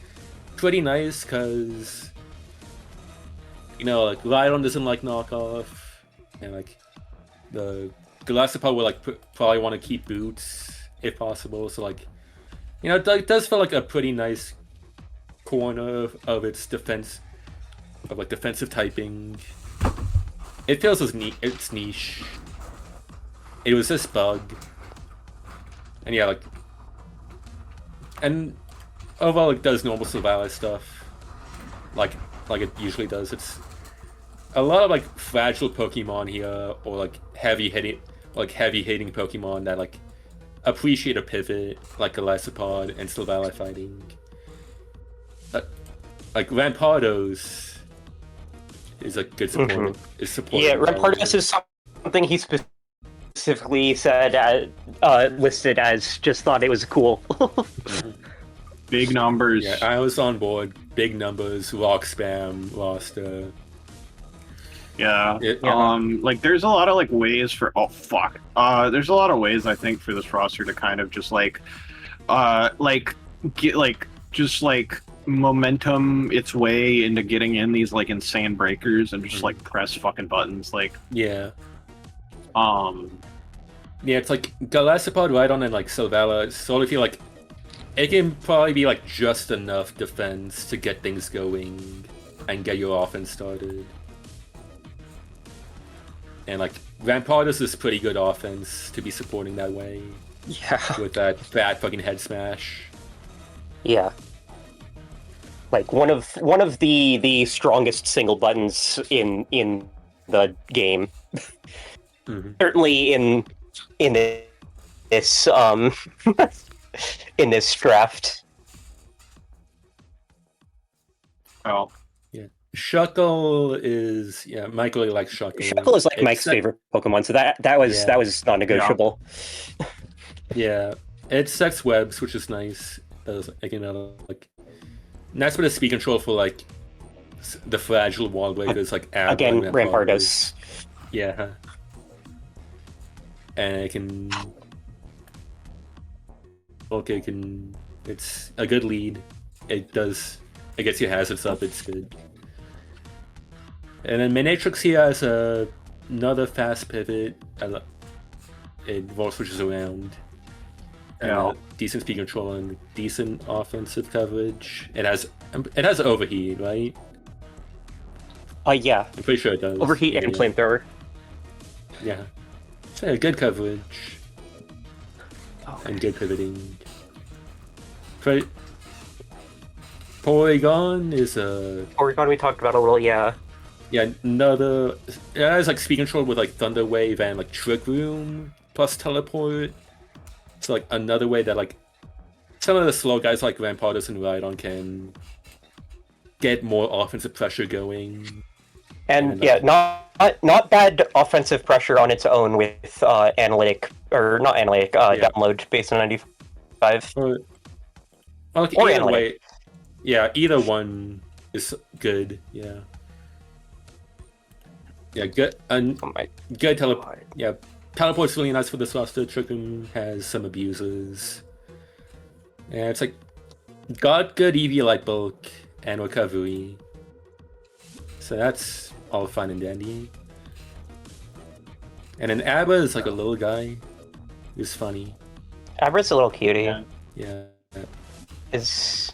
pretty nice because you know like Rhydon doesn't like knockoff, and like the Galactopod will like probably want to keep boots if possible. So like you know it does feel like a pretty nice corner of its defense of like defensive typing. It feels as it's niche. It was this bug. And yeah, like and overall it does normal survival stuff. Like it usually does. It's a lot of like fragile Pokemon here, or like heavy hitting Pokemon that like appreciate a pivot, like Galactopod and Sylvali Fighting. Like Rampardos is a good support. Is support. Yeah, Rampardos is something he specifically said listed as just thought it was cool. Big numbers. Yeah, I was on board. Big numbers, rock spam, roster. Yeah. Like there's a lot of like ways for there's a lot of ways I think for this roster to kind of just like get like just like momentum its way into getting in these like insane breakers and just like press fucking buttons like yeah, it's like Galactopod, Rhydon, and like Sylvala solely feel like it can probably be like just enough defense to get things going and get your offense started. And like Rampardos is pretty good offense to be supporting that way. Yeah. With that bad fucking head smash. Yeah. Like one of the strongest single buttons in the game. Mm-hmm. Certainly in this in this draft. Oh. Yeah. Shuckle is Mike really likes Shuckle. Shuckle is like Mike's favorite Pokemon, so that was non-negotiable. Yeah. It sex webs, which is nice. Again, like nice bit of speed control for like the fragile wall breakers like again Rampardos. Yeah. And it can it's a good lead. It gets your hazards up, it's good. And then Minatrix here has another fast pivot. It wall switches around. Decent speed control and decent offensive coverage. It has overheat, right? Yeah. I'm pretty sure it does. Overheat and flamethrower. Yeah. So good coverage. And good pivoting. Porygon is a... Porygon we talked about a little, yeah. Yeah, another... It has like speed control with like Thunder Wave and like Trick Room plus Teleport. So like another way that like some of the slow guys like Rampardos and Rhydon can get more offensive pressure going. And not bad offensive pressure on its own with download based on 95. Either way, either one is good. Yeah, good. Good teleport. Yeah, teleport's really nice for this roster. Trickum has some abuses. Yeah, it's like got good EV light bulk and recovery. So that's all fine and dandy. And then Abba is like a little guy who's funny. Abra's a little cutie. Yeah. It's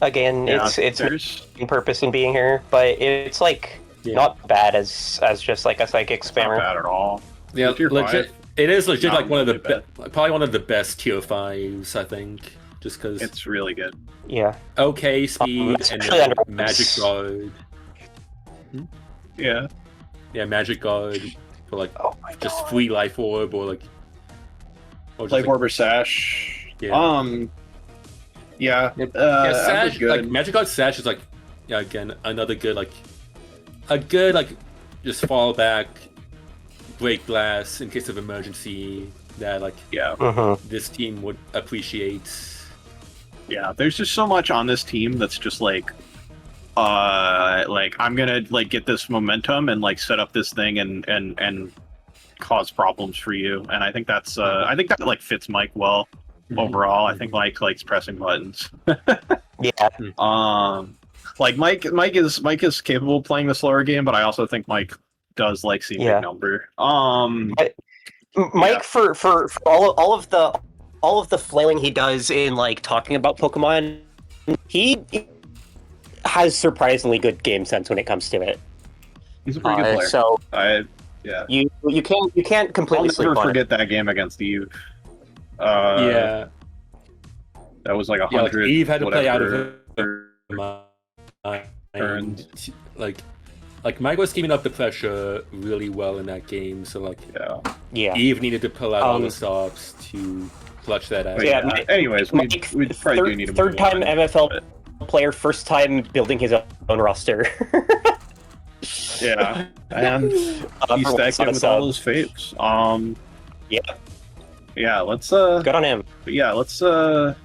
it's in purpose in being here, but it's like not bad as just like a psychic spammer. Not bad at all. Yeah, legit. It is legit like one of the probably one of the best tier 5s, I think. Just because it's really good. Yeah. Okay, speed and then magic guard. Yeah. Yeah, magic guard for like just free life orb or like. Life orb or sash. Yeah. Sash. Good. Like magic guard sash is like, again another good like, a good like, just fall back, break glass in case of emergency. That like this team would appreciate. Yeah, there's just so much on this team that's just like I'm gonna like get this momentum and like set up this thing and cause problems for you. And I think that's I think that like fits Mike well overall. I think Mike likes pressing buttons. Like Mike is capable of playing the slower game, but I also think Mike does like seeing big number. Mike for all of the flailing he does in like talking about Pokemon, he has surprisingly good game sense when it comes to it. He's a pretty good player. So you can't completely I'll sleep never on forget it. that game against Eve. That was like 100. Like Eve had to play out of her and like Mike was keeping up the pressure really well in that game. So like Eve needed to pull out all the stops to clutch that out. Anyways, we probably do need a third time MFL player, first time building his own roster. And he stacked it with all his fates. Let's good on him. But yeah, let's all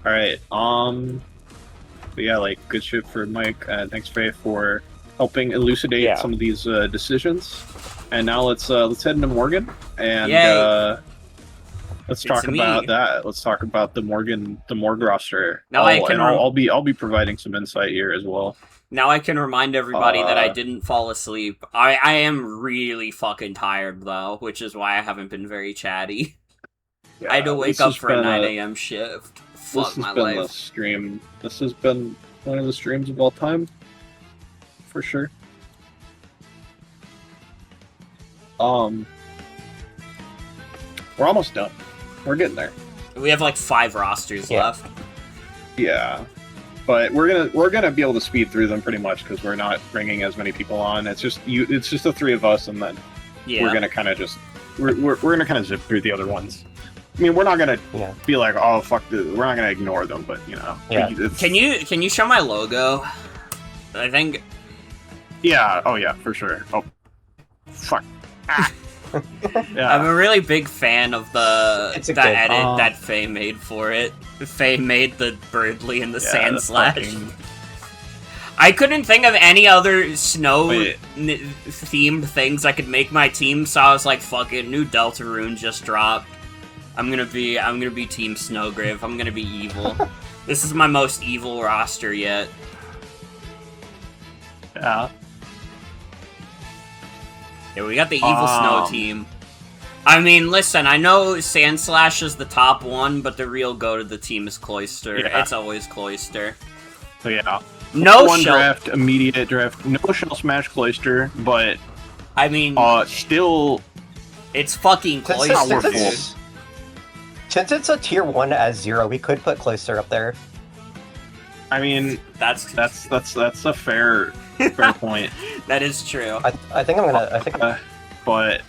right. But yeah, like good shit for Mike. Thanks Faye for helping elucidate some of these decisions. And now let's head into Morgan and let's talk about that. Let's talk about the Morg roster. Now I'll be providing some insight here as well. Now I can remind everybody that I didn't fall asleep. I am really fucking tired though, which is why I haven't been very chatty. Yeah, I had to wake up for a 9 a.m. shift. Fuck my life. The stream. This has been one of the streams of all time, for sure. We're almost done. We're getting there. We have like 5 rosters left. Yeah, but we're gonna be able to speed through them pretty much because we're not bringing as many people on. It's just It's just the 3 of us, and then we're gonna kind of just we're gonna kind of zip through the other ones. I mean, we're not gonna be like, oh fuck, we're not gonna ignore them, but you know. Yeah. Can you show my logo? I think. Yeah. Oh yeah, for sure. Oh, fuck. Ah. Yeah. I'm a really big fan of that edit that Faye made for it. Faye made the Birdly and the Sand Slash. I couldn't think of any other snow-themed things I could make my team, so I was like, fuck it, new Deltarune just dropped. I'm gonna be Team Snowgrave. I'm gonna be evil. This is my most evil roster yet. Yeah. Yeah, we got the evil snow team. I mean, listen, I know Sandslash is the top one, but the real go to the team is Cloyster. Yeah. It's always Cloyster. So yeah. No one shell draft, immediate draft, no Shell Smash Cloyster, but I mean, still, it's fucking Cloyster. Since it's a tier 1 as 0, we could put Cloyster up there. I mean, that's a fair point. That is true. I think I'm gonna. But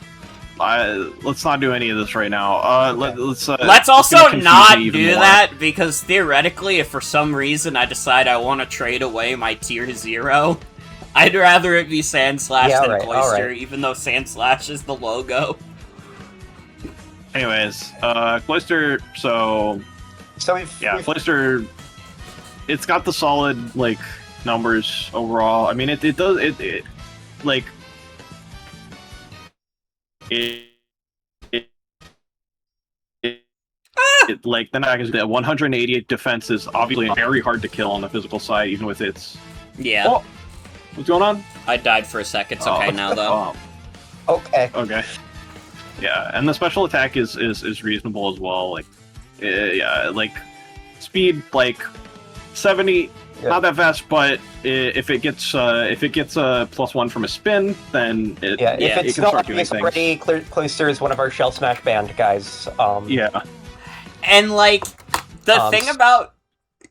let's not do any of this right now. Let's also not do that, because theoretically, if for some reason I decide I want to trade away my tier 0, I'd rather it be Sandslash than Cloyster, even though Sandslash is the logo. Anyways, Cloyster. Cloyster. It's got the solid like numbers overall. I mean, it does like. Like the Nag is the 188 defense is obviously very hard to kill on the physical side, even with its. Yeah. Oh, what's going on? I died for a second. It's okay now though. Okay. Okay. Yeah, and the special attack is reasonable as well. Like, yeah, like speed like 70. Yeah. Not that fast, but if it gets a +1 from a spin, then it if it's can not start doing obvious already, Cloyster is one of our Shell Smash band guys. Yeah. And like the thing about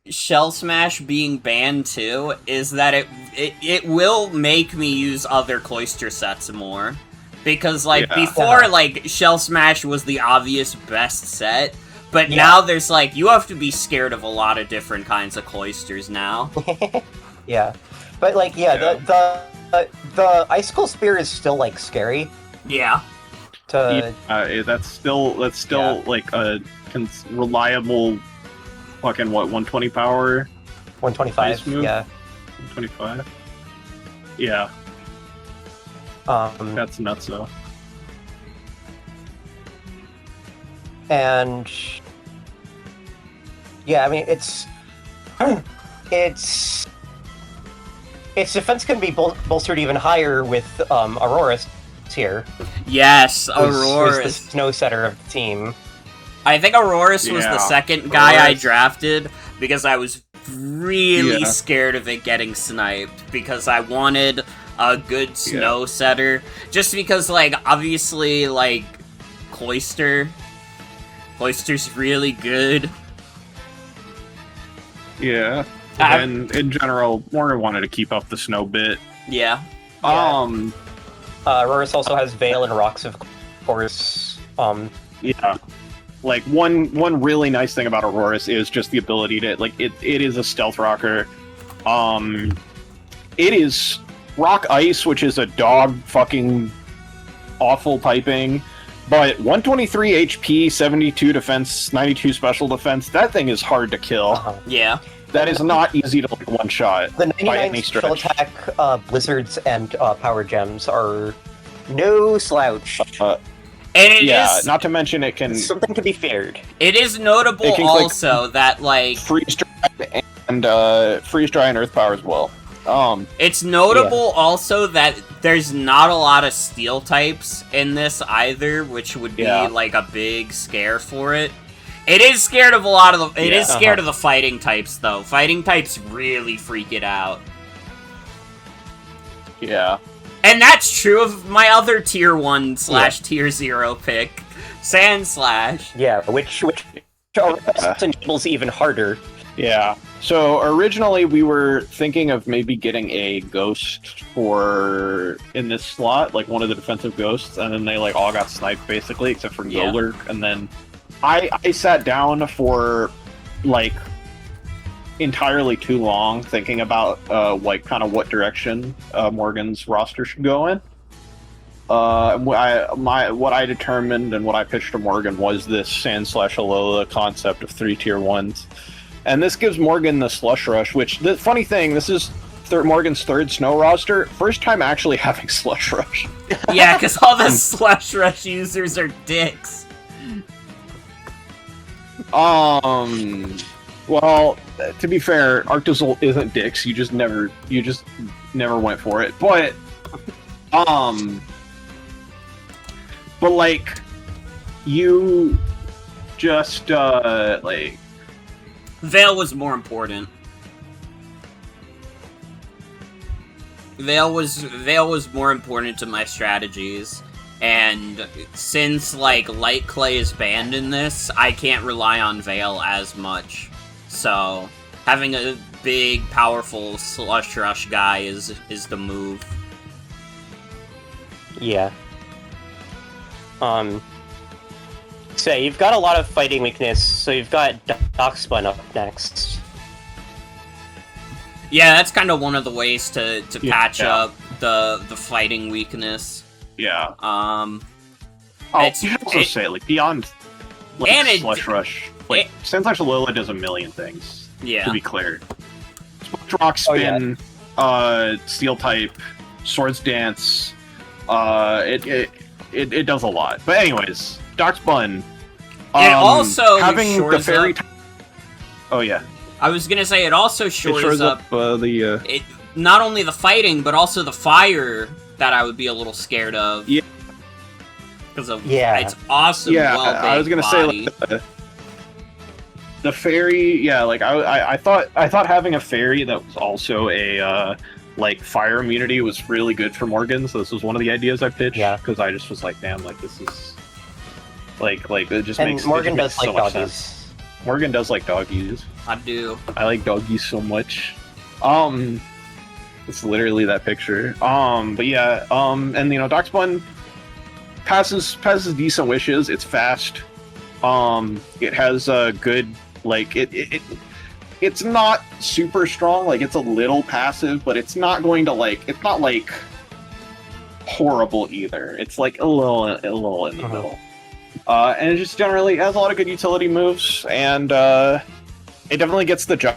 Shell Smash being banned too is that it will make me use other Cloyster sets more, because like before like Shell Smash was the obvious best set. But now there's like, you have to be scared of a lot of different kinds of Cloysters now. Yeah. But like, the Icicle Spear is still like scary. Yeah. That's still like a reliable fucking 120 power? 125, yeah. 125? Yeah. That's nuts though. And yeah, I mean its defense can be bolstered even higher with Aurora's here. Yes, Aurora's the snow setter of the team. I think Aurora's was the second guy I drafted because I was really scared of it getting sniped, because I wanted a good snow setter. Just because, like, obviously, like, Cloyster's really good. Yeah. And in general, Warner wanted to keep up the snow bit. Yeah. Aurora's also has Veil and Rocks, of course. Yeah. Like, one really nice thing about Aurora's is just the ability to, like, it is a stealth rocker. It is Rock Ice, which is a dog fucking awful typing. But 123 HP, 72 defense, 92 special defense, that thing is hard to kill. Yeah. That is not easy to like one-shot the by any 99 stretch. special attack, Blizzards, and Power Gems are no slouch. And it is, not to mention it can... Something to be feared. It is notable also that, like... Freeze Dry and Earth Power as well. It's notable also that there's not a lot of steel types in this either, which would be like a big scare for it. It is scared of a lot of the. It is scared of the fighting types though. Fighting types really freak it out. Yeah. And that's true of my other tier 1 / tier 0 pick, Sand Slash. Yeah, which enables even harder. Yeah. So originally we were thinking of maybe getting a ghost in this slot, like one of the defensive ghosts, and then they like all got sniped basically, except for Golurk. And then I sat down for like entirely too long thinking about like kind of what direction Morgan's roster should go in. What I determined and what I pitched to Morgan was this Sand / Alola concept of 3 tier 1s. And this gives Morgan the Slush Rush, which, the funny thing, this is Morgan's 3rd snow roster. First time actually having Slush Rush. Yeah, because all the Slush Rush users are dicks. Well, to be fair, Arctozolt isn't dicks. You just never went for it. But like, you just, like... Veil was more important. Veil was more important to my strategies, and since, like, Light Clay is banned in this, I can't rely on Veil as much. So, having a big, powerful Slush Rush guy is the move. Yeah. So you've got a lot of fighting weakness, so you've got Darkspun up next. Yeah, that's kind of one of the ways to patch up the fighting weakness. Yeah. You should also say, like, beyond like, Slush Rush, like, Sand / Alola does a million things. Yeah. To be clear. Rock Spin, Steel type, Swords Dance, it does a lot. But anyways, Darkspun. It also having the fairy. up... Oh yeah. I was gonna say it also shores up the not only the fighting but also the fire that I would be a little scared of. Yeah. Because of it's awesome. Yeah, I was gonna say like, the fairy. Yeah, like I thought having a fairy that was also a like fire immunity was really good for Morgan. So this was one of the ideas I pitched. Yeah. Because I just was like, damn, like this is like it just and makes Morgan does like so much doggies. sense. Morgan does like doggies. I do. I like doggies so much. It's literally that picture. But yeah, and you know, Darkspun passes decent wishes. It's fast. It has a good like it's not super strong. Like it's a little passive, but it's not going to it's not like horrible either. It's like a little in the middle. And it just generally has a lot of good utility moves, and it definitely gets the job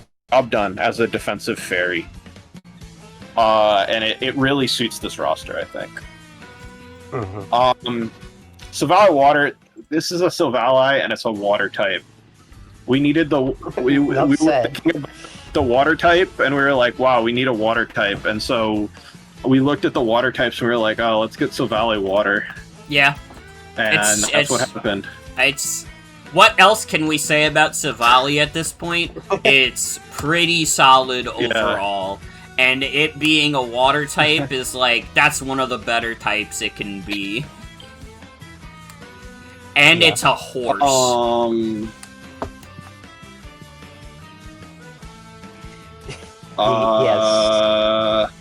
done as a defensive fairy. And it really suits this roster, I think. Silvally Water, this is a Silvally, and it's a water type. We needed we were thinking about the water type, and we were like, wow, we need a water type. And so we looked at the water types, and we were like, oh, let's get Silvally Water. Yeah. And that's what happened. What else can we say about Silvally at this point? It's pretty solid overall. And it being a water type is like, that's one of the better types it can be. And it's a horse. Yes.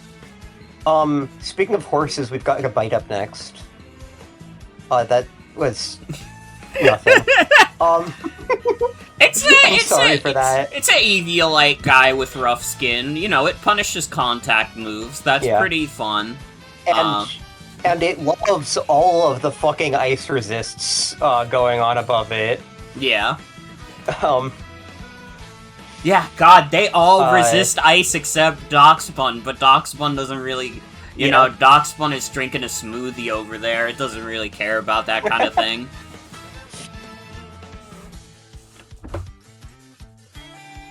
Speaking of horses, we've got a bite up next. That was nothing. It's an Eviolite guy with rough skin. You know, it punishes contact moves. That's pretty fun. And it loves all of the fucking ice resists going on above it. Yeah. Yeah, God, they all resist ice except Darkspun, but Darkspun doesn't really... You know, Darkspun is drinking a smoothie over there. It doesn't really care about that kind of thing.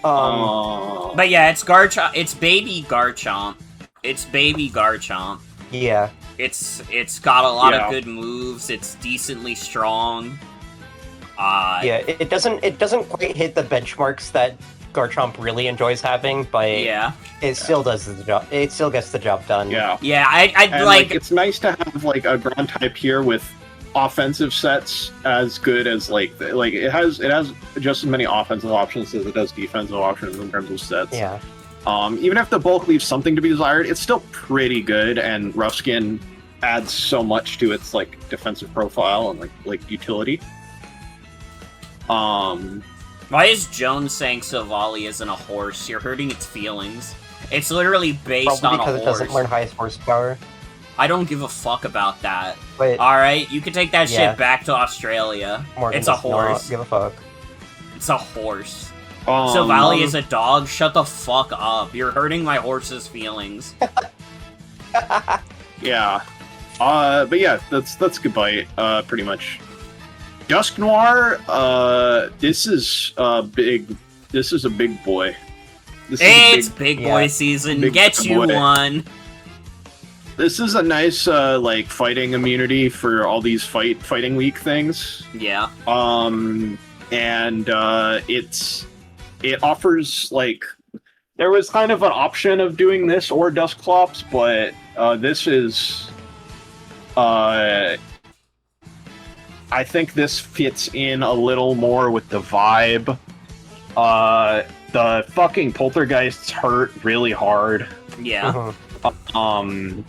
But yeah, it's Garchomp. It's baby Garchomp. It's baby Garchomp. Yeah. It's got a lot of good moves. It's decently strong. Yeah, it doesn't quite hit the benchmarks that Garchomp really enjoys having, but it still does the job. It still gets the job done. Yeah. Yeah, I like. It's nice to have like a ground type here with offensive sets as good as like it has just as many offensive options as it does defensive options in terms of sets. Yeah. Even if the bulk leaves something to be desired, it's still pretty good, and Rough Skin adds so much to its like defensive profile and like utility. Why is Joan saying Silvally isn't a horse? You're hurting its feelings. It's literally based on a horse. Because it doesn't learn highest horsepower. I don't give a fuck about that. But, alright, you can take that shit back to Australia. Morgan it's a horse. Not give a fuck. It's a horse. Silvally is a dog? Shut the fuck up. You're hurting my horse's feelings. Yeah. But yeah, that's goodbye, pretty much. Dusk Noir, this is a big boy. It's big boy season. Get you one. This is a nice like fighting immunity for all these fighting weak things. Yeah. And it offers like there was kind of an option of doing this or Dusclops, but this is I think this fits in a little more with the vibe. The fucking poltergeists hurt really hard. Yeah. And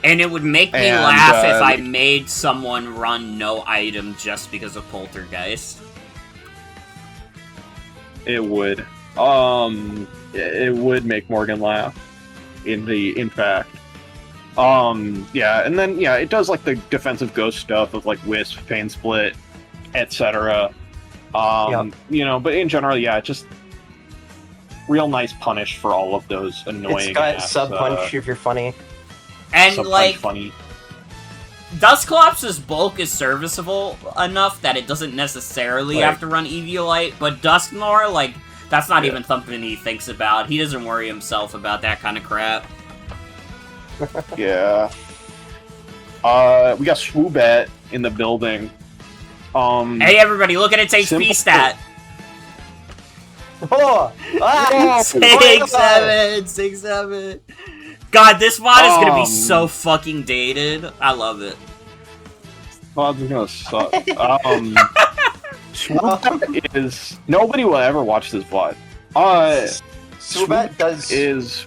it would make me laugh if I made someone run no item just because of poltergeist. It would. It would make Morgan laugh. In fact. Yeah, and then it does like the defensive ghost stuff of like Wisp, Pain Split, etc. You know, but in general, just real nice punish for all of those annoying. It's got sub punch if you're funny. And like funny. Dusclops' bulk is serviceable enough that it doesn't necessarily have to run Eviolite, but Dusknoir, like, that's not even something he thinks about. He doesn't worry himself about that kind of crap. Yeah. We got Swoobat in the building. Hey everybody, look at its HP stat! Oh! 6-7! God, this mod is gonna be so fucking dated. I love it. Mod's gonna suck. Swoobat is... Nobody will ever watch this VOD. Swoobat is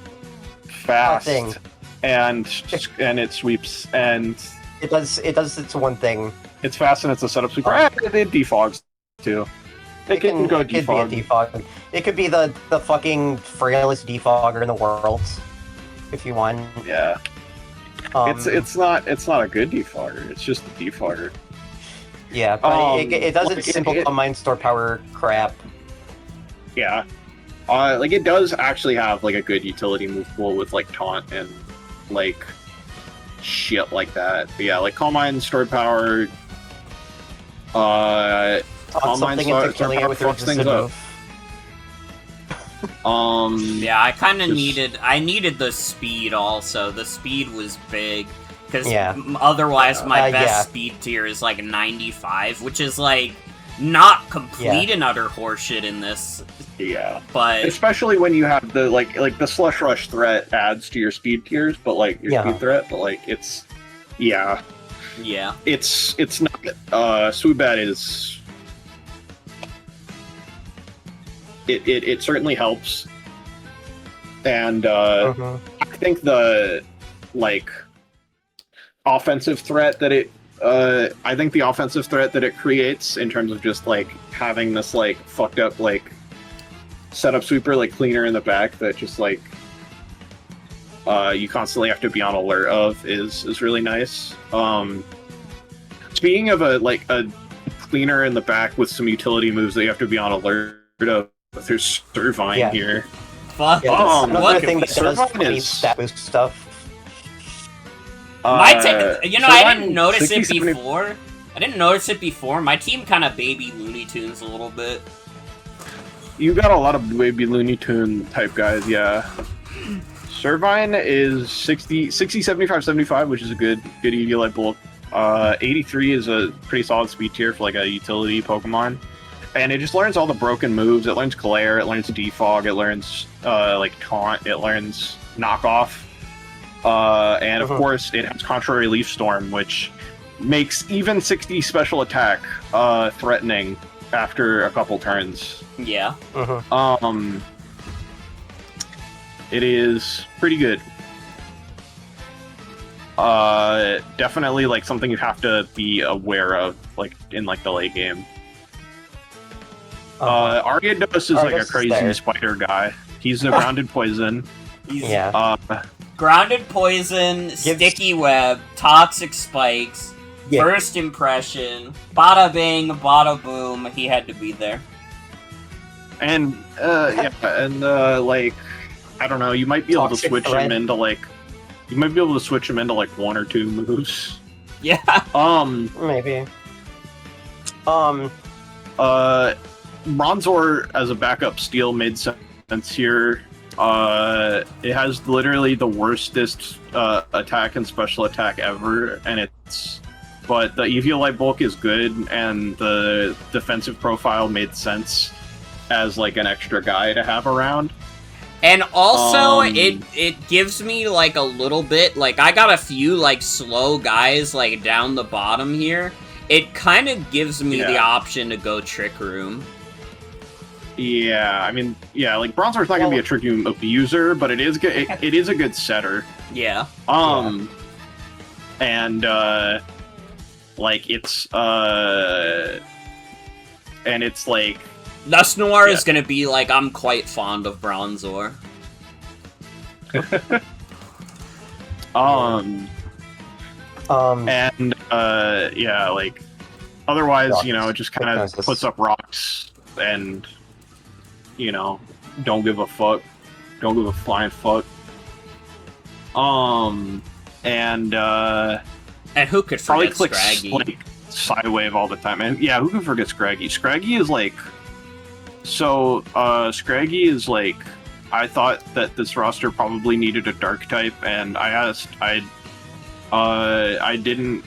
fast. And it sweeps, and... It does its one thing. It's fast and it's a setup sweeper. It defogs, too. It can go defog. It could be a defog. It could be the fucking frailest defogger in the world. If you want. Yeah. It's not a good defogger. It's just a defogger. Yeah, but it does its simple combine store power crap. Yeah. Like it does actually have like a good utility move pool with like taunt and like shit like that. But yeah, like combine stored power. Something into killing it with your resistant move. Yeah, I kind of needed the speed also. The speed was big because otherwise my best speed tier is like 95, which is like not complete and utter horseshit in this. Yeah, but especially when you have the like the Slush Rush threat adds to your speed tiers, but like your speed threat, but like it's it's not. Swoobat is. It certainly helps, and I think the like offensive threat that it creates in terms of just like having this like fucked up like setup sweeper like cleaner in the back that just like you constantly have to be on alert of is really nice. Speaking of a cleaner in the back with some utility moves that you have to be on alert of. There's Servine here. Fuck. Another thing that does funny stat boost stuff. I didn't notice it before. I didn't notice it before. My team kind of baby Looney Tunes a little bit. You got a lot of baby Looney Tune type guys, yeah. Servine is 60, 75, 75, which is a good EV bulk. 83 is a pretty solid speed tier for like a utility Pokemon. And it just learns all the broken moves. It learns Glare, it learns Defog, it learns like Taunt, it learns Knockoff. And of course it has Contrary Leaf Storm, which makes even 60 special attack threatening after a couple turns. Yeah. It is pretty good. Definitely like something you have to be aware of, like in like the late game. Ariados is like a crazy spider guy. He's a grounded poison. Grounded poison, sticky web, toxic spikes, first impression, bada bing, bada boom. He had to be there. And like I don't know, you might be able to switch him into like one or two moves. Yeah. Maybe. Bronzor as a backup steal made sense here. It has literally the worstest attack and special attack ever, but the Eviolite bulk is good, and the defensive profile made sense as like an extra guy to have around. And also, it gives me, like, a little bit, like, I got a few, like, slow guys, like, down the bottom here. It kind of gives me the option to go Trick Room. Yeah, I mean, like, Bronzor's not gonna be a Trick Room abuser, but it is good. It is a good setter. Yeah. And, like, it's, and it's, like... Dusknoir is gonna be like, I'm quite fond of Bronzor. And, like, otherwise, you know, it just kind of puts up rocks and, you know, don't give a fuck. Don't give a flying fuck. And who could forget Scraggy? Like, Sidewave all the time. And, yeah, who can forget Scraggy? Scraggy is, like... So, Scraggy is like, I thought that this roster probably needed a dark type, and I didn't,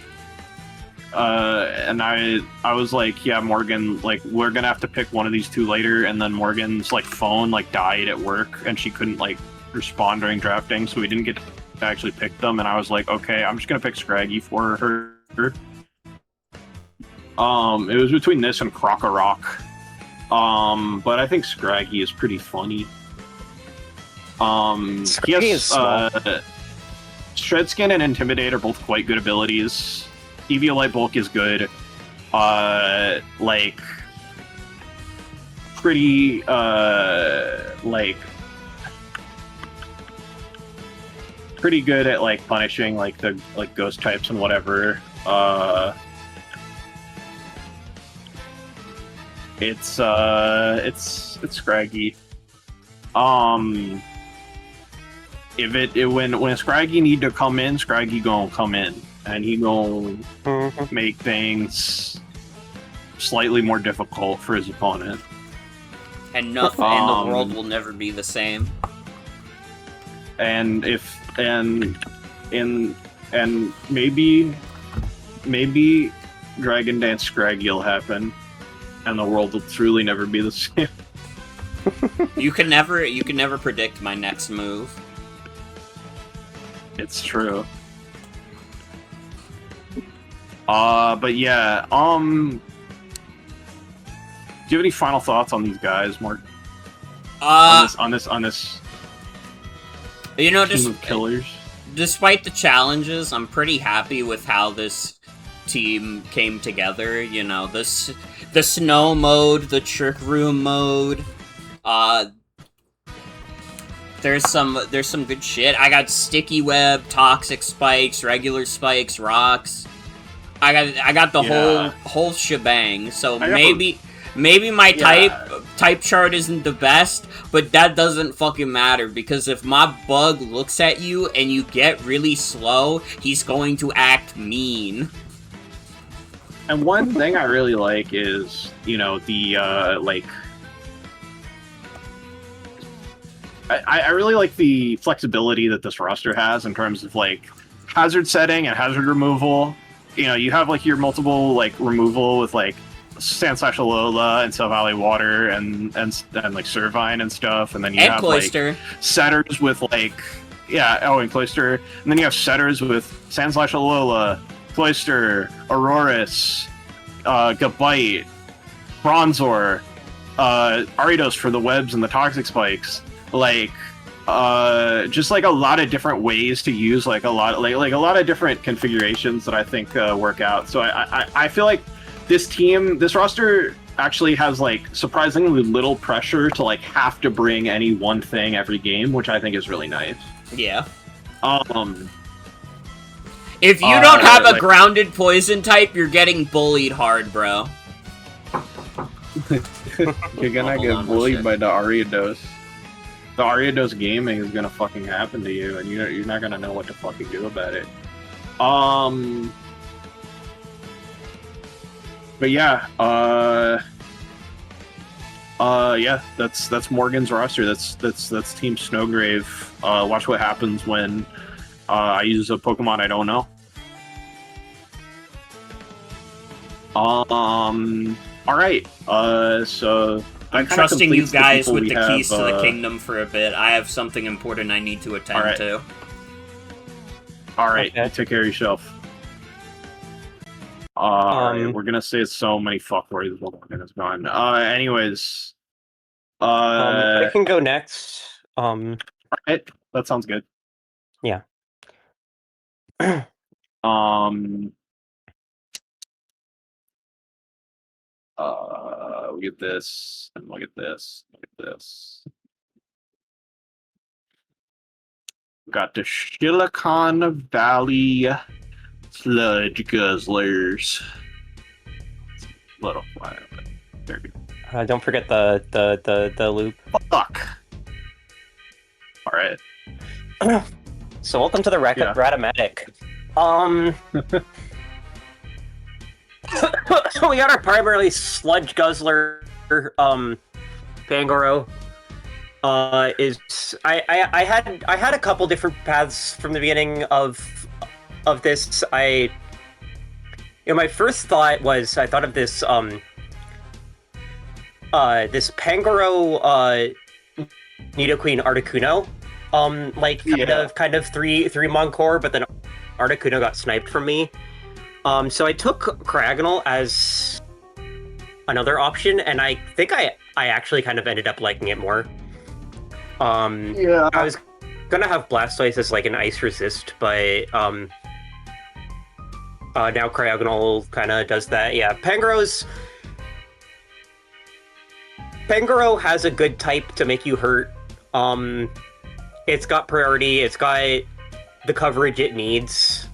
and I was like, yeah, Morgan, like, we're gonna have to pick one of these two later, and then Morgan's, like, phone, like, died at work, and she couldn't, like, respond during drafting, so we didn't get to actually pick them, and I was like, okay, I'm just gonna pick Scraggy for her. It was between this and Krokorok. But I think Scraggy is pretty funny. Scraggy is small. Shredskin and Intimidate are both quite good abilities. Eviolite Bulk is good. Like, pretty, like, pretty good at, like, punishing, like, the, like, ghost types and whatever. It's Scraggy. When Scraggy need to come in, Scraggy gonna come in, and he gonna make things slightly more difficult for his opponent. And nothing in the world will never be the same. And maybe Dragon Dance Scraggy will happen. And the world will truly never be the same. You can never predict my next move. It's true. But yeah, do you have any final thoughts on these guys, Mark? On this. You know, team of killers. Despite the challenges, I'm pretty happy with how this team came together. You know, the snow mode, the Trick Room mode. There's some good shit. I got sticky web, toxic spikes, regular spikes, rocks. I got the whole shebang. So maybe my type chart isn't the best, but that doesn't fucking matter, because if my bug looks at you and you get really slow, he's going to act mean. And one thing I really like is, you know, the, like... I really like the flexibility that this roster has in terms of like hazard setting and hazard removal. You know, you have like your multiple like removal with like Sand/Alola and Cell Valley Water and like Servine and stuff, and then you have Cloyster. Like setters with like and Cloyster, and then you have setters with Sand/Alola, Cloyster, Aurorus, Gabite, Bronzor, Ariados for the webs and the toxic spikes, like just like a lot of different ways to use like a lot of different configurations that I think work out. So I feel like this roster actually has like surprisingly little pressure to like have to bring any one thing every game, which I think is really nice. Yeah. If you don't have a grounded poison type, you're getting bullied hard, bro. You're gonna get bullied by the Ariados. The Ariados gaming is gonna fucking happen to you, and you're not gonna know what to fucking do about it. But yeah, yeah, that's Morgan's roster. That's Team Snowgrave. Watch what happens when I use a Pokemon I don't know. All right. So I'm trusting you guys with the keys to the kingdom for a bit. I have something important I need to attend to. All right, take care of yourself. We're gonna say so many fuck words while Morgan is gone. Anyways, I can go next. All right, that sounds good. Yeah. Look at this, and look at this, look at this. Got the Silicon Valley Sludge Guzzlers. Little fire, but there you go. Don't forget the loop. Fuck. All right. So welcome to the Ratomatic. So we got our primarily Sludge Guzzler, Pangoro. I had a couple different paths from the beginning of this. My first thought was I thought of this this Pangoro Nidoqueen Articuno. Kind of three Mon-core, but then Articuno got sniped from me. So I took Cryogonal as another option, and I think I actually kind of ended up liking it more. I was gonna have Blastoise as like an ice resist, but now Cryogonal kind of does that. Yeah, Pangoro has a good type to make you hurt. It's got priority. It's got the coverage it needs.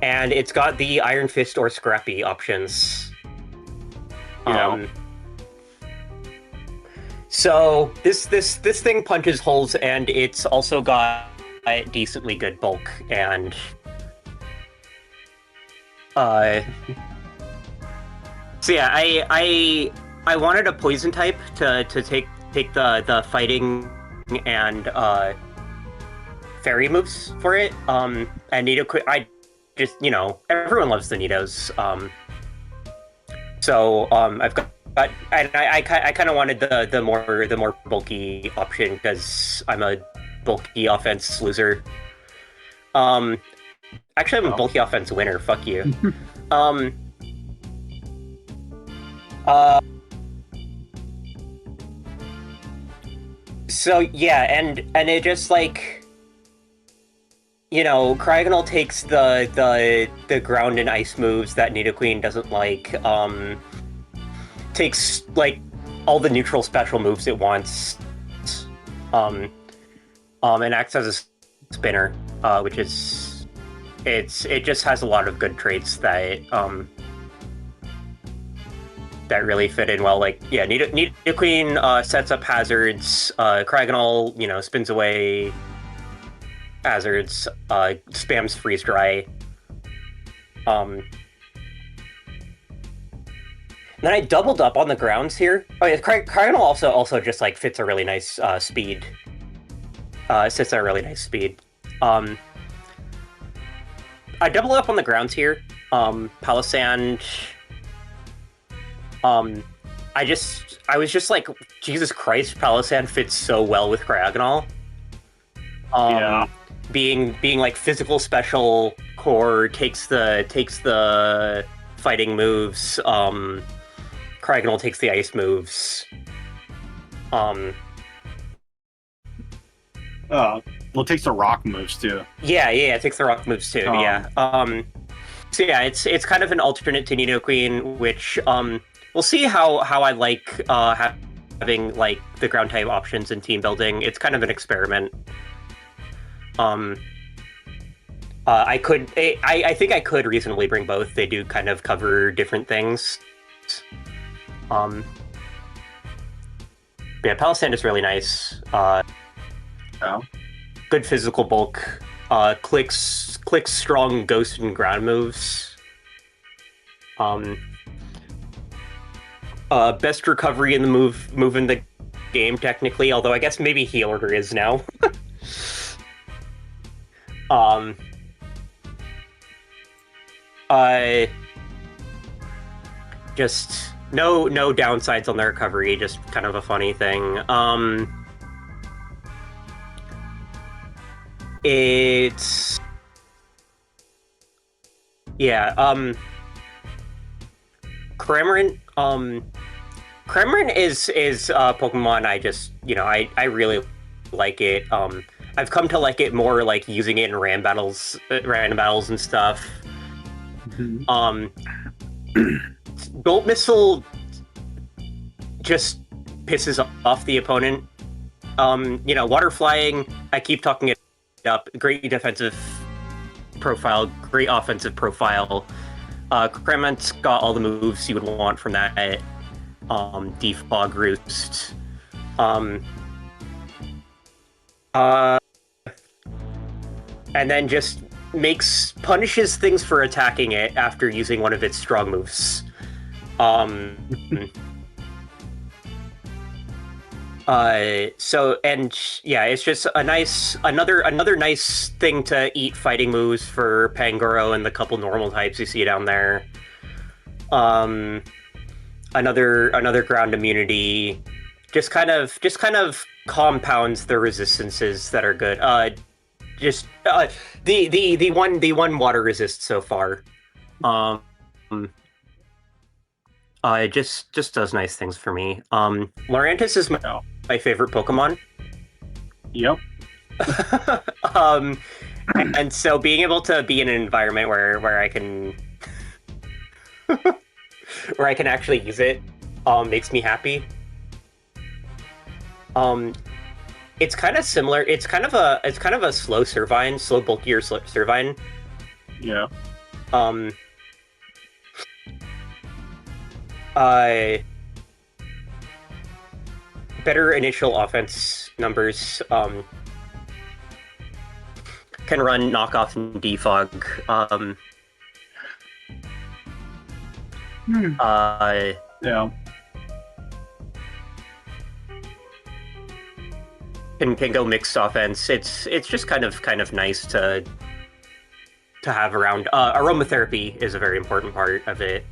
And it's got the Iron Fist or Scrappy options. So this thing punches holes, and it's also got a decently good bulk, and so yeah, I wanted a poison type to take the fighting and fairy moves for it. And Nidoqueen, I just, everyone loves the Nidos. So I've got, I kind of wanted the more bulky option because I'm a bulky offense loser. Actually, I'm a bulky offense winner. Fuck you. So yeah, and it just like, Cryogonal takes the ground and ice moves that Nidoqueen doesn't like. Takes like all the neutral special moves it wants. And acts as a spinner, which is it just has a lot of good traits that that really fit in well. Like, yeah, Nidoqueen sets up hazards. Cryogonal, spins away hazards. Spams freeze dry. Then I doubled up on the grounds here. Oh yeah, Cryogonal also just like fits a really nice speed. Sits at a really nice speed. I doubled up on the grounds here. Palisand. I was just like, Jesus Christ, Palisand fits so well with Cryogonal. Yeah. Being like physical special core takes the fighting moves. Cryogonal takes the ice moves. Well, it takes the rock moves too. Yeah, it takes the rock moves too. Yeah. So yeah, it's kind of an alternate to Nidoqueen, which we'll see how I like having like the ground type options in team building. It's kind of an experiment. I think I could reasonably bring both. They do kind of cover different things. Yeah, Palisand is really nice. Good physical bulk. Clicks strong ghost and ground moves. Best recovery in the move in the game technically, although I guess maybe heal order is now. Just no downsides on the recovery, just kind of a funny thing. It's Cramorant. Cramorant is a Pokemon I just, I really like it. I've come to like it more, like using it in random battles and stuff. Bolt Missile just pisses off the opponent. Water Flying, I keep talking it up. Great defensive profile, great offensive profile. Cramorant's got all the moves you would want from that. Defog Roost. And then just punishes things for attacking it after using one of its strong moves. It's just another nice thing to eat fighting moves for Pangoro and the couple normal types you see down there. Another ground immunity, just kind of compounds the resistances that are good. The one water resist so far. It just does nice things for me. Lurantis is my favorite Pokemon. Yep. And so being able to be in an environment where I can where I can actually use it makes me happy. It's kind of similar. It's kind of a slow Servine, slow bulkier Servine. Yeah. Better initial offense numbers. Can run knockoff and defog. Yeah. Can go mixed offense. It's just kind of nice to have around. Aromatherapy is a very important part of it.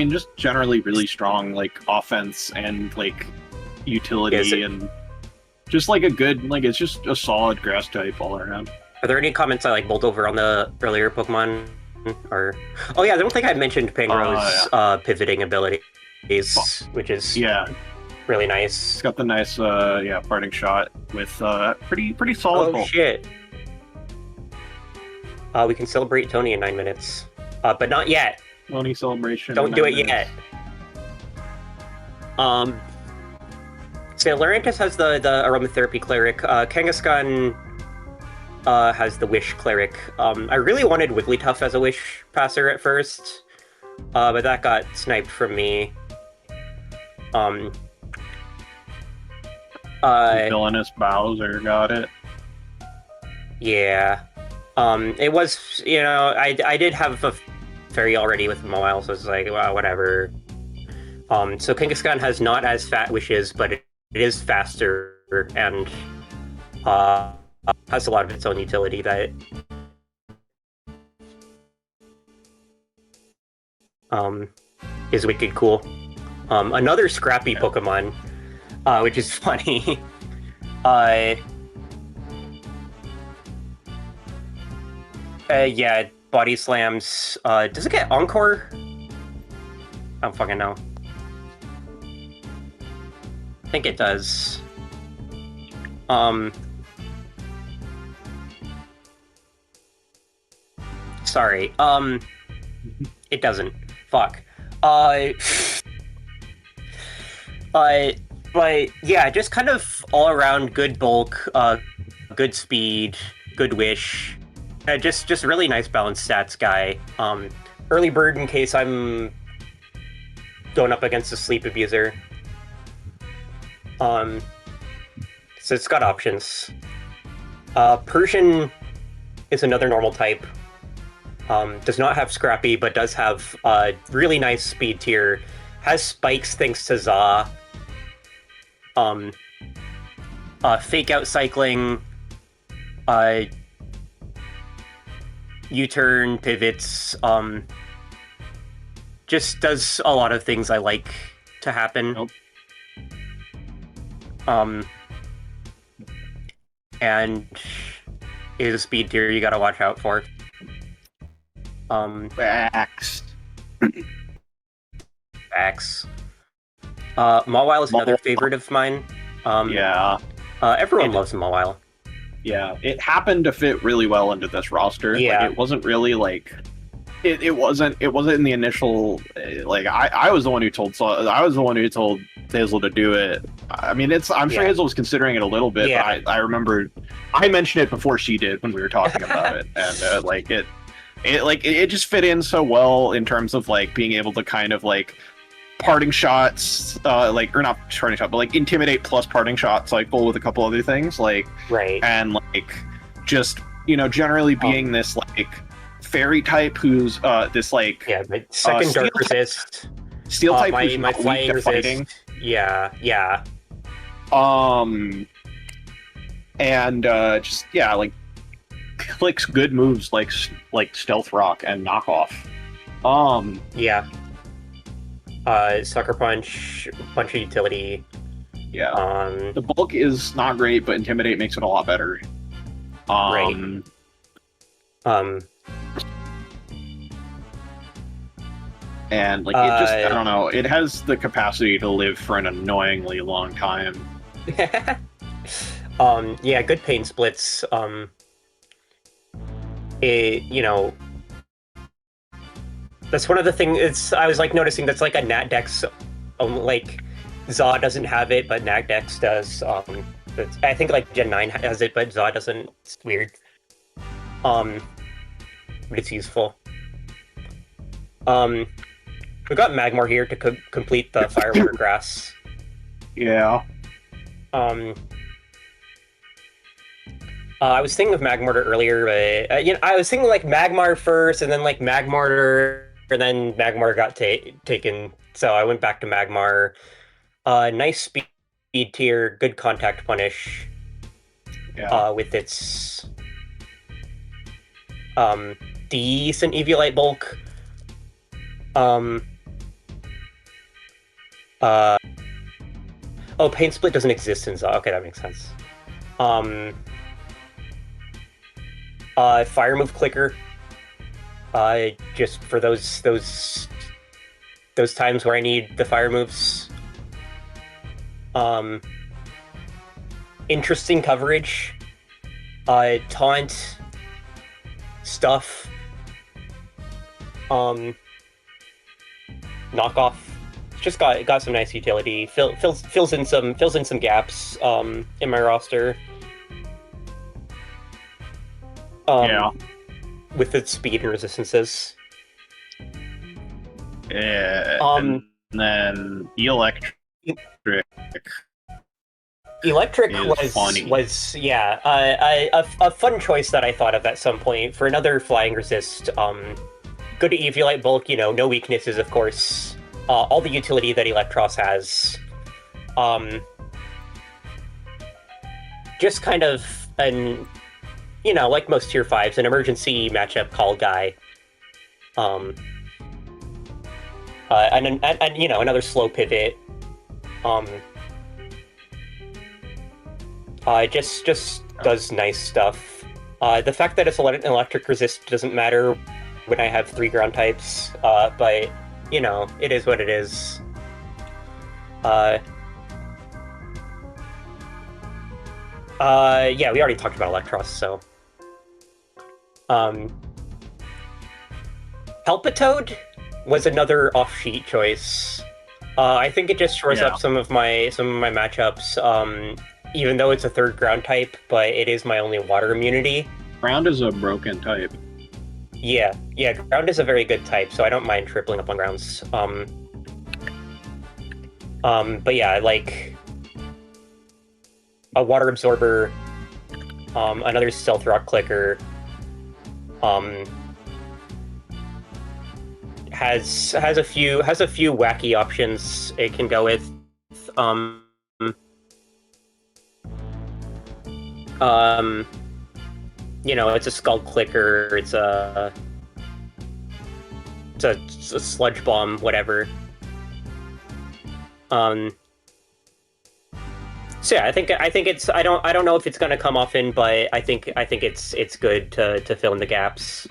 Just generally really strong like offense and like utility and just like a good it's just a solid grass type all around. Are there any comments I like bowled over on the earlier Pokemon? Or I don't think I mentioned Pangoro's pivoting abilities, which is really nice. It's got the nice parting shot with pretty solid. Oh shit! We can celebrate Tony in 9 minutes, but not yet. Tony celebration. Don't do it yet. So Lurantis has the aromatherapy cleric. Kangaskhan has the Wish Cleric. I really wanted Wigglytuff as a Wish passer at first, but that got sniped from me. Villainous Bowser got it. Yeah. It was, I did have a fairy already with mobile, so it's like, well, whatever. So Kangaskhan has not as fat wishes, but it is faster and has a lot of its own utility that is wicked cool. Another scrappy Pokemon, which is funny. Yeah, body slams. Does it get Encore? I don't fucking know. I think it does. Sorry. It doesn't. Fuck. But yeah, just kind of all around good bulk, good speed, good wish. Just really nice balanced stats guy. Early bird in case I'm going up against a sleep abuser. So it's got options. Persian is another normal type. Does not have Scrappy, but does have really nice speed tier. Has spikes thanks to Za. Fake out cycling. U-turn, pivots. Just does a lot of things I like to happen. Nope. And is a speed tier you gotta watch out for. Facts. Facts. Mawile is another favorite of mine. Yeah. Everyone loves Mawile. Yeah, it happened to fit really well into this roster. Yeah. Like, it wasn't really like it wasn't in the initial like I was the one who told Hazel to do it. I mean, I'm sure Hazel was considering it a little bit, but I remember I mentioned it before she did when we were talking about it, and it just fit in so well in terms of like being able to kind of like parting shots, or not parting shot, but like intimidate plus parting shot cycle with a couple other things, like and like just generally being this like fairy type who's this like second dark resist, steel type my who's not flying weak to resist. fighting. Yeah. And just like clicks good moves like Stealth Rock and Knockoff. Yeah. Sucker Punch, bunch of utility. Yeah. The bulk is not great, but Intimidate makes it a lot better. Right. And like it just I don't know, it has the capacity to live for an annoyingly long time. Yeah, good pain splits. That's one of the things. I was like noticing that's like a Nat Dex. Like Za doesn't have it, but Nat Dex does. I think like Gen 9 has it, but Za doesn't. It's weird. But it's useful. We got Magmar here to complete the Firewater Grass. Yeah. I was thinking of Magmortar earlier, but I was thinking like Magmar first, and then like Magmortar, and then Magmar got taken, so I went back to Magmar. Nice speed tier, good contact punish. Yeah. With its decent Eviolite bulk. Oh, Pain Split doesn't exist in Za. Okay, that makes sense. Fire Move Clicker. Just for those times where I need the fire moves. Interesting coverage. Taunt. Stuff. Knockoff. Just got some nice utility. Fills in some gaps in my roster. With its speed and resistances. Yeah. And then Electric. Electric is funny. was a fun choice that I thought of at some point for another flying resist. Good Eviolite bulk, no weaknesses, of course. All the utility that Electros has. Just kind of an, like most tier 5s, an emergency matchup call guy. And another slow pivot. Just does nice stuff. The fact that it's an electric resist doesn't matter when I have 3 ground types, but, it is what it is. Yeah, we already talked about Electros, so... Palpitoad was another off-sheet choice. I think it just shores up some of my matchups, even though it's a 3rd ground type, but it is my only water immunity. Ground is a broken type. Yeah, ground is a very good type, so I don't mind tripling up on grounds. But yeah, like a water absorber, another stealth rock clicker, has a few wacky options it can go with. It's a skull clicker, it's a sludge bomb, whatever. So yeah, I think it's I don't know if it's gonna come often, but I think it's good to fill in the gaps.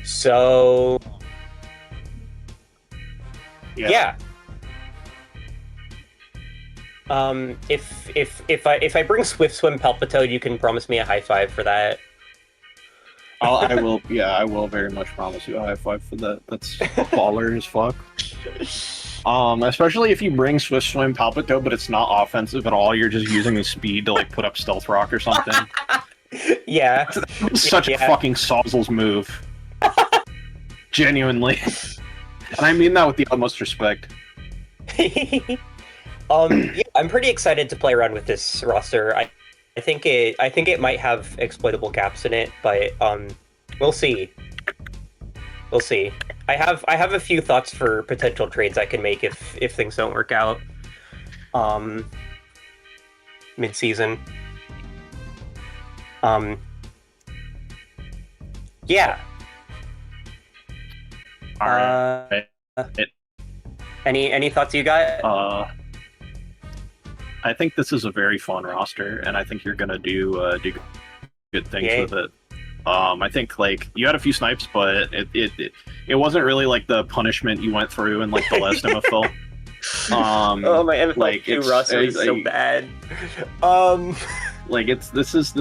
So yeah. If I bring Swift Swim Palpitoad, you can promise me a high five for that. I will. Yeah, I will very much promise you a high five for that. That's baller as fuck. Especially if you bring Swift Swim Palpitoad, but it's not offensive at all. You're just using the speed to like put up Stealth Rock or something. Yeah, such a fucking Sauzels move. Genuinely, and I mean that with the utmost respect. Yeah, I'm pretty excited to play around with this roster. I think it might have exploitable gaps in it, but we'll see. We'll see. I have a few thoughts for potential trades I can make if things don't work out. Mid-season. Yeah. All right. Any thoughts you got? I think this is a very fun roster, and I think you're gonna do good things with it. I think like you had a few snipes, but it wasn't really like the punishment you went through in like the last MFL. Oh, my MFL 2 roster is so bad. Like this is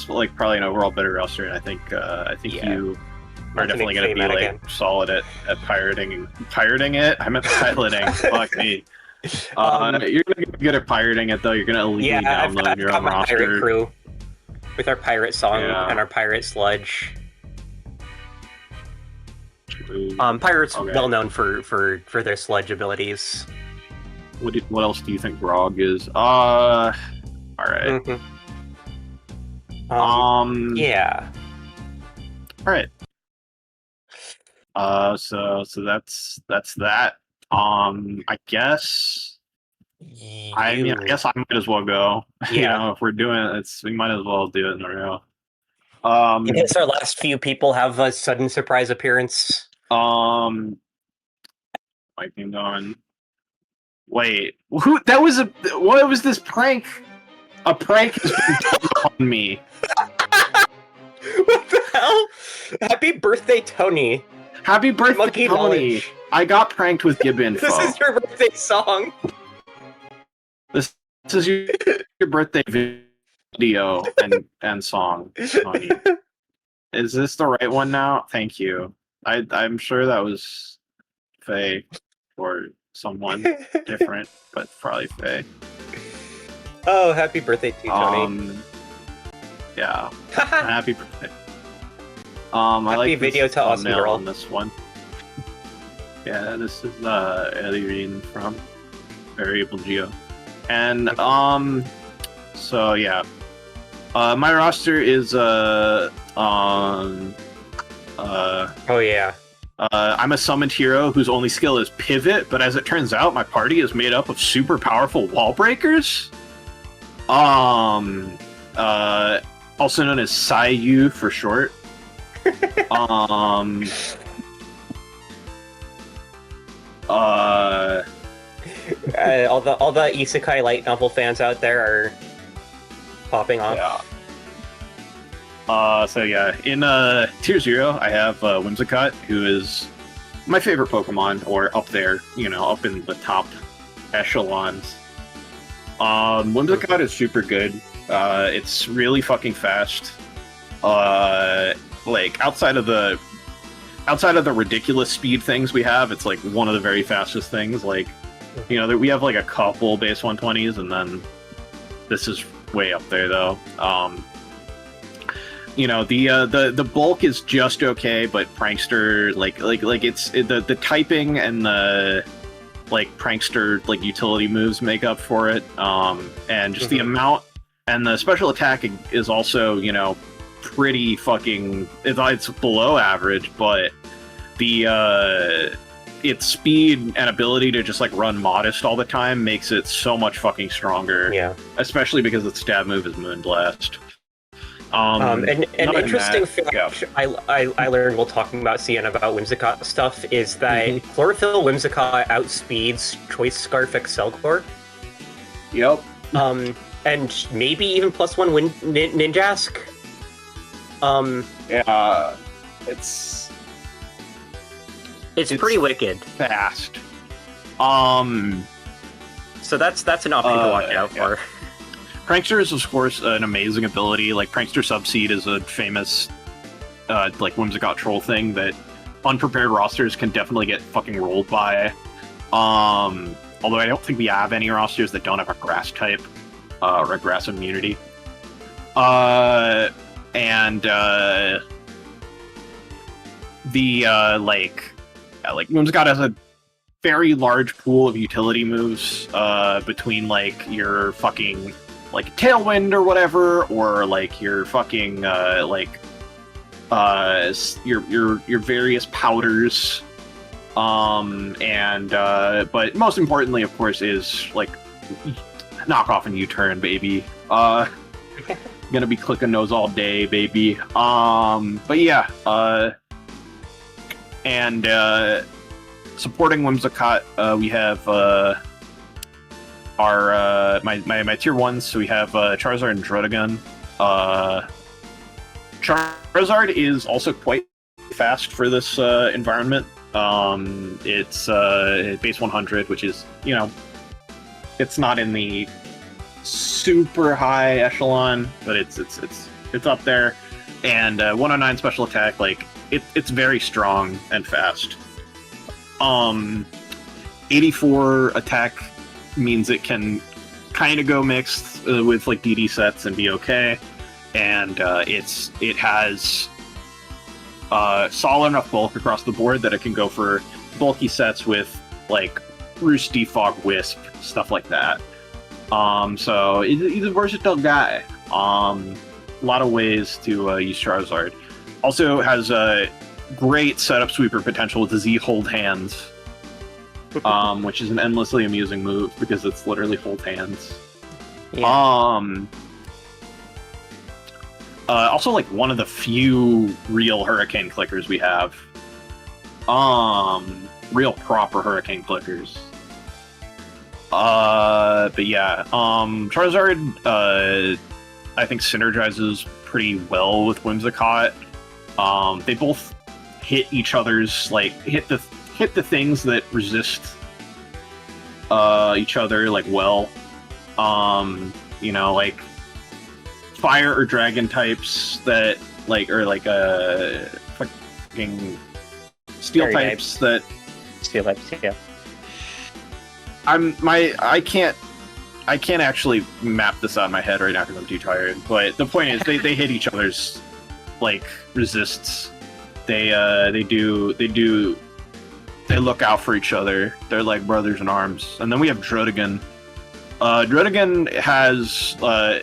like probably an overall better roster, and I think you are definitely gonna be like again. Solid at pirating it. I meant piloting. Fuck me. You're gonna get good at pirating it though. You're gonna illegally download your own roster. Pirate crew with our pirate song and our pirate sludge. Pirates well known for their sludge abilities. What else do you think Grog is? All right. Yeah. All right. So that's that. I guess. I guess I might as well go. Yeah. If we're doing it, we might as well do it in a row. I guess our last few people have a sudden surprise appearance. Lightning Dawn. Wait, who? That was what was this prank? A prank has been done on me. What the hell? Happy birthday, Tony. Happy birthday, Tony. I got pranked with Gib info. This is your birthday song. This is your birthday video and song, Tony. Is this the right one now? Thank you. I'm sure that was Faye or someone different, but probably Faye. Oh, happy birthday to you, Tony. Yeah. Happy birthday. I like video to Awesome Girl on this one. Yeah, this is Elirine from Variable Geo. And so yeah. My roster is oh yeah. I'm a summoned hero whose only skill is pivot, but as it turns out, my party is made up of super powerful wall breakers. Also known as Saiyu for short. All the isekai light novel fans out there are popping off. Yeah. So yeah, in Tier 0, I have Whimsicott, who is my favorite Pokemon, or up there, up in the top echelons. Whimsicott is super good. It's really fucking fast. Like outside of the ridiculous speed things we have, it's like one of the very fastest things. Like, we have like a couple base 120s, and then this is way up there though. The bulk is just okay, but Prankster, it's the typing and the Prankster utility moves make up for it. And just the amount, and the special attack is also pretty fucking. It's below average, but its speed and ability to just run modest all the time makes it so much fucking stronger. Yeah. Especially because its stab move is Moonblast. An interesting fact I learned while talking about Sienna about Whimsicott stuff is that Chlorophyll Whimsicott outspeeds Choice Scarf Excelcor. Yep. And maybe even +1 Ninjask. Yeah, it's pretty wicked. Fast. So that's an option to watch out for. Prankster is, of course, an amazing ability. Prankster Subseed is a famous, Whimsicott troll thing that unprepared rosters can definitely get fucking rolled by. Although I don't think we have any rosters that don't have a grass type, or a grass immunity. Whimsicott has a very large pool of utility moves, between, your fucking Tailwind or whatever, or your fucking your various powders, but most importantly, of course, is knock off and U-turn, baby. Gonna be clicking those all day, baby. But yeah, and supporting Whimsicott, we have my tier 1s, so we have Charizard and Druddigon. Charizard is also quite fast for this environment. It's base 100, which is, it's not in the super high echelon, but it's up there. And 109 special attack, it's very strong and fast. 84 attack means it can kind of go mixed with DD sets and be okay, and it has solid enough bulk across the board that it can go for bulky sets with Roost, Defog, Wisp, stuff like that. So he's a versatile guy. A lot of ways to use Charizard. Also has a great setup sweeper potential with the Z Hold Hands. Which is an endlessly amusing move because it's literally hold hands. Yeah. Also, one of the few real Hurricane clickers we have. Real proper Hurricane clickers. But yeah, Charizard, I think synergizes pretty well with Whimsicott. They both hit each other's, hit the things that resist each other well. Fire or dragon types that fucking steel Fairy types that steel types, yeah. I can't actually map this out in my head right now because I'm too tired. But the point is, they hit each other's resists. They do They look out for each other. They're like brothers in arms. And then we have Drodigan. Drodigan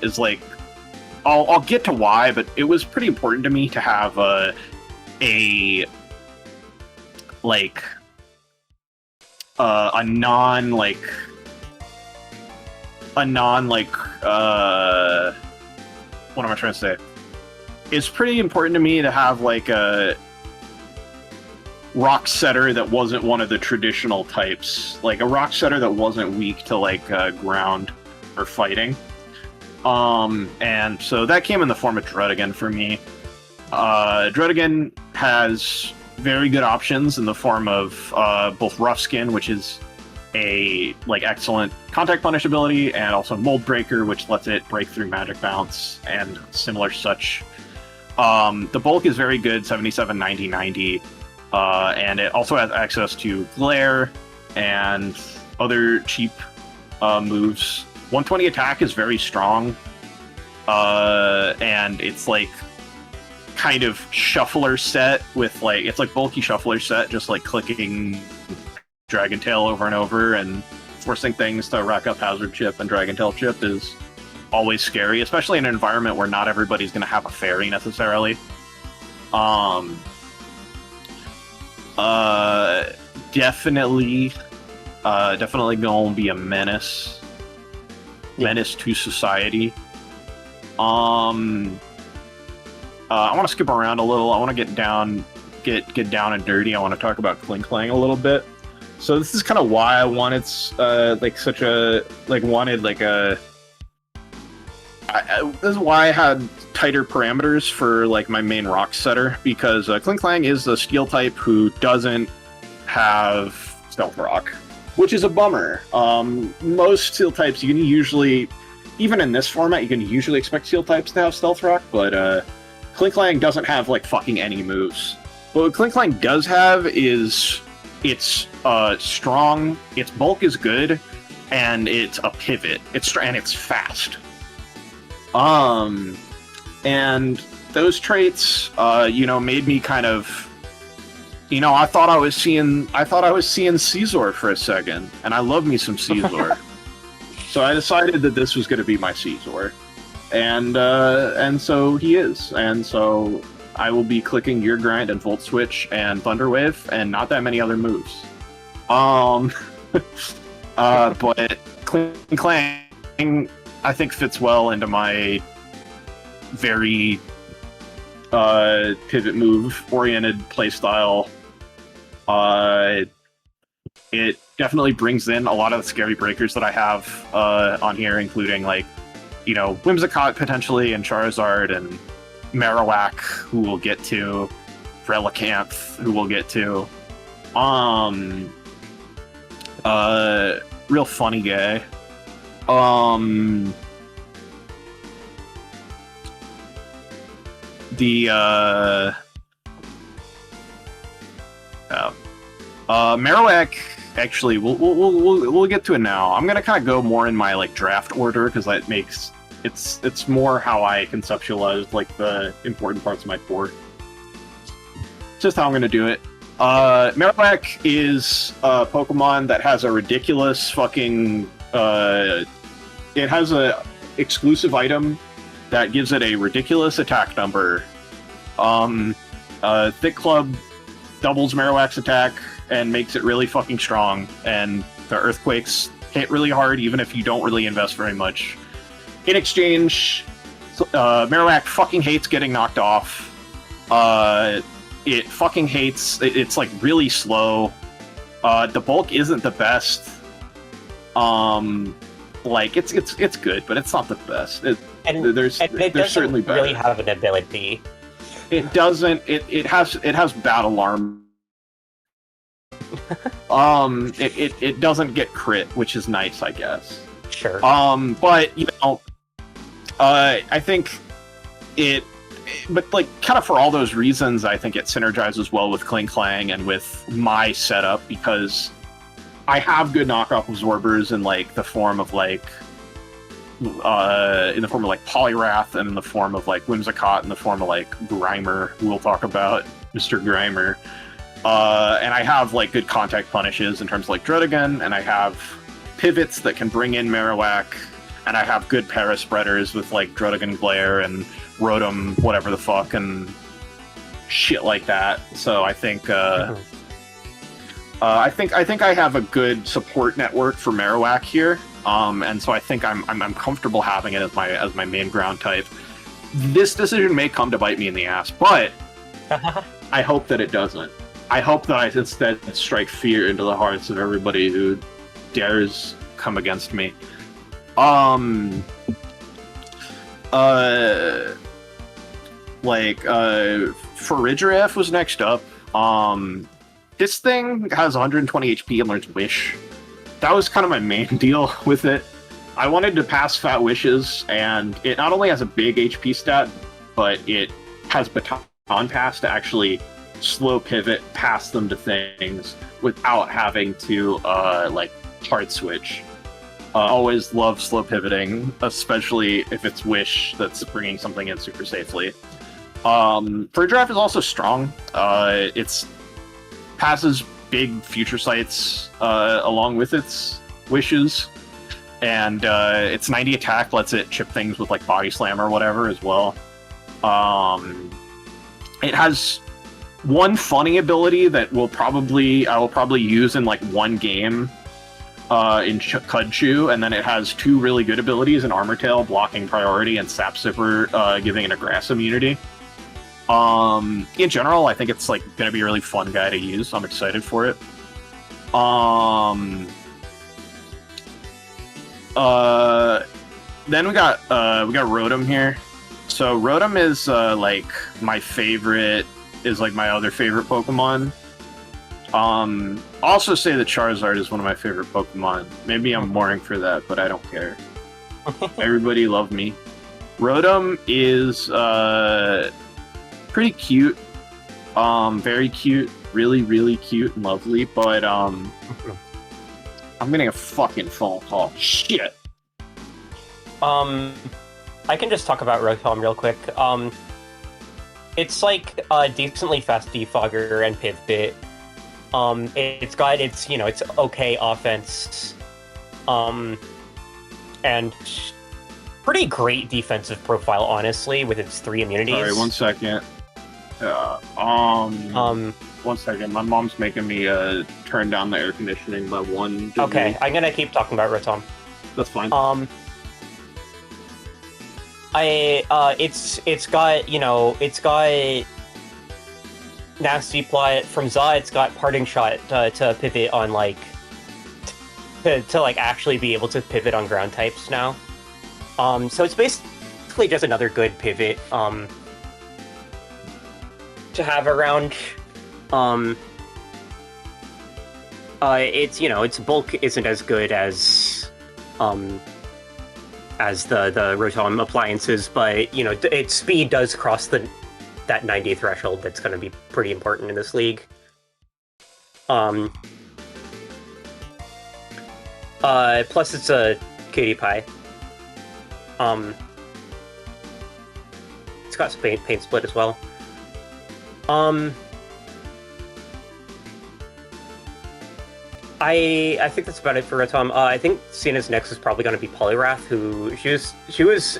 is like, I'll get to why, but it was pretty important to me to have a non what am I trying to say? It's pretty important to me to have like a rock setter that wasn't one of the traditional types, like a rock setter that wasn't weak to like ground or fighting. And so that came in the form of Drodigan for me. Drodigan has very good options in the form of both Rough Skin, which is a like excellent contact punish ability, and also Mold Breaker, which lets it break through magic bounce and similar such. The bulk is very good, 77, 90, 90, and it also has access to Glare and other cheap moves. 120 attack is very strong, and it's like kind of shuffler set with like, it's like bulky shuffler set, just like clicking Dragon Tail over and over and forcing things to rack up Hazard Chip and Dragon Tail Chip is always scary, especially in an environment where not everybody's going to have a fairy necessarily. Definitely gonna be a menace to society. I want to skip around a little. I want to get down and dirty. I want to talk about Kling Klang a little bit. So this is kind of why I wanted this is why I had tighter parameters for like my main rock setter, because Kling Klang is a steel type who doesn't have stealth rock, which is a bummer. Most steel types you can usually, even in this format, you can usually expect steel types to have stealth rock, but Kling Klang doesn't have like fucking any moves. But what Kling Klang does have is it's strong, its bulk is good, and it's a pivot. And it's fast. And those traits, made me kind of, I thought I was seeing Caesar for a second, and I love me some Caesar. So I decided that this was going to be my Caesar, and so he is, and so I will be clicking Gear Grind and Volt Switch and Thunder Wave, and not that many other moves. But Kling Klang, I think, fits well into my very pivot move oriented playstyle. It definitely brings in a lot of the scary breakers that I have on here, including like, Whimsicott potentially, and Charizard, and Marowak, who we'll get to, Relicanth, who we'll get to. Real funny guy. Marowak, actually, we'll get to it now. I'm gonna kind of go more in my like draft order, because that makes it's more how I conceptualize like the important parts of my board. Just how I'm gonna do it. Marowak is a Pokemon that has a ridiculous fucking it has a exclusive item that gives it a ridiculous attack number. Thick Club doubles Marowak's attack and makes it really fucking strong, and the Earthquakes hit really hard even if you don't really invest very much. In exchange, Marowak fucking hates getting knocked off. It fucking hates, it's like really slow. The bulk isn't the best. Like it's good, but it's not the best. There's certainly better. Really have an ability. It doesn't. It has Battle Alarm. It doesn't get crit, which is nice, I guess. Sure. But I think but like kind of for all those reasons, I think it synergizes well with Kling Klang and with my setup, because I have good knockoff absorbers in like the form of like Poliwrath, and in the form of like Whimsicott, in the form of like Grimer, who we'll talk about, Mr. Grimer. And I have like good contact punishes in terms of like Druddigan, and I have pivots that can bring in Marowak, and I have good para spreaders with like Druddigan Glare and Rotom, whatever the fuck, and shit like that. So I think I think I have a good support network for Marowak here, and so I think I'm comfortable having it as my main ground type. This decision may come to bite me in the ass, but I hope that it doesn't. I hope that I instead strike fear into the hearts of everybody who dares come against me. Farigiraf was next up. This thing has 120 HP and learns Wish. That was kind of my main deal with it. I wanted to pass Fat Wishes, and it not only has a big HP stat, but it has Baton Pass to actually slow pivot past them to things without having to like hard switch. Always love slow pivoting, especially if it's Wish that's bringing something in super safely. Farigiraf is also strong. It's passes big future sights along with its wishes, and its 90 attack lets it chip things with like Body Slam or whatever as well. It has one funny ability that I will probably use in like one game in Cudchew, and then it has two really good abilities in Armor Tail, blocking priority, and Sap Sipper, giving an Grass immunity. In general, I think it's like gonna be a really fun guy to use. I'm excited for it. Then we got Rotom here. So Rotom is like my other favorite Pokemon. Also say that Charizard is one of my favorite Pokemon. Maybe I'm boring for that, but I don't care. Everybody love me. Rotom is pretty cute. Very cute. Really, really cute and lovely, but I'm getting a fucking phone call. Shit. I can just talk about Rotom real quick. It's like a decently fast defogger and pivot. It's got its okay offense, and pretty great defensive profile, honestly, with its 3 immunities. Sorry, 1 second. 1 second. My mom's making me turn down the air conditioning by 1 degree. Okay, I'm gonna keep talking about Rotom. That's fine. It's got Nasty Plot from Za. It's got Parting Shot to pivot on to actually be able to pivot on ground types now. So it's basically just another good pivot to have around. Its bulk isn't as good as the Rotom appliances, but its speed does cross that 90 threshold. That's going to be pretty important in this league. Plus it's a cutie pie. It's got paint split as well. I think that's about it for Rotom. I think Sienna's next is probably going to be Poliwrath, who she was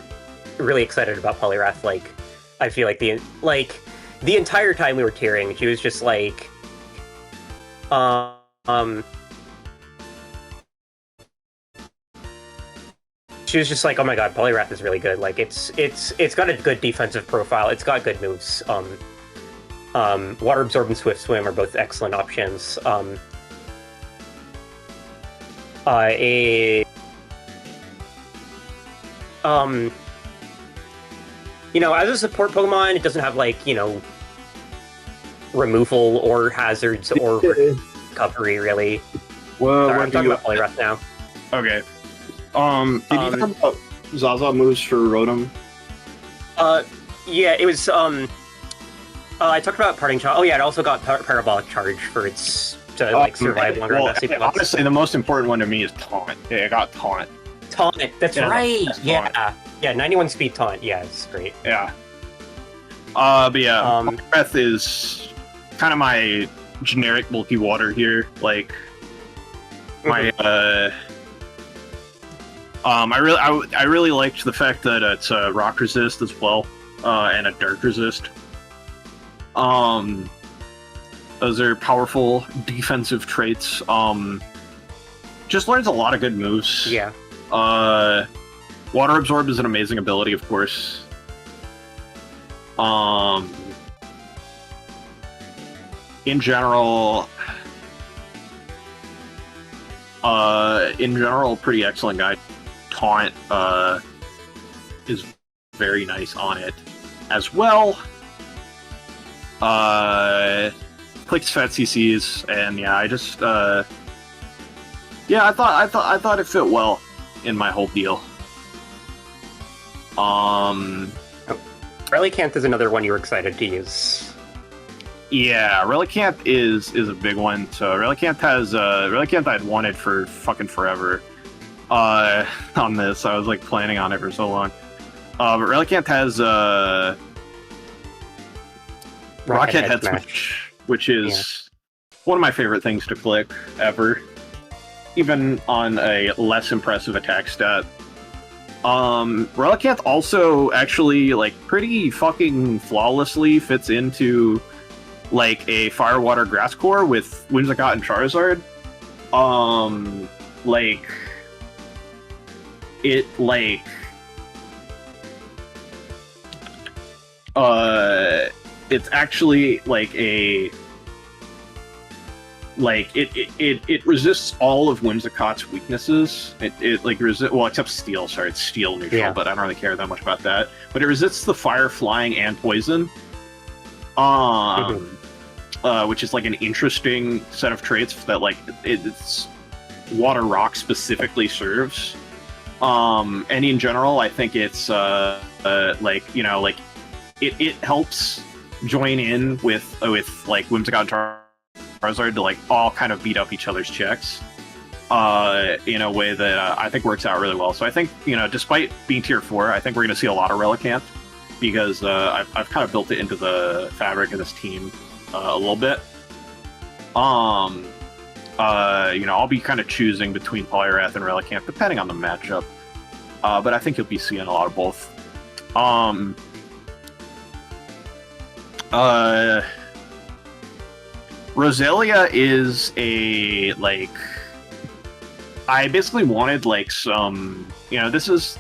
really excited about Poliwrath. Like, I feel like the entire time we were tearing, she was just like, she was just like, oh my god, Poliwrath is really good. Like, it's got a good defensive profile. It's got good moves. Water Absorb and Swift Swim are both excellent options. As a support Pokemon, it doesn't have removal or hazards or recovery really. Well, I'm talking about Poliwrath now. Okay. Did you talk about Zaza moves for Rotom? Yeah, it was I talked about Parting Shot. Oh yeah, it also got Parabolic Charge for its to survive longer. Honestly, the most important one to me is Taunt. Yeah, I got Taunt. Taunt, that's right. Yeah, 91 speed Taunt. Yeah, it's great. Yeah. But yeah, Breath is kind of my generic bulky water here. Like my I really liked the fact that it's a rock resist as well, and a dirt resist. Those are powerful defensive traits. Just learns a lot of good moves. Yeah. Water Absorb is an amazing ability, of course. In general, pretty excellent guy. Taunt is very nice on it as well. Clicks fat CCs, and yeah, I just yeah, I thought it fit well in my whole deal. Relicanth is another one you were excited to use. Yeah, Relicanth is a big one. So Relicanth has Relicanth I'd wanted for fucking forever. On this, I was like planning on it for so long. But Relicanth has Rocket Head Smash, which is one of my favorite things to click ever, even on a less impressive attack stat. Relicanth also actually like pretty fucking flawlessly fits into like a Fire Water Grass Core with Whimsicott and Charizard. Like it like it's actually like a like it resists all of Whimsicott's weaknesses. It like well, except steel. Sorry, it's steel neutral, but I don't really care that much about that. But it resists the fire, flying, and poison. Which is like an interesting set of traits that like it's water rock specifically serves. And in general, I think it's like, you know, like it helps join in with like Whimsicott and Charizard to like all kind of beat up each other's checks in a way that I think works out really well. So I think, you know, despite being tier 4, I think we're going to see a lot of Relicanth because I've kind of built it into the fabric of this team a little bit. You know, I'll be kind of choosing between Poliwrath and Relicanth depending on the matchup. But I think you'll be seeing a lot of both. Roselia is a, like, I basically wanted, like, some, you know, this is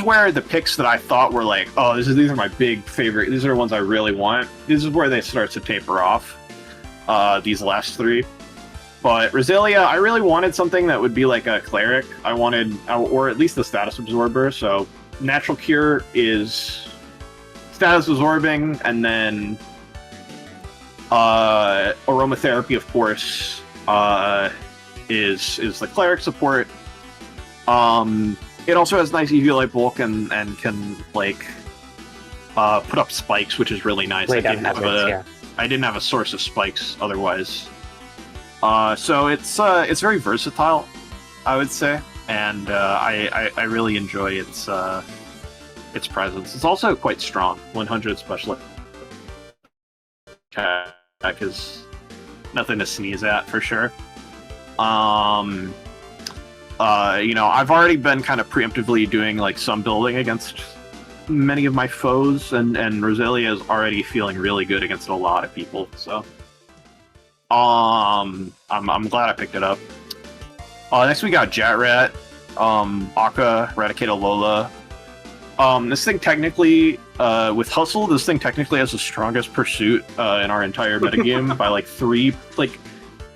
where the picks that I thought were like, oh, these are my big favorite, these are the ones I really want. This is where they start to taper off, these last 3. But Roselia, I really wanted something that would be like a cleric. I wanted, or at least the status absorber. So Natural Cure is status absorbing, and then Aromatherapy, of course, is the cleric support. It also has nice EV Light Bulk and can like put up spikes, which is really nice. I didn't have a source of spikes otherwise. So it's very versatile, I would say, and I really enjoy its presence. It's also quite strong. 100 special attack is nothing to sneeze at for sure. You know, I've already been kind of preemptively doing like some building against many of my foes, and Roselia is already feeling really good against a lot of people. So. I'm glad I picked it up. Next we got Jetrat, Akka, Raticate Alola. This thing technically, with Hustle, this thing technically has the strongest pursuit in our entire metagame by like 3, like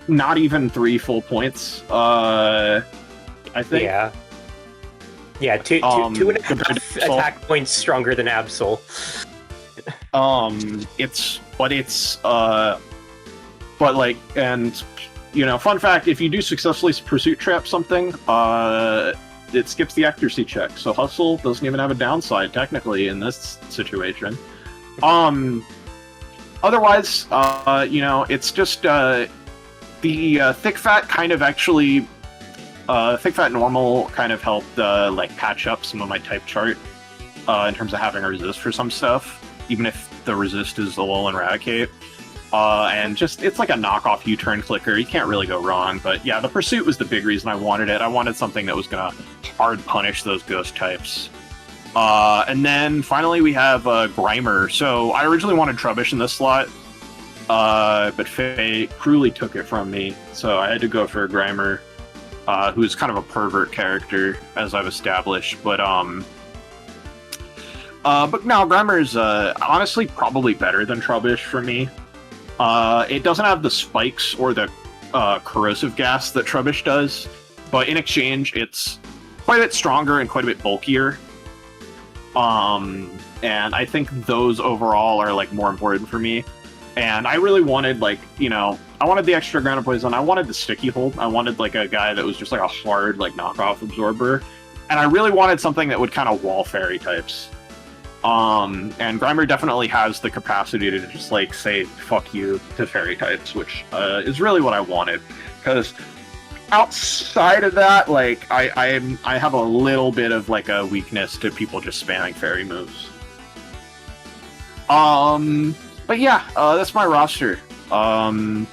not even 3 full points. I think. Yeah, two and a half attack points stronger than Absol. But like, and you know, fun fact: if you do successfully pursuit trap something, it skips the accuracy check. So Hustle doesn't even have a downside technically in this situation. Otherwise, you know, it's just the thick fat kind of actually, thick fat normal kind of helped like patch up some of my type chart in terms of having a resist for some stuff, even if the resist is a lull and Raticate. and just, it's like a knockoff U-turn clicker. You can't really go wrong. But yeah, the Pursuit was the big reason I wanted it. I wanted something that was going to hard punish those ghost types. And then finally we have Grimer. So I originally wanted Trubbish in this slot, but Faye cruelly took it from me. So I had to go for a Grimer, who's kind of a pervert character, as I've established. But no, Grimer is honestly probably better than Trubbish for me. It doesn't have the spikes or the corrosive gas that Trubbish does, but in exchange, it's quite a bit stronger and quite a bit bulkier. And I think those overall are like more important for me. And I really wanted, like, you know, I wanted the extra ground of poison. I wanted the sticky hold. I wanted like a guy that was just like a hard like knockoff absorber. And I really wanted something that would kind of wall fairy types. And Grimer definitely has the capacity to just like say fuck you to fairy types, which is really what I wanted. Because outside of that, like I have a little bit of like a weakness to people just spamming fairy moves. But yeah, that's my roster. My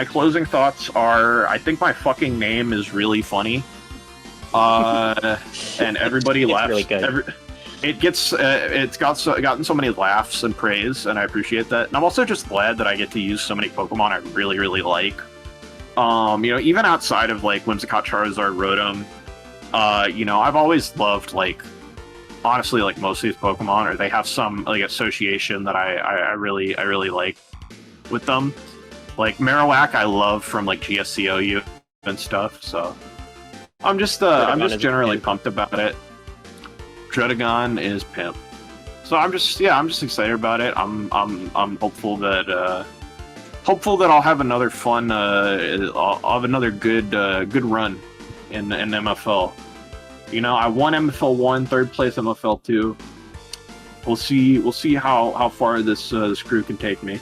closing thoughts are, I think my fucking name is really funny. And everybody laughs. Really good. It's gotten so many laughs and praise, and I appreciate that. And I'm also just glad that I get to use so many Pokemon I really, really like. You know, even outside of like Whimsicott, Charizard, Rotom, you know, I've always loved, like, honestly, like most of these Pokemon, or they have some like association that I really like with them. Like Marowak, I love from like GSCOU and stuff. So I'm just generally pumped about it. Druddigon is pimp. So I'm just excited about it. I'm hopeful that I'll have another fun I'll have another good run in MFL. You know, I won MFL 1, third place MFL 2. We'll see how far this crew can take me.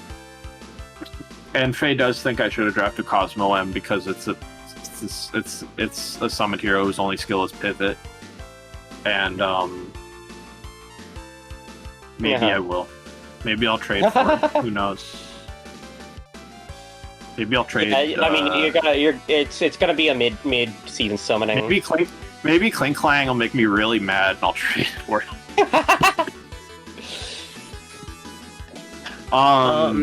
And Faye does think I should have drafted Cosmo M because it's a summon hero whose only skill is pivot. And maybe I will. Maybe I'll trade for it. Who knows? Maybe I'll trade. Yeah, I mean, it's gonna be a mid season summoning. Maybe Clink Clang will make me really mad, and I'll trade for it.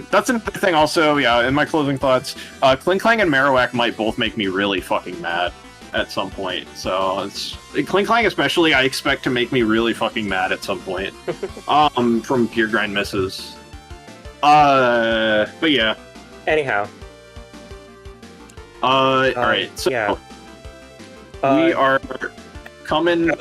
That's another thing. Also, yeah. In my closing thoughts, Clink Clang and Marowak might both make me really fucking mad at some point. So it's Clink Clang especially. I expect to make me really fucking mad at some point. From pure grind misses. But yeah. Anyhow. Alright, so yeah. We are coming.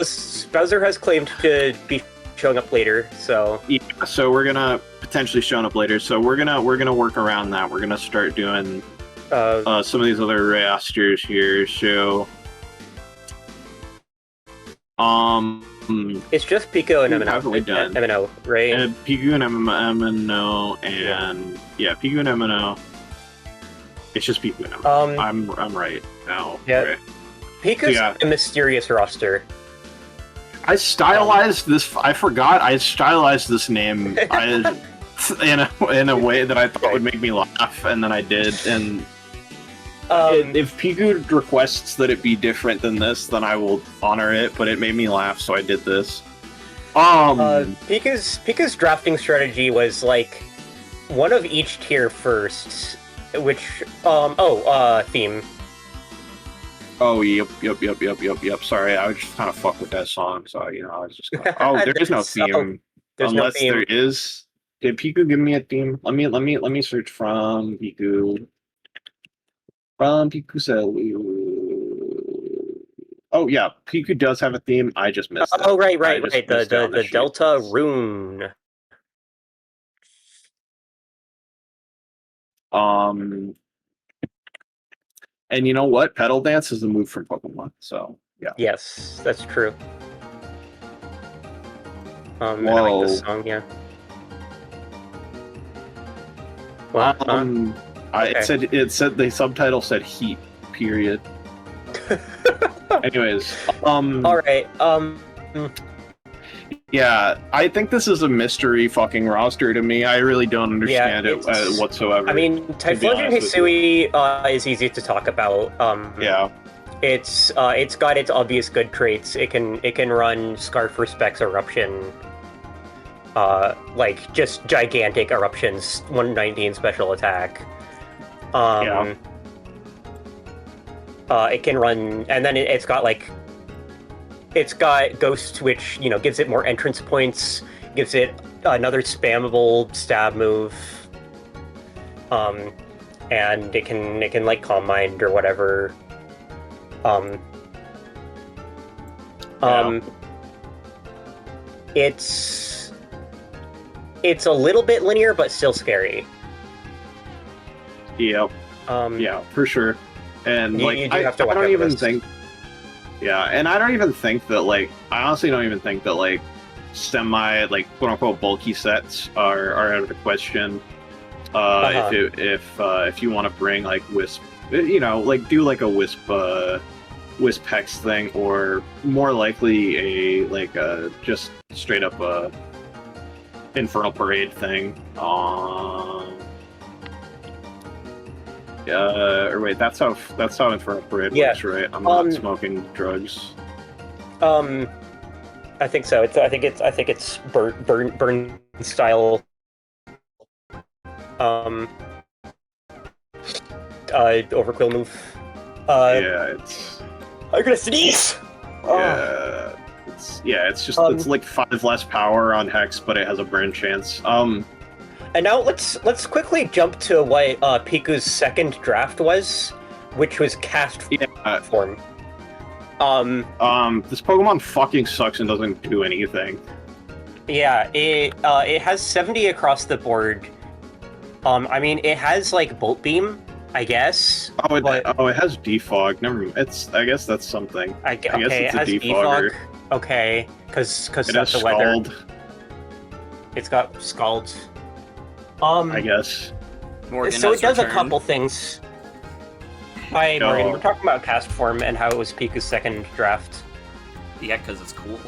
Bowser has claimed to be showing up later, so yeah. So we're gonna potentially showing up later. So we're gonna work around that. We're gonna start doing some of these other rosters here. So it's just Piku and MNO, right? Piku and MNO, and yeah, Piku and MNO. It's just Piku and MNO. I'm right now. Yeah. Right. Piku's a mysterious roster. I stylized this. I forgot. I stylized this name in a way that I thought would make me laugh, and then I did. And if Piku requests that it be different than this, then I will honor it. But it made me laugh, so I did this. Piku's drafting strategy was like one of each tier first, which theme. Oh, yep. Sorry, I was just kind of fuck with that song, so, you know, I was just going, oh, there is no theme. Unless there is. Did Piku give me a theme? Let me search from Piku. From Piku Oh, yeah, Piku does have a theme. I just missed it. Oh, right. The Delta Rune. And you know what? Pedal Dance is a move from Pokemon, so yeah. Yes, that's true. Whoa. And I like this song, yeah. Well, okay. It said the subtitle said heat, period. Anyways, all right. Yeah, I think this is a mystery fucking roster to me. I really don't understand it whatsoever. I mean, Typhlosion Hisui is easy to talk about. Yeah. It's got its obvious good traits. It can run Scarf for Specs Eruption, like just gigantic eruptions, 119 special attack. It can run, and then it's got Ghost, which gives it more entrance points, gives it another spammable stab move, and it can like Calm Mind or whatever. It's a little bit linear, but still scary. Yep. Yeah, for sure. And you do have to I don't even this. think. Yeah, and I don't even think that I honestly don't even think that semi quote unquote bulky sets are out of the question. If you want to bring Wisp, do a Wisp Hex thing, or more likely a just straight up Infernal Parade thing. Or wait, that's how Infernal Parade works, right? I'm not smoking drugs. I think so. I think it's burn style. Overkill move. It's. I'm gonna sneeze. It's just it's 5 less power on Hex, but it has a burn chance. And now let's quickly jump to what Piku's second draft was, which was cast form. This Pokemon fucking sucks and doesn't do anything. Yeah, it has 70 across the board. I mean, it has Bolt Beam, I guess. It has Defog. I guess that's something. I guess it's a defogger. Okay, because that's the weather. It's got Scald. I guess. Morgan so has it does returned. a couple things. Hi, Morgan. We're talking about cast form and how it was Piku's second draft. Yeah, because it's cool.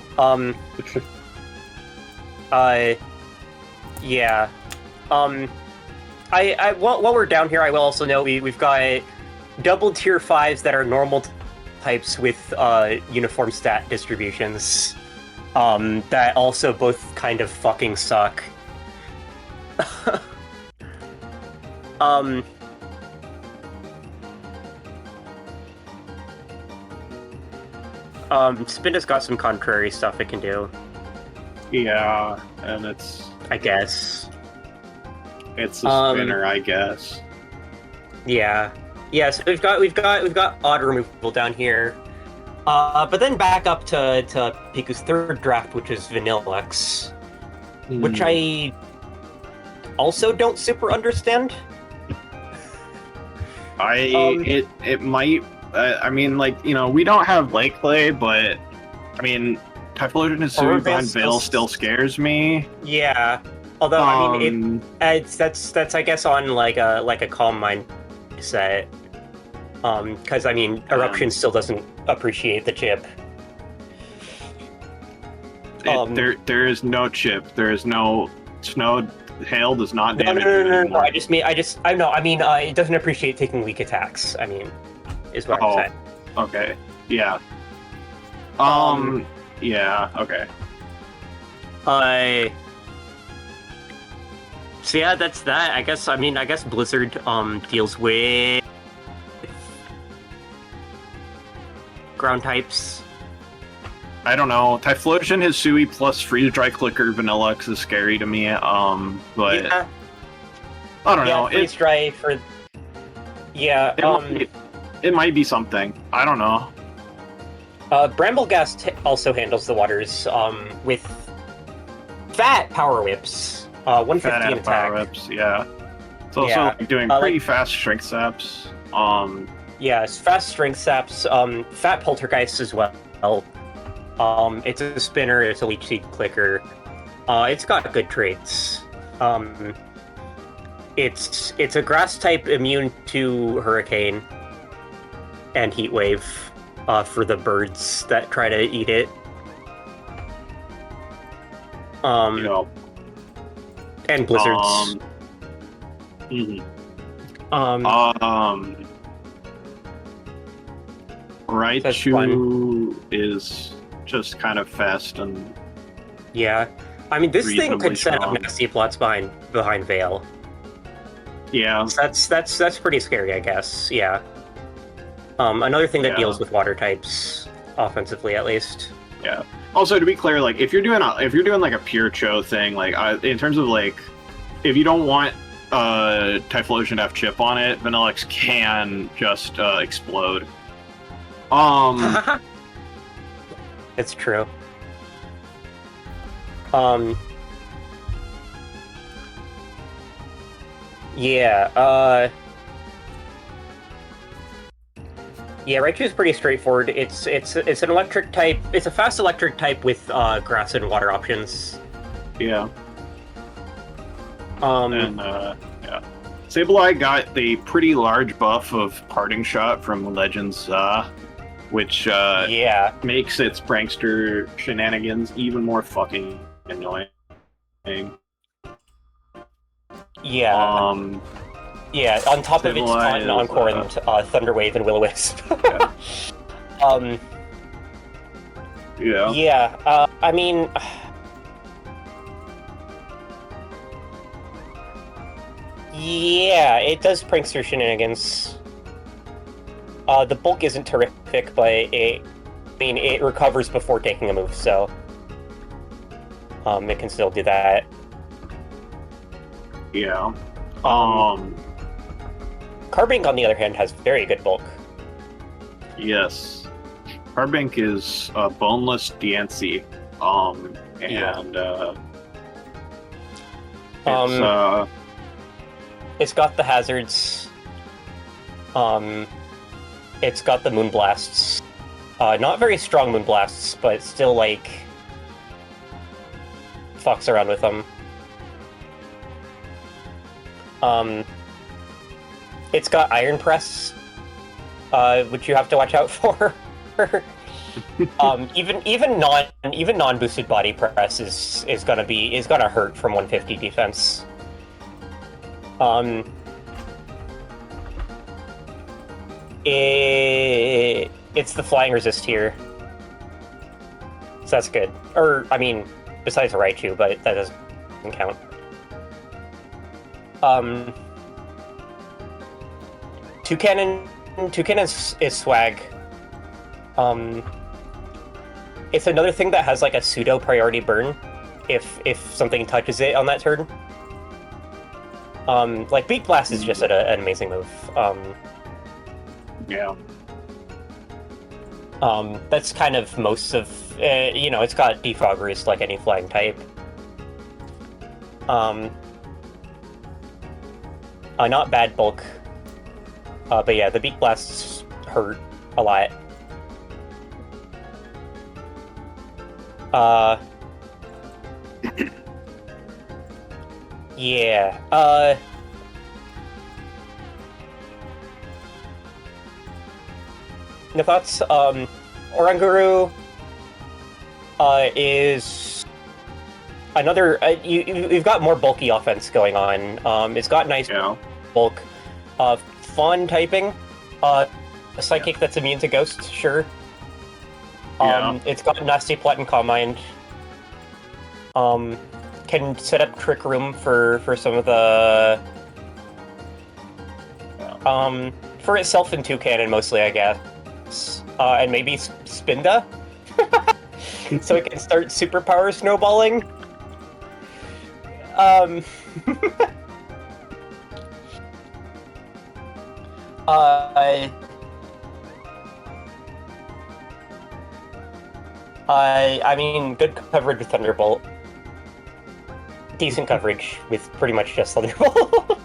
Yeah. While we're down here, I will also note we've got double tier 5s that are normal types with uniform stat distributions. That also both kind of fucking suck. Spinda's got some contrary stuff it can do. Yeah, and it's. I guess. It's a spinner, I guess. Yeah. Yeah, so we've got odd removal down here. But then back up to Piku's third draft, which is Vanillux. Which I also don't super understand. It might. I mean, we don't have Lake Play, but I mean, Typhlosion Hisui behind Veil still scares me. Yeah, although I mean, that's I guess on like a Calm Mind set, because I mean, Eruption still doesn't appreciate the chip. There is no chip. There is no snow. Hail does not damage. No. I mean, it doesn't appreciate taking weak attacks. I mean, is what I'm saying. Okay. Yeah. Yeah. Okay. So yeah, that's that. I guess Blizzard deals with ground types. I don't know. Typhlosion Hisui plus Freeze Dry Clicker Vanillux is scary to me. But yeah. I don't know. Freeze Dry for it might be something. I don't know. Bramblegast also handles the waters with Fat Power Whips. 150 in attack. Power Whips, yeah. It's also doing pretty fast Strength Saps. Yes, fast Strength Saps. Fat Poltergeist as well. It's a spinner, it's a Leech Seed Clicker. It's got good traits. It's a grass type immune to Hurricane and Heat Wave for the birds that try to eat it. And blizzards. Raichu is just kind of fast and I mean, this thing could set strong. up nasty plots behind Veil. Yeah, so that's pretty scary, I guess. Yeah. Another thing that deals with water types offensively, at least. Yeah. Also, to be clear, like if you're doing like a pure Cho thing, like in terms of like if you don't want Typhlosion to have chip on it, Vanillix can just explode. It's true. Raichu is pretty straightforward. It's an electric type. It's a fast electric type with grass and water options. Yeah. Sableye got the pretty large buff of Parting Shot from Legends, which makes its prankster shenanigans even more fucking annoying. On top of its Taunt, Encore, and Thunderwave and Will-O-Wisp. I mean... it does prankster shenanigans. The bulk isn't terrific, but it recovers before taking a move, so... it can still do that. Yeah. Carbink, on the other hand, has very good bulk. Yes. Carbink is a boneless Diancie. It's got the hazards. It's got the Moonblasts. Not very strong Moonblasts, but still, like, fucks around with them. It's got Iron Press, which you have to watch out for. even non-boosted body press is gonna hurt from 150 defense. It's the flying resist here, so that's good. Or I mean, besides Raichu, but that doesn't count. Toucannon is swag. It's another thing that has like a pseudo priority burn if something touches it on that turn. Like Beak Blast is just an amazing move. That's kind of most of it's got Defog Roost like any flying type. Not bad bulk. But yeah, the Beak Blasts hurt a lot. The thoughts, Oranguru is another, you've got more bulky offense going on. It's got nice bulk. Fawn typing, a Psychic that's immune to Ghost, sure. It's got Nasty Plot and Calm Mind. Can set up Trick Room for some of the... for itself and Toucannon mostly, I guess. And maybe Spinda? So it can start superpower snowballing? I mean, good coverage with Thunderbolt. Decent coverage with pretty much just Thunderbolt.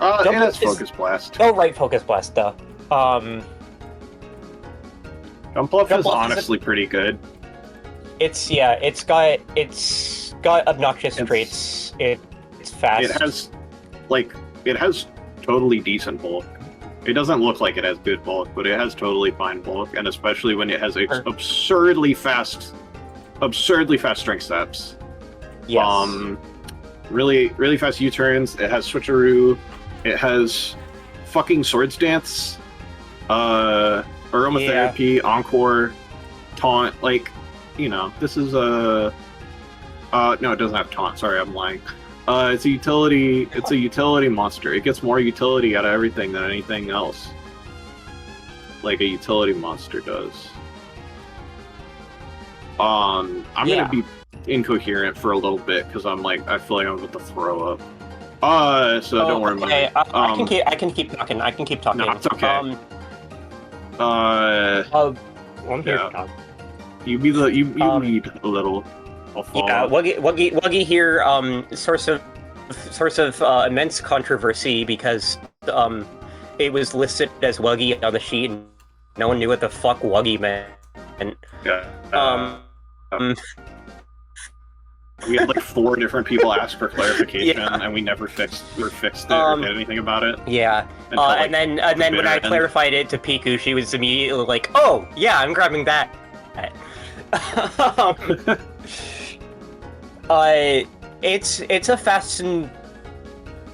It has Focus Blast. Oh, right, Focus Blast, duh. Jumpluff is honestly pretty good. It's got obnoxious traits. It's fast. It has totally decent bulk. It doesn't look like it has good bulk, but it has totally fine bulk, and especially when it has absurdly fast strength steps. Yes. Really fast U-turns. It has switcheroo. It has fucking swords dance. Aromatherapy, encore, taunt. Like, you know, this is a. No, it doesn't have taunt. Sorry, I'm lying. It's a utility. It's a utility monster. It gets more utility out of everything than anything else. Like a utility monster does. I'm gonna be incoherent for a little bit because I'm like, I feel like I'm about to throw up. So don't worry about it. I can keep talking. I can keep talking. No, it's okay. I'm here to talk. You lead a little. Yeah, Wuggy here. Source of immense controversy because it was listed as Wuggy on the sheet, and no one knew what the fuck Wuggy meant. And we had like 4 different people ask for clarification, and we never fixed it or did anything about it. Yeah, and then when I clarified it to Piku, she was immediately like, "Oh, yeah, I'm grabbing that." It's a fast and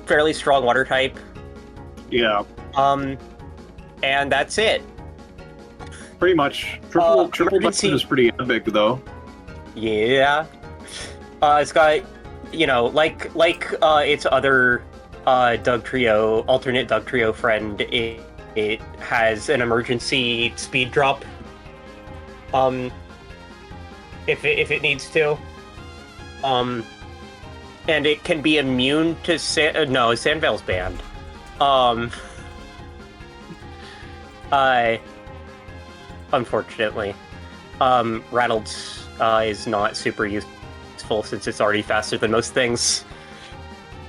fairly strong water type. Yeah. And that's it. Pretty much. Triple Button is pretty epic, though. Yeah. It's got, you know, like its other alternate Doug Trio friend, it has an emergency speed drop. If it needs to. And it can be immune to Sandvale's banned. Unfortunately. Rattled is not super useful since it's already faster than most things.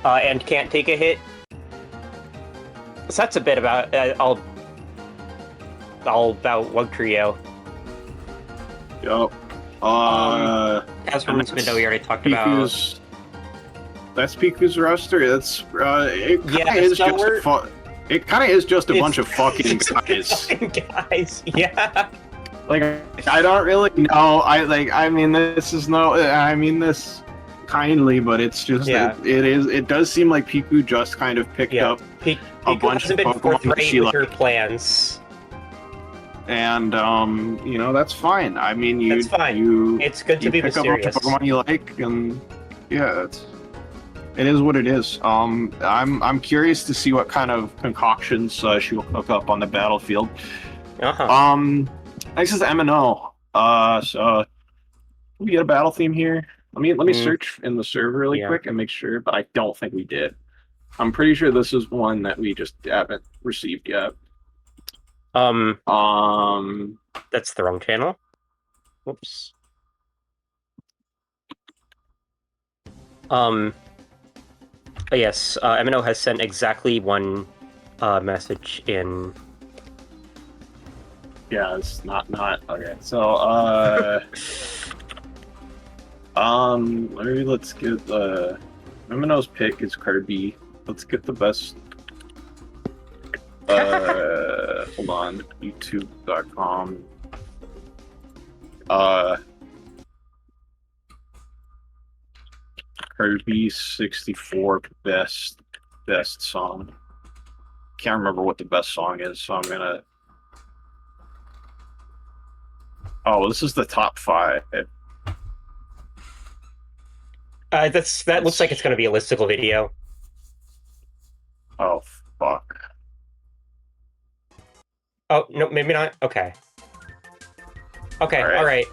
And can't take a hit. So that's a bit about all about Wug Trio. Yup. As for Muspendo, we already talked about. That's Piku's roster. That's it. Kind of is just a bunch of fucking guys. Guys, yeah. Like I don't really know. I mean this kindly, but it's just it does seem like Piku just kind of picked up a bunch of Pokemon that she liked. Her plans. And you know, that's fine. I mean, it's good to be pick up a bunch of Pokemon you like, and yeah, it is what it is. I'm curious to see what kind of concoctions she will cook up on the battlefield. Next is MNO. So we get a battle theme here. Let me search in the server really quick and make sure, but I don't think we did. I'm pretty sure this is one that we just haven't received yet. That's the wrong channel. Whoops. Yes, MNO has sent exactly one message in. Yeah, it's not okay. So maybe let's get MNO's pick is Kirby. Let's get the best. Hold on, youtube.com. Kirby 64 best song. Can't remember what the best song is, so I'm gonna. Oh, this is the top 5. That looks like it's gonna be a listicle video. Oh fuck. Oh no, maybe not. Okay. Okay. All right.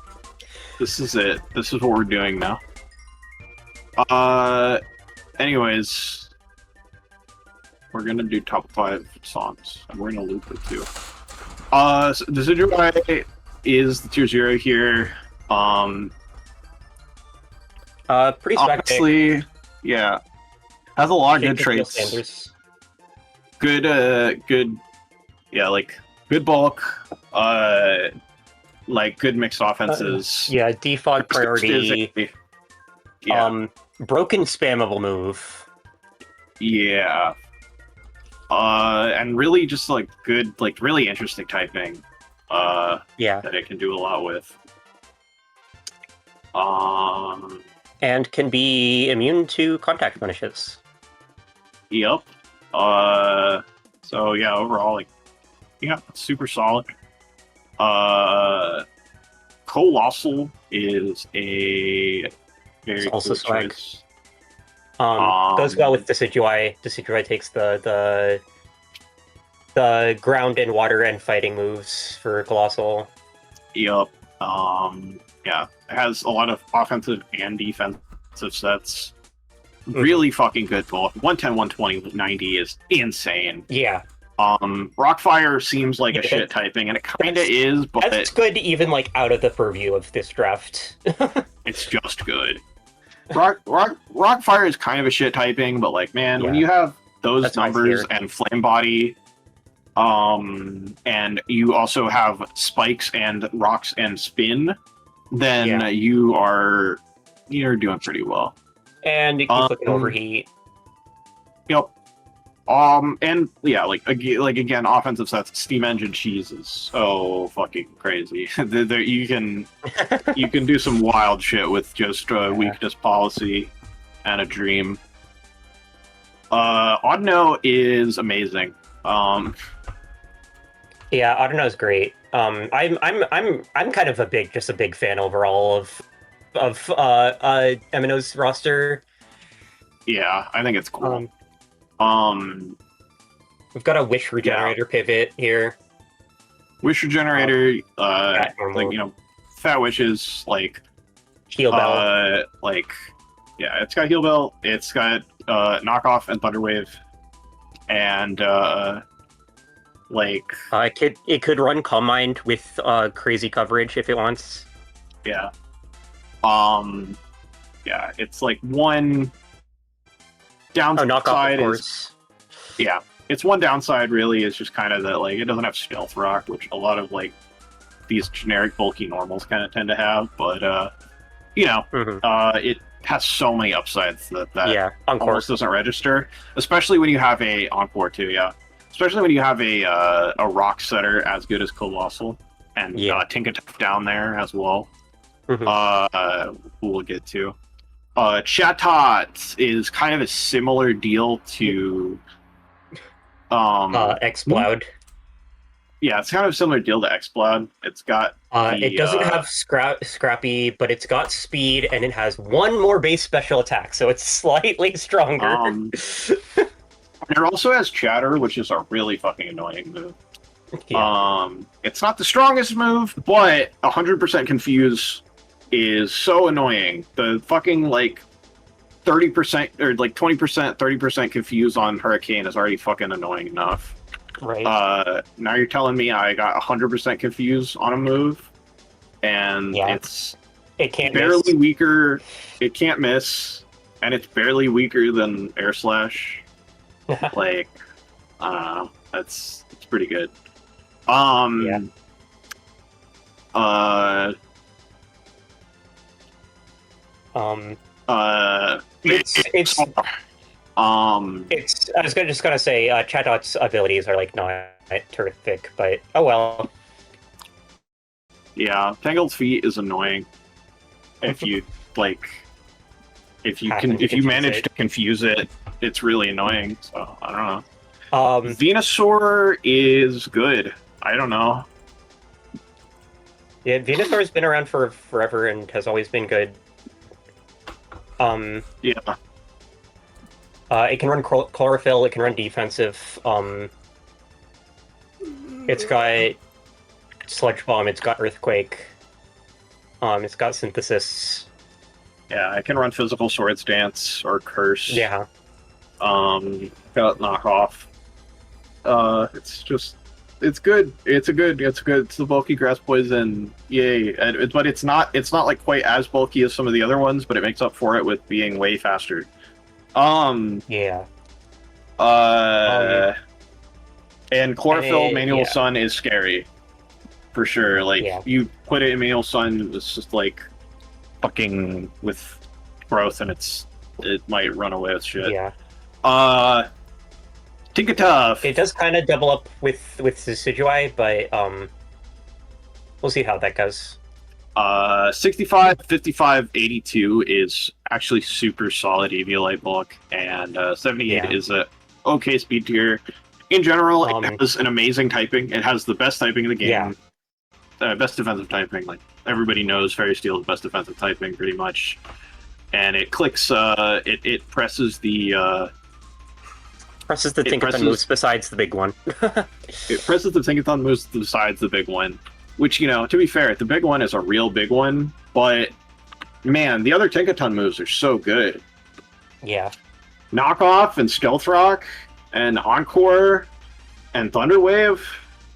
This is it. This is what we're doing now. Anyways, we're gonna do top 5 songs, and we're gonna loop it too. So Decidueye is the tier 0 here. Pretty honestly, yeah, has a lot of good traits. Good, yeah, like good bulk. Like good mixed offenses. Yeah, defog priority. Yeah. Broken spammable move. Yeah. And really just like good, like really interesting typing. Yeah. That it can do a lot with. And can be immune to contact punishes. Yep. So yeah, overall, like, yeah, super solid. Colossal is a very also cool swag. choice. Goes well with Decidueye. Decidueye takes the ground and water and fighting moves for Colossal. Yep. Yeah, it has a lot of offensive and defensive sets. Really fucking good both. 110, 120, 90 is insane. Yeah. Rockfire seems like a shit typing, and it kind of is, but that's good even like out of the purview of this draft. It's just good. Rockfire is kind of a shit typing, but like, man, when you have those numbers and Flame Body, and you also have spikes and rocks and spin, then you're doing pretty well. And you can click an overheat. Yep. And yeah, like again, offensive sets, Steam Engine Cheese is so fucking crazy. You can do some wild shit with just weakness policy and a dream. Audino is amazing. Yeah, Audino is great. I'm kind of a big fan overall of MNO's roster. Yeah, I think it's cool. We've got a Wish Regenerator pivot here. Wish Regenerator, like, Fat Wishes, like Heal Bell. It's got Heal Bell, it's got Knockoff and Thunderwave, and it could run Calm Mind with crazy coverage if it wants. Yeah. Yeah, it's like one downside is it's one downside really is just kind of that like it doesn't have Stealth Rock, which a lot of like these generic bulky normals kind of tend to have, but it has so many upsides that almost doesn't register, especially when you have a Encore too. Especially when you have a rock setter as good as Colossal and Tinkatuff down there as well. We'll get to. Chatot is kind of a similar deal to Exploud. Yeah, it's kind of a similar deal to Exploud. It's got it doesn't have Scrappy, but it's got speed and it has one more base special attack, so it's slightly stronger. It also has Chatter, which is a really fucking annoying move. It's not the strongest move, but 100% Confuse is so annoying. The fucking like 30% or like 20%, 30% Confuse on Hurricane is already fucking annoying enough. Right. Now you're telling me I got 100% Confuse on a move, and it can't barely weaker. It can't miss, and it's barely weaker than Air Slash. Like, it's pretty good. I was just gonna say Chatot's abilities are like not terrific, but oh well. Yeah, Tangled Feet is annoying. If you if you manage to confuse it, it's really annoying. So I don't know. Venusaur is good. I don't know. Yeah, Venusaur's been around for forever and has always been good. It can run Chlorophyll, it can run defensive. It's got Sludge Bomb, it's got Earthquake. It's got Synthesis. Yeah, it can run Physical Swords Dance or Curse. Yeah. Got Knockoff. It's good. It's the bulky Grass Poison. Yay. But it's not like quite as bulky as some of the other ones, but it makes up for it with being way faster. And Chlorophyll Manual Sun is scary. For sure. Like, you put it in Manual Sun, it's just like fucking with growth, and it might run away with shit. Tinkatuff. It does kind of double up with Decidueye, but we'll see how that goes. 65, 55, 82 is actually super solid Eviolite bulk, and 78 is a okay speed tier. In general, it has an amazing typing. It has the best typing in the game. Best defensive typing. Like everybody knows, Fairy Steel is best defensive typing, pretty much. And it clicks. It presses the. Presses the Tinkaton moves besides the big one. It presses the Tinkaton moves besides the big one. Which, you know, to be fair, the big one is a real big one, but man, the other Tinkaton moves are so good. Yeah. Knockoff and Stealth Rock and Encore and Thunderwave,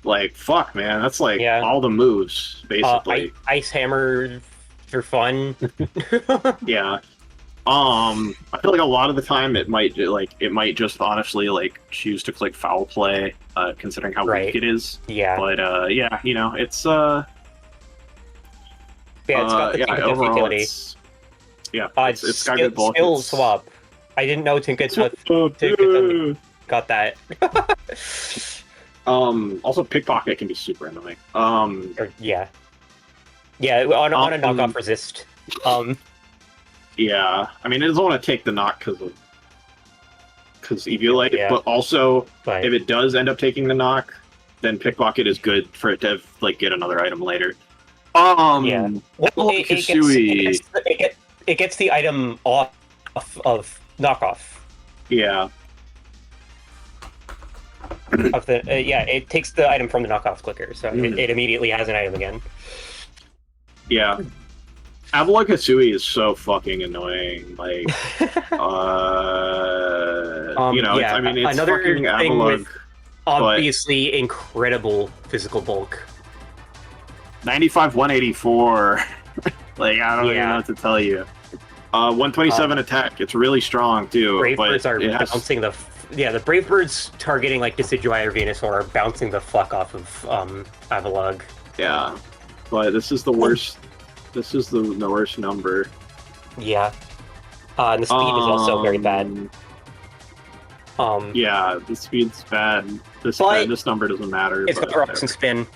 like, fuck, man, that's like all the moves, basically. Ice Hammer for fun. Yeah. I feel like a lot of the time it might just honestly like choose to click Foul Play, considering how weak it is. Yeah. But yeah, you know, it's it's got the Tinkaton utility. It's got good bulk. Skill swap. I didn't know Tinkaton got that. Also Pickpocket can be super annoying. Yeah. Yeah, on a knockoff resist. Yeah, I mean, it doesn't want to take the knock because Eviolite, but also if it does end up taking the knock, then Pickpocket is good for it to like get another item later. Well, it gets the item off of knockoff. Yeah. It takes the item from the knockoff clicker, so it immediately has an item again. Yeah. Avalon Hisui is so fucking annoying. Like, you know, I mean, it's another fucking thing Avalon, with obviously incredible physical bulk. 95, 184. Like, I don't even know what to tell you. 127 attack. It's really strong too. Brave but Birds are bouncing the Brave Birds targeting like Decidueye or Venusaur are bouncing the fuck off of Avalugg. Yeah, but this is the worst. This is the worst number. Yeah. And the speed is also very bad. Yeah, the speed's bad. This number doesn't matter. It's got Rocks and Spin.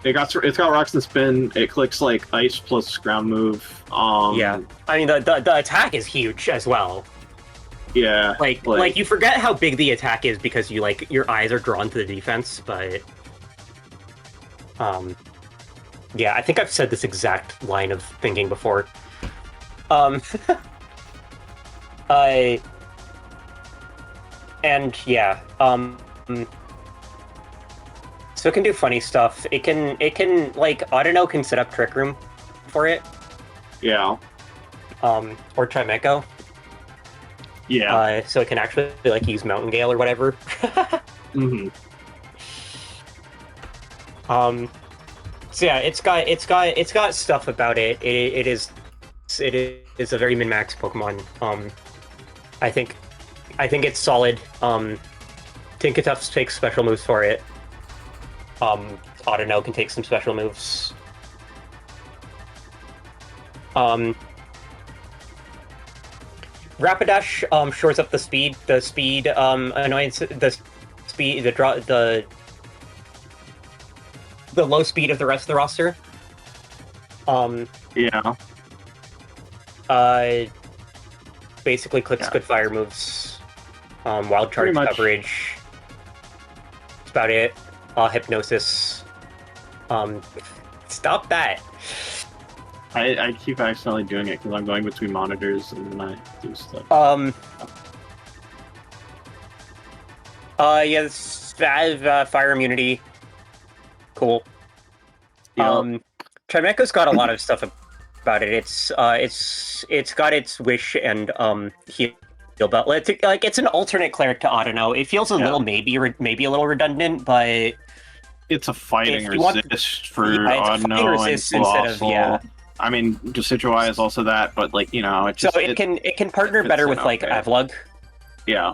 It's got Rocks and Spin. It clicks like Ice plus ground move. Yeah. I mean the attack is huge as well. Yeah. Like you forget how big the attack is because you like your eyes are drawn to the defense, but yeah, I think I've said this exact line of thinking before. And yeah, so it can do funny stuff. It can like Audino can set up Trick Room for it. Yeah. Or Trimeco. Yeah. So it can actually like use Mountain Gale or whatever. Mm-hmm. So yeah, it's got stuff about it. It is a very min-max Pokemon. I think it's solid. Tinkatuff takes special moves for it. Audino can take some special moves. Rapidash shores up the speed annoyance, the low speed of the rest of the roster. Yeah. Basically clicks good fire moves. Wild charge coverage. That's about it. Hypnosis. Stop that. I keep accidentally doing it because I'm going between monitors and then I do stuff. Yeah, fire immunity. Cool. Yep. Trimeco's got a lot of stuff about it. It's got its wish and heal belt. It's an alternate cleric to Audino. It feels a little maybe a little redundant, but it's a fighting resist for Audino and Colossal. I mean, Decidueye is also that, but like, you know, it can partner better with like Avalugg. Yeah.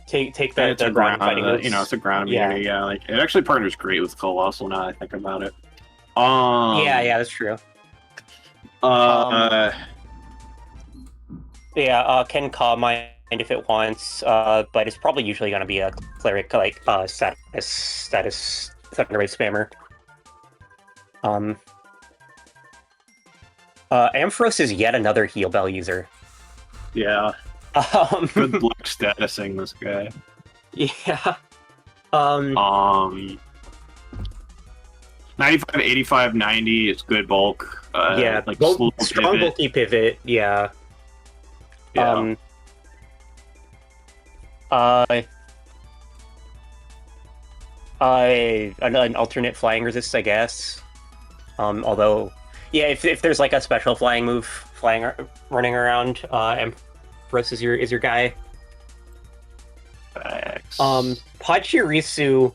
Take the ground fighting moves. You know, it's a ground immunity. Yeah, like it actually partners great with Colossal now that I think about it. Yeah, that's true. Can Ka if it wants, but it's probably usually going to be a cleric like status Thunderwave spammer. Ampharos is yet another heal bell user. Yeah. Good luck statusing this guy. Yeah. 95, 85, 90 is good bulk. Yeah, like strong pivot. bulky pivot. Yeah. Yeah. An alternate flying resist, I guess. Although, yeah, if there's like a special flying move, running around, Ampharos is your guy. Thanks. Pachirisu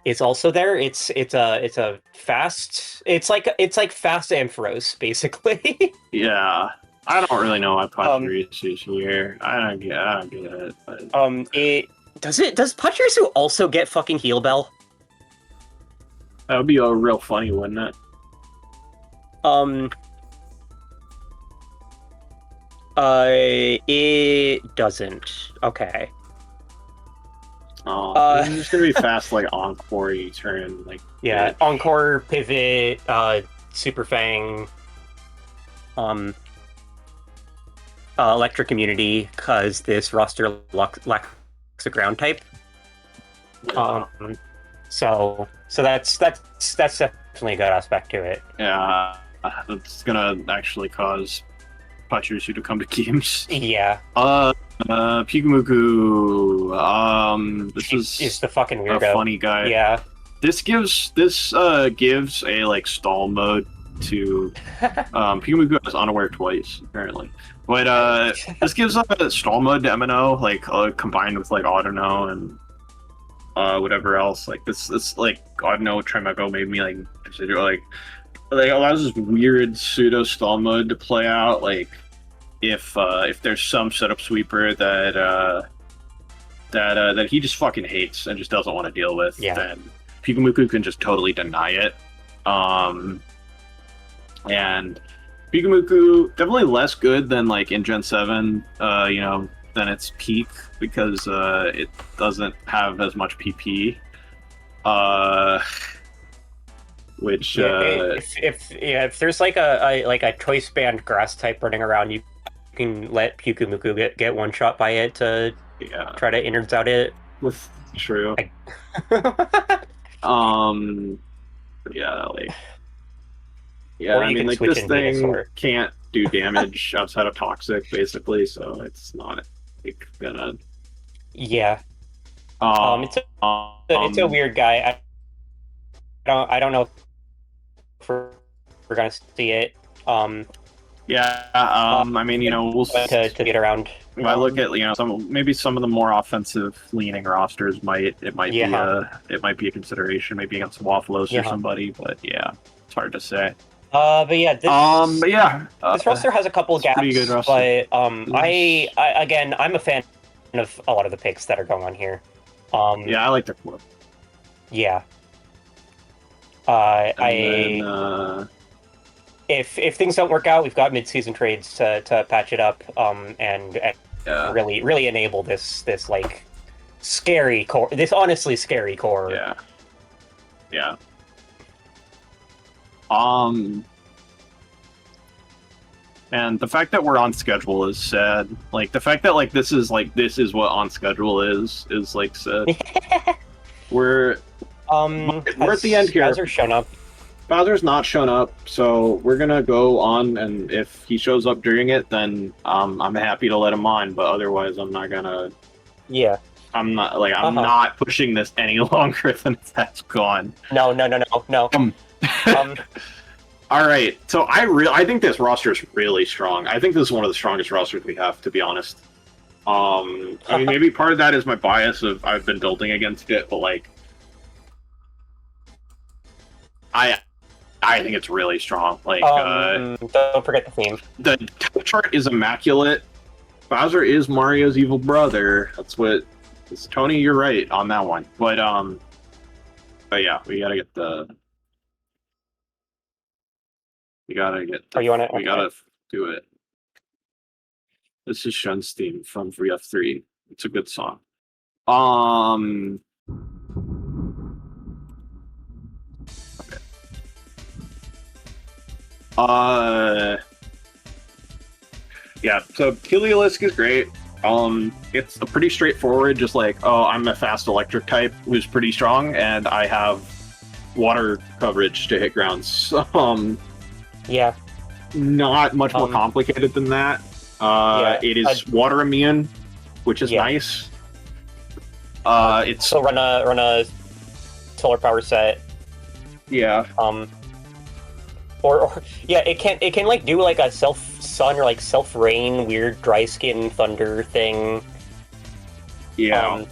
is also there. It's a fast. It's like fast Ampharos basically. Yeah. I don't really know why Pachirisu is here. I don't get it. But... Does Pachirisu also get fucking heal bell? That would be a real funny, wouldn't it? It doesn't. Okay. This is just gonna be fast, like Encore turn, like yeah, Encore pivot, Super Fang, Electric Immunity, because this roster lacks a ground type. So that's definitely a good aspect to it. Yeah, that's gonna actually cause Pachirisu to come to games. Yeah. Pikumuku. This is the fucking weirdo. A funny guy. Yeah. This gives a like stall mode to Pikumuku is unaware twice apparently, but this gives a stall mode to MNO like combined with like Autono and whatever else. Like this like Autono Tremego made me like allows this weird pseudo stall mode to play out. Like if there's some setup sweeper that he just fucking hates and just doesn't want to deal with, then Pikumuku can just totally deny it. And Pikumuku definitely less good than like in Gen 7, than its peak because it doesn't have as much PP. Which if there's like a choice band grass type running around, you can let Pikumuku get one shot by it to try to innards out it. With true. I mean, like this thing can't do damage outside of toxic, basically, so it's not like gonna. Yeah. It's a weird guy. I don't know if we're gonna see it. I mean, we'll to get around. If I look at some of the more offensive leaning rosters might be a consideration, maybe against WAFFLOES or somebody, but yeah, it's hard to say. This roster has a couple gaps, but I'm a fan of a lot of the picks that are going on here. I like the core. Yeah. If things don't work out, we've got mid-season trades to patch it up, and really enable this like scary core. This honestly scary core. Yeah. And the fact that we're on schedule is sad. Like the fact that this is what on schedule is like sad. we're at the end here. Bowser's shown up. Bowser's not shown up, so we're gonna go on, and if he shows up during it, then I'm happy to let him on. But otherwise, I'm not gonna. Yeah. I'm not I'm not pushing this any longer than that's gone. No. All right, so I think this roster is really strong. I think this is one of the strongest rosters we have, to be honest. I mean, maybe part of that is my bias of I've been building against it, but like, I think it's really strong. Like, don't forget the theme. The chart is immaculate. Bowser is Mario's evil brother. That's what. Tony, you're right on that one. But yeah, we gotta get the. We gotta do it. This is Shun's theme from VF3. It's a good song. Yeah, so Heliolisk is great. It's a pretty straightforward, just like, oh, I'm a fast electric type who's pretty strong, and I have water coverage to hit grounds. Yeah. Not much more complicated than that. It is water immune, which is nice. It's so run a solar power set. Yeah. Or it can like do like a self sun or like self rain weird dry skin thunder thing. Yeah.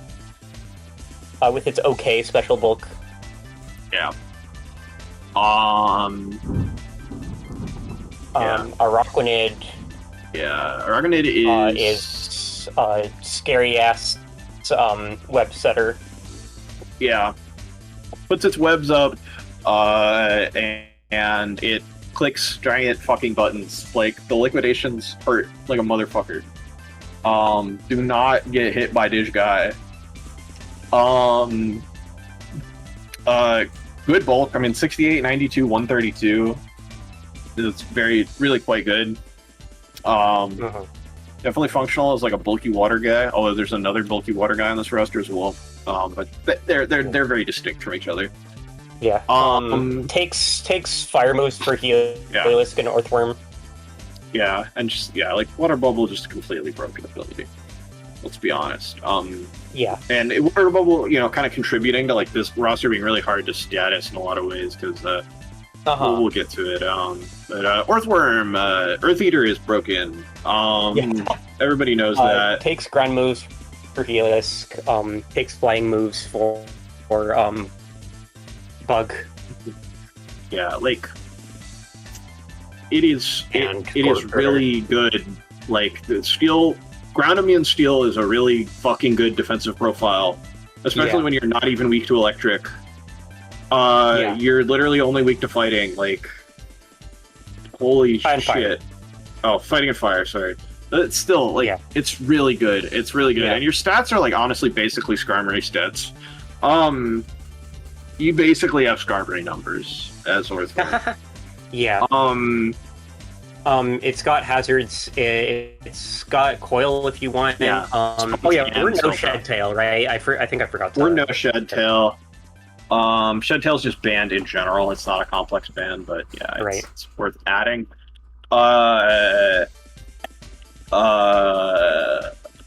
With its okay special bulk. Yeah. Araquanid. Yeah, Araquanid is scary ass web setter. Yeah. Puts its webs up, and it clicks giant fucking buttons. Like, the liquidations hurt like a motherfucker. Do not get hit by Dish Guy. Good bulk. I mean, 68, 92, 132. It's really quite good. Definitely functional as like a bulky water guy. Although there's another bulky water guy on this roster as well. But they're very distinct from each other. Yeah. Takes fire moves for Heliolisk and Earthworm. Yeah, and like Water Bubble, just a completely broken ability. Let's be honest. Yeah. And Water Bubble, kind of contributing to like this roster being really hard to status in a lot of ways because we'll get to it. But Earthworm, Earth Eater is broken. Everybody knows that. Takes ground moves for Heliolisk. Takes flying moves for Bug. Yeah, like it is really good. Like the steel, ground immune steel is a really fucking good defensive profile, especially when you're not even weak to electric. You're literally only weak to fighting. Like, holy shit! Fire. Oh, fighting and fire. Sorry, but it's still like it's really good. It's really good, and your stats are like honestly basically Skarmory stats. You basically have Skarmory numbers as Earthworm. Yeah. It's got hazards. It's got coil if you want. Yeah. We're no Shed Tail, right? I think I forgot. We're no Shed Tail. Shed Tail's just banned in general. It's not a complex ban, but it's worth adding. I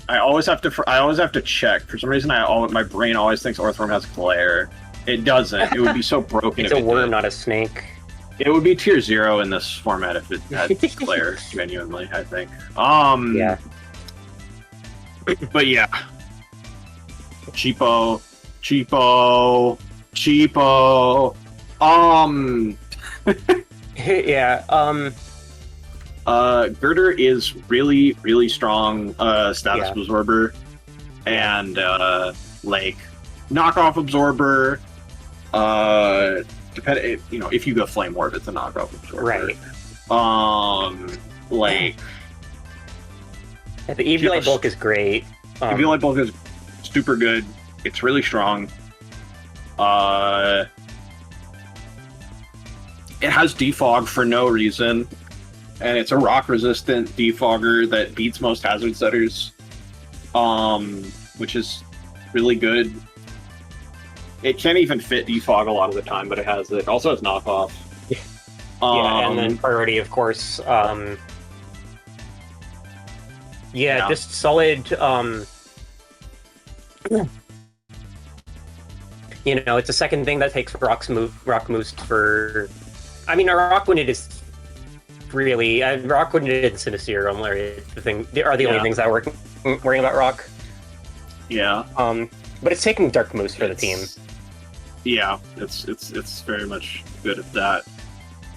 always have to check. For some reason, my brain always thinks Earthworm has Glare. It doesn't. It would be so broken. It's a worm, not a snake. It would be tier 0 in this format if it had Glare, genuinely, I think. Yeah. But yeah. Cheapo. Yeah, Girder is really, really strong status absorber. And like knockoff absorber. If you go Flame Orb, it's a knockoff absorber. Right. Like the Eviolite bulk is great. Eviolite bulk is super good. It's really strong. It has defog for no reason, and it's a rock resistant defogger that beats most hazard setters, which is really good. It can't even fit defog a lot of the time, but it has it. Also has knockoff. And then priority, of course. Just solid. It's a second thing that takes rock moves for. I mean, Araquanid is really Araquanid and Sinistera are the only things that are worrying about rock. Yeah. But it's taking dark moves for the team. Yeah, it's very much good at that.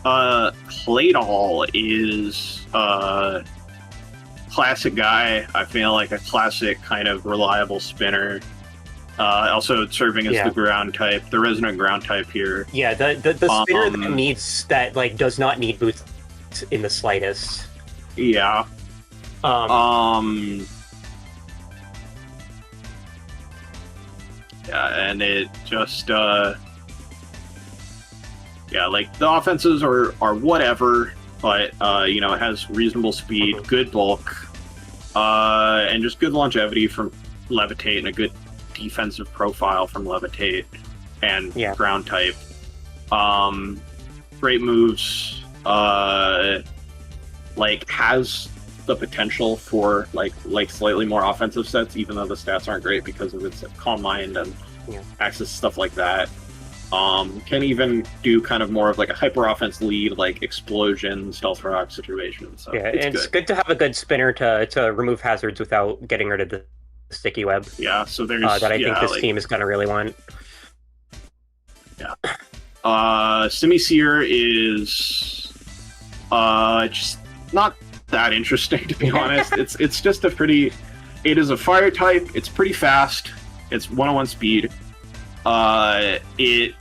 Claydol is a classic guy. I feel like a classic kind of reliable spinner. Also serving as the ground type, the resonant ground type here. Yeah, the spinner that does not need boots in the slightest. Yeah. Yeah, and it just yeah, like the offenses are whatever, but you know, it has reasonable speed, good bulk, and just good longevity from Levitate, and a good defensive profile from Levitate and ground type. Great moves, like has the potential for like slightly more offensive sets, even though the stats aren't great because of its Calm Mind and access stuff like that. Can even do kind of more of like a hyper offense lead, like explosion, stealth rock situation. So yeah, it's good to have a good spinner to remove hazards without getting rid of the sticky web. Yeah, so there's that I think this team is gonna really want. Yeah. Semi-Seer is just not that interesting, to be honest. It's just a pretty... It is a fire type, it's pretty fast, it's 101 speed. It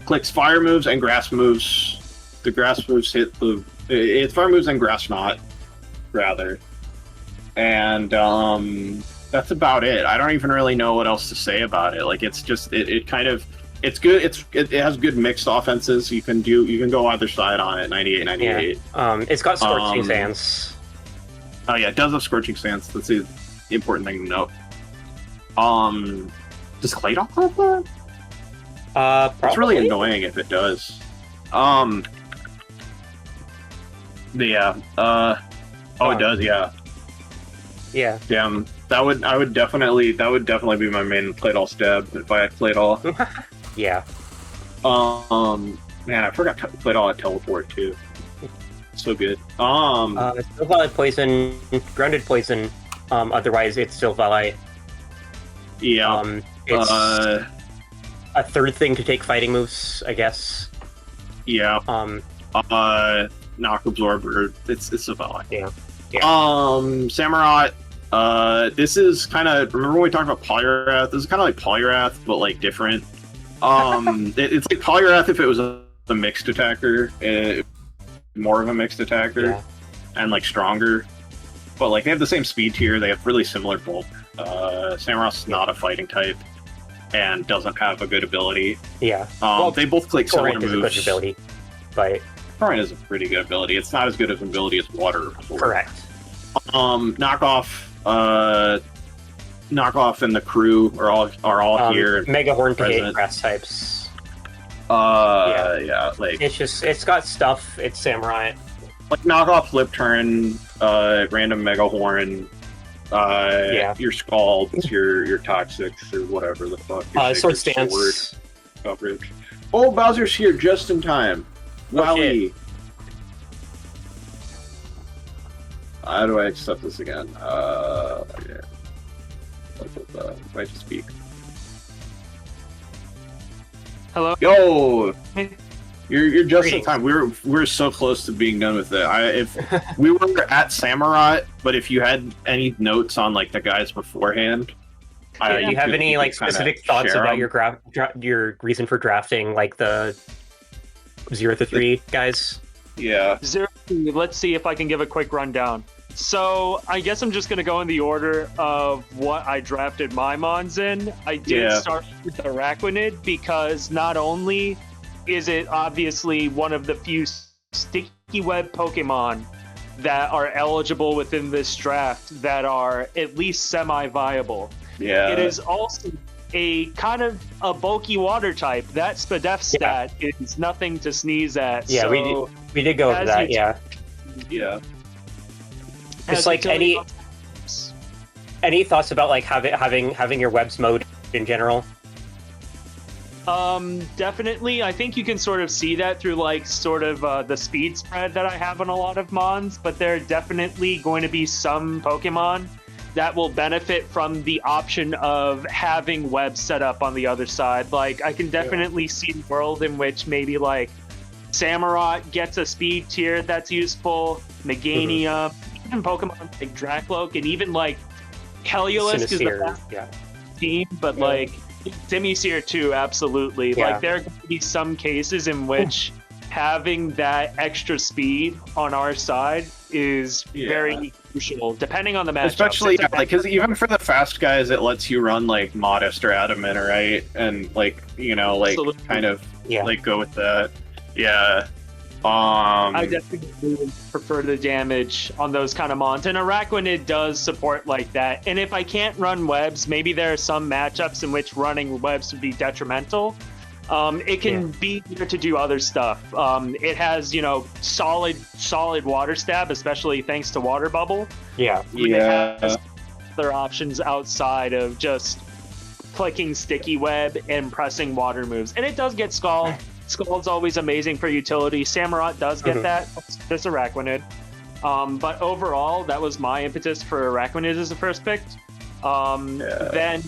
clicks fire moves and grass moves. The grass moves hit the... It's fire moves and grass not, rather. And that's about it. I don't even really know what else to say about it. Like, it's just... It kind of... It's good. It has good mixed offenses. You can go either side on it. 98, 98. Yeah. It's got Scorching Stance. Oh yeah, it does have Scorching Stance. That's the important thing to note. Does Claydol have that? Probably. It's really annoying if it does. Yeah. It does. Yeah. Yeah. Damn. I would definitely be my main Claydol stab if I had Claydol. Yeah. Man, I forgot Claydol had teleport too. So good. Still valid poison, grounded poison. Otherwise, it's still valid. Yeah. It's a third thing to take fighting moves, I guess. Yeah. Knock Absorber. It's a valid. Yeah. Samurott. This is kind of, remember when we talked about Polyrath? This is kind of like Polyrath, but like different. It's like Polyrath if it was a mixed attacker, more of a mixed attacker, and like stronger. But like they have the same speed tier, they have really similar bulk. Samurot's not a fighting type, and doesn't have a good ability. Yeah. They both click similar moves. Is a good ability, but Torrent is a pretty good ability. It's not as good of an ability as Water. Correct. Knockoff and the crew are all here. Mega Horn to hit grass types. Yeah, like it's got stuff. It's Samurai. Like Knockoff, Flip Turn, random Mega Horn. Your Scalds, your Toxics, or whatever the fuck. Sword Stance. Coverage. Oh, Bowser's here just in time. Wowie. How do I accept this again? Yeah. Right to speak. Hello. Yo. You're just in time. We're so close to being done with it. If we were at Samurott, but if you had any notes on like the guys beforehand, do you have any like specific thoughts about your reason for drafting like the 0 to 3 guys? Yeah. 0 to 3. Let's see if I can give a quick rundown. So I guess I'm just going to go in the order of what I drafted my Mons in. I did start with Araquanid because not only is it obviously one of the few sticky web Pokemon that are eligible within this draft that are at least semi-viable. Yeah. It is also a kind of a bulky water type. That Spadef stat is nothing to sneeze at. Yeah, so we did go over that, yeah. Just like any thoughts about like having your webs mode in general? Definitely. I think you can sort of see that through like sort of the speed spread that I have on a lot of Mons, but there are definitely going to be some Pokemon that will benefit from the option of having webs set up on the other side. Like I can definitely see a world in which maybe like Samurott gets a speed tier that's useful, Meganium, even Pokemon like Dracloak, and even like Heliolisk is the best team, but like Semi-Seer too, absolutely. Like there are going to be some cases in which having that extra speed on our side is very crucial, depending on the matchup. Especially, because even for the fast guys, it lets you run, like, Modest or Adamant, right? And, like, you know, like, Absolutely. kind of, like, go with that. Yeah. I definitely prefer the damage on those kind of mons, and Araquanid does support like that. And if I can't run webs, maybe there are some matchups in which running webs would be detrimental. It can be here to do other stuff. It has, you know, solid water stab, especially thanks to water bubble. Yeah. It has other options outside of just clicking sticky web and pressing water moves, and it does get Scald. Scald's always amazing for utility. Samurott does get that. This Araquanid. But overall, that was my impetus for Araquanid as the first pick. Then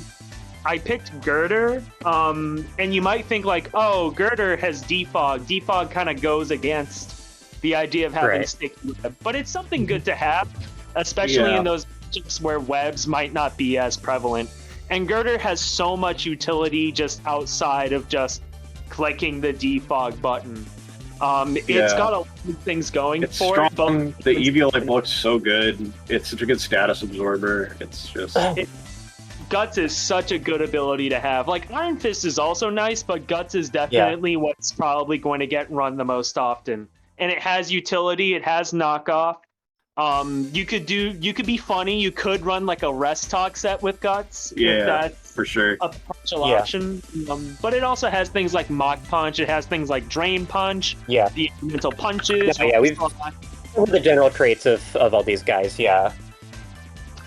I picked Girder. And you might think like, oh, Girder has Defog. Defog kind of goes against the idea of having sticky web. But it's something good to have, especially in those matchups where webs might not be as prevalent. And Girder has so much utility just outside of just clicking the defog button. It's got a lot of things going for strong. it. But the Eviolite looks so good. It's such a good status absorber. It's just... Guts is such a good ability to have. Like, Iron Fist is also nice, but Guts is definitely what's probably going to get run the most often. And it has utility, it has knockoff. You could be funny, you could run like a rest talk set with Guts. Yeah, that's for sure. A partial option. But it also has things like Mock Punch, it has things like Drain Punch, the mental punches. We've the general traits of all these guys,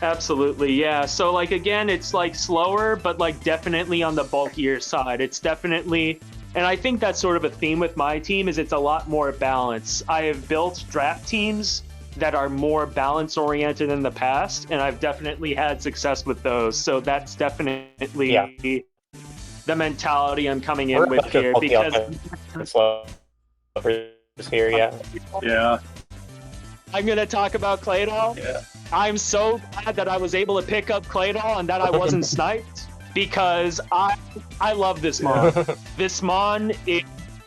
Absolutely, yeah. So, like, again, it's, like, slower, but, like, definitely on the bulkier side. It's definitely... And I think that's sort of a theme with my team, is it's a lot more balanced. I have built draft teams that are more balance-oriented in the past, and I've definitely had success with those. So that's definitely the mentality I'm coming in with here. Because... Yeah. I'm going to talk about Claydol. Yeah. I'm so glad that I was able to pick up Claydol and that I wasn't sniped, because I love this mon. This mon is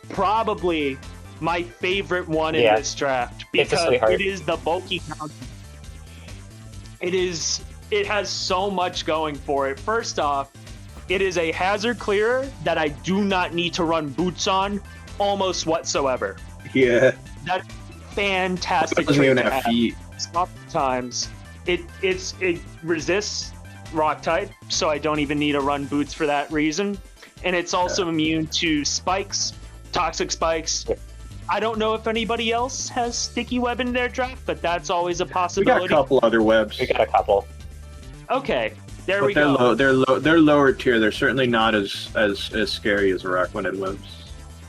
probably my favorite one in this draft, because it is the bulky counter. It has so much going for it. First off, it is a hazard clearer that I do not need to run boots on almost whatsoever. Yeah. That's fantastic. It doesn't even have feet. Sometimes it resists rock type, so I don't even need to run boots for that reason. And it's also immune to spikes, toxic spikes. I don't know if anybody else has sticky web in their draft, but that's always a possibility. We got a couple other webs. We got a couple. Okay, there we go. go. They're lower tier. They're certainly not as scary as Araquanid webs.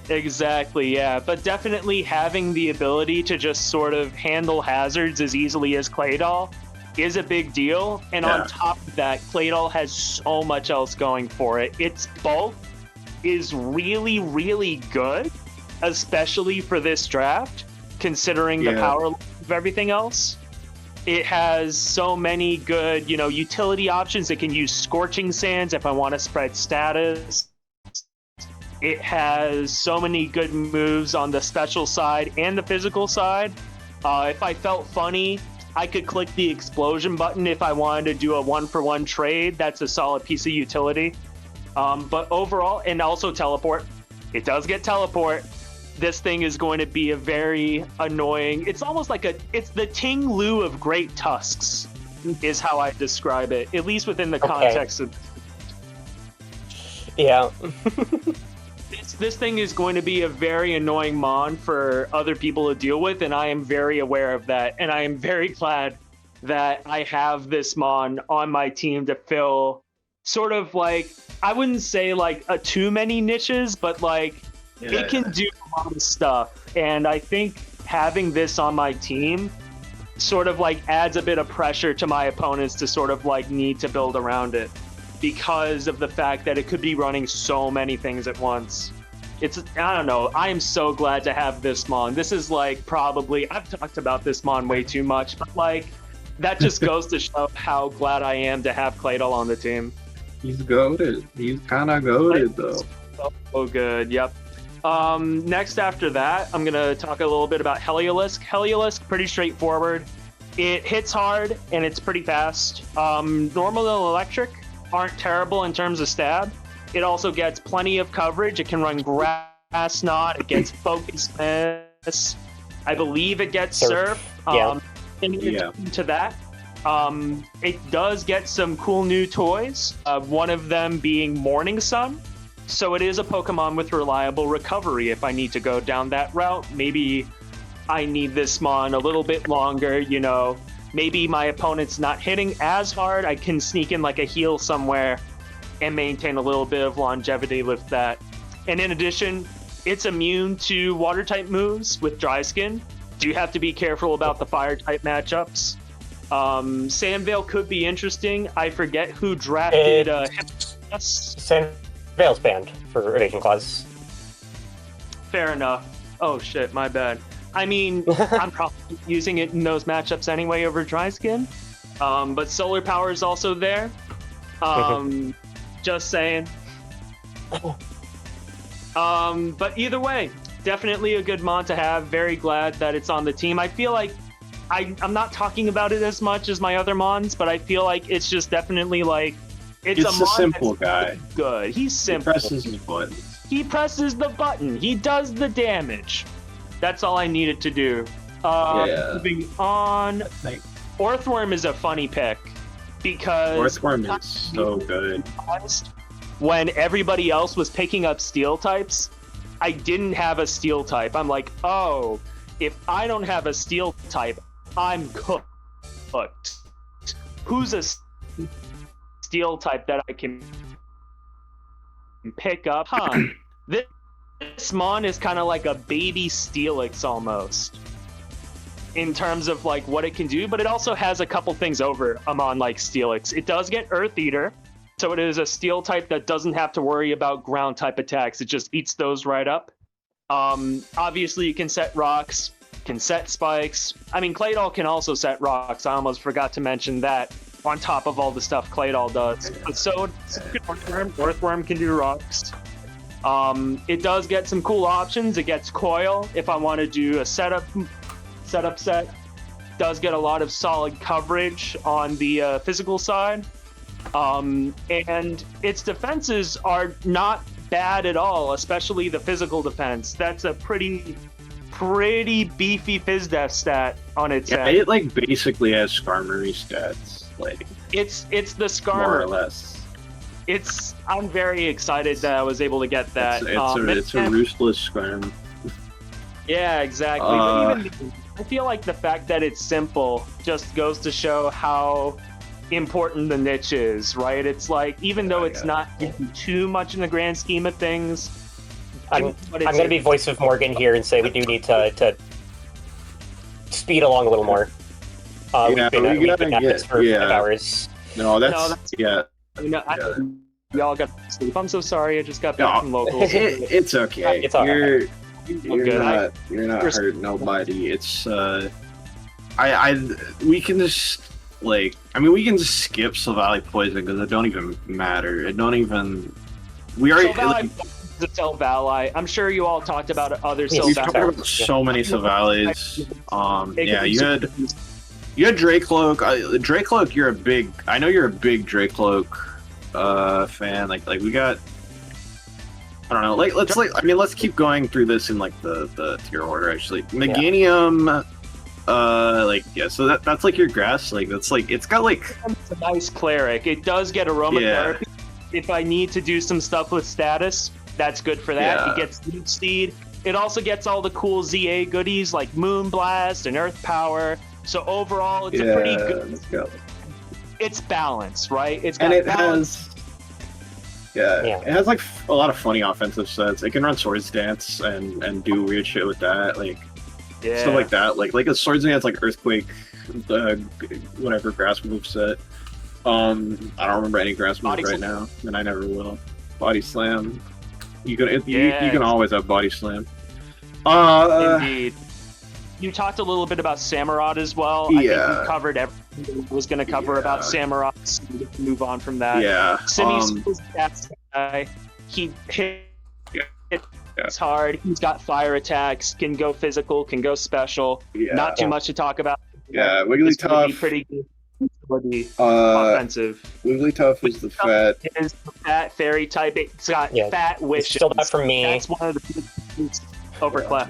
Exactly, yeah. But definitely having the ability to just sort of handle hazards as easily as Claydol is a big deal. And on top of that, Claydol has so much else going for it. Its bulk is really, really good, especially for this draft, considering the power of everything else. It has so many good, utility options. It can use Scorching Sands if I want to spread status. It has so many good moves on the special side and the physical side. If I felt funny, I could click the explosion button if I wanted to do a 1-for-1 trade. That's a solid piece of utility. But overall, and also teleport. It does get teleport. This thing is going to be a very annoying... It's almost like it's the Ting Lu of Great Tusks, is how I describe it, at least within the context of... Yeah. This thing is going to be a very annoying mon for other people to deal with, and I am very aware of that. And I am very glad that I have this mon on my team to fill sort of like, I wouldn't say like a too many niches, but like it can do a lot of stuff. And I think having this on my team sort of like adds a bit of pressure to my opponents to sort of like need to build around it, because of the fact that it could be running so many things at once. I don't know, I am so glad to have this mon. This is like probably, I've talked about this mon way too much, but like, that just goes to show how glad I am to have Claydol on the team. He's goated. He's kind of goated, though. So good, yep. Next after that, I'm gonna talk a little bit about Heliolisk. Heliolisk, pretty straightforward. It hits hard and it's pretty fast. Normal and electric aren't terrible in terms of stab. It also gets plenty of coverage. It can run grass knot. It gets focus miss. I believe it gets surf. In addition to that, it does get some cool new toys. One of them being Morning Sun. So it is a Pokemon with reliable recovery if I need to go down that route. Maybe I need this Mon a little bit longer, you know. Maybe my opponent's not hitting as hard. I can sneak in like a heal somewhere and maintain a little bit of longevity with that. And in addition, it's immune to water type moves with Dry Skin. Do have to be careful about the fire type matchups. Sandvale could be interesting. I forget who drafted Sandvale's banned for Evasion Clause. Fair enough. Oh shit, my bad. I mean, I'm probably using it in those matchups anyway over Dry Skin. But Solar Power is also there. Just saying. But either way, definitely a good Mon to have. Very glad that it's on the team. I feel like I'm not talking about it as much as my other Mons, but I feel like it's just definitely like it's a simple guy. Good. He's simple. He presses his buttons. He presses the button. He does the damage. That's all I needed to do. Moving on. Orthworm is a funny pick because Orthworm is so good. When everybody else was picking up steel types, I didn't have a steel type. I'm like, oh, if I don't have a steel type, I'm cooked. Who's a steel type that I can pick up? This Mon is kind of like a baby Steelix almost in terms of like what it can do, but it also has a couple things over a Mon like Steelix. It does get Earth Eater, so it is a steel type that doesn't have to worry about ground type attacks. It just eats those right up. Obviously you can set rocks, can set spikes. I mean, Claydol can also set rocks. I almost forgot to mention that on top of all the stuff Claydol does. But so can Orthworm. Orthworm can do rocks. It does get some cool options. It gets Coil if I want to do a setup set. Does get a lot of solid coverage on the physical side. And its defenses are not bad at all, especially the physical defense. That's a pretty beefy Fizdef stat on its end. It like basically has Skarmory stats. Like it's the Skarmory. More or less. I'm very excited that I was able to get that. It's a ruthless Skarm. Yeah, exactly. But even I feel like the fact that it's simple just goes to show how important the niche is, right? It's like, even though it's not too much in the grand scheme of things, I'm going to be voice of Morgan here and say we do need to speed along a little more. We've been at this for 5 hours. No, that's y'all got sleep. I'm so sorry. I just got back from locals. It's okay. It's all right. You're not hurting nobody. It's we can just we can just skip Silvally Poison because it don't even matter. It don't even. We already. The Silvally. I'm sure you all talked about other Silvally. We've talked about so many Silvallis. You had Dracloak. Dracloak, you're a big. I know you're a big Dracloak fan. Like we got. I don't know. Let's keep going through this in like the tier order. Actually, Meganium. So that's like your grass. Like that's like it's got like. It's a nice cleric. It does get aromatherapy. If I need to do some stuff with status, that's good for that. It gets Leech Seed. It also gets all the cool ZA goodies like Moonblast and Earth Power. So overall, it's a pretty good. It's balanced, right? It's got balance. It has like a lot of funny offensive sets. It can run Swords Dance and do weird shit with that, stuff like that. Like a Swords Dance, like Earthquake, whatever grass move set. I don't remember any grass moves right now, and I never will. Body Slam. You can always have Body Slam. Indeed. You talked a little bit about Samurott as well. I think we covered everything I was going to cover about Samurott, so we can move on from that. Simi's that guy. He hit It's hard. He's got fire attacks, can go physical, can go special. Not too much to talk about. Yeah, Wigglytuff. Pretty good. Offensive. Wigglytuff is the fat. Is the fat fairy type. It's got fat wishes. Still that for me. That's one of the things over Clef.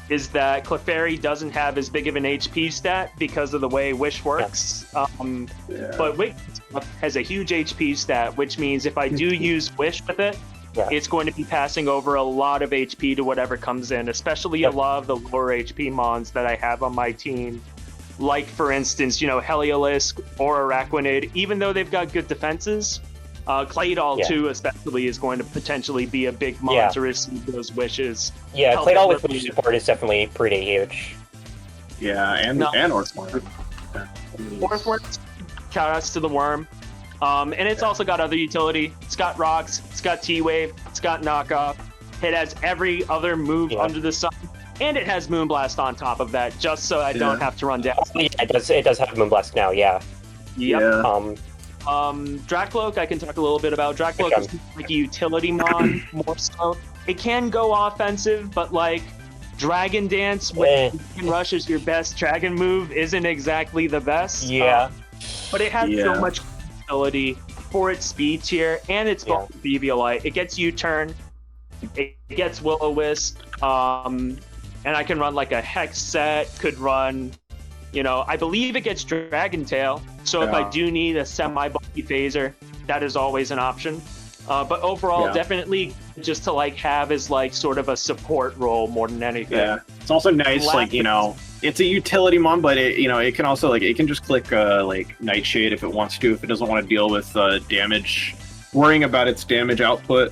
Is that Clefairy doesn't have as big of an HP stat because of the way Wish works. But Wigglytuff has a huge HP stat, which means if I do use Wish with it, it's going to be passing over a lot of HP to whatever comes in, especially a lot of the lower HP mons that I have on my team. Like, for instance, Heliolisk or Araquanid, even though they've got good defenses, Claydol, too, especially, is going to potentially be a big mon to receive those wishes. Yeah, Claydol with wish support is definitely pretty huge. Yeah, and Orthworm. Orthworm, shout outs to the worm. And it's also got other utility. It's got rocks, it's got T-Wave, it's got knockoff. It has every other move under the sun. And it has Moonblast on top of that, just so I don't have to run down. Yeah, it does have Moonblast now, Yep. Dracloak, I can talk a little bit about. Dracloak is like a utility mon, more so. It can go offensive, but like Dragon Dance with Dragon Rush is your best dragon move isn't exactly the best. But it has so much utility for its speed tier and its Eviolite. It gets U-turn, it gets Will-O-Wisp, and I can run like a Hex set, could run, I believe it gets Dragon Tail. So if I do need a semi-bulky phaser, that is always an option. But overall, definitely just to like have as like sort of a support role more than anything. Yeah, it's also nice, it's a utility mon, but it can also it can just click like Nightshade if it wants to, if it doesn't want to deal with damage, worrying about its damage output.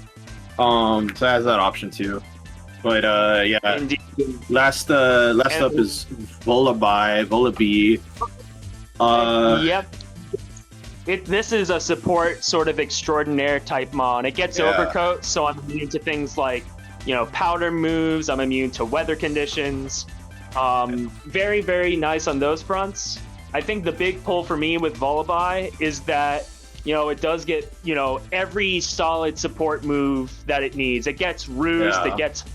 So it has that option too. But last up is Volibee. This is a support sort of extraordinaire type mon. It gets Overcoat, so I'm immune to things like, powder moves. I'm immune to weather conditions. Very, very nice on those fronts. I think the big pull for me with Volibee is that, it does get, every solid support move that it needs. It gets Roost, it gets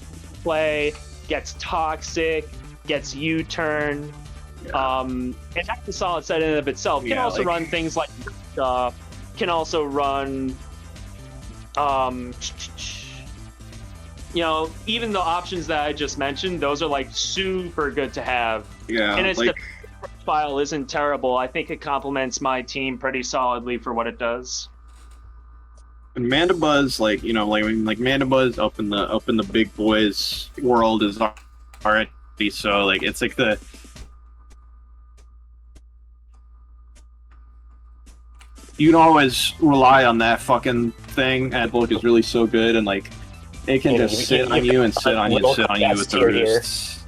Play, gets Toxic, gets U-turn. And that's a solid set in and of itself. Can also run things like can also run even the options that I just mentioned, those are like super good to have. And its profile isn't terrible. I think it complements my team pretty solidly for what it does. And Mandibuzz, Mandibuzz up in the big boys world is already so it's like the you can always rely on that fucking thing. Adblock is really so good, and it can just sit on you and sit on you and sit on you with the wrists.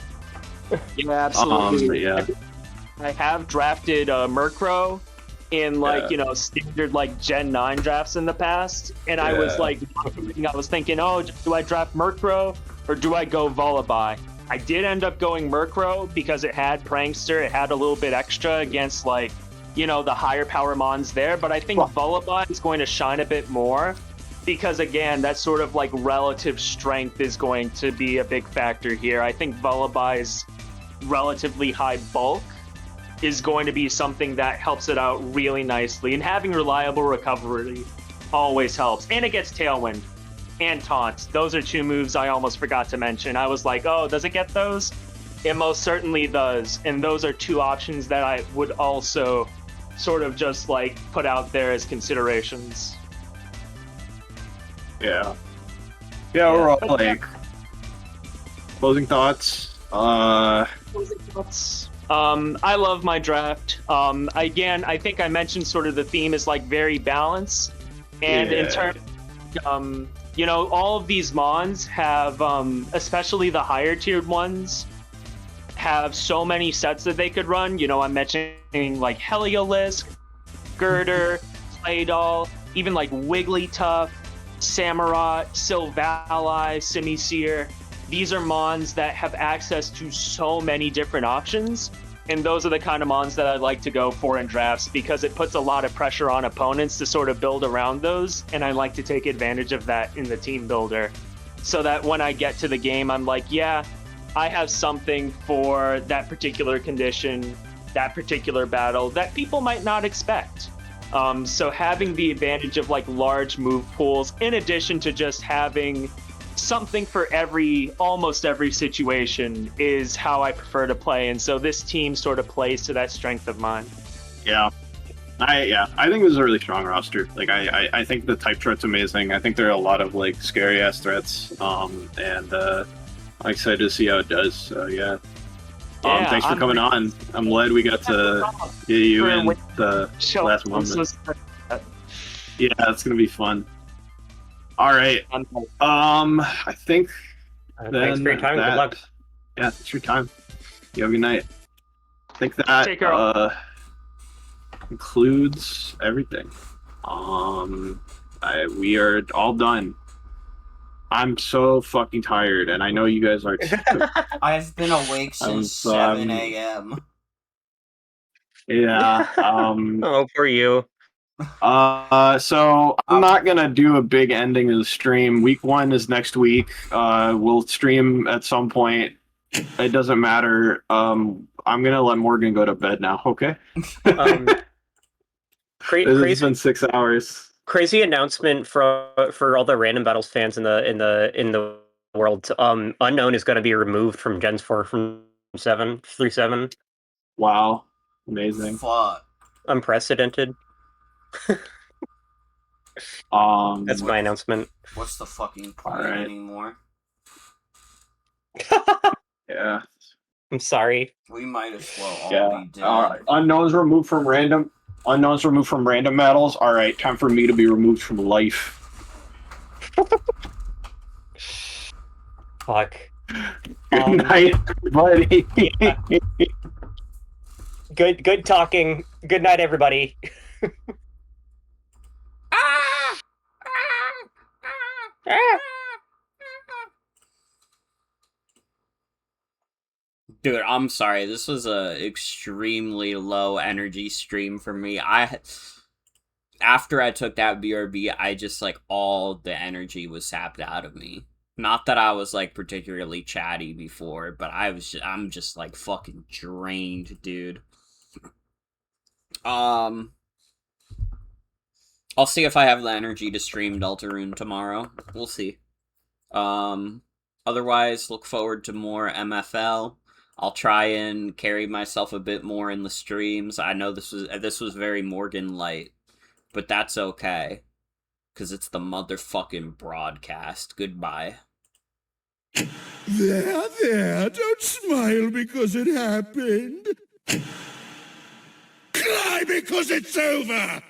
Yeah, absolutely. I have drafted Murkrow in standard Gen 9 drafts in the past, and I was thinking, do I draft Murkrow or do I go Volibee? I did end up going Murkrow because it had Prankster, it had a little bit extra against the higher power mons there, but I think Volibee is going to shine a bit more because, again, that sort of relative strength is going to be a big factor here. I think Volibee's relatively high bulk is going to be something that helps it out really nicely, and having reliable recovery always helps. And it gets Tailwind and Taunt. Those are two moves I almost forgot to mention. I was like, oh, does it get those? It most certainly does, and those are two options that I would also sort of just put out there as considerations. Overall, closing thoughts. Closing thoughts. I love my draft. Again, I think I mentioned sort of the theme is very balanced, and in terms, all of these mons have, especially the higher tiered ones, have so many sets that they could run. I'm mentioning Heliolisk, Girder, Claydol, even Wigglytuff, Samurott, Silvally, Simisear. These are mons that have access to so many different options, and those are the kind of mons that I'd like to go for in drafts because it puts a lot of pressure on opponents to sort of build around those, and I like to take advantage of that in the team builder. so that when I get to the game, I'm like, yeah, I have something for that particular condition, that particular battle that people might not expect. So having the advantage of like large move pools, in addition to just having something for almost every situation, is how I prefer to play. And so this team sort of plays to that strength of mine. Yeah. I think this is a really strong roster. Like I think the type threat's amazing. I think there are a lot of like scary ass threats. And I'm excited to see how it does. So yeah. Thanks for coming on. I'm glad we got to get you in the last moment. Yeah, it's gonna be fun. All right. I think. Thanks for your time. Good luck. Yeah, it's your time. You have a good night. I think that concludes everything. We are all done. I'm so fucking tired, and I know you guys are too. I've been awake since 7 a.m. Yeah. Oh, poor you. So I'm not gonna do a big ending of the stream. Week 1 is next week. We'll stream at some point. It doesn't matter. I'm gonna let Morgan go to bed now. Okay. It's been 6 hours. Crazy announcement for all the Random Battles fans in the world. Unknown is going to be removed from Gens 4 from 7. Wow, amazing. Fuck. Unprecedented. That's my announcement. What's the fucking point anymore? Yeah. I'm sorry. We might as well all be dead. Unknowns removed from random battles. All right, time for me to be removed from life. Fuck. Good night, buddy. Good talking. Good night, everybody. Dude, I'm sorry. This was a extremely low energy stream for me. After I took that BRB, I just like all the energy was sapped out of me. Not that I was like particularly chatty before, but I'm just like fucking drained, dude. I'll see if I have the energy to stream Deltarune tomorrow. We'll see. Otherwise, look forward to more MFL. I'll try and carry myself a bit more in the streams. I know this was very Morgan light, but that's okay, because it's the motherfucking broadcast. Goodbye. There, don't smile because it happened. Cry because it's over!